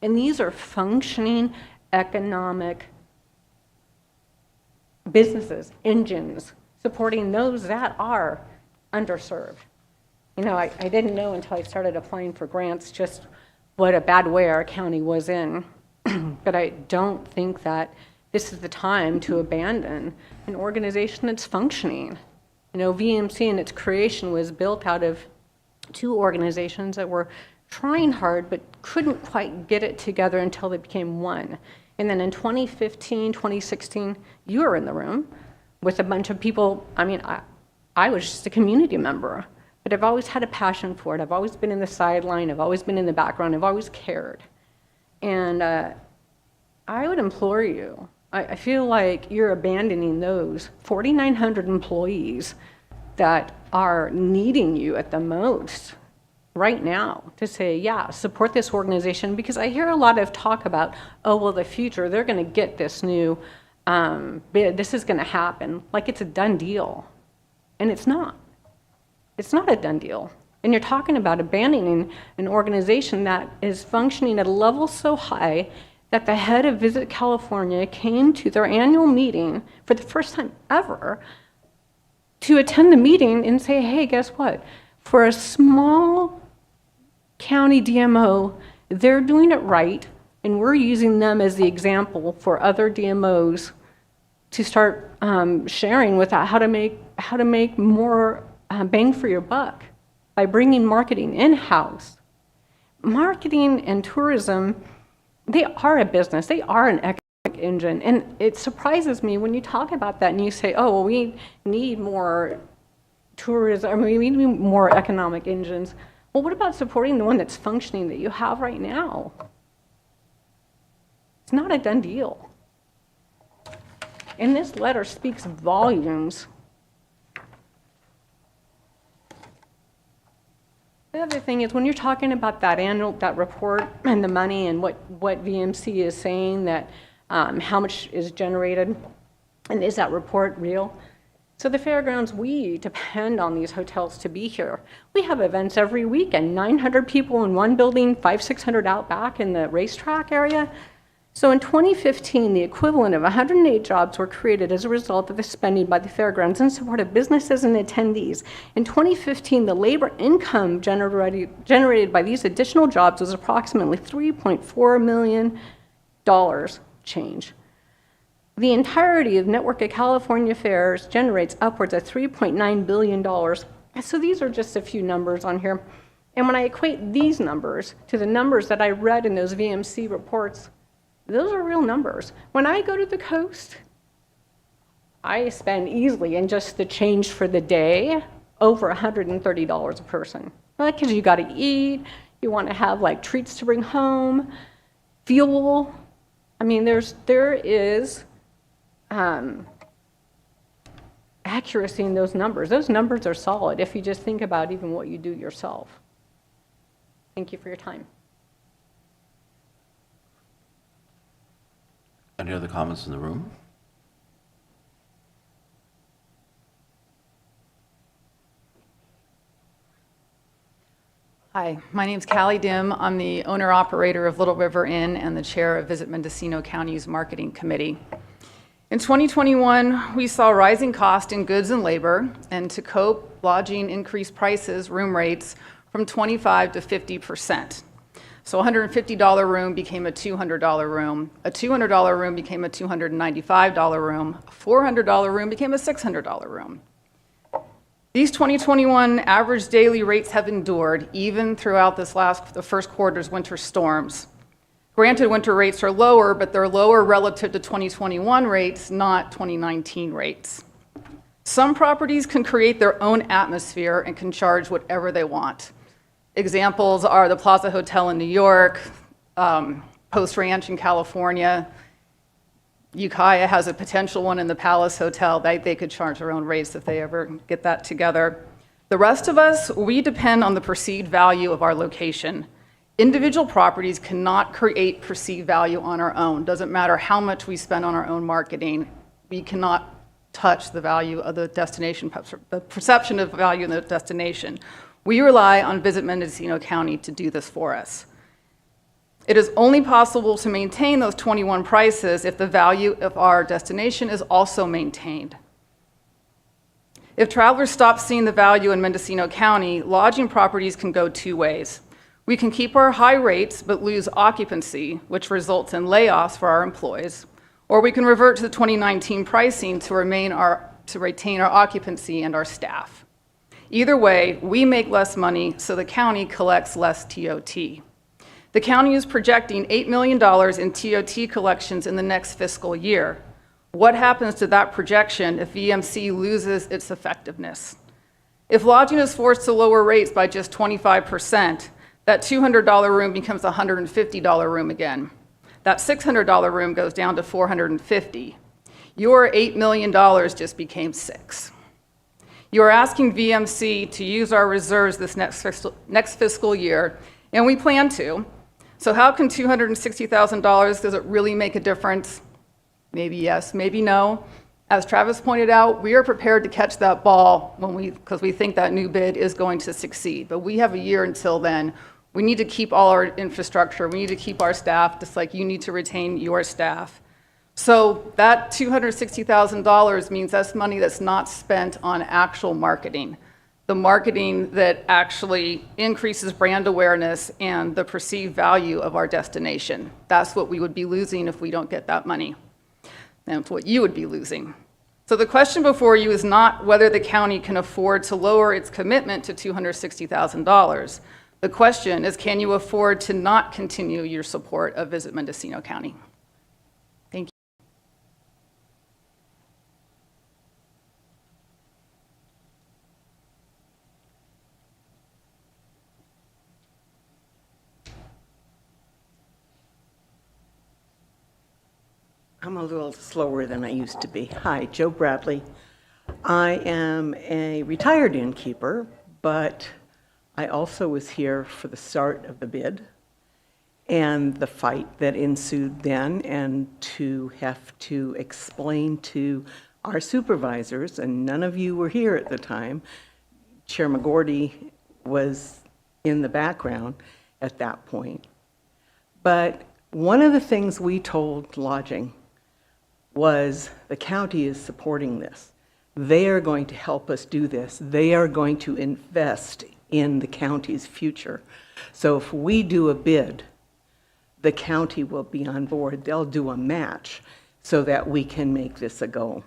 And these are functioning economic businesses, engines, supporting those that are underserved. I didn't know until I started applying for grants just what a bad way our county was in. But I don't think that this is the time to abandon an organization that's functioning. VMC in its creation was built out of two organizations that were trying hard but couldn't quite get it together until they became one. And then in 2015, 2016, you were in the room with a bunch of people. I was just a community member, but I've always had a passion for it. I've always been in the sideline. I've always been in the background. I've always cared. And I would implore you, I feel like you're abandoning those 4,900 employees that are needing you at the most right now to say, yeah, support this organization, because I hear a lot of talk about, oh, well, the future, they're going to get this new bid, this is going to happen, like it's a done deal. And it's not. It's not a done deal. And you're talking about abandoning an organization that is functioning at a level so high that the head of Visit California came to their annual meeting for the first time ever to attend the meeting and say, hey, guess what? For a small county DMO, they're doing it right, and we're using them as the example for other DMOs to start sharing with how to make more bang for your buck by bringing marketing in-house. Marketing and tourism, they are a business. They are an economic engine. And it surprises me when you talk about that and you say, oh, well, we need more tourism, we need more economic engines. Well, what about supporting the one that's functioning that you have right now? It's not a done deal. And this letter speaks volumes. The other thing is when you're talking about that report and the money and what VMC is saying that how much is generated, and is that report real? So the fairgrounds, we depend on these hotels to be here. We have events every weekend, 900 people in one building, 500-600 out back in the racetrack area. So in 2015, the equivalent of 108 jobs were created as a result of the spending by the fairgrounds in support of businesses and attendees. In 2015, the labor income generated by these additional jobs was approximately $3.4 million change. The entirety of Network of California Fairs generates upwards of $3.9 billion. So these are just a few numbers on here. And when I equate these numbers to the numbers that I read in those VMC reports, those are real numbers. When I go to the coast, I spend easily in just the change for the day over $130 a person. Because you got to eat, you want to have like treats to bring home, fuel. I mean, there is accuracy in those numbers. Those numbers are solid if you just think about even what you do yourself. Thank you for your time. Any other comments in the room? Hi, my name's Callie Dim. I'm the owner-operator of Little River Inn and the chair of Visit Mendocino County's Marketing Committee. In 2021, we saw rising cost in goods and labor, and to cope, lodging increased prices, room rates, from 25 to 50%. So a $150 room became a $200 room. A $200 room became a $295 room. A $400 room became a $600 room. These 2021 average daily rates have endured even throughout the first quarter's winter storms. Granted, winter rates are lower, but they're lower relative to 2021 rates, not 2019 rates. Some properties can create their own atmosphere and can charge whatever they want. Examples are the Plaza Hotel in New York, Post Ranch in California. Ukiah has a potential one in the Palace Hotel. They could charge their own rates if they ever get that together. The rest of us, we depend on the perceived value of our location. Individual properties cannot create perceived value on our own. Doesn't matter how much we spend on our own marketing. We cannot touch the value of the destination, the perception of value in the destination. We rely on Visit Mendocino County to do this for us. It is only possible to maintain those 21 prices if the value of our destination is also maintained. If travelers stop seeing the value in Mendocino County, lodging properties can go two ways. We can keep our high rates but lose occupancy, which results in layoffs for our employees, or we can revert to the 2019 pricing to retain our occupancy and our staff. Either way, we make less money, so the county collects less TOT. The county is projecting $8 million in TOT collections in the next fiscal year. What happens to that projection if VMC loses its effectiveness? If lodging is forced to lower rates by just 25%, that $200 room becomes a $150 room again. That $600 room goes down to $450. Your $8 million just became $6. You are asking VMC to use our reserves this next fiscal year, and we plan to. So how can $260,000, does it really make a difference? Maybe yes, maybe no. As Travis pointed out, we are prepared to catch that ball because we think that new bid is going to succeed. But we have a year until then. We need to keep all our infrastructure. We need to keep our staff, just like you need to retain your staff. So that $260,000 means that's money that's not spent on actual marketing. The marketing that actually increases brand awareness and the perceived value of our destination. That's what we would be losing if we don't get that money. And it's what you would be losing. So the question before you is not whether the county can afford to lower its commitment to $260,000. The question is, can you afford to not continue your support of Visit Mendocino County? Thank you. I'm a little slower than I used to be. Hi, Joe Bradley. I am a retired innkeeper, but I also was here for the start of the bid and the fight that ensued then, and to have to explain to our supervisors, and none of you were here at the time. Chair McGordy was in the background at that point. But one of the things we told lodging was the county is supporting this. They are going to help us do this. They are going to invest in the county's future. So if we do a bid, the county will be on board. They'll do a match so that we can make this a go.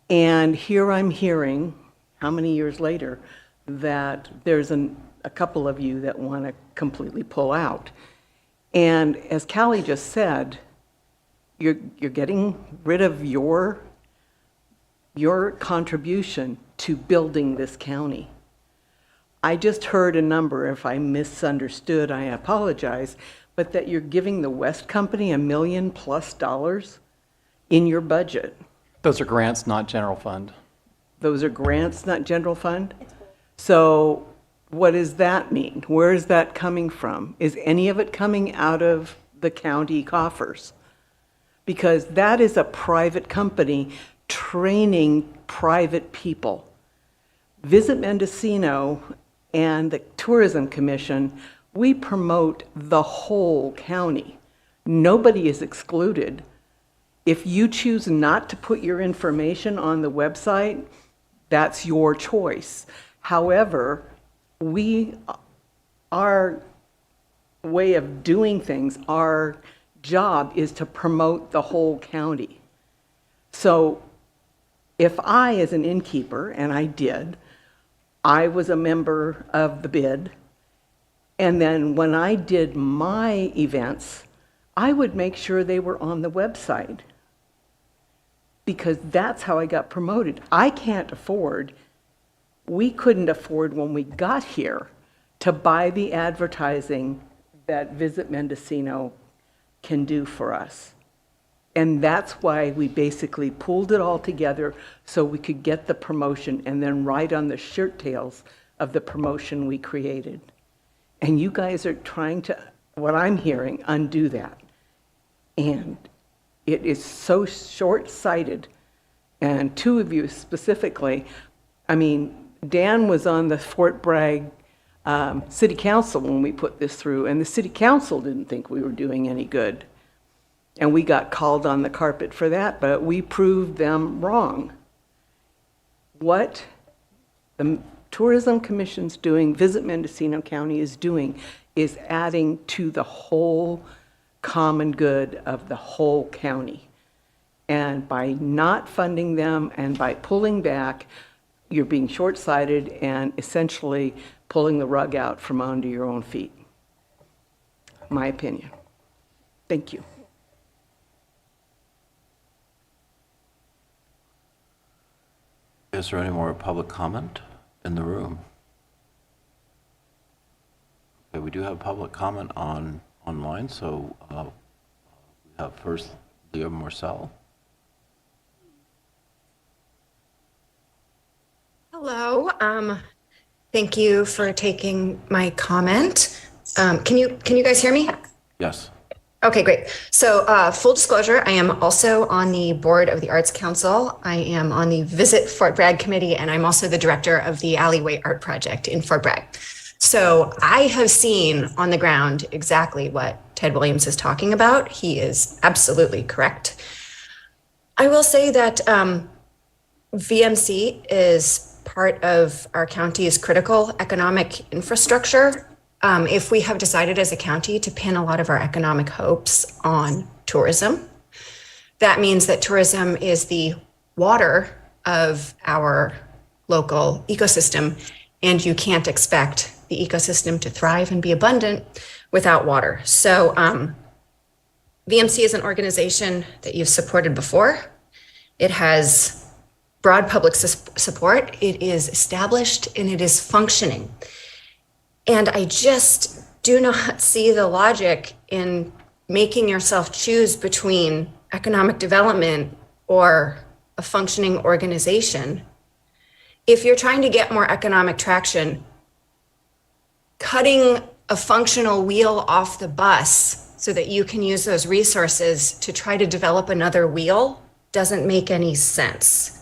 And here I'm hearing, how many years later, that there's a couple of you that want to completely pull out. And as Callie just said, you're getting rid of your contribution to building this county. I just heard a number, if I misunderstood, I apologize, but that you're giving the West Company $1 million+ in your budget. Those are grants, not general fund. Those are grants, not general fund? So what does that mean? Where is that coming from? Is any of it coming out of the county coffers? Because that is a private company training private people. Visit Mendocino and the Tourism Commission, we promote the whole county. Nobody is excluded. If you choose not to put your information on the website, that's your choice. However, our way of doing things, our job is to promote the whole county. So if I, as an innkeeper, and I did, I was a member of the bid, and then when I did my events, I would make sure they were on the website, because that's how I got promoted. We couldn't afford when we got here to buy the advertising that Visit Mendocino can do for us. And that's why we basically pulled it all together so we could get the promotion and then write on the shirt tails of the promotion we created. And you guys are trying to, what I'm hearing, undo that. And it is so short-sighted. And two of you specifically, I mean, Dan was on the Fort Bragg City Council when we put this through, and the City Council didn't think we were doing any good. And we got called on the carpet for that, but we proved them wrong. What the Tourism Commission's doing, Visit Mendocino County is doing, is adding to the whole common good of the whole county. And by not funding them and by pulling back, you're being short-sighted and essentially pulling the rug out from under your own feet. My opinion. Thank you. Is there any more public comment in the room? Okay, we do have public comment online, so we have first Leah Marcel. Hello. Thank you for taking my comment. Can you guys hear me? Yes. Okay, great. So full disclosure, I am also on the board of the Arts Council. I am on the Visit Fort Bragg Committee, and I'm also the director of the Alleyway Art Project in Fort Bragg. So I have seen on the ground exactly what Ted Williams is talking about. He is absolutely correct. I will say that VMC is part of our county's critical economic infrastructure. If we have decided as a county to pin a lot of our economic hopes on tourism, that means that tourism is the water of our local ecosystem, and you can't expect the ecosystem to thrive and be abundant without water. So VMC is an organization that you've supported before. It has broad public support. It is established and it is functioning. And I just do not see the logic in making yourself choose between economic development or a functioning organization. If you're trying to get more economic traction, cutting a functional wheel off the bus so that you can use those resources to try to develop another wheel doesn't make any sense.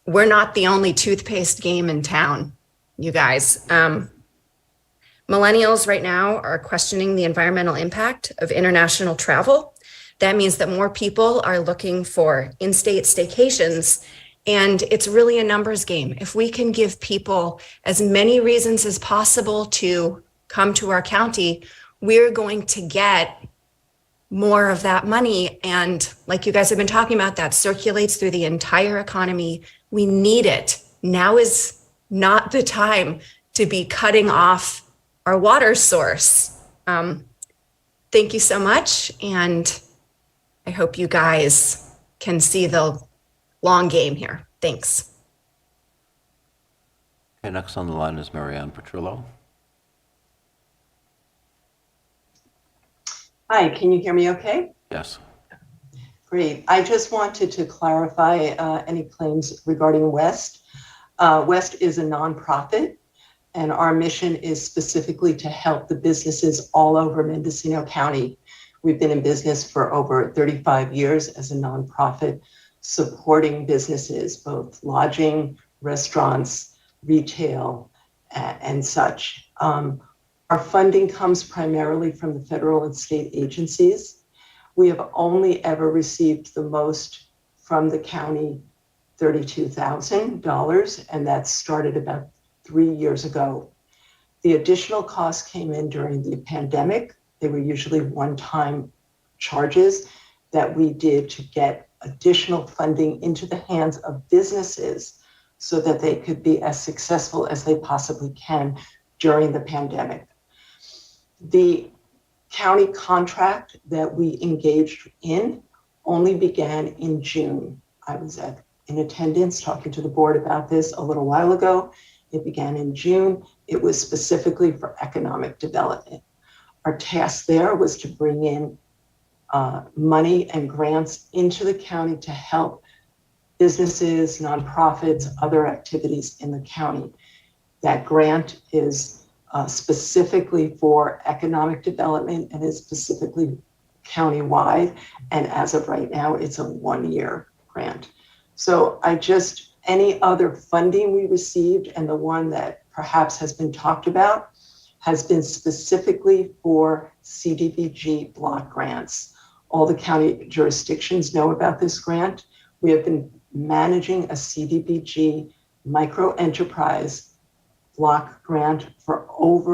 We're not the only toothpaste game in town, you guys. Millennials right now are questioning the environmental impact of international travel. That means that more people are looking for in-state staycations, and it's really a numbers game. If we can give people as many reasons as possible to come to our county, we're going to get more of that money. And like you guys have been talking about, that circulates through the entire economy. We need it. Now is not the time to be cutting off our water source. Thank you so much, and I hope you guys can see the long game here. Thanks. Okay, next on the line is Marianne Petrillo. Hi, can you hear me okay? Yes. Great. I just wanted to clarify any claims regarding West. West is a nonprofit, and our mission is specifically to help the businesses all over Mendocino County. We've been in business for over 35 years as a nonprofit, supporting businesses, both lodging, restaurants, retail, and such. Our funding comes primarily from the federal and state agencies. We have only ever received the most from the county, $32,000, and that started about 3 years ago. The additional costs came in during the pandemic. They were usually one-time charges that we did to get additional funding into the hands of businesses so that they could be as successful as they possibly can during the pandemic. The county contract that we engaged in only began in June. I was in attendance talking to the board about this a little while ago. It began in June. It was specifically for economic development. Our task there was to bring in money and grants into the county to help businesses, nonprofits, other activities in the county. That grant is specifically for economic development and is specifically countywide. And as of right now, it's a 1-year grant. So any other funding we received, and the one that perhaps has been talked about, has been specifically for CDBG block grants. All the county jurisdictions know about this grant. We have been managing a CDBG micro enterprise block grant for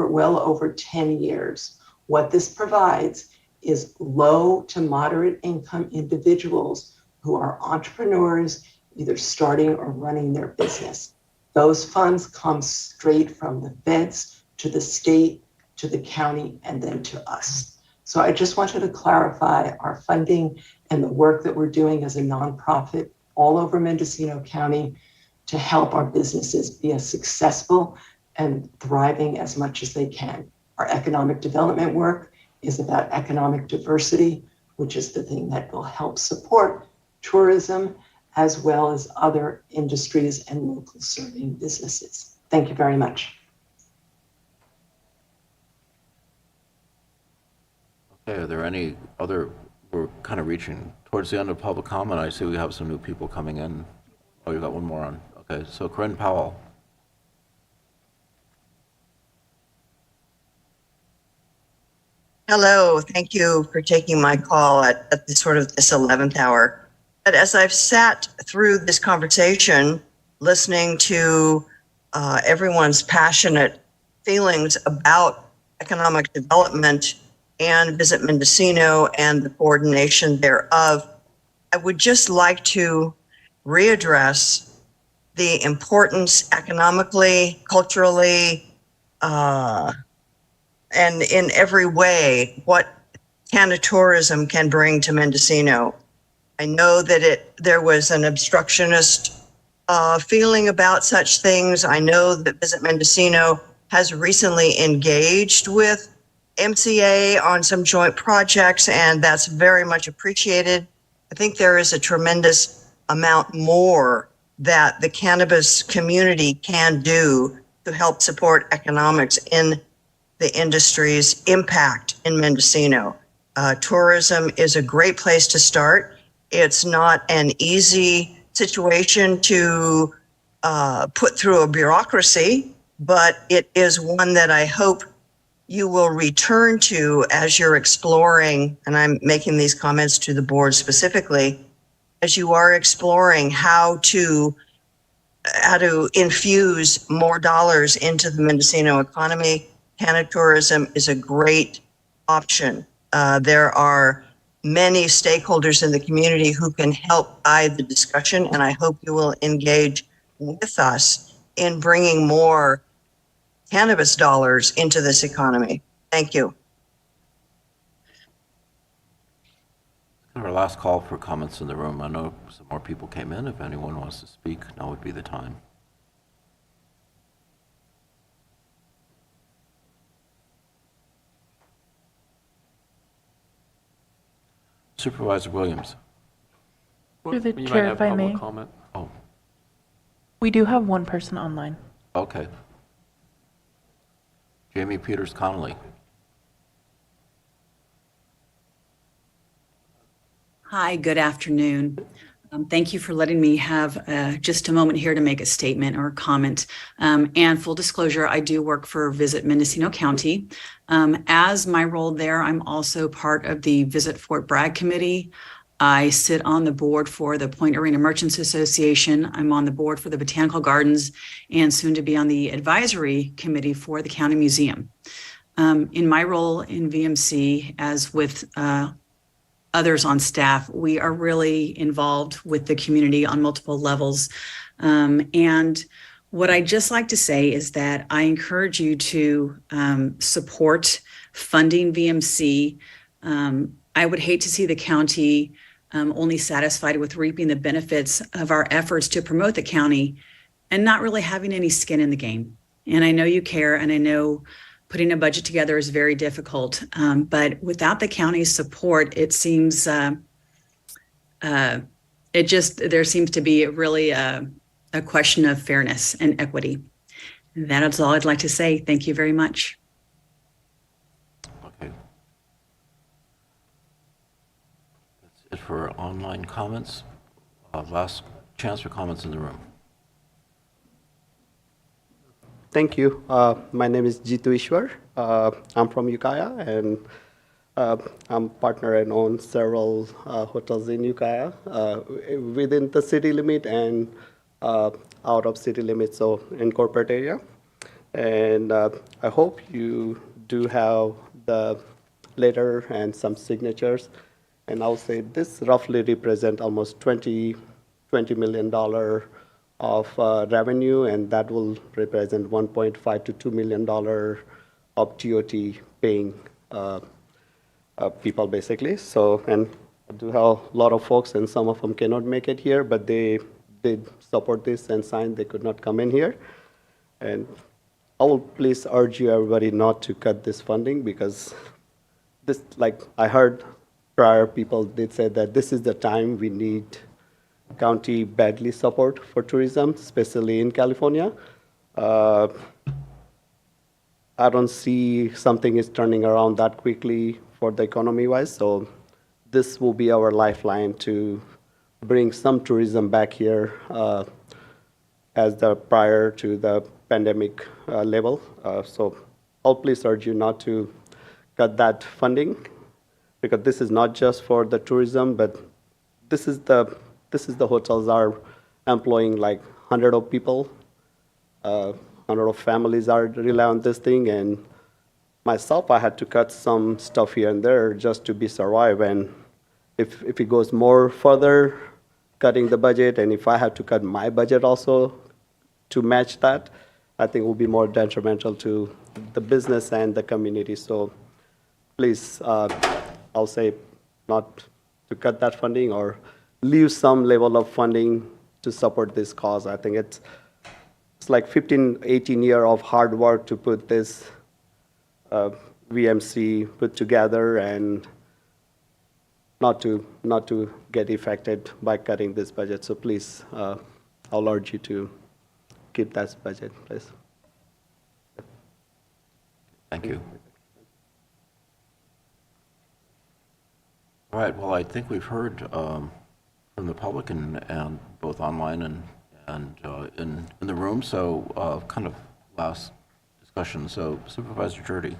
well over 10 years. What this provides is low to moderate income individuals who are entrepreneurs, either starting or running their business. Those funds come straight from the feds to the state, to the county, and then to us. So I just wanted to clarify our funding and the work that we're doing as a nonprofit all over Mendocino County to help our businesses be as successful and thriving as much as they can. Our economic development work is about economic diversity, which is the thing that will help support tourism as well as other industries and local serving businesses. Thank you very much. Okay, are there any other, we're kind of reaching towards the end of public comment. I see we have some new people coming in. Oh, you got one more on. Okay, so Corinne Powell. Hello, thank you for taking my call at this 11th hour. But as I've sat through this conversation, listening to everyone's passionate feelings about economic development and Visit Mendocino and the coordination thereof, I would just like to readdress the importance economically, culturally, and in every way, what tourism can bring to Mendocino. I know that there was an obstructionist feeling about such things. I know that Visit Mendocino has recently engaged with MCA on some joint projects, and that's very much appreciated. I think there is a tremendous amount more that the cannabis community can do to help support economics in the industry's impact in Mendocino. Tourism is a great place to start. It's not an easy situation to put through a bureaucracy, but it is one that I hope you will return to as you're exploring, and I'm making these comments to the board specifically, as you are exploring how to infuse more dollars into the Mendocino economy. Tourism is a great option. There are many stakeholders in the community who can help guide the discussion, and I hope you will engage with us in bringing more cannabis dollars into this economy. Thank you. Our last call for comments in the room. I know some more people came in. If anyone wants to speak, now would be the time. Supervisor Williams. Through the You might chair, have if I public may. comment. Oh, We do have one person online. okay. Jamie Peters Connolly. Hi, good afternoon. Thank you for letting me have just a moment here to make a statement or comment. And full disclosure, I do work for Visit Mendocino County. As my role there, I'm also part of the Visit Fort Bragg Committee. I sit on the board for the Point Arena Merchants Association. I'm on the board for the Botanical Gardens and soon to be on the advisory committee for the County Museum. In my role in VMC, as with others on staff, we are really involved with the community on multiple levels. And what I'd just like to say is that I encourage you to support funding VMC. I would hate to see the county only satisfied with reaping the benefits of our efforts to promote the county and not really having any skin in the game. And I know you care, and I know putting a budget together is very difficult. But without the county's support, it seems there seems to be really a question of fairness and equity. That is all I'd like to say. Thank you very much. Okay. That's it for online comments. Last chance for comments in the room. Thank you. My name is Jitu Ishwar. I'm from Ukiah, and I'm partner and own several hotels in Ukiah, within the city limit and out of city limits, so in corporate area. And I hope you do have the letter and some signatures. And I'll say this roughly represent almost $20 million of revenue, and that will represent $1.5 to $2 million of TOT paying people, basically. So, and I do have a lot of folks, and some of them cannot make it here, but they did support this and signed. They could not come in here. And I will please urge you, everybody, not to cut this funding, because this, like I heard prior people did say that this is the time we need county badly support for tourism, especially in California. I don't see something is turning around that quickly for the economy-wise, so this will be our lifeline to bring some tourism back here as the prior to the pandemic level. So I'll please urge you not to cut that funding, because this is not just for the tourism, but this is the hotels are employing like 100 of people, 100 of families are rely on this thing, and myself, I had to cut some stuff here and there just to be survive. And if it goes more further, cutting the budget, and if I have to cut my budget also to match that, I think it will be more detrimental to the business and the community. So please, I'll say not to cut that funding, or leave some level of funding to support this cause. I think it's like 15, 18 years of hard work to put this VMC put together, and not to get affected by cutting this budget. So please, I'll urge you to keep that budget, please. Thank you. All right, well, I think we've heard from the public and both online and in the room, so kind of last discussion. So Supervisor Jurdy.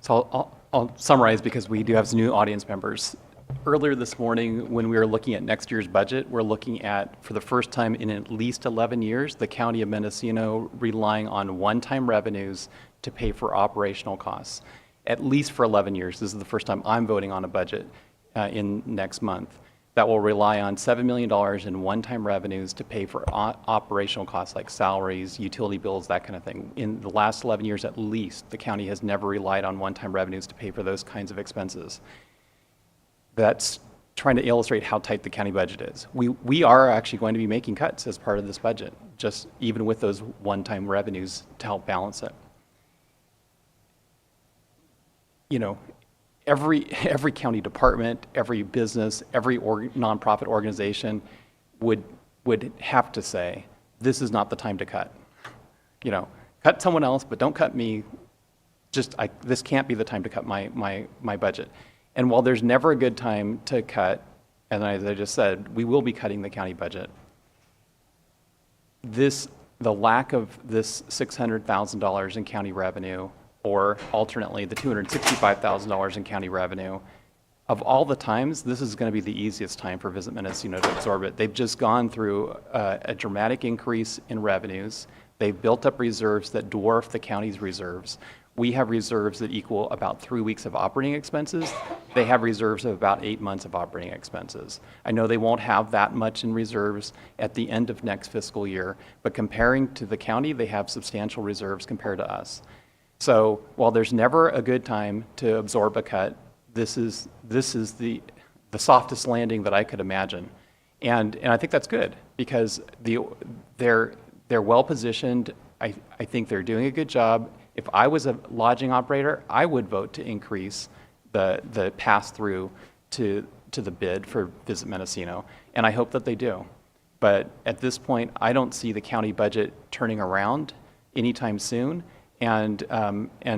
So I'll summarize, because we do have some new audience members. Earlier this morning, when we were looking at next year's budget, we're looking at, for the first time in at least 11 years, the County of Mendocino relying on one-time revenues to pay for operational costs. At least for 11 years. This is the first time I'm voting on a budget in next month. that will rely on $7 million in one-time revenues to pay for operational costs like salaries, utility bills, that kind of thing. In the last 11 years at least, the county has never relied on one-time revenues to pay for those kinds of expenses. That's trying to illustrate how tight the county budget is. We are actually going to be making cuts as part of this budget, just even with those one-time revenues to help balance it. You know, every county department, every business, every nonprofit organization would have to say, this is not the time to cut. You know, cut someone else, but don't cut me. This can't be the time to cut my budget. And while there's never a good time to cut, and as I just said, we will be cutting the county budget, the lack of this $600,000 in county revenue, or alternately the $265,000 in county revenue, of all the times, this is going to be the easiest time for Visit Mendocino to absorb it. They've just gone through a dramatic increase in revenues. They've built up reserves that dwarf the county's reserves. We have reserves that equal about 3 weeks of operating expenses. They have reserves of about 8 months of operating expenses. I know they won't have that much in reserves at the end of next fiscal year, but comparing to the county, they have substantial reserves compared to us. So while there's never a good time to absorb a cut, this is the softest landing that I could imagine. And I think that's good because they're well positioned. I think they're doing a good job. If I was a lodging operator, I would vote to increase the pass-through to the bid for Visit Mendocino, and I hope that they do. But at this point, I don't see the county budget turning around anytime soon, and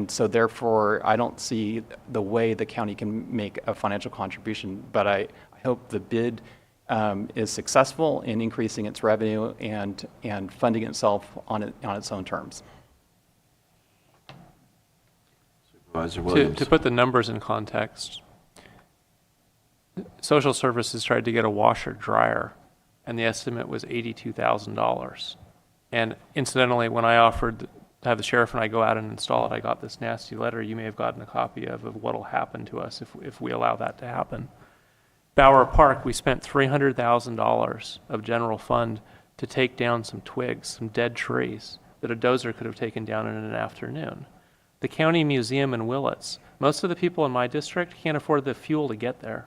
so therefore, I don't see the way the county can make a financial contribution. But I hope the bid is successful in increasing its revenue and funding itself on its own terms. Supervisor Williams. To put the numbers in context, Social Services tried to get a washer dryer, and the estimate was $82,000. And incidentally, when I offered to have the sheriff and I go out and install it, I got this nasty letter you may have gotten a copy of what will happen to us if we allow that to happen. Bower Park, we spent $300,000 of general fund to take down some twigs, some dead trees that a dozer could have taken down in an afternoon. The county museum in Willits, most of the people in my district can't afford the fuel to get there.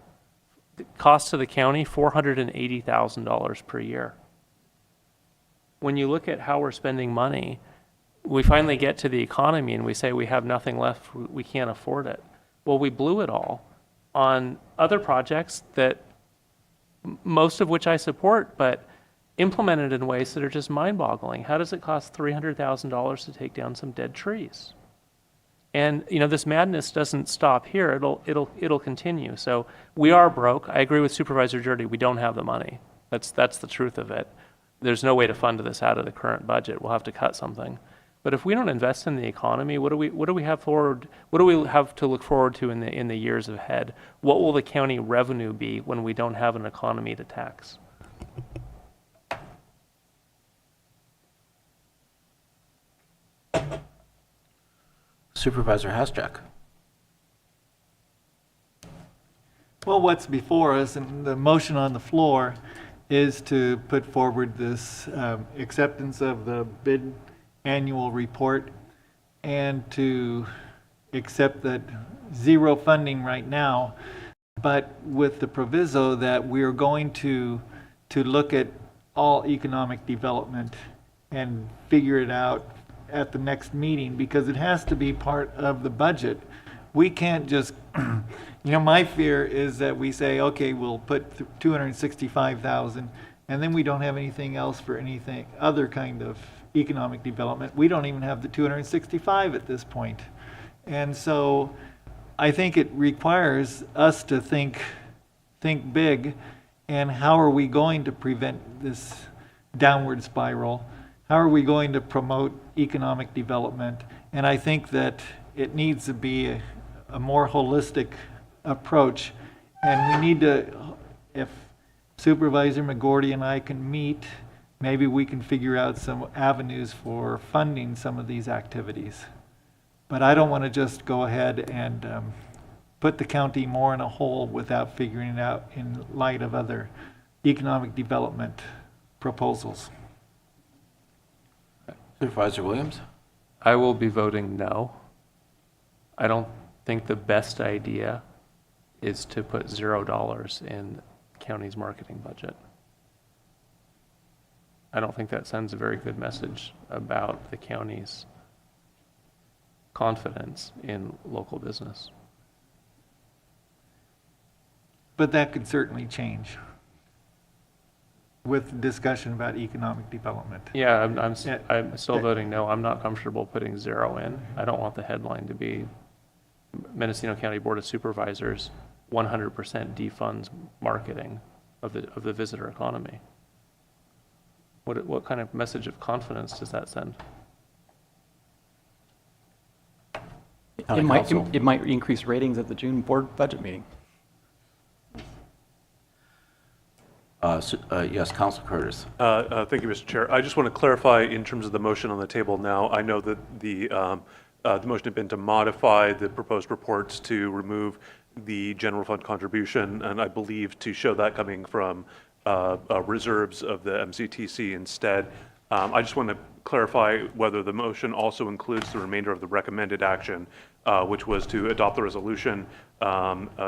The cost to the county, $480,000 per year. When you look at how we're spending money, we finally get to the economy and we say we have nothing left, we can't afford it. Well, we blew it all on other projects that most of which I support, but implemented in ways that are just mind-boggling. How does it cost $300,000 to take down some dead trees? And you know, this madness doesn't stop here. It'll continue. So we are broke. I agree with Supervisor Jurdy. We don't have the money. That's the truth of it. There's no way to fund this out of the current budget. We'll have to cut something. But if we don't invest in the economy, what do we have to look forward to in the years ahead? What will the county revenue be when we don't have an economy to tax? Supervisor Hasjack. Well, what's before us and the motion on the floor is to put forward this acceptance of the bid annual report and to accept that zero funding right now, but with the proviso that we are going to look at all economic development and figure it out at the next meeting, because it has to be part of the budget. We can't just, my fear is that we say, okay, we'll put 265,000, and then we don't have anything else for anything other kind of economic development. We don't even have the 265 at this point. And so I think it requires us to think big, and how are we going to prevent this downward spiral? How are we going to promote economic development? And I think that it needs to be a more holistic approach. And we need to, if Supervisor McGordy and I can meet, maybe we can figure out some avenues for funding some of these activities. But I don't want to just go ahead and put the county more in a hole without figuring it out in light of other economic development proposals. Supervisor Williams? I will be voting no. I don't think the best idea is to put $0 in the county's marketing budget. I don't think that sends a very good message about the county's confidence in local business. But that could certainly change with discussion about economic development. Yeah, I'm still voting no. I'm not comfortable putting 0 in. I don't want the headline to be Mendocino County Board of Supervisors 100% defunds marketing of the visitor economy. What kind of message of confidence does that send? It might increase ratings at the June board budget meeting. Yes, Council Curtis. Thank you, Mr. Chair. I just want to clarify in terms of the motion on the table now. I know that the motion had been to modify the proposed reports to remove the general fund contribution, and I believe to show that coming from reserves of the MCTC instead. I just want to clarify whether the motion also includes the remainder of the recommended action, which was to adopt the resolution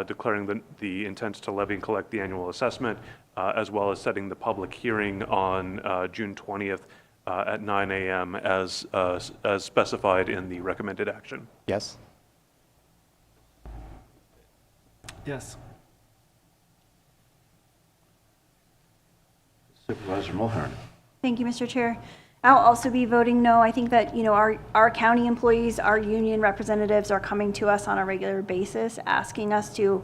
declaring the intent to levy and collect the annual assessment, as well as setting the public hearing on June 20th at 9 a.m. as specified in the recommended action. Yes. Yes. Supervisor Mulhern. Thank you, Mr. Chair. I'll also be voting no. I think that, our county employees, our union representatives are coming to us on a regular basis, asking us to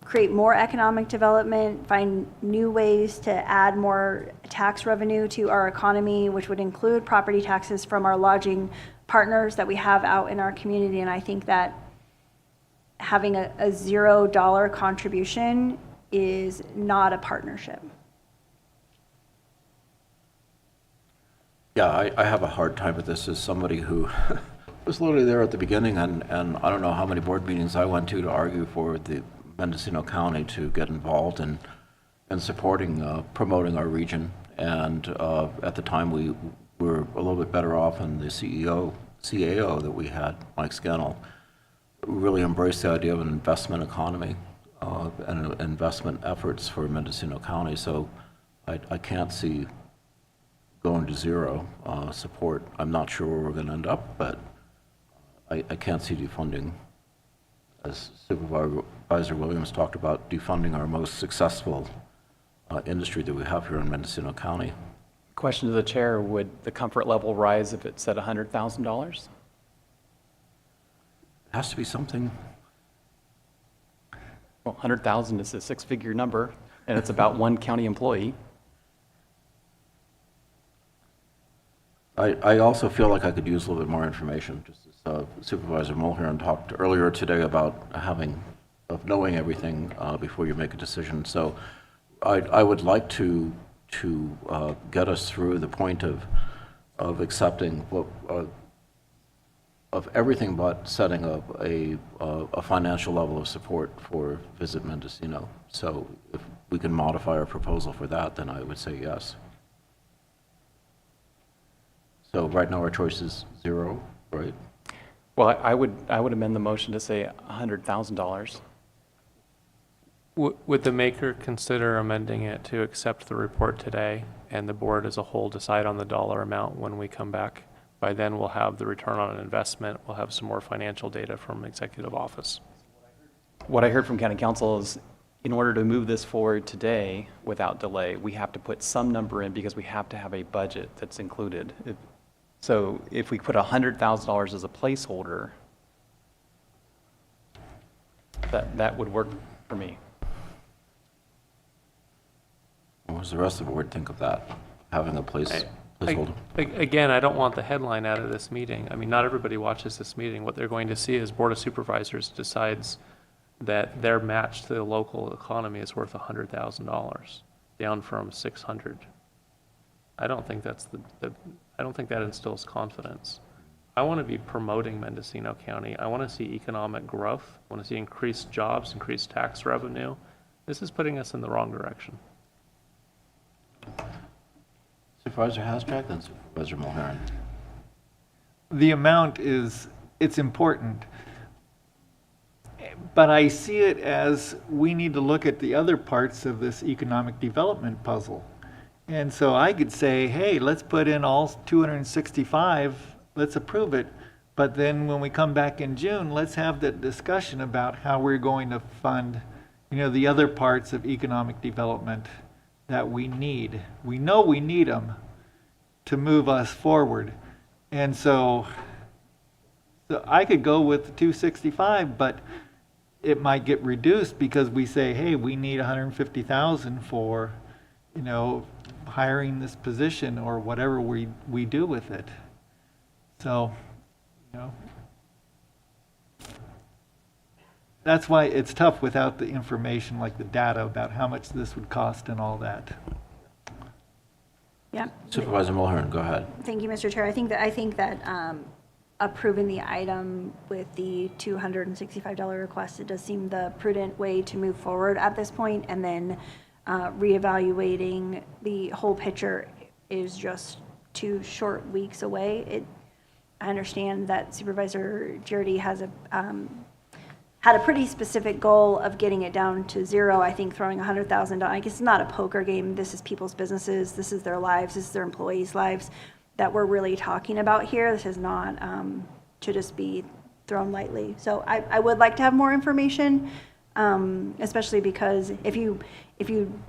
create more economic development, find new ways to add more tax revenue to our economy, which would include property taxes from our lodging partners that we have out in our community. And I think that having a $0 contribution is not a partnership. Yeah, I have a hard time with this as somebody who was literally there at the beginning, and I don't know how many board meetings I went to argue for the Mendocino County to get involved in supporting, promoting our region. And at the time, we were a little bit better off, and the CAO that we had, Mike Scannell, really embraced the idea of an investment economy and investment efforts for Mendocino County. So I can't see going to 0 support. I'm not sure where we're going to end up, but I can't see defunding, as Supervisor Williams talked about, defunding our most successful industry that we have here in Mendocino County. Question to the chair, would the comfort level rise if it said $100,000? It has to be something. Well, 100,000 is a 6-figure number, and it's about one county employee. I also feel like I could use a little bit more information, just as Supervisor Mulhern talked earlier today about knowing everything before you make a decision. So I would like to get us through the point of accepting of everything but setting up a financial level of support for Visit Mendocino. So if we can modify our proposal for that, then I would say yes. So right now our choice is 0, right? Well, I would amend the motion to say $100,000. Would the maker consider amending it to accept the report today and the board as a whole decide on the dollar amount when we come back? By then we'll have the return on investment, we'll have some more financial data from executive office. What I heard from county council is in order to move this forward today without delay, we have to put some number in because we have to have a budget that's included. So if we put $100,000 as a placeholder, that would work for me. What does the rest of the board think of that, having a placeholder? Again, I don't want the headline out of this meeting. I mean, not everybody watches this meeting. What they're going to see is Board of Supervisors decides that their match to the local economy is worth $100,000, down from $600. I don't think that's I don't think that instills confidence. I want to be promoting Mendocino County. I want to see economic growth. I want to see increased jobs, increased tax revenue. This is putting us in the wrong direction. Supervisor Hashtag, then Supervisor Mulhern. The amount it's important. But I see it as we need to look at the other parts of this economic development puzzle. And so I could say, hey, let's put in all 265, let's approve it. But then when we come back in June, let's have that discussion about how we're going to fund, the other parts of economic development that we need. We know we need them to move us forward. And so I could go with the 265, but it might get reduced because we say, hey, we need 150,000 for, hiring this position or whatever we do with it. So, that's why it's tough without the information, like the data about how much this would cost and all that. Yeah. Supervisor Mulhern, go ahead. Thank you, Mr. Chair. I think that approving the item with the $265 request, it does seem the prudent way to move forward at this point, and then reevaluating the whole picture is just 2 short weeks away. I understand that Supervisor Girardi has had a pretty specific goal of getting it down to 0. I think throwing $100,000, I guess it's not a poker game. This is people's businesses. This is their lives. This is their employees' lives that we're really talking about here. This is not to just be thrown lightly. So I would like to have more information, especially because if you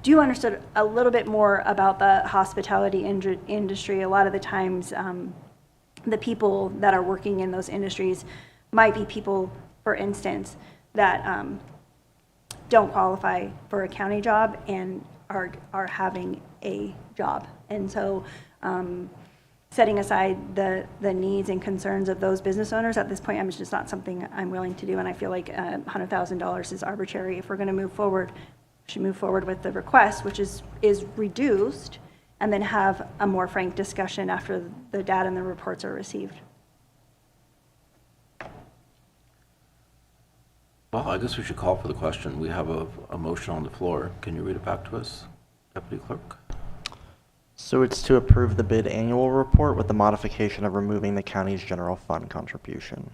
do understand a little bit more about the hospitality industry, a lot of the times the people that are working in those industries might be people, for instance, that don't qualify for a county job and are having a job. And so setting aside the needs and concerns of those business owners at this point, it's just not something I'm willing to do. And I feel like $100,000 is arbitrary. If we're going to move forward, we should move forward with the request, which is reduced, and then have a more frank discussion after the data and the reports are received. Well, I guess we should call for the question. We have a motion on the floor. Can you read it back to us, Deputy Clerk? So it's to approve the bid annual report with the modification of removing the county's general fund contribution.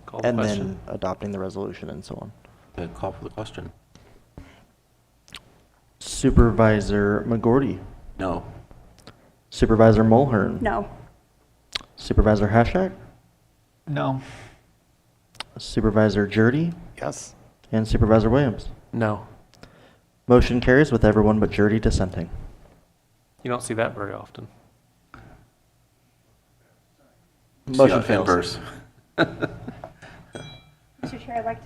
Call the And question. then adopting the resolution and so on. Okay, call for the question. Supervisor McGordy. No. Supervisor Mulhern. No. Supervisor Hashak. No. Supervisor Girardi. Yes. And Supervisor Williams. No. Motion carries with everyone but Girardi dissenting. You don't see that very often. Motion See, fails. inverse. Mr. Chair,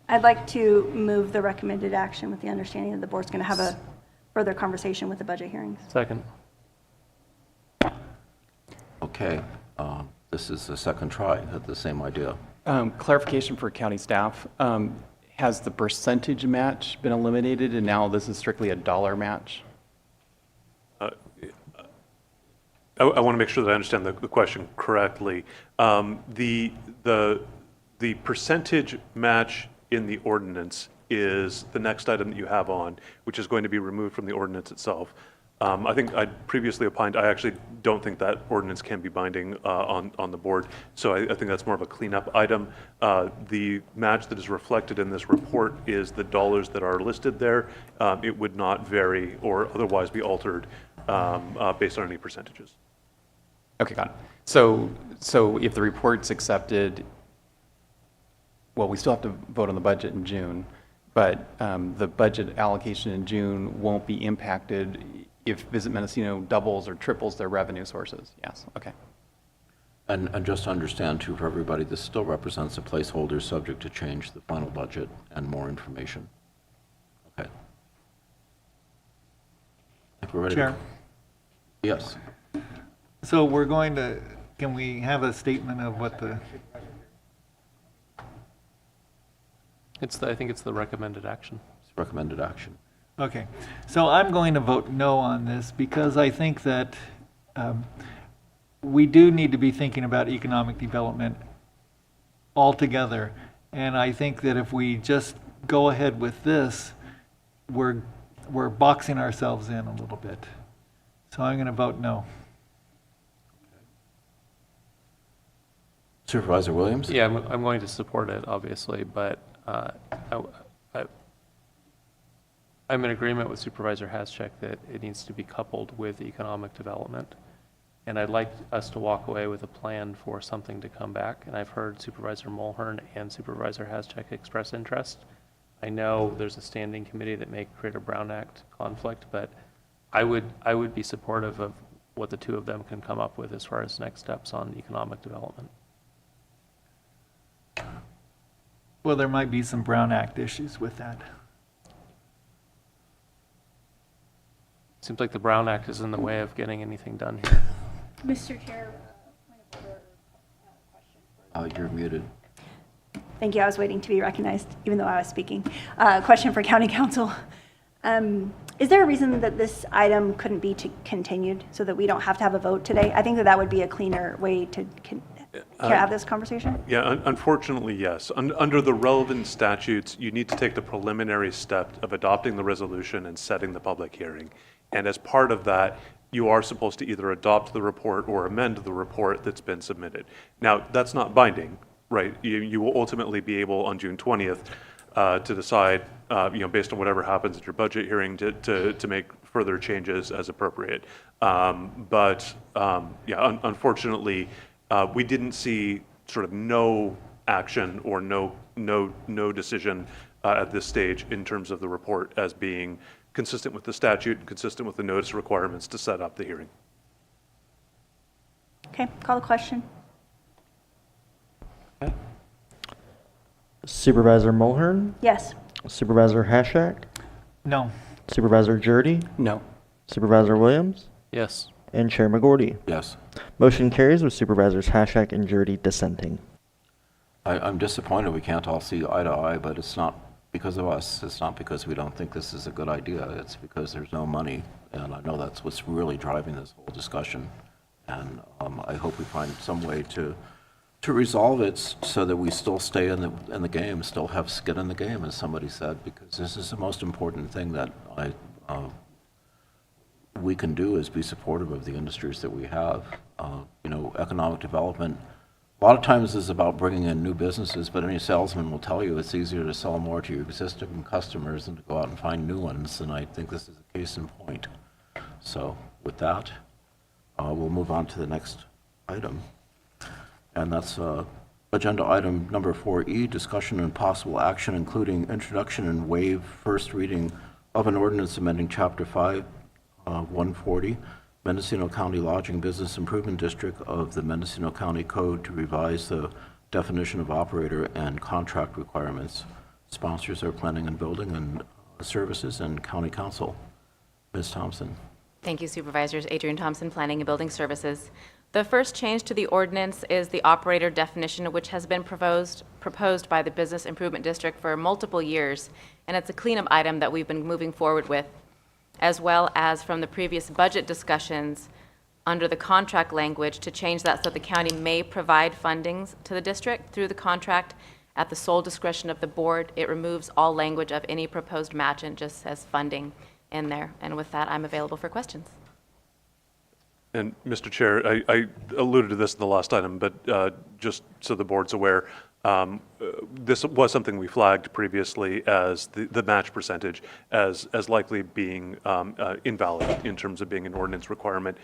I'd like to move the recommended action with the understanding that the board's going to have a further conversation with the budget hearings. Second. Okay, this is the second try at the same idea. Clarification for county staff. Has the percentage match been eliminated and now this is strictly a dollar match? I want to make sure that I understand the question correctly. The percentage match in the ordinance is the next item that you have on, which is going to be removed from the ordinance itself. I think I previously opined, I actually don't think that ordinance can be binding on the board, so I think that's more of a cleanup item. The match that is reflected in this report is the dollars that are listed there. It would not vary or otherwise be altered based on any percentages. Okay, got it. So if the report's accepted, well, we still have to vote on the budget in June, but the budget allocation in June won't be impacted if Visit Mendocino doubles or triples their revenue sources. Yes, okay. And just to understand too, for everybody, this still represents a placeholder subject to change the final budget and more information. Okay. I think we're ready. Chair. Yes. So we're going to, can we have a statement of what the, I think it's the recommended action. It's recommended action. okay. So I'm going to vote no on this because I think that we do need to be thinking about economic development altogether. And I think that if we just go ahead with this, we're boxing ourselves in a little bit. So I'm going to vote no. Supervisor Williams? Yeah, I'm going to support it, obviously, but I'm in agreement with Supervisor Haschek that it needs to be coupled with economic development. And I'd like us to walk away with a plan for something to come back. And I've heard Supervisor Mulhern and Supervisor Haschek express interest. I know there's a standing committee that may create a Brown Act conflict, but I would be supportive of what the two of them can come up with as far as next steps on economic development. Well, there might be some Brown Act issues with that. Seems like the Brown Act is in the way of getting anything done here. Mr. Chair, point of order, question. You're muted. Thank you. I was waiting to be recognized, even though I was speaking. Question for County Council. Is there a reason that this item couldn't be continued so that we don't have to have a vote today? I think that that would be a cleaner way to have this conversation. Yeah, unfortunately, yes. Under the relevant statutes, you need to take the preliminary step of adopting the resolution and setting the public hearing. And as part of that, you are supposed to either adopt the report or amend the report that's been submitted. Now, that's not binding, right? You will ultimately be able on June 20th to decide, based on whatever happens at your budget hearing, to make further changes as appropriate. Unfortunately, we didn't see sort of no action or no decision at this stage in terms of the report as being consistent with the statute and consistent with the notice requirements to set up the hearing. Okay, call the question. Supervisor Mulhern? Yes. Supervisor Haschak? No. Supervisor Jurdy? No. Supervisor Williams? Yes. And Chair McGorty? Yes. Motion carries with Supervisors Haschak and Jurdy dissenting. I'm disappointed we can't all see eye to eye, but it's not because of us. It's not because we don't think this is a good idea. It's because there's no money. And I know that's what's really driving this whole discussion. And I hope we find some way to resolve it so that we still stay in the game, still have skin in the game, as somebody said, because this is the most important thing that we can do is be supportive of the industries that we have. Economic development, a lot of times is about bringing in new businesses, but any salesman will tell you it's easier to sell more to your existing customers than to go out and find new ones, and I think this is a case in point. So with that, we'll move on to the next item. And that's agenda item number 4E, discussion and possible action, including introduction and waive first reading of an ordinance amending Chapter 5, 140, Mendocino County Lodging Business Improvement District of the Mendocino County Code to revise the definition of operator and contract requirements. Sponsors are Planning and Building and Services and County Council. Ms. Thompson. Thank you, Supervisors. Adrienne Thompson, Planning and Building Services. The first change to the ordinance is the operator definition, which has been proposed by the Business Improvement District for multiple years, and it's a cleanup item that we've been moving forward with, as well as from the previous budget discussions under the contract language to change that so the county may provide fundings to the district through the contract at the sole discretion of the board. It removes all language of any proposed match and just says funding in there. And with that, I'm available for questions. And Mr. Chair, I alluded to this in the last item, but just so the board's aware, this was something we flagged previously as the match percentage as likely being invalid in terms of being an ordinance requirement.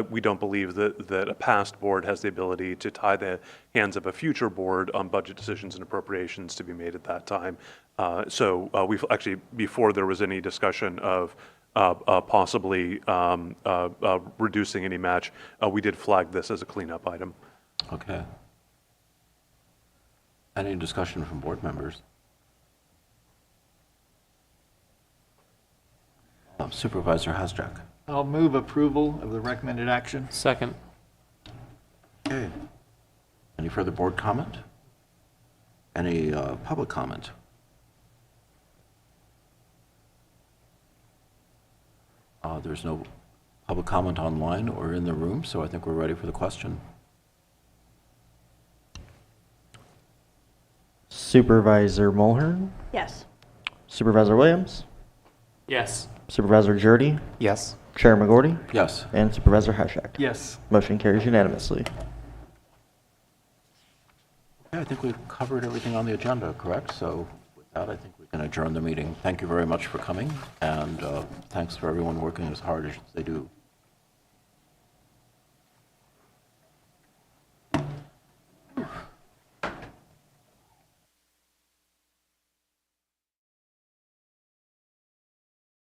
We don't believe that a past board has the ability to tie the hands of a future board on budget decisions and appropriations to be made at that time. So we've actually, before there was any discussion of possibly reducing any match, we did flag this as a cleanup item. Okay. Any discussion from board members? Supervisor Hasjack. I'll move approval of the recommended action. Second. Okay. Any further board comment? Any public comment? There's no public comment online or in the room, so I think we're ready for the question. Supervisor Mulhern, Yes. Supervisor Williams, Yes. Supervisor Jurdy, Yes. Chair McGorty, Yes. and Supervisor Hashak. Yes. Motion carries unanimously. Okay, I think we've covered everything on the agenda, correct? So with that, I think we can adjourn the meeting. Thank you very much for coming, and thanks for everyone working as hard as they do.